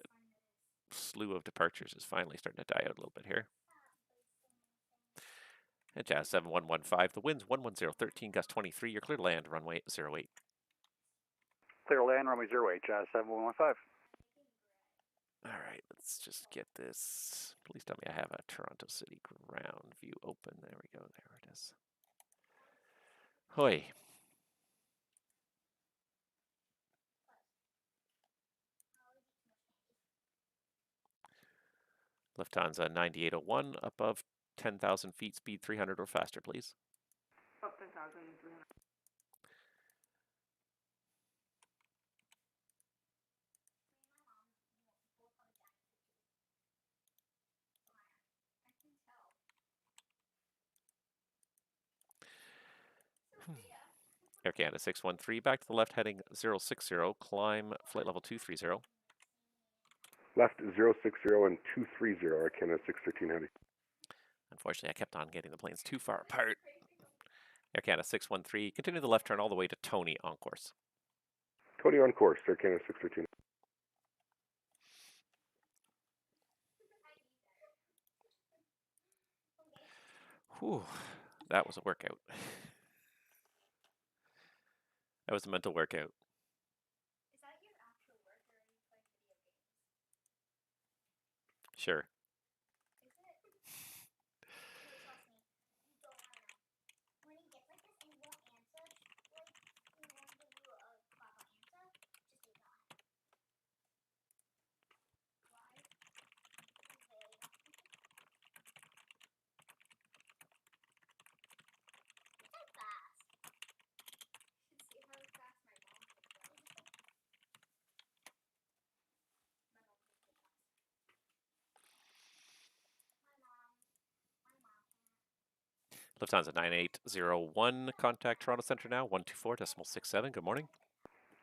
slew of departures is finally starting to die out a little bit here. And Jazz 7115, the wind's 11013, gust 23. You're clear to land, runway 08. Clear to land, runway 08, Jazz 7115. All right, let's just get this. Please tell me I have a Toronto City ground view open. There we go. There it is. Hoi. Lufthansa 9801, above 10,000 feet, speed 300 or faster, please. Up 10,300. Air Canada 613, back to the left heading 060, climb flight level 230. Left 060 and 230, Air Canada 613 Heavy. Unfortunately, I kept on getting the planes too far apart. Air Canada 613, continue the left turn all the way to Tony on course. Tony on course, Air Canada 613. Whew, that was a workout. That was a mental workout. Is that your actual work, or are you playing video games? Sure. Is it? No, trust me. You don't want to know. When he gets like this and he won't answer, like, he won't give you a proper answer, just ignore him. Why? He's very not. You're fast. You should see how fast my mom can go. My mom can go fast. Lufthansa 9801, contact Toronto Centre now, 124.67. Good morning.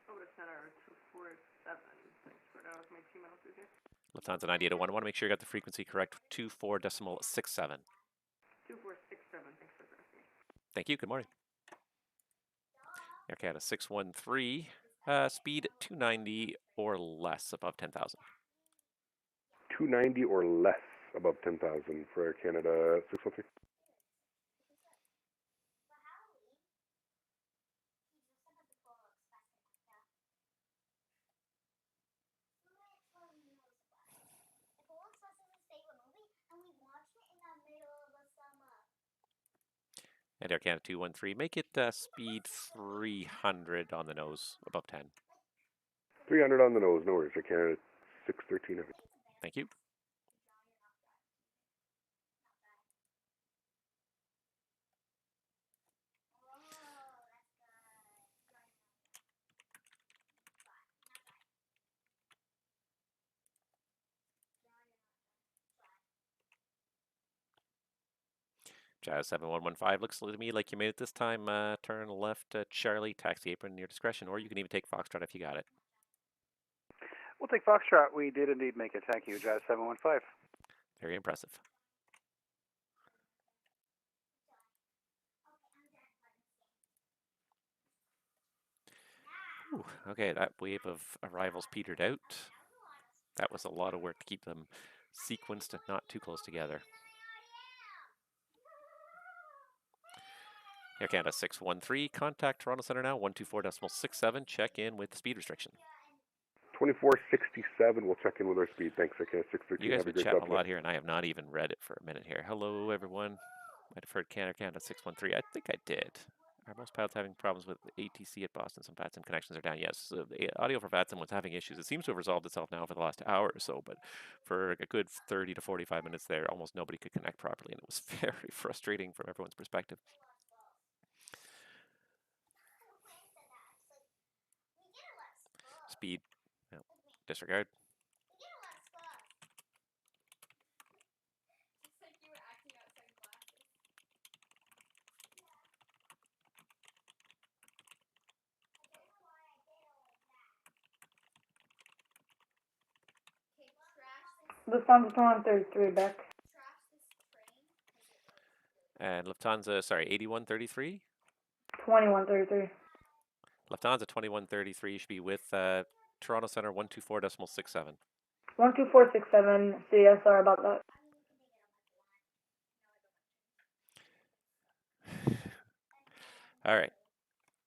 Over to center 247. Thanks for that. My team out through here. Lufthansa 9801, I want to make sure you got the frequency correct, 24.67. 2467. Thanks for correcting. Thank you, good morning. Air Canada 613, speed 290 or less above 10,000. 290 or less above 10,000 for Air Canada 613. And Air Canada 213, make it speed 300 on the nose, above 10. 300 on the nose, no worries. Air Canada 613 Heavy. Thank you. Jazz 7115, looks to me like you made it this time. Turn left at Charlie, taxi apron, your discretion, or you can even take Foxtrot if you got it. We'll take Foxtrot. We did indeed make it. Thank you, Jazz 715. Very impressive. Ooh, okay, that wave of arrivals petered out. That was a lot of work to keep them sequenced and not too close together. Air Canada 613, contact Toronto Centre now, 124.67, check in with speed restriction. 2467, we'll check in with our speed. Thanks, Air Canada 613. You guys have been chatting a lot here, and I have not even read it for a minute here. Hello, everyone. Might have heard Air Canada 613. I think I did. Are most pilots having problems with ATC at Boston? Some VATSIM connections are down. Yes, the audio for VATSIM was having issues. It seems to have resolved itself now for the last hour or so, but for a good 30 to 45 minutes there, almost nobody could connect properly, and it was very frustrating from everyone's perspective. Speed, no, disregard. Lufthansa 2133 back. And Lufthansa, sorry, 8133? 2133. Lufthansa 2133 should be with Toronto Centre 124.67. 12467, CSR about that. All right.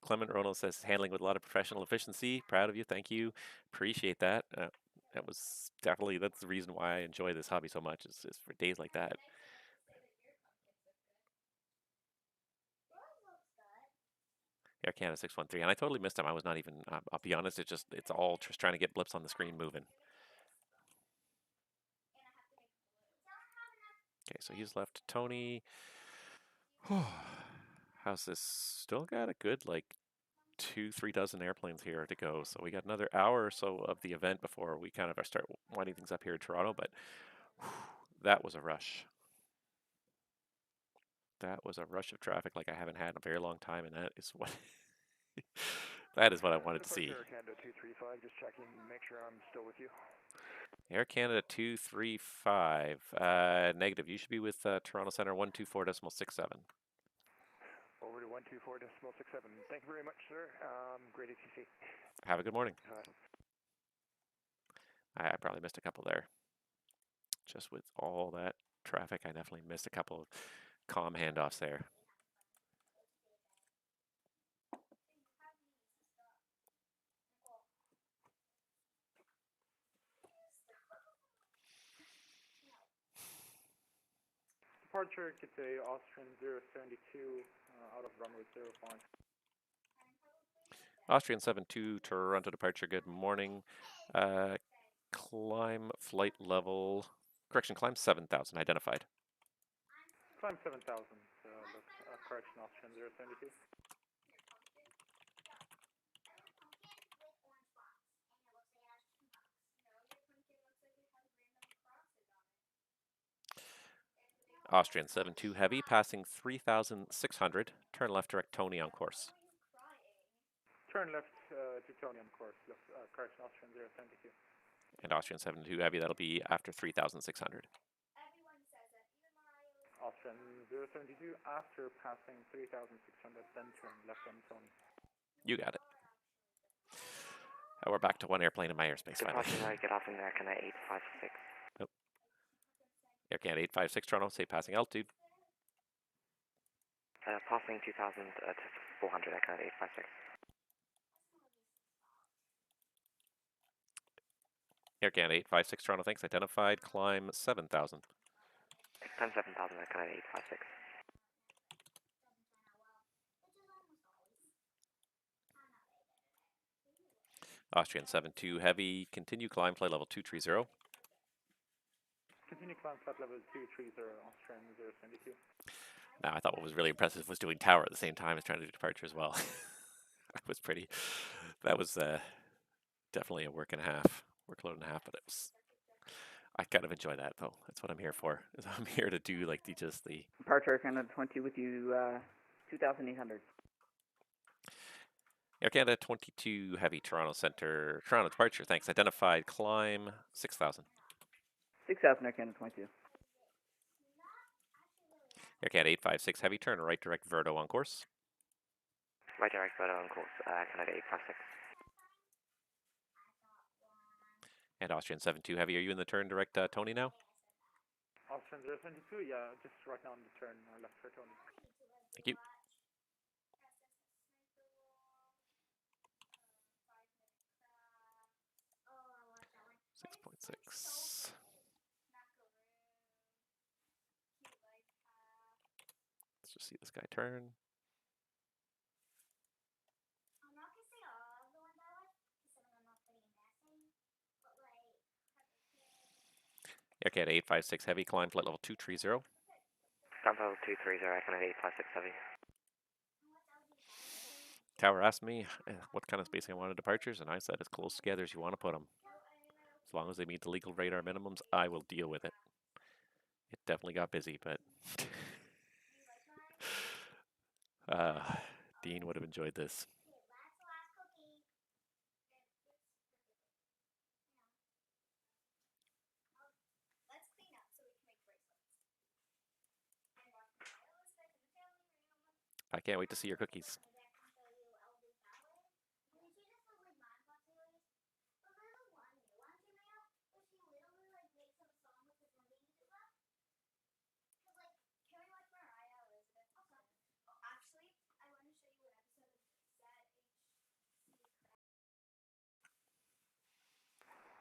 Clement Ronald says, handling with a lot of professional efficiency. Proud of you. Thank you. Appreciate that. That was definitely, that's the reason why I enjoy this hobby so much, is for days like that. Air Canada 613, and I totally missed him. I was not even, I'll be honest, it's all just trying to get blips on the screen moving. Okay, so he's left Tony. How's this? Still got a good, like, 2-3 dozen airplanes here to go. So we got another hour or so of the event before we kind of start winding things up here in Toronto, but that was a rush. That was a rush of traffic like I haven't had in a very long time, and that is what that is what I wanted to see. Air Canada 235, just checking, make sure I'm still with you. Air Canada 235. Negative. You should be with Toronto Center 124.67. Over to 124.67. Thank you very much, sir. Great ATC. Have a good morning. I probably missed a couple there. Just with all that traffic, I definitely missed a couple of comm handoffs there. Departure Cathay Austrian 072 out of runway 05. Austrian 72, Toronto departure, good morning. Climb flight level, correction, climb 7,000, identified. Climb 7,000, correction Austrian 072. Austrian 72 heavy, passing 3,600, turn left direct Tony on course. Turn left to Tony on course, correction Austrian 072. And Austrian 72 heavy, that'll be after 3,600. Austrian 072 after passing 3,600, then turn left on Tony. You got it. We're back to one airplane in my airspace finally. Get off in Air Canada 856. Oh. Air Canada 856 Toronto, say passing altitude. Passing 2,000 to 400 Air Canada 856. Air Canada 856 Toronto, thanks. Identified, climb 7,000. Climb 7,000 Air Canada 856. Austrian 72 heavy, continue climb flight level 230. Continue climb flight level 230, Austrian 072. Now, I thought what was really impressive was doing tower at the same time as trying to do departure as well. That was pretty, that was definitely a workload and a half, but it was, I kind of enjoy that though. That's what I'm here for, is I'm here to do like the Departure Canada 20 with you, 2,800. Air Canada 22 heavy, Toronto Center, Toronto departure, thanks. Identified, climb 6,000. 6,000 Air Canada 22. Air Canada 856 heavy, turn right direct Verdo on course. Right direct Verdo on course, Canada 856. And Austrian 72 heavy, are you in the turn direct Tony now? Austrian 072, yeah, just right now on the turn left for Tony. Thank you. .6. Let's just see this guy turn. Air Canada 856 heavy, climb flight level 230. Climb level 230, Air Canada 856 heavy. Tower asked me what kind of spacing I wanted departures, and I said as close together as you want to put them. As long as they meet the legal radar minimums, I will deal with it. It definitely got busy, but Dean would have enjoyed this. I can't wait to see your cookies.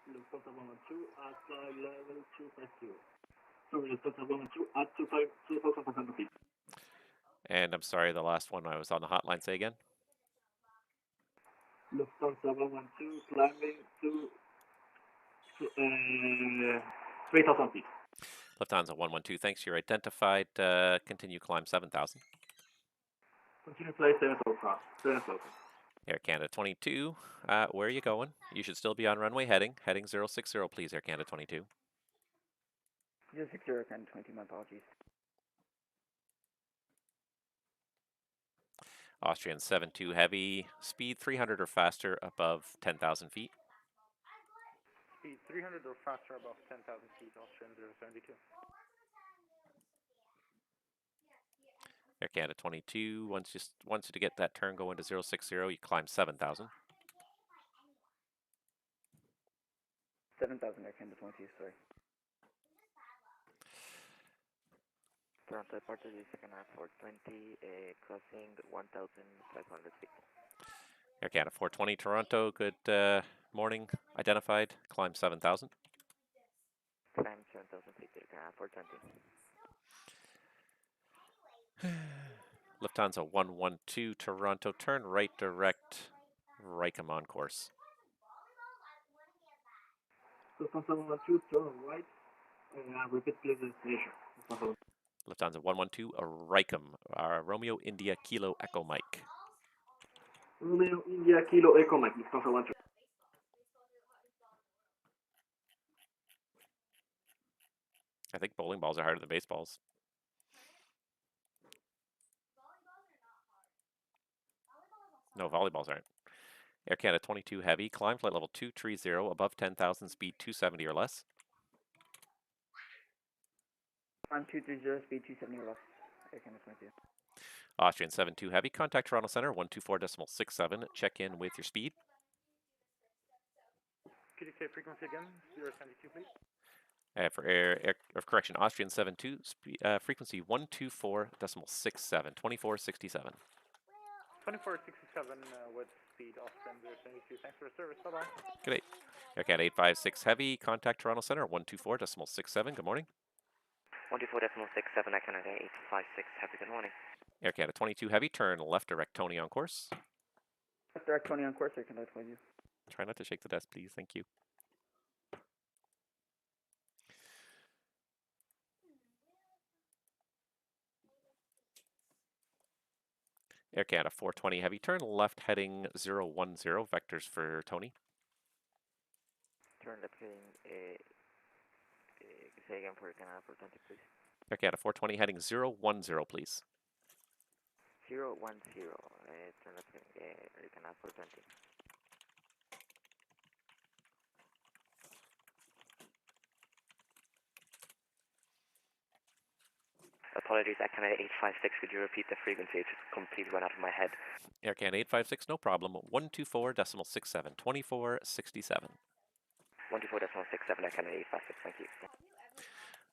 Lufthansa 112 at level 250. Sorry, Lufthansa 112 at 2,500 feet. And I'm sorry, the last one I was on the hotline, say again? Lufthansa 112 climbing to 3,000 feet. Lufthansa 112, thanks. You're identified. Continue climb 7,000. Continue flight 7,000. Air Canada 22, where are you going? You should still be on runway heading 060, please, Air Canada 22. 060 Air Canada 22, my apologies. Austrian 7-2 heavy, speed 300 or faster above 10,000 feet. Speed 300 or faster above 10,000 feet, Austrian 072. Air Canada 22, wants you to get that turn going to 060, you climb 7,000. 7,000 Air Canada 22, sorry. Toronto departure is second half 420, crossing 1,500 feet. Air Canada 420 Toronto, good morning, identified, climb 7,000. Climb 7,000 feet, Air Canada 420. Lufthansa 112 Toronto, turn right direct, Reicham on course. Lufthansa 112, turn right, repeat please destination. Lufthansa 112 Reicham, Romeo India Kilo Echo Mike. Romeo India Kilo Echo Mike, Lufthansa 112. I think bowling balls are harder than baseballs. No, volleyballs aren't. Air Canada 22 heavy, climb flight level 230, above 10,000, speed 270 or less. Climb 230, speed 270 or less. Air Canada 22. Austrian 72 heavy, contact Toronto Center 124.67, check in with your speed. Could you say frequency again? 072, please. Correction, Austrian 72, frequency 124.67, 2467. 2467 with speed Austrian 072. Thanks for the service. Bye-bye. Good day. Air Canada 856 heavy, contact Toronto Center 124.67. Good morning. 124.67, Air Canada 856 heavy. Good morning. Air Canada 22 heavy, turn left direct Tony on course. Left direct Tony on course, Air Canada 22. Try not to shake the desk, please. Thank you. Air Canada 420 heavy, turn left heading 010, vectors for Tony. Turn left heading, say again for Air Canada 420, please. Air Canada 420 heading 010, please. 010, turn left heading, Air Canada 420. Apologies, Air Canada 856, could you repeat the frequency? It just completely went out of my head. Air Canada 856, no problem, 124.67, 2467. 124.67, Air Canada 856, thank you.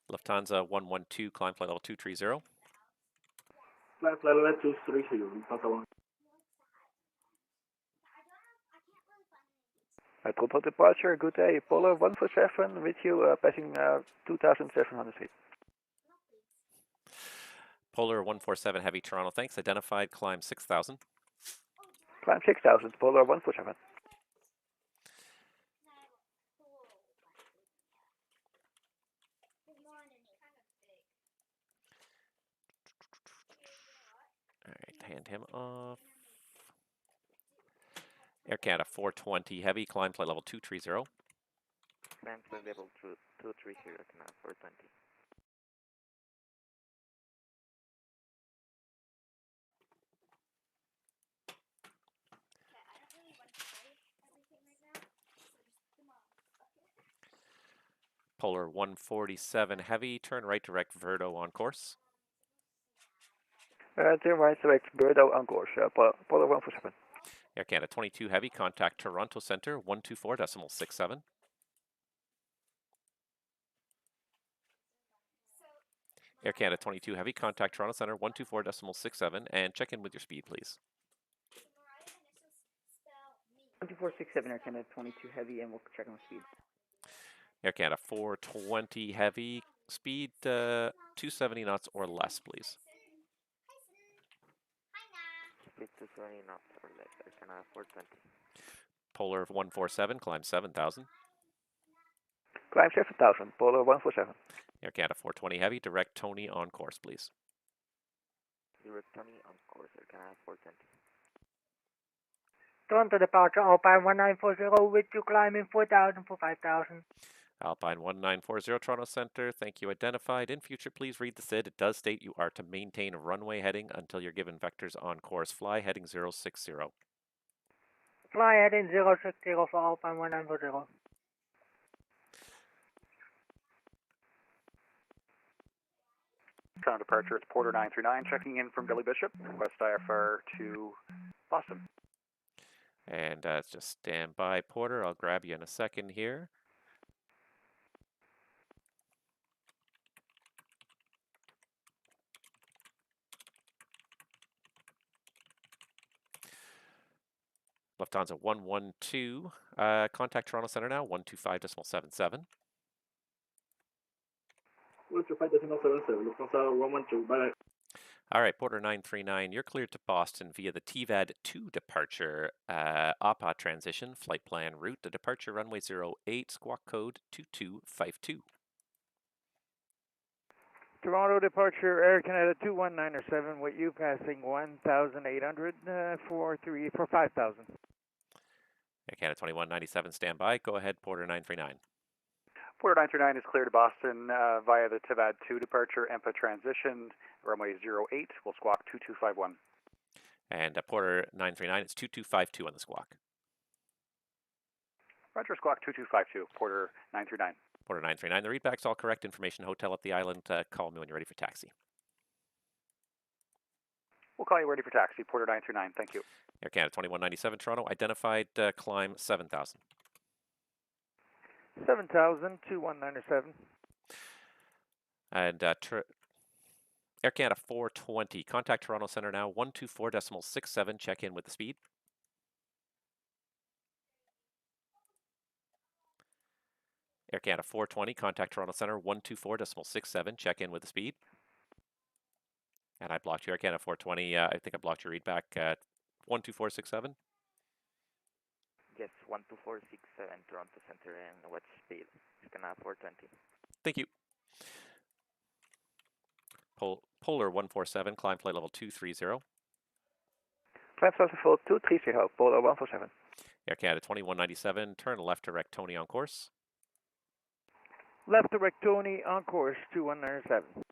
Lufthansa 112, climb flight level 230. Climb flight level 230, Lufthansa 1. Toronto departure, good day. Polar 147 with you, passing 2,700 feet. Polar 147 heavy Toronto, thanks. Identified, climb 6,000. Climb 6,000, Polar 147. Alright, hand him off. Air Canada 420 heavy, climb flight level 230. Climb flight level 230, Air Canada 420. Polar 147 heavy, turn right direct Verdo on course. Turn right direct Verdo on course, Polar 147. Air Canada 22 heavy, contact Toronto Center 124.67. Air Canada 22 heavy, contact Toronto Center 124.67 and check in with your speed, please. 2467 Air Canada 22 heavy, and we'll check on speed. Air Canada 420 heavy, speed 270 knots or less, please. Speed 270 knots or less, Air Canada 420. Polar 147, climb 7,000. Climb 7,000, Polar 147. Air Canada 420 heavy, direct Tony on course, please. Direct Tony on course, Air Canada 420. Toronto departure, Alpine 1940 with you climbing 4,000 for 5,000. Alpine 1940 Toronto Center, thank you, identified. In future, please read the SID. It does state you are to maintain runway heading until you're given vectors on course. Fly heading 060. Fly heading 060 for Alpine 1940. Toronto departure, it's Porter 939 checking in from Billy Bishop. Request IFR to Boston. And just stand by, Porter. I'll grab you in a second here. Lufthansa 112. Contact Toronto Center now, 125.77. 125.77, Lufthansa 112, bye. All right, Porter 939, you're cleared to Boston via the TVAD 2 departure APA transition flight plan route. The departure runway 08, squawk code 2252. Toronto departure, Air Canada 21907 with you passing 1,800 for 5,000. Air Canada 2197, stand by. Go ahead, Porter 939. Porter 939 is clear to Boston via the TVAD 2 departure, EMPA transition, runway 08, will squawk 2251. And Porter 939, it's 2252 on the squawk. Roger, squawk 2252, Porter 939. Porter 939, the readback's all correct. Information hotel at the island. Call me when you're ready for taxi. We'll call you ready for taxi, Porter 939, thank you. Air Canada 2197, Toronto, identified climb 7,000. 7,000, 2197. And Air Canada 420, contact Toronto Center now, 124.67, check in with the speed. Air Canada 420, contact Toronto Center, 124.67, check in with the speed. And I blocked you, Air Canada 420, I think I blocked your read back at 124.67. Yes, 12467 Toronto Center, and what's speed? It's gonna 420. Thank you. Polar 147, climb flight level 230. Climb flight level 230, Polar 147. Air Canada 2197, turn left direct Tony on course. Left direct Tony on course 2197.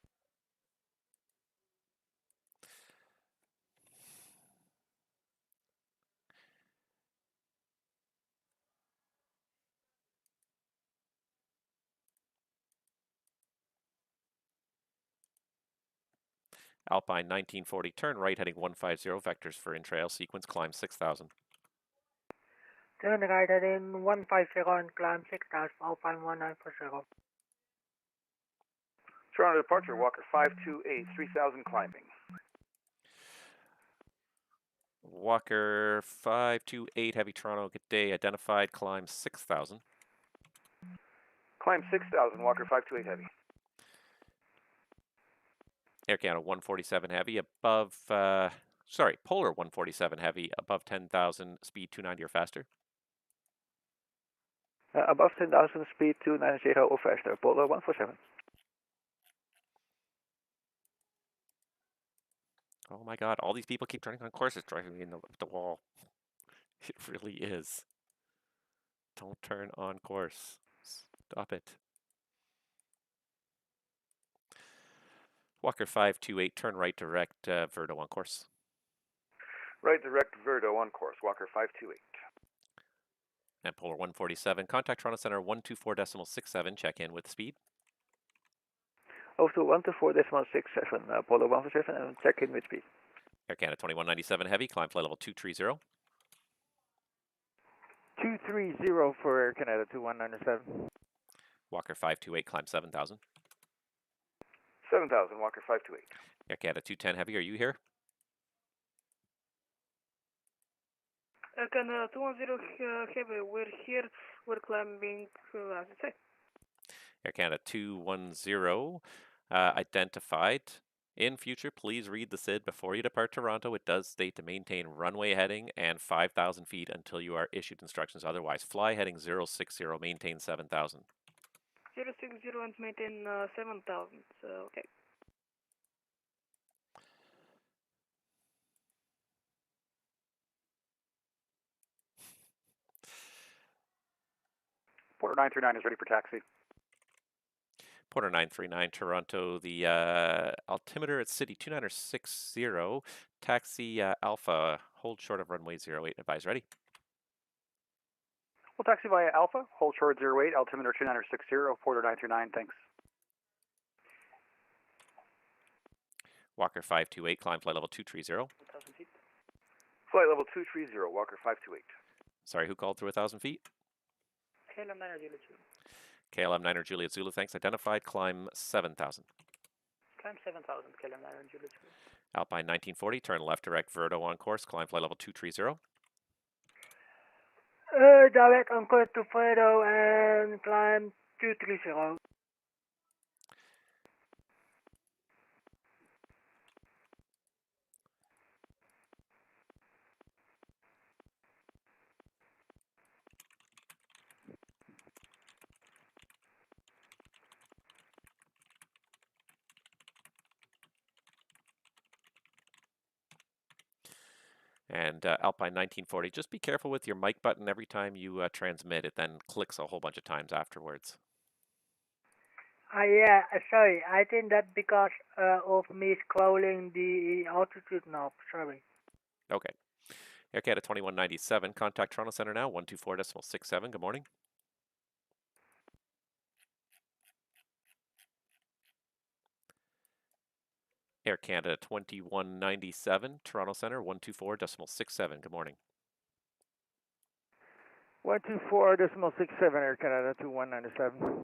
Alpine 1940, turn right heading 150, vectors for in-trail, sequence climb 6,000. Turn right heading 150 and climb 6,000, Alpine 1940. Toronto departure, Walker 528, 3,000 climbing. Walker 528, heavy Toronto, good day, identified, climb 6,000. Climb 6,000, Walker 528 heavy. Air Canada 147 heavy, above, Polar 147 heavy, above 10,000, speed 290 or faster. Above 10,000, speed 290 or faster, Polar 147. Oh my god, all these people keep turning on courses, driving me in the wall. It really is. Don't turn on course. Stop it. Walker 528, turn right direct Verdo on course. Right direct Verdo on course, Walker 528. And Polar 147, contact Toronto Center 124.67, check in with speed. Over to 124.67, Polar 147, and check in with speed. Air Canada 2197 heavy, climb flight level 230. 230 for Air Canada 2197. Walker 528, climb 7,000. 7,000, Walker 528. Air Canada 210 heavy, are you here? Air Canada 210 heavy, we're here, we're climbing, as I say. Air Canada 210, identified. In future, please read the SID before you depart Toronto. It does state to maintain runway heading and 5,000 feet until you are issued instructions otherwise. Fly heading 060, maintain 7,000. 060 and maintain 7,000, so okay. Porter 939 is ready for taxi. Porter 939, Toronto, the altimeter at City 2960, taxi Alpha, hold short of runway 08, advise ready. We'll taxi via Alpha, hold short 08, altimeter 2960, Porter 939, thanks. Walker 528, climb flight level 230. Flight level 230, Walker 528. Sorry, who called through 1,000 feet? KLM 9 Juliet Zulu. KLM 9 Juliet Zulu, thanks. Identified, climb 7,000. Climb 7,000, KLM 9 Juliet Zulu. Alpine 1940, turn left direct Verdo on course, climb flight level 230. Direct on course to Fredo and climb 230. And Alpine 1940, just be careful with your mic button every time you transmit. It then clicks a whole bunch of times afterwards. Yeah, sorry. I think that's because of me scrolling the altitude knob. Sorry. Okay. Air Canada 2197, contact Toronto Centre now, 124.67. Good morning. Air Canada 2197, Toronto Centre, 124.67. Good morning. 124.67, Air Canada 2197.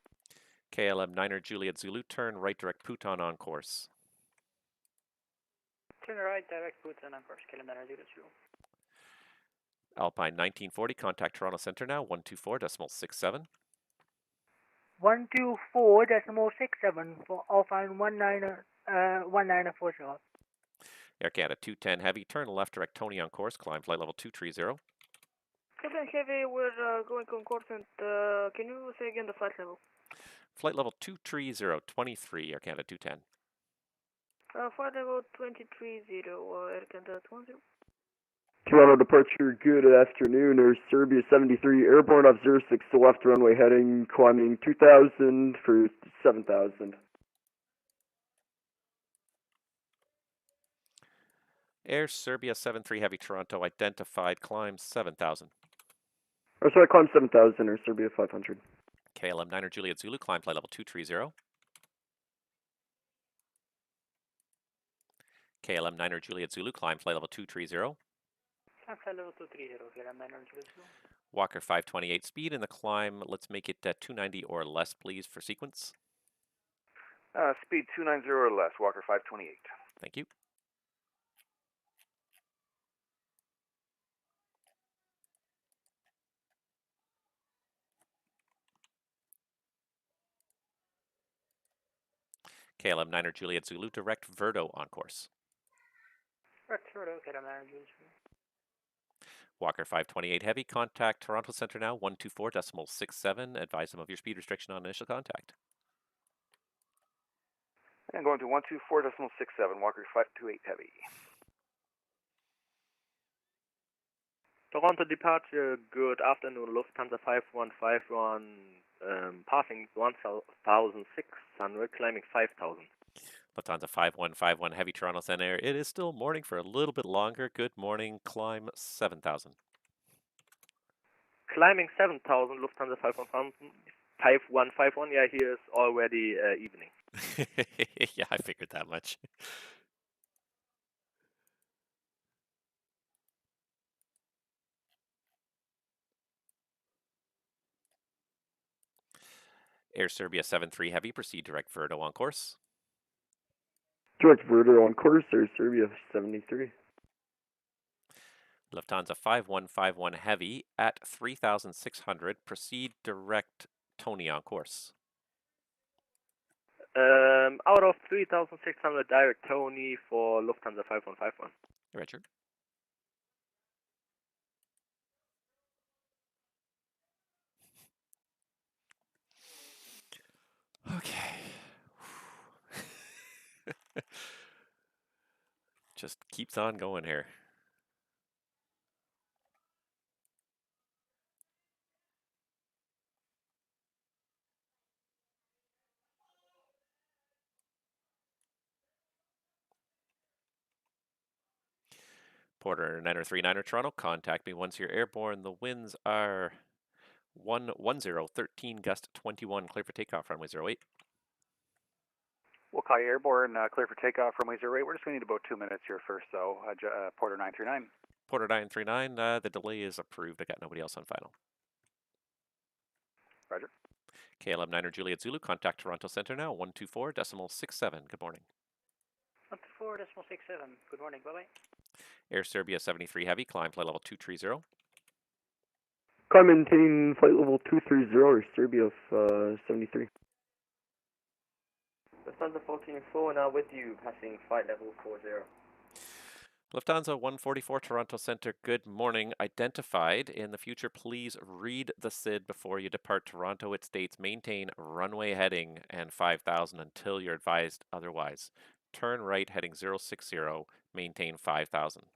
KLM 9er Juliet Zulu, turn right direct Puton on course. Turn right, direct Puton on course, KLM 9 Juliet Zulu. Alpine 1940, contact Toronto Centre now, 124.67. 124.67 for Alpine 1940. Air Canada 210 Heavy, turn left direct Tony on course, climb flight level 230. Captain Heavy, we're going on course and can you say again the flight level? Flight level 230, 23, Air Canada 210. Flight level 230, Air Canada 20. Toronto departure, good afternoon. Air Serbia 73, airborne off 06 to left runway heading, climbing 2,000 for 7,000. Air Serbia 73 Heavy Toronto, identified, climb 7,000. Oh, sorry, climb 7,000, Air Serbia 500. KLM 9er Juliet Zulu, climb flight level 230. KLM 9er Juliet Zulu, climb flight level 230. Climb flight level 230, KLM 9 Juliet Zulu. Walker 528 speed in the climb. Let's make it 290 or less, please, for sequence. Speed 290 or less, Walker 528. Thank you. KLM 9er Juliet Zulu, direct Verdo on course. Direct Verdo, KLM 9 Juliet Zulu. Walker 528 Heavy, contact Toronto Centre now, 124.67. Advise them of your speed restriction on initial contact. And going to 124.67, Walker 528 Heavy. Toronto departure, good afternoon, Lufthansa 515 passing 1,600, climbing 5,000. Lufthansa 5151 Heavy Toronto Centre. It is still morning for a little bit longer. Good morning, climb 7,000. Climbing 7,000, Lufthansa 5151, yeah, here is already evening. Yeah, I figured that much. Air Serbia 73 Heavy, proceed direct Verdo on course. Direct Verdo on course, Air Serbia 73. Lufthansa 5151 Heavy at 3,600, proceed direct Tony on course. Out of 3,600, direct Tony for Lufthansa 5151. Richard. Okay. Just keeps on going here. Porter 939er Toronto, contact me once you're airborne. The winds are 110, 13, gust 21, clear for takeoff, runway 08. We'll call you airborne, clear for takeoff, runway 08. We're just going to need about 2 minutes here first, though. Porter 939. Porter 939, the delay is approved. I got nobody else on final. Roger. KLM 9er Juliet Zulu, contact Toronto Center now, 124.67. Good morning. 124.67. Good morning. Bye-bye. Air Serbia 73 Heavy, climb flight level 230. Climb maintain flight level 230 or Serbia 73. Lufthansa 144 now with you, passing flight level 40. Lufthansa 144 Toronto Center, good morning. Identified. In the future, please read the SID before you depart Toronto. It states maintain runway heading and 5,000 until you're advised otherwise. Turn right heading 060, maintain 5,000.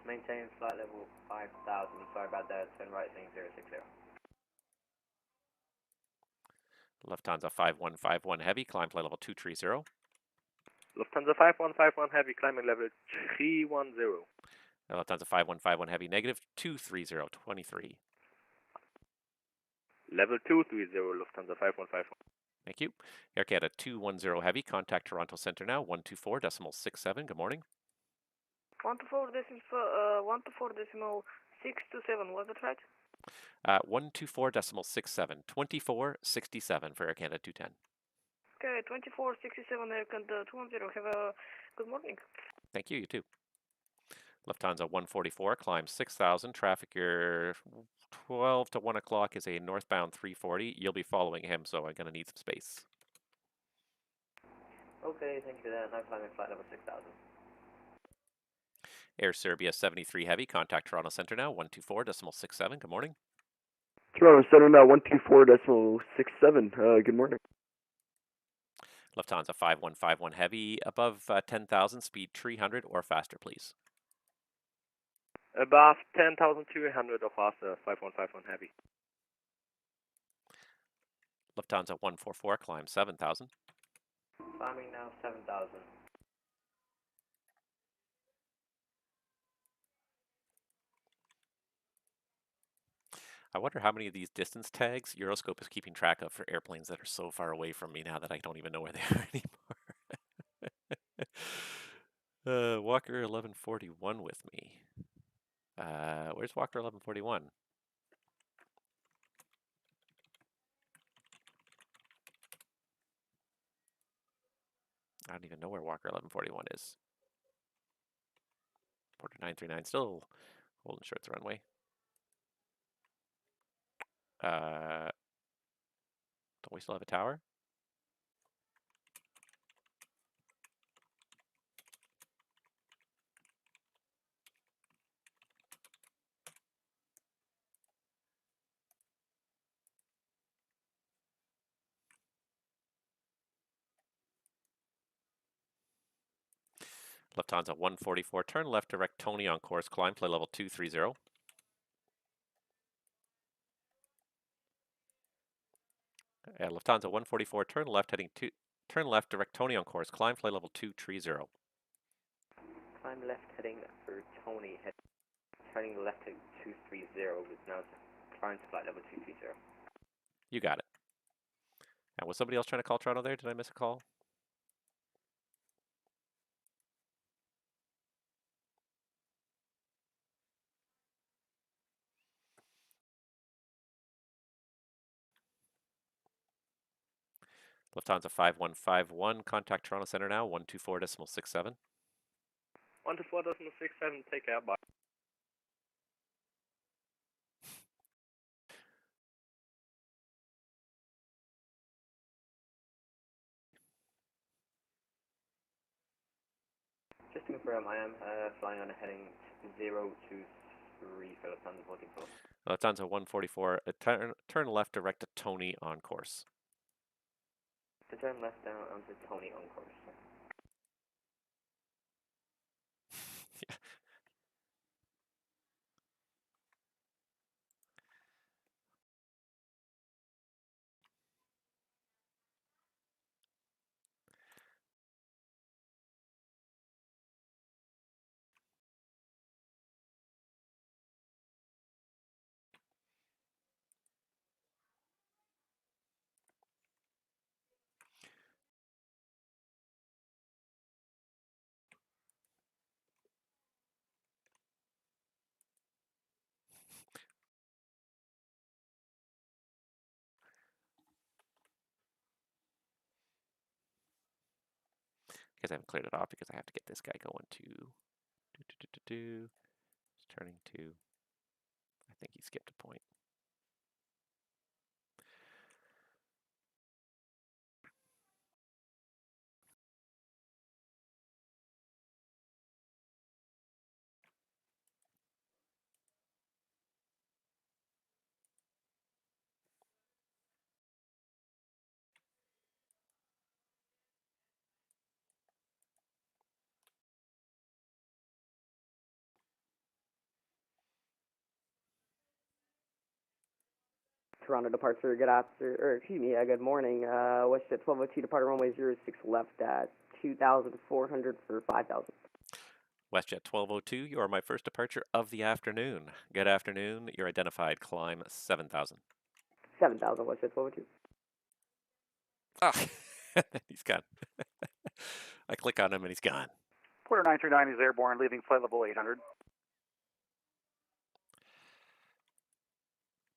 Maintain flight level 5,000. Sorry about that. Turn right heading 060. Lufthansa 5151 Heavy, climb flight level 230. Lufthansa 5151 Heavy, climbing level 310. Lufthansa 5151 Heavy, negative 230, 23. Level 230, Lufthansa 5151. Thank you. Air Canada 210 Heavy, contact Toronto Center now, 124.67. Good morning. 124.627, was that right? 124.67, 2467 for Air Canada 210. Okay, 2467 Air Canada 210. Have a good morning. Thank you, you too. Lufthansa 144, climb 6,000. Traffic your 12 to 1 o'clock is a northbound 340. You'll be following him, so I'm going to need some space. Okay, thank you for that. Now climbing flight level 6,000. Air Serbia 73 Heavy, contact Toronto Center now, 124.67. Good morning. Toronto Center now, 124.67. Good morning. Lufthansa 5151 Heavy, above 10,000, speed 300 or faster, please. Above 10,200 or faster, 5151 Heavy. Lufthansa 144, climb 7,000. Climbing now 7,000. I wonder how many of these distance tags Euroscope is keeping track of for airplanes that are so far away from me now that I don't even know where they are anymore. Walker 1141 with me. Where's Walker 1141? I don't even know where Walker 1141 is. Porter 939 still holding short the runway. Don't we still have a tower? Lufthansa 144, turn left direct Tony on course, climb flight level 230. Lufthansa 144, turn left direct Tony on course, climb flight level 230. Climb left heading for Tony, turning left to 230 with now climb to flight level 230. You got it. And was somebody else trying to call Toronto there? Did I miss a call? Lufthansa 5151, contact Toronto Center now, 124.67. 124.67, take care, bye. Just to confirm, I am flying on a heading 023 for Lufthansa 144. Lufthansa 144, turn left direct to Tony on course. To turn left down onto Tony on course. Yeah. Because I haven't cleared it off because I have to get this guy going to... It's turning to... I think he skipped a point. Toronto departure, good good morning. WestJet 1202, departure runway 06 left at 2,400 for 5,000. WestJet 1202, you are my first departure of the afternoon. Good afternoon, you're identified, climb 7,000. 7,000, WestJet 1202. Ah, he's gone. I click on him and he's gone. Porter 939 is airborne, leaving flight level 800.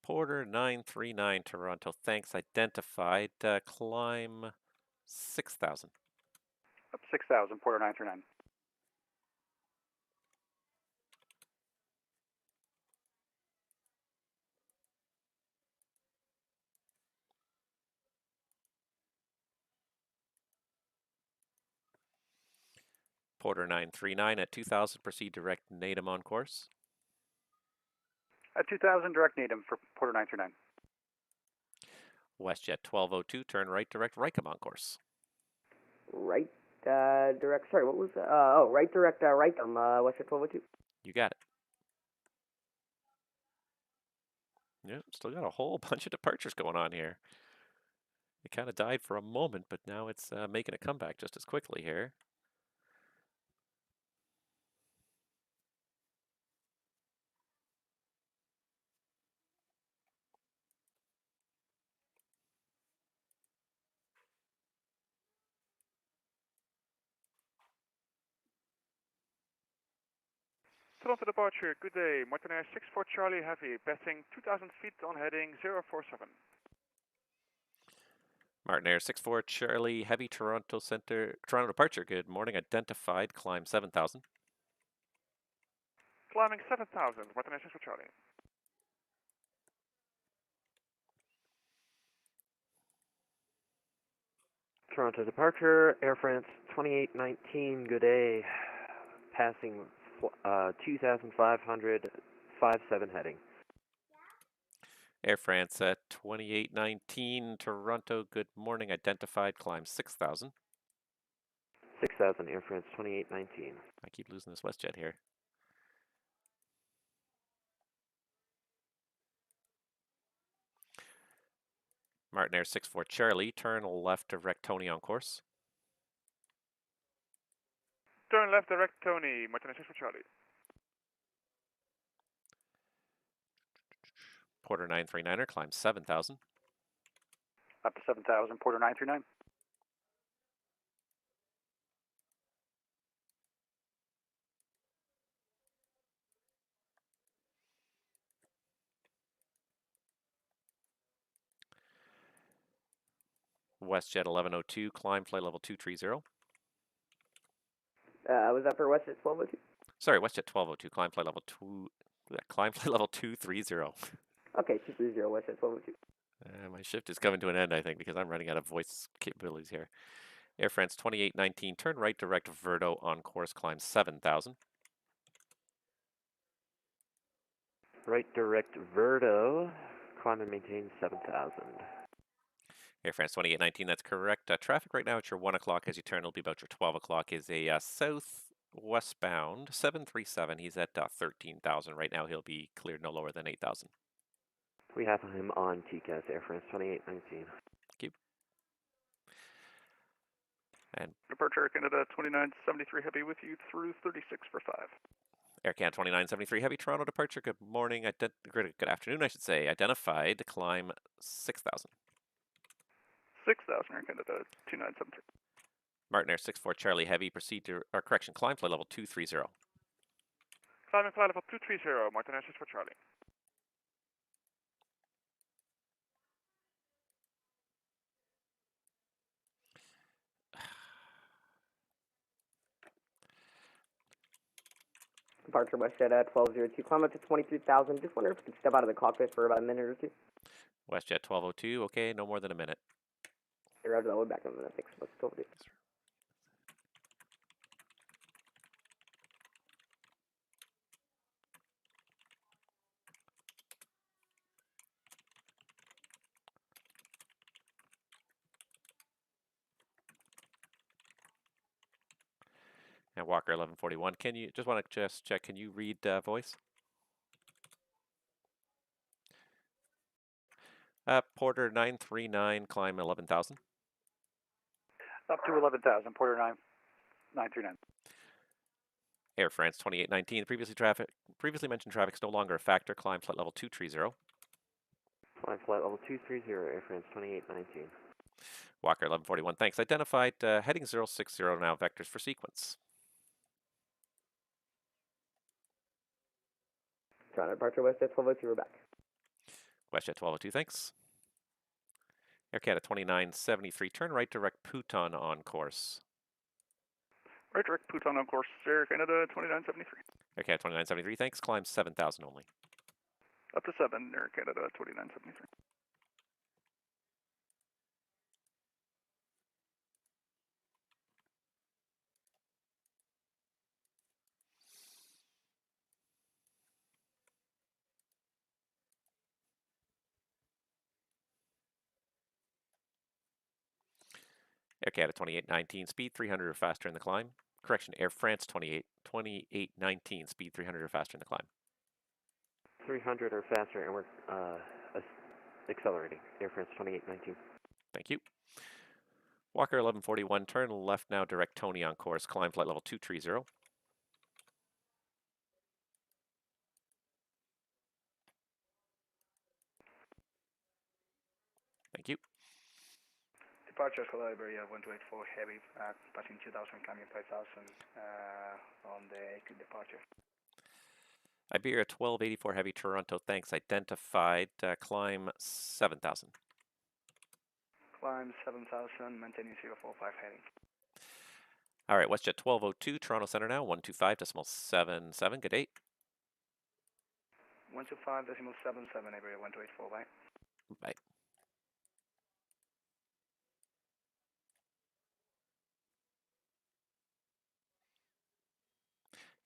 Porter 939, Toronto, thanks, identified, climb 6,000. Up 6,000, Porter 939. Porter 939 at 2,000, proceed direct NATM on course. At 2,000, direct NATM for Porter 939. WestJet 1202, turn right direct Rycom on course. Right direct, sorry, what was that? Right direct Rycom, WestJet 1202. You got it. Yeah, still got a whole bunch of departures going on here. It kind of died for a moment, but now it's making a comeback just as quickly here. Toronto departure, good day. Martin Air 64 Charlie Heavy, passing 2,000 feet on heading 047. Martin Air 64 Charlie Heavy, Toronto Center, Toronto departure, good morning, identified, climb 7,000. Climbing 7,000, Martin Air 64 Charlie. Toronto departure, Air France 2819, good day. Passing 2,500, 57 heading. Air France at 2819, Toronto, good morning, identified, climb 6,000. 6,000, Air France 2819. I keep losing this WestJet here. Martin Air 64 Charlie, turn left direct Tony on course. Turn left direct Tony, Martin Air 64 Charlie. Porter 939er, climb 7,000. Up to 7,000, Porter 939. WestJet 1102, climb flight level 230. Was that for WestJet 1202? Sorry, WestJet 1202, climb flight level 230. Okay, 230, WestJet 1202. My shift is coming to an end, I think, because I'm running out of voice capabilities here. Air France 2819, turn right direct Verdo on course, climb 7,000. Right direct Verdo, climb and maintain 7,000. Air France 2819, that's correct. Traffic right now at your 1 o'clock as you turn, it'll be about your 12 o'clock, is a southwestbound 737. He's at 13,000 right now. He'll be cleared no lower than 8,000. We have him on TCAS, Air France 2819. Thank you. And Departure Canada 2973 Heavy with you through 36 for 5. Air Canada 2973 Heavy, Toronto departure, good morning, good afternoon, I should say. Identified, climb 6,000. 6,000 Air Canada 2973. Martin Air 64 Charlie Heavy, proceed to, climb flight level 230. Climbing flight level 230, Martin Air 64 Charlie. Departure WestJet at 1202. Climb up to 23,000. Just wonder if we could step out of the cockpit for about a minute or two. WestJet 1202, okay, no more than a minute. Hey, Roger, I'll be back in a minute. Thanks. Let's go over this. And Walker 1141, can you, just want to check, can you read voice? Porter 939, climb 11,000. Up to 11,000, Porter 939. Air France 2819, previously mentioned traffic is no longer a factor, climb flight level 230. Climb flight level 230, Air France 2819. Walker 1141, thanks. Identified, heading 060 now, vectors for sequence. Toronto Departure WestJet 1202, we're back. WestJet 1202, thanks. Air Canada 2973, turn right direct Pouton on course. Right direct Pouton on course, Air Canada 2973. Air Canada 2973, thanks. Climb 7,000 only. Up to 7, Air Canada 2973. Air Canada 2819, speed 300 or faster in the climb. Correction, Air France 2819, speed 300 or faster in the climb. 300 or faster, and we're accelerating. Air France 2819. Thank you. Walker 1141, turn left now, direct Tony on course, climb flight level 230. Thank you. Departure for Iberia 1284 heavy, passing 2000, climbing 5000 on the AQ departure. Iberia 1284 heavy, Toronto, thanks. Identified, climb 7,000. Climb 7000, maintaining 045 heading. All right, WestJet 1202, Toronto Center now, 125.77. Good day. 125.77, Iberia 1284, bye. Bye.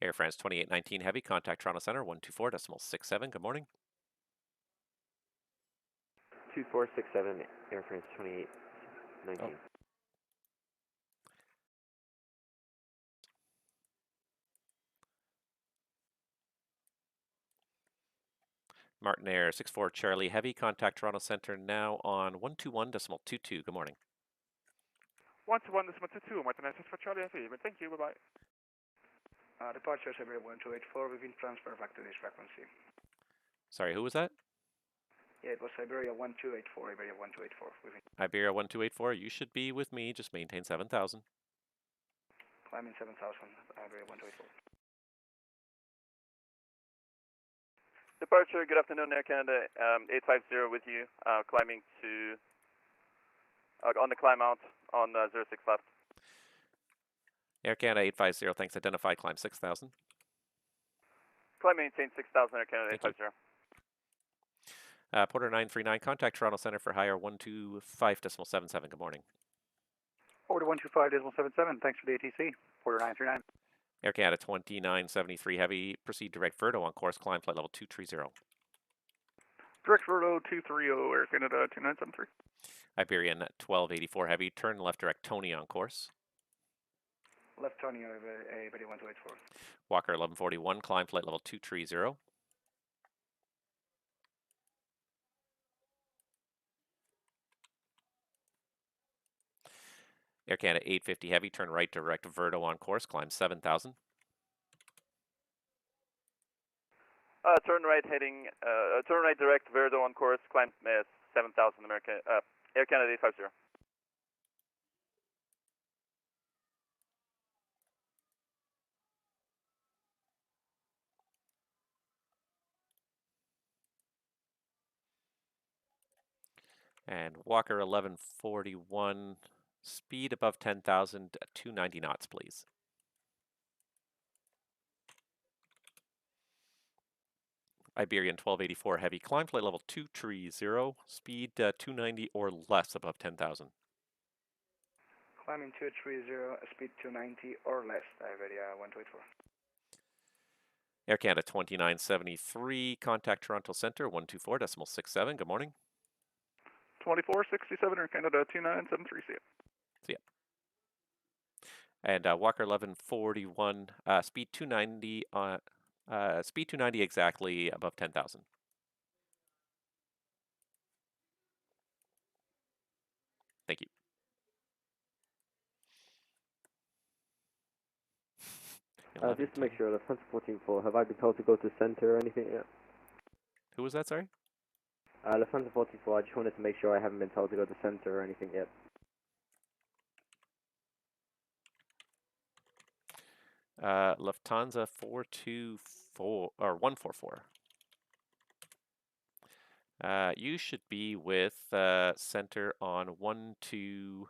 Air France 2819 heavy, contact Toronto Center 124.67. Good morning. 2467, Air France 2819. Martin Air 64 Charlie heavy, contact Toronto Center now on 121.22. Good morning. 121.22, Martin Air 64 Charlie heavy, but thank you, bye-bye. Departure Iberia 1284, we've been transferred back to this frequency. Sorry, who was that? Yeah, it was Iberia 1284, Iberia 1284. Iberia 1284, you should be with me, just maintain 7,000. Climbing 7000, Iberia 1284. Departure, good afternoon, Air Canada 850 with you, climbing to, on the climb out on 06 left. Air Canada 850, thanks. Identify, climb 6,000. Climb maintain 6,000, Air Canada 850. Porter 939, contact Toronto Center for higher 125.77. Good morning. Porter 125.77, thanks for the ATC. Porter 939. Air Canada 2973 heavy, proceed direct Verdo on course, climb flight level 230. Direct Verdo 230, Air Canada 2973. Iberian 1284 heavy, turn left direct Tony on course. Left Tony, Iberia 1284. Walker 1141, climb flight level 230. Air Canada 850 heavy, turn right direct Verdo on course, climb 7,000. Turn right heading, turn right direct Verdo on course, climb 7,000, Air Canada 850. And Walker 1141, speed above 10,000, 290 knots, please. Iberian 1284 Heavy, climb flight level 230, speed 290 or less above 10,000. Climbing 230, speed 290 or less, Iberia 1284. Air Canada 2973, contact Toronto Centre 124.67. Good morning. 2467 Air Canada 2973, see ya. See ya. And Walker 1141, speed 290, speed 290 exactly above 10,000. Thank you. Just to make sure, Lufthansa 14-4, have I been told to go to center or anything yet? Who was that, sorry? Lufthansa 14-4, I just wanted to make sure I haven't been told to go to center or anything yet. Lufthansa 424, or 144. You should be with center on 12,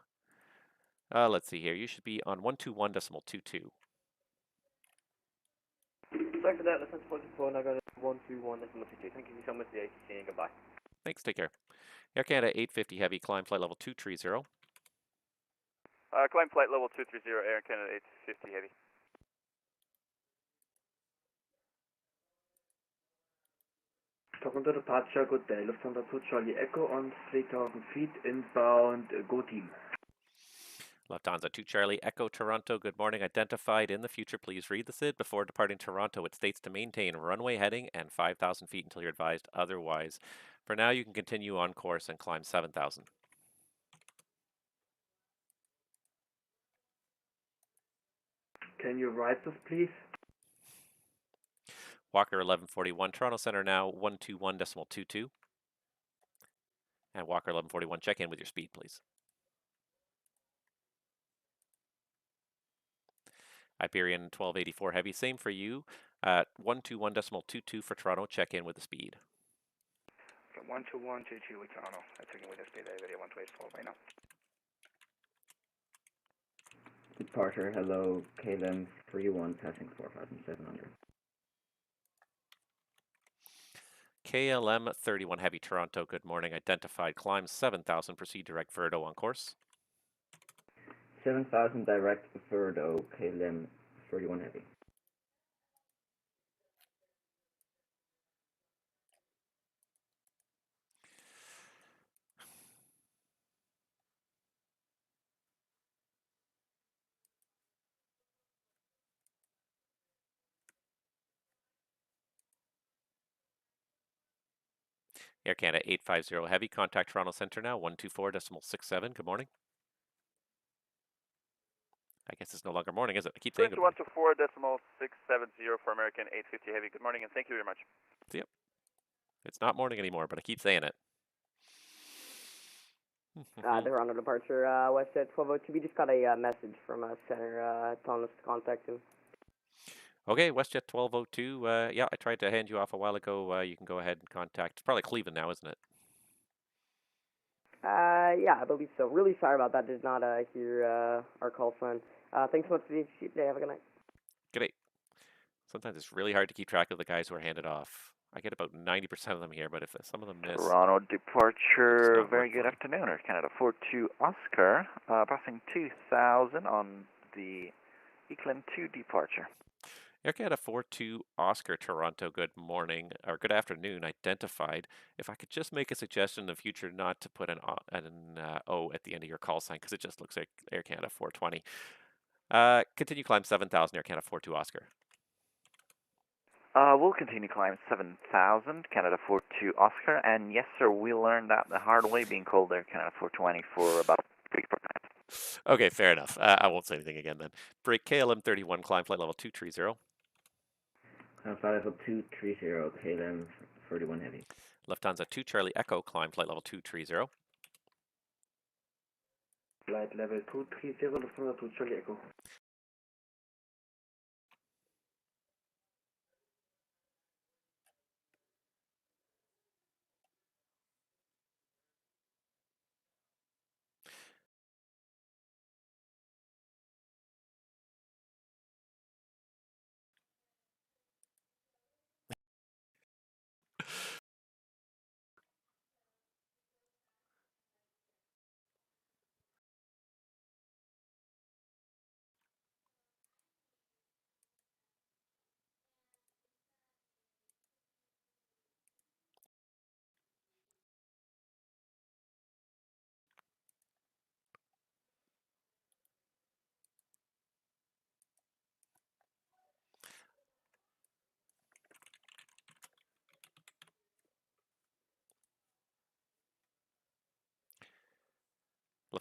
let's see here, you should be on 121.22. Sorry for that, Lufthansa 14-4, and I got 121.22. Thank you so much for the ATC and goodbye. Thanks, take care. Air Canada 850 Heavy, climb flight level 230. Climb flight level 230, Air Canada 850 Heavy. Toronto departure, good day. Lufthansa 2 Charlie Echo on 3,000 feet, inbound, go team. Lufthansa 2 Charlie Echo Toronto, good morning. Identified in the future, please read the SID. Before departing Toronto, it states to maintain runway heading and 5,000 feet until you're advised otherwise. For now, you can continue on course and climb 7,000. Can you write this, please? Walker 1141, Toronto Centre now 121.22. And Walker 1141, check in with your speed, please. Iberian 1284 Heavy, same for you. 121.22 for Toronto, check in with the speed. Okay, 12122 with Toronto. I'm checking with the speed, Iberia 1284 right now. Departure, hello, KLM 31, passing 4,700. KLM 31 Heavy Toronto, good morning. Identified, climb 7,000, proceed direct Verdo on course. 7,000 direct Verdo, KLM 31 Heavy. Air Canada 850 Heavy, contact Toronto Centre now, 124.67. Good morning. I guess it's no longer morning, is it? I keep saying good morning. 124.670 for American 850 Heavy. Good morning and thank you very much. See ya. It's not morning anymore, but I keep saying it. Toronto departure, WestJet 1202. We just got a message from center telling us to contact him. Okay, WestJet 1202. Yeah, I tried to hand you off a while ago. You can go ahead and contact. It's probably Cleveland now, isn't it? Yeah, I believe so. Really sorry about that. Did not hear our call sign. Thanks so much for the HC today. Have a good night. Good night. Sometimes it's really hard to keep track of the guys who are handed off. I get about 90% of them here, but if some of them miss... Toronto departure, very good afternoon, Air Canada 42 Oscar, passing 2,000 on the Eklund 2 departure. Air Canada 42 Oscar Toronto, good morning, or good afternoon, identified. If I could just make a suggestion in the future not to put an O at the end of your call sign, because it just looks like Air Canada 420. Continue climb 7,000, Air Canada 42 Oscar. We'll continue climb 7,000, Canada 42 Oscar, and yes sir, we learned that the hard way being called Air Canada 420 for about 3-4 times. Okay, fair enough. I won't say anything again then. Break KLM 31, climb flight level 230. Flight level 230, KLM 31 Heavy. Lufthansa 2 Charlie Echo, climb flight level 230. Flight level 230, Lufthansa 2 Charlie Echo.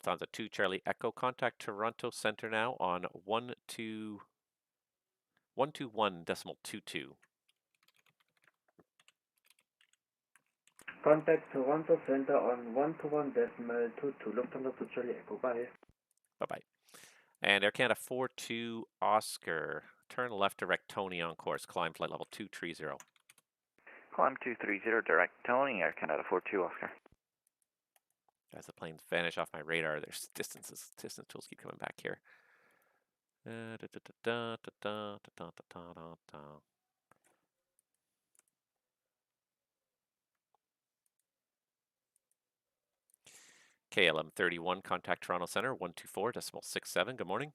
Lufthansa 2 Charlie Echo, contact Toronto Center now on 121.22. Contact Toronto Center on 121.22 Lufthansa to Charlie Echo. Bye. Bye-bye. And Air Canada 42 Oscar, turn left direct Tony on course, climb flight level 230. Climb 230, direct Tony, Air Canada 42 Oscar. As the planes vanish off my radar, there's distance tools keep coming back here. KLM 31, contact Toronto Center, 124.67. Good morning.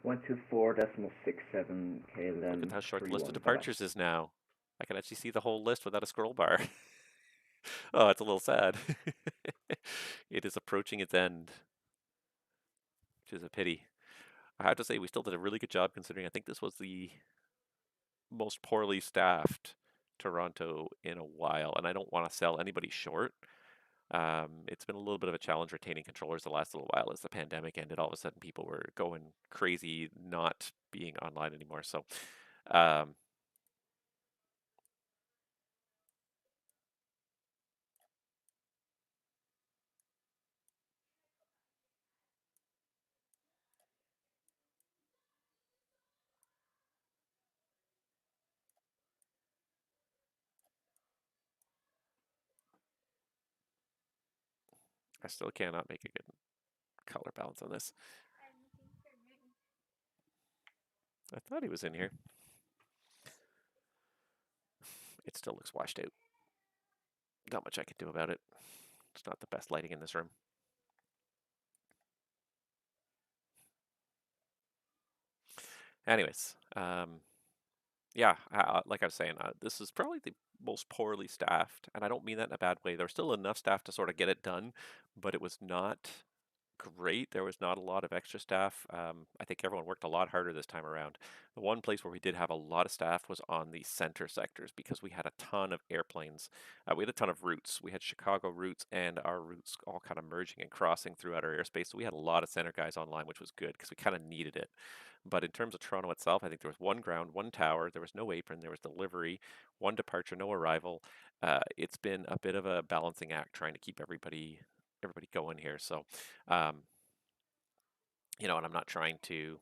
124.67 KLM. Look at how short the list of departures is now. I can actually see the whole list without a scroll bar. Oh, it's a little sad. It is approaching its end, which is a pity. I have to say, we still did a really good job considering I think this was the most poorly staffed Toronto in a while, and I don't want to sell anybody short. It's been a little bit of a challenge retaining controllers the last little while as the pandemic ended. All of a sudden, people were going crazy not being online anymore. So, I still cannot make a good color balance on this. I thought he was in here. It still looks washed out. Not much I can do about it. It's not the best lighting in this room. Anyways, yeah, like I was saying, this is probably the most poorly staffed, and I don't mean that in a bad way. There was still enough staff to sort of get it done, but it was not great. There was not a lot of extra staff. I think everyone worked a lot harder this time around. The one place where we did have a lot of staff was on the center sectors because we had a ton of airplanes. We had a ton of routes. We had Chicago routes and our routes all kind of merging and crossing throughout our airspace. So we had a lot of center guys online, which was good because we kind of needed it. But in terms of Toronto itself, I think there was one ground, one tower, there was no apron, there was delivery, one departure, no arrival. It's been a bit of a balancing act trying to keep everybody going here. So, you know, and I'm not trying to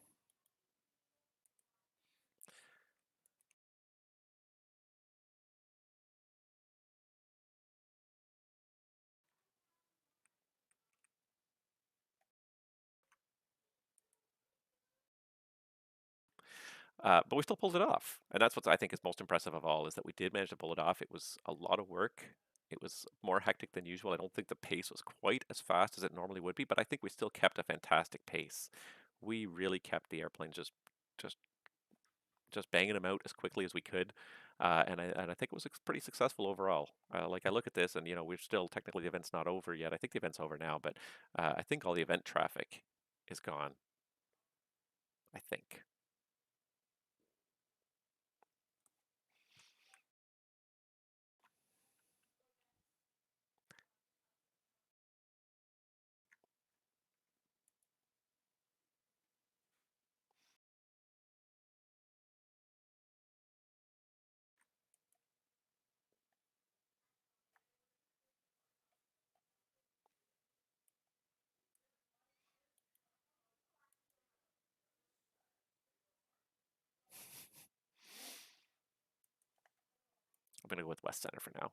but we still pulled it off. And that's what I think is most impressive of all, is that we did manage to pull it off. It was a lot of work. It was more hectic than usual. I don't think the pace was quite as fast as it normally would be, but I think we still kept a fantastic pace. We really kept the airplanes just banging them out as quickly as we could. And I think it was pretty successful overall. Like I look at this and, you know, we're still technically the event's not over yet. I think the event's over now, but I think all the event traffic is gone. I think. I'm going to go with West Center for now.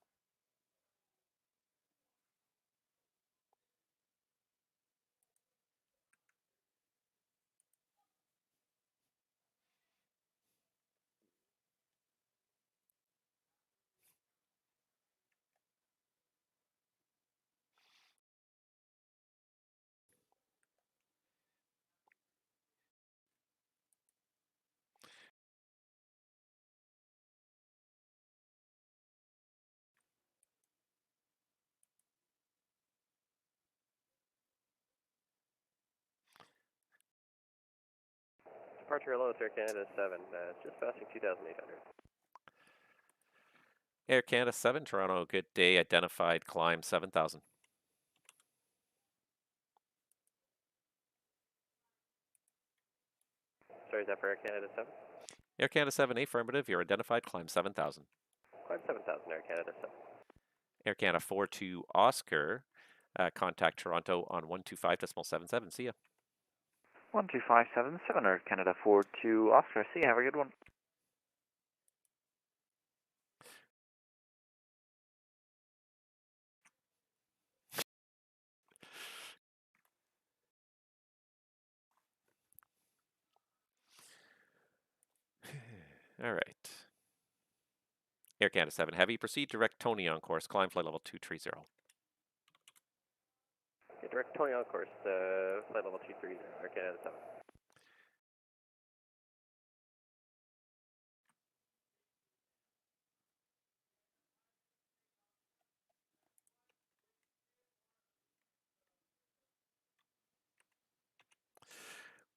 Departure alone, Air Canada 7, just passing 2,800. Air Canada 7, Toronto, good day, identified, climb 7,000. sorry, is that for Air Canada 7? Air Canada 7, affirmative. You're identified. Climb 7,000. Climb 7,000, Air Canada 7. Air Canada 42 Oscar. Contact Toronto on 125.77. See ya. 12577, Air Canada 42 Oscar. See you. Have a good one. All right. Air Canada 7 Heavy. Proceed direct Tony on course. Climb flight level 230. Okay, direct Tony on course, flight level 230, Air Canada 7.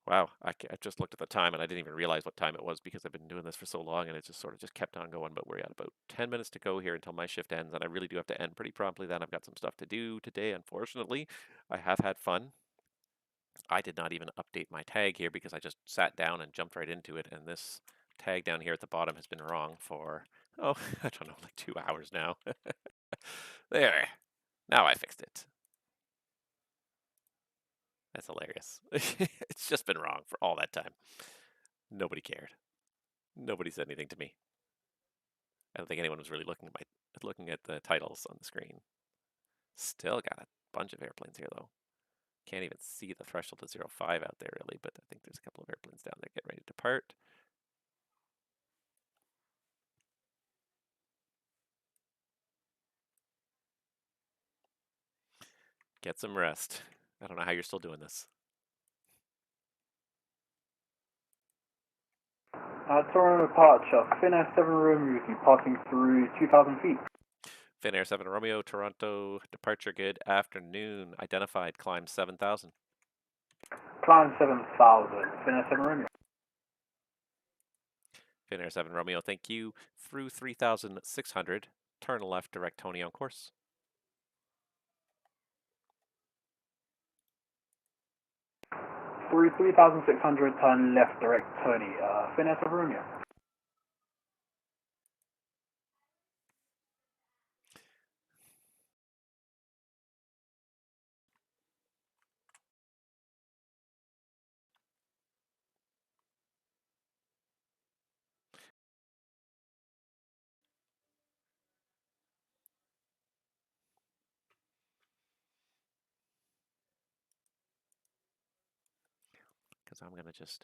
Wow, I just looked at the time and I didn't even realize what time it was because I've been doing this for so long and it just sort of just kept on going. But we're at about 10 minutes to go here until my shift ends, and I really do have to end pretty promptly. Then I've got some stuff to do today, unfortunately. I have had fun. I did not even update my tag here because I just sat down and jumped right into it, and this tag down here at the bottom has been wrong for, oh, I don't know, like 2 hours now. There. Now I fixed it. That's hilarious. It's just been wrong for all that time. Nobody cared. Nobody said anything to me. I don't think anyone was really looking at the titles on the screen. Still got a bunch of airplanes here, though. Can't even see the threshold of 05 out there, really, but I think there's a couple of airplanes down there getting ready to depart. Get some rest. I don't know how you're still doing this. Toronto departure, Finnair 7 Romeo, passing through 2,000 feet. Finnair 7 Romeo, Toronto, departure good afternoon. Identified, climb 7,000. Climb 7,000, Finnair 7 Romeo. Finnair 7 Romeo, thank you. Through 3,600, turn left, direct Tony on course. Through 3,600, turn left, direct Tony, Finnair 7 Romeo. Because I'm going to just...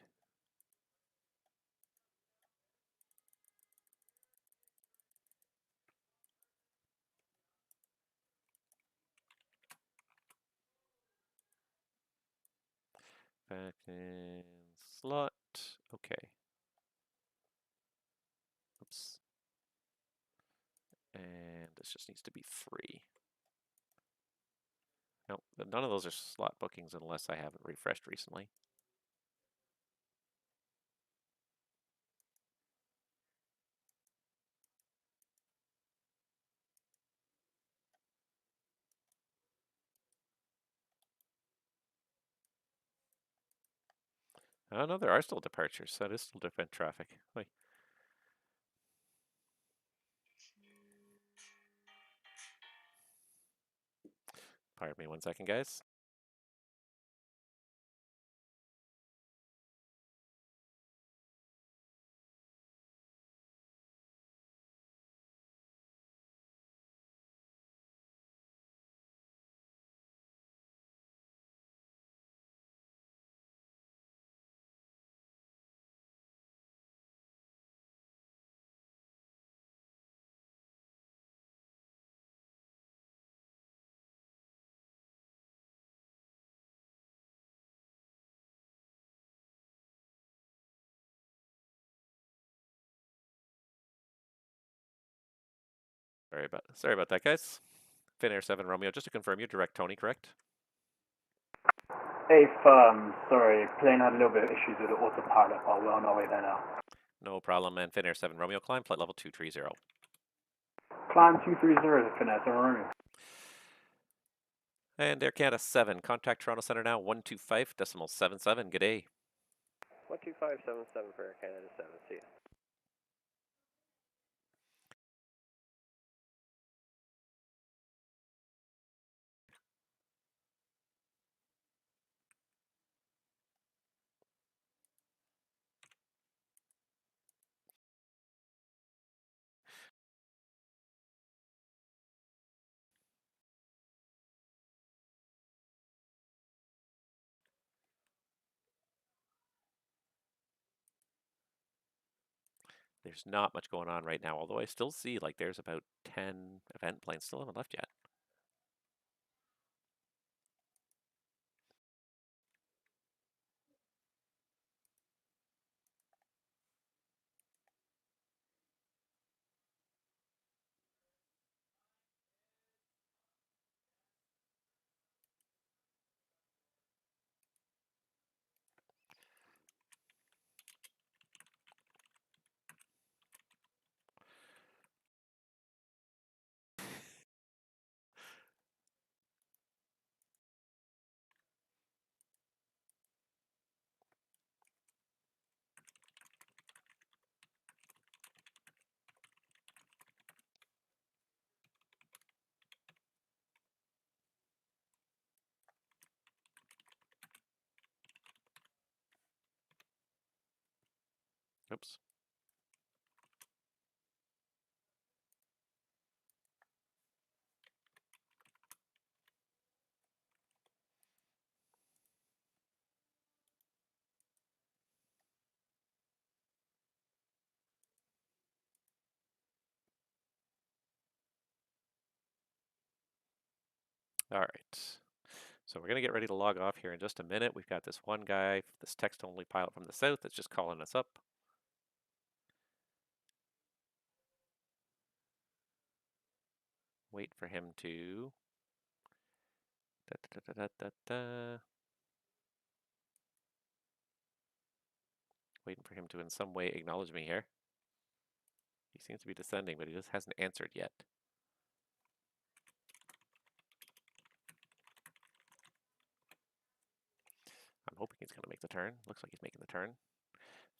Back in slot. Okay. Oops. And this just needs to be 3. No, none of those are slot bookings unless I haven't refreshed recently. Oh no, there are still departures. That is still different traffic. Wait. Pardon me 1 second, guys. Sorry about that, guys. Finnair 7 Romeo, just to confirm, you direct Tony, correct? Hey, sorry, plane had a little bit of issues with the autopilot, but we're on our way there now. No problem, and Finnair 7 Romeo, climb flight level 230. Climb 230, Finnair 7 Romeo. And Air Canada 7, contact Toronto Center now, 125.77. Good day. 125.77, 2577 for Air Canada 7. See ya. There's not much going on right now, although I still see like there's about 10 event planes still haven't left yet. Oops. All right. So we're going to get ready to log off here in just a minute. We've got this one guy, this text-only pilot from the south that's just calling us up. Wait for him to... Waiting for him to in some way acknowledge me here. He seems to be descending, but he just hasn't answered yet. I'm hoping he's going to make the turn. Looks like he's making the turn.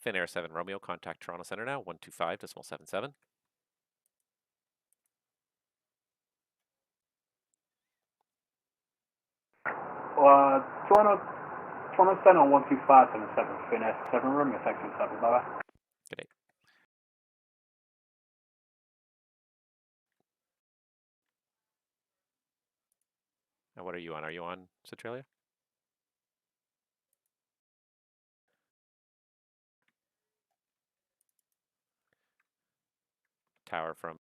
Finnair 7 Romeo, contact Toronto Center now, 125.77. Toronto Center 12577, Finnair 7 Romeo, taxi 7, bye-bye. Good day. Now what are you on? Are you on Centralia? Tower from...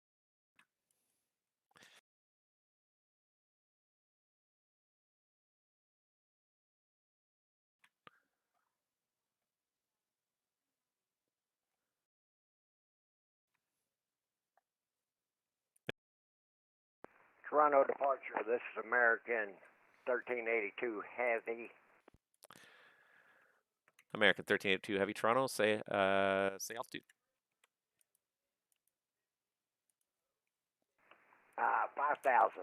Toronto departure, this is American 1382 Heavy. American 1382 Heavy Toronto, say altitude. 5,000.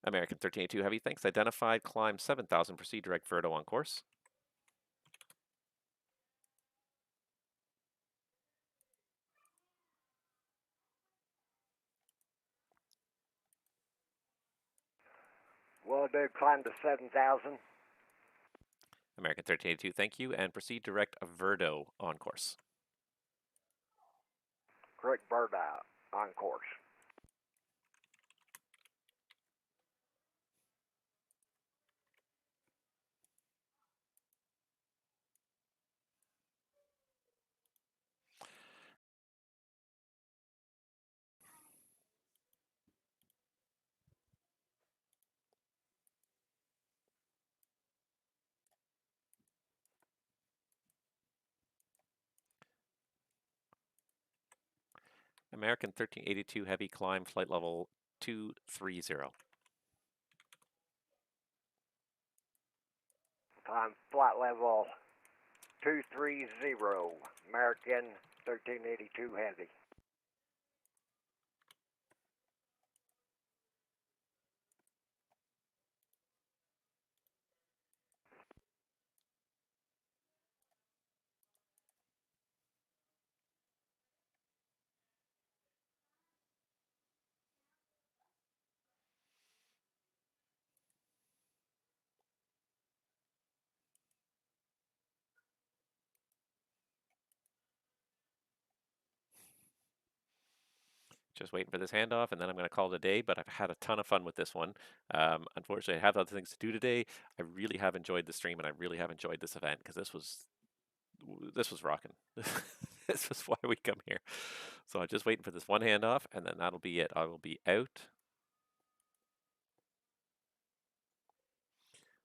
American 1382 Heavy, thanks. Identified, climb 7,000, proceed direct Verdo on course. Will do, climb to 7,000. American 1382, thank you, and proceed direct Verdo on course. Correct bird on course. American 1382 Heavy, climb flight level 230. Climb flight level 230, American 1382 Heavy. Just waiting for this handoff, and then I'm going to call it a day, but I've had a ton of fun with this one. Unfortunately, I have other things to do today. I really have enjoyed the stream, and I really have enjoyed this event, because this was rocking. This is why we come here. So I'm just waiting for this one handoff, and then that'll be it. I will be out.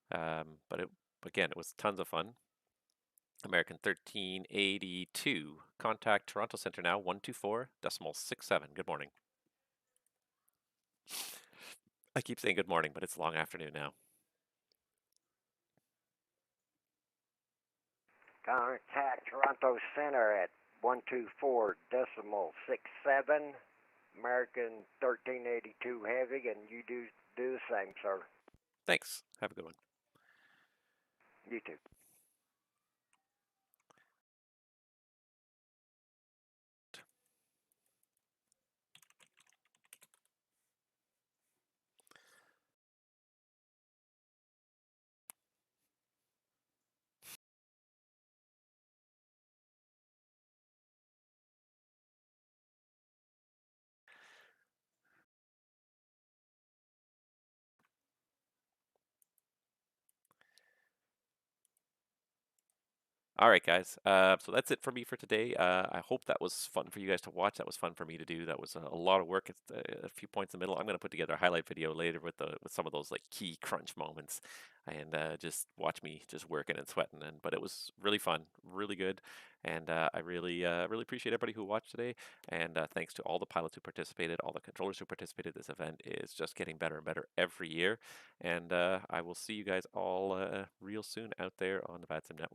But again, it was tons of fun. American 1382. Contact Toronto Center now, 124.67. Good morning. I keep saying good morning, but it's long afternoon now. Contact Toronto Center at 124.67. American 1382 Heavy, and you do the same, sir. Thanks. Have a good one. You too. All right, guys. So that's it for me for today. I hope that was fun for you guys to watch. That was fun for me to do. That was a lot of work. It's a few points in the middle. I'm going to put together a highlight video later with some of those like key crunch moments, and just watch me just working and sweating. But it was really fun, really good, and I really appreciate everybody who watched today. And thanks to all the pilots who participated, all the controllers who participated. This event is just getting better and better every year. And I will see you guys all real soon out there on the VATSIM network.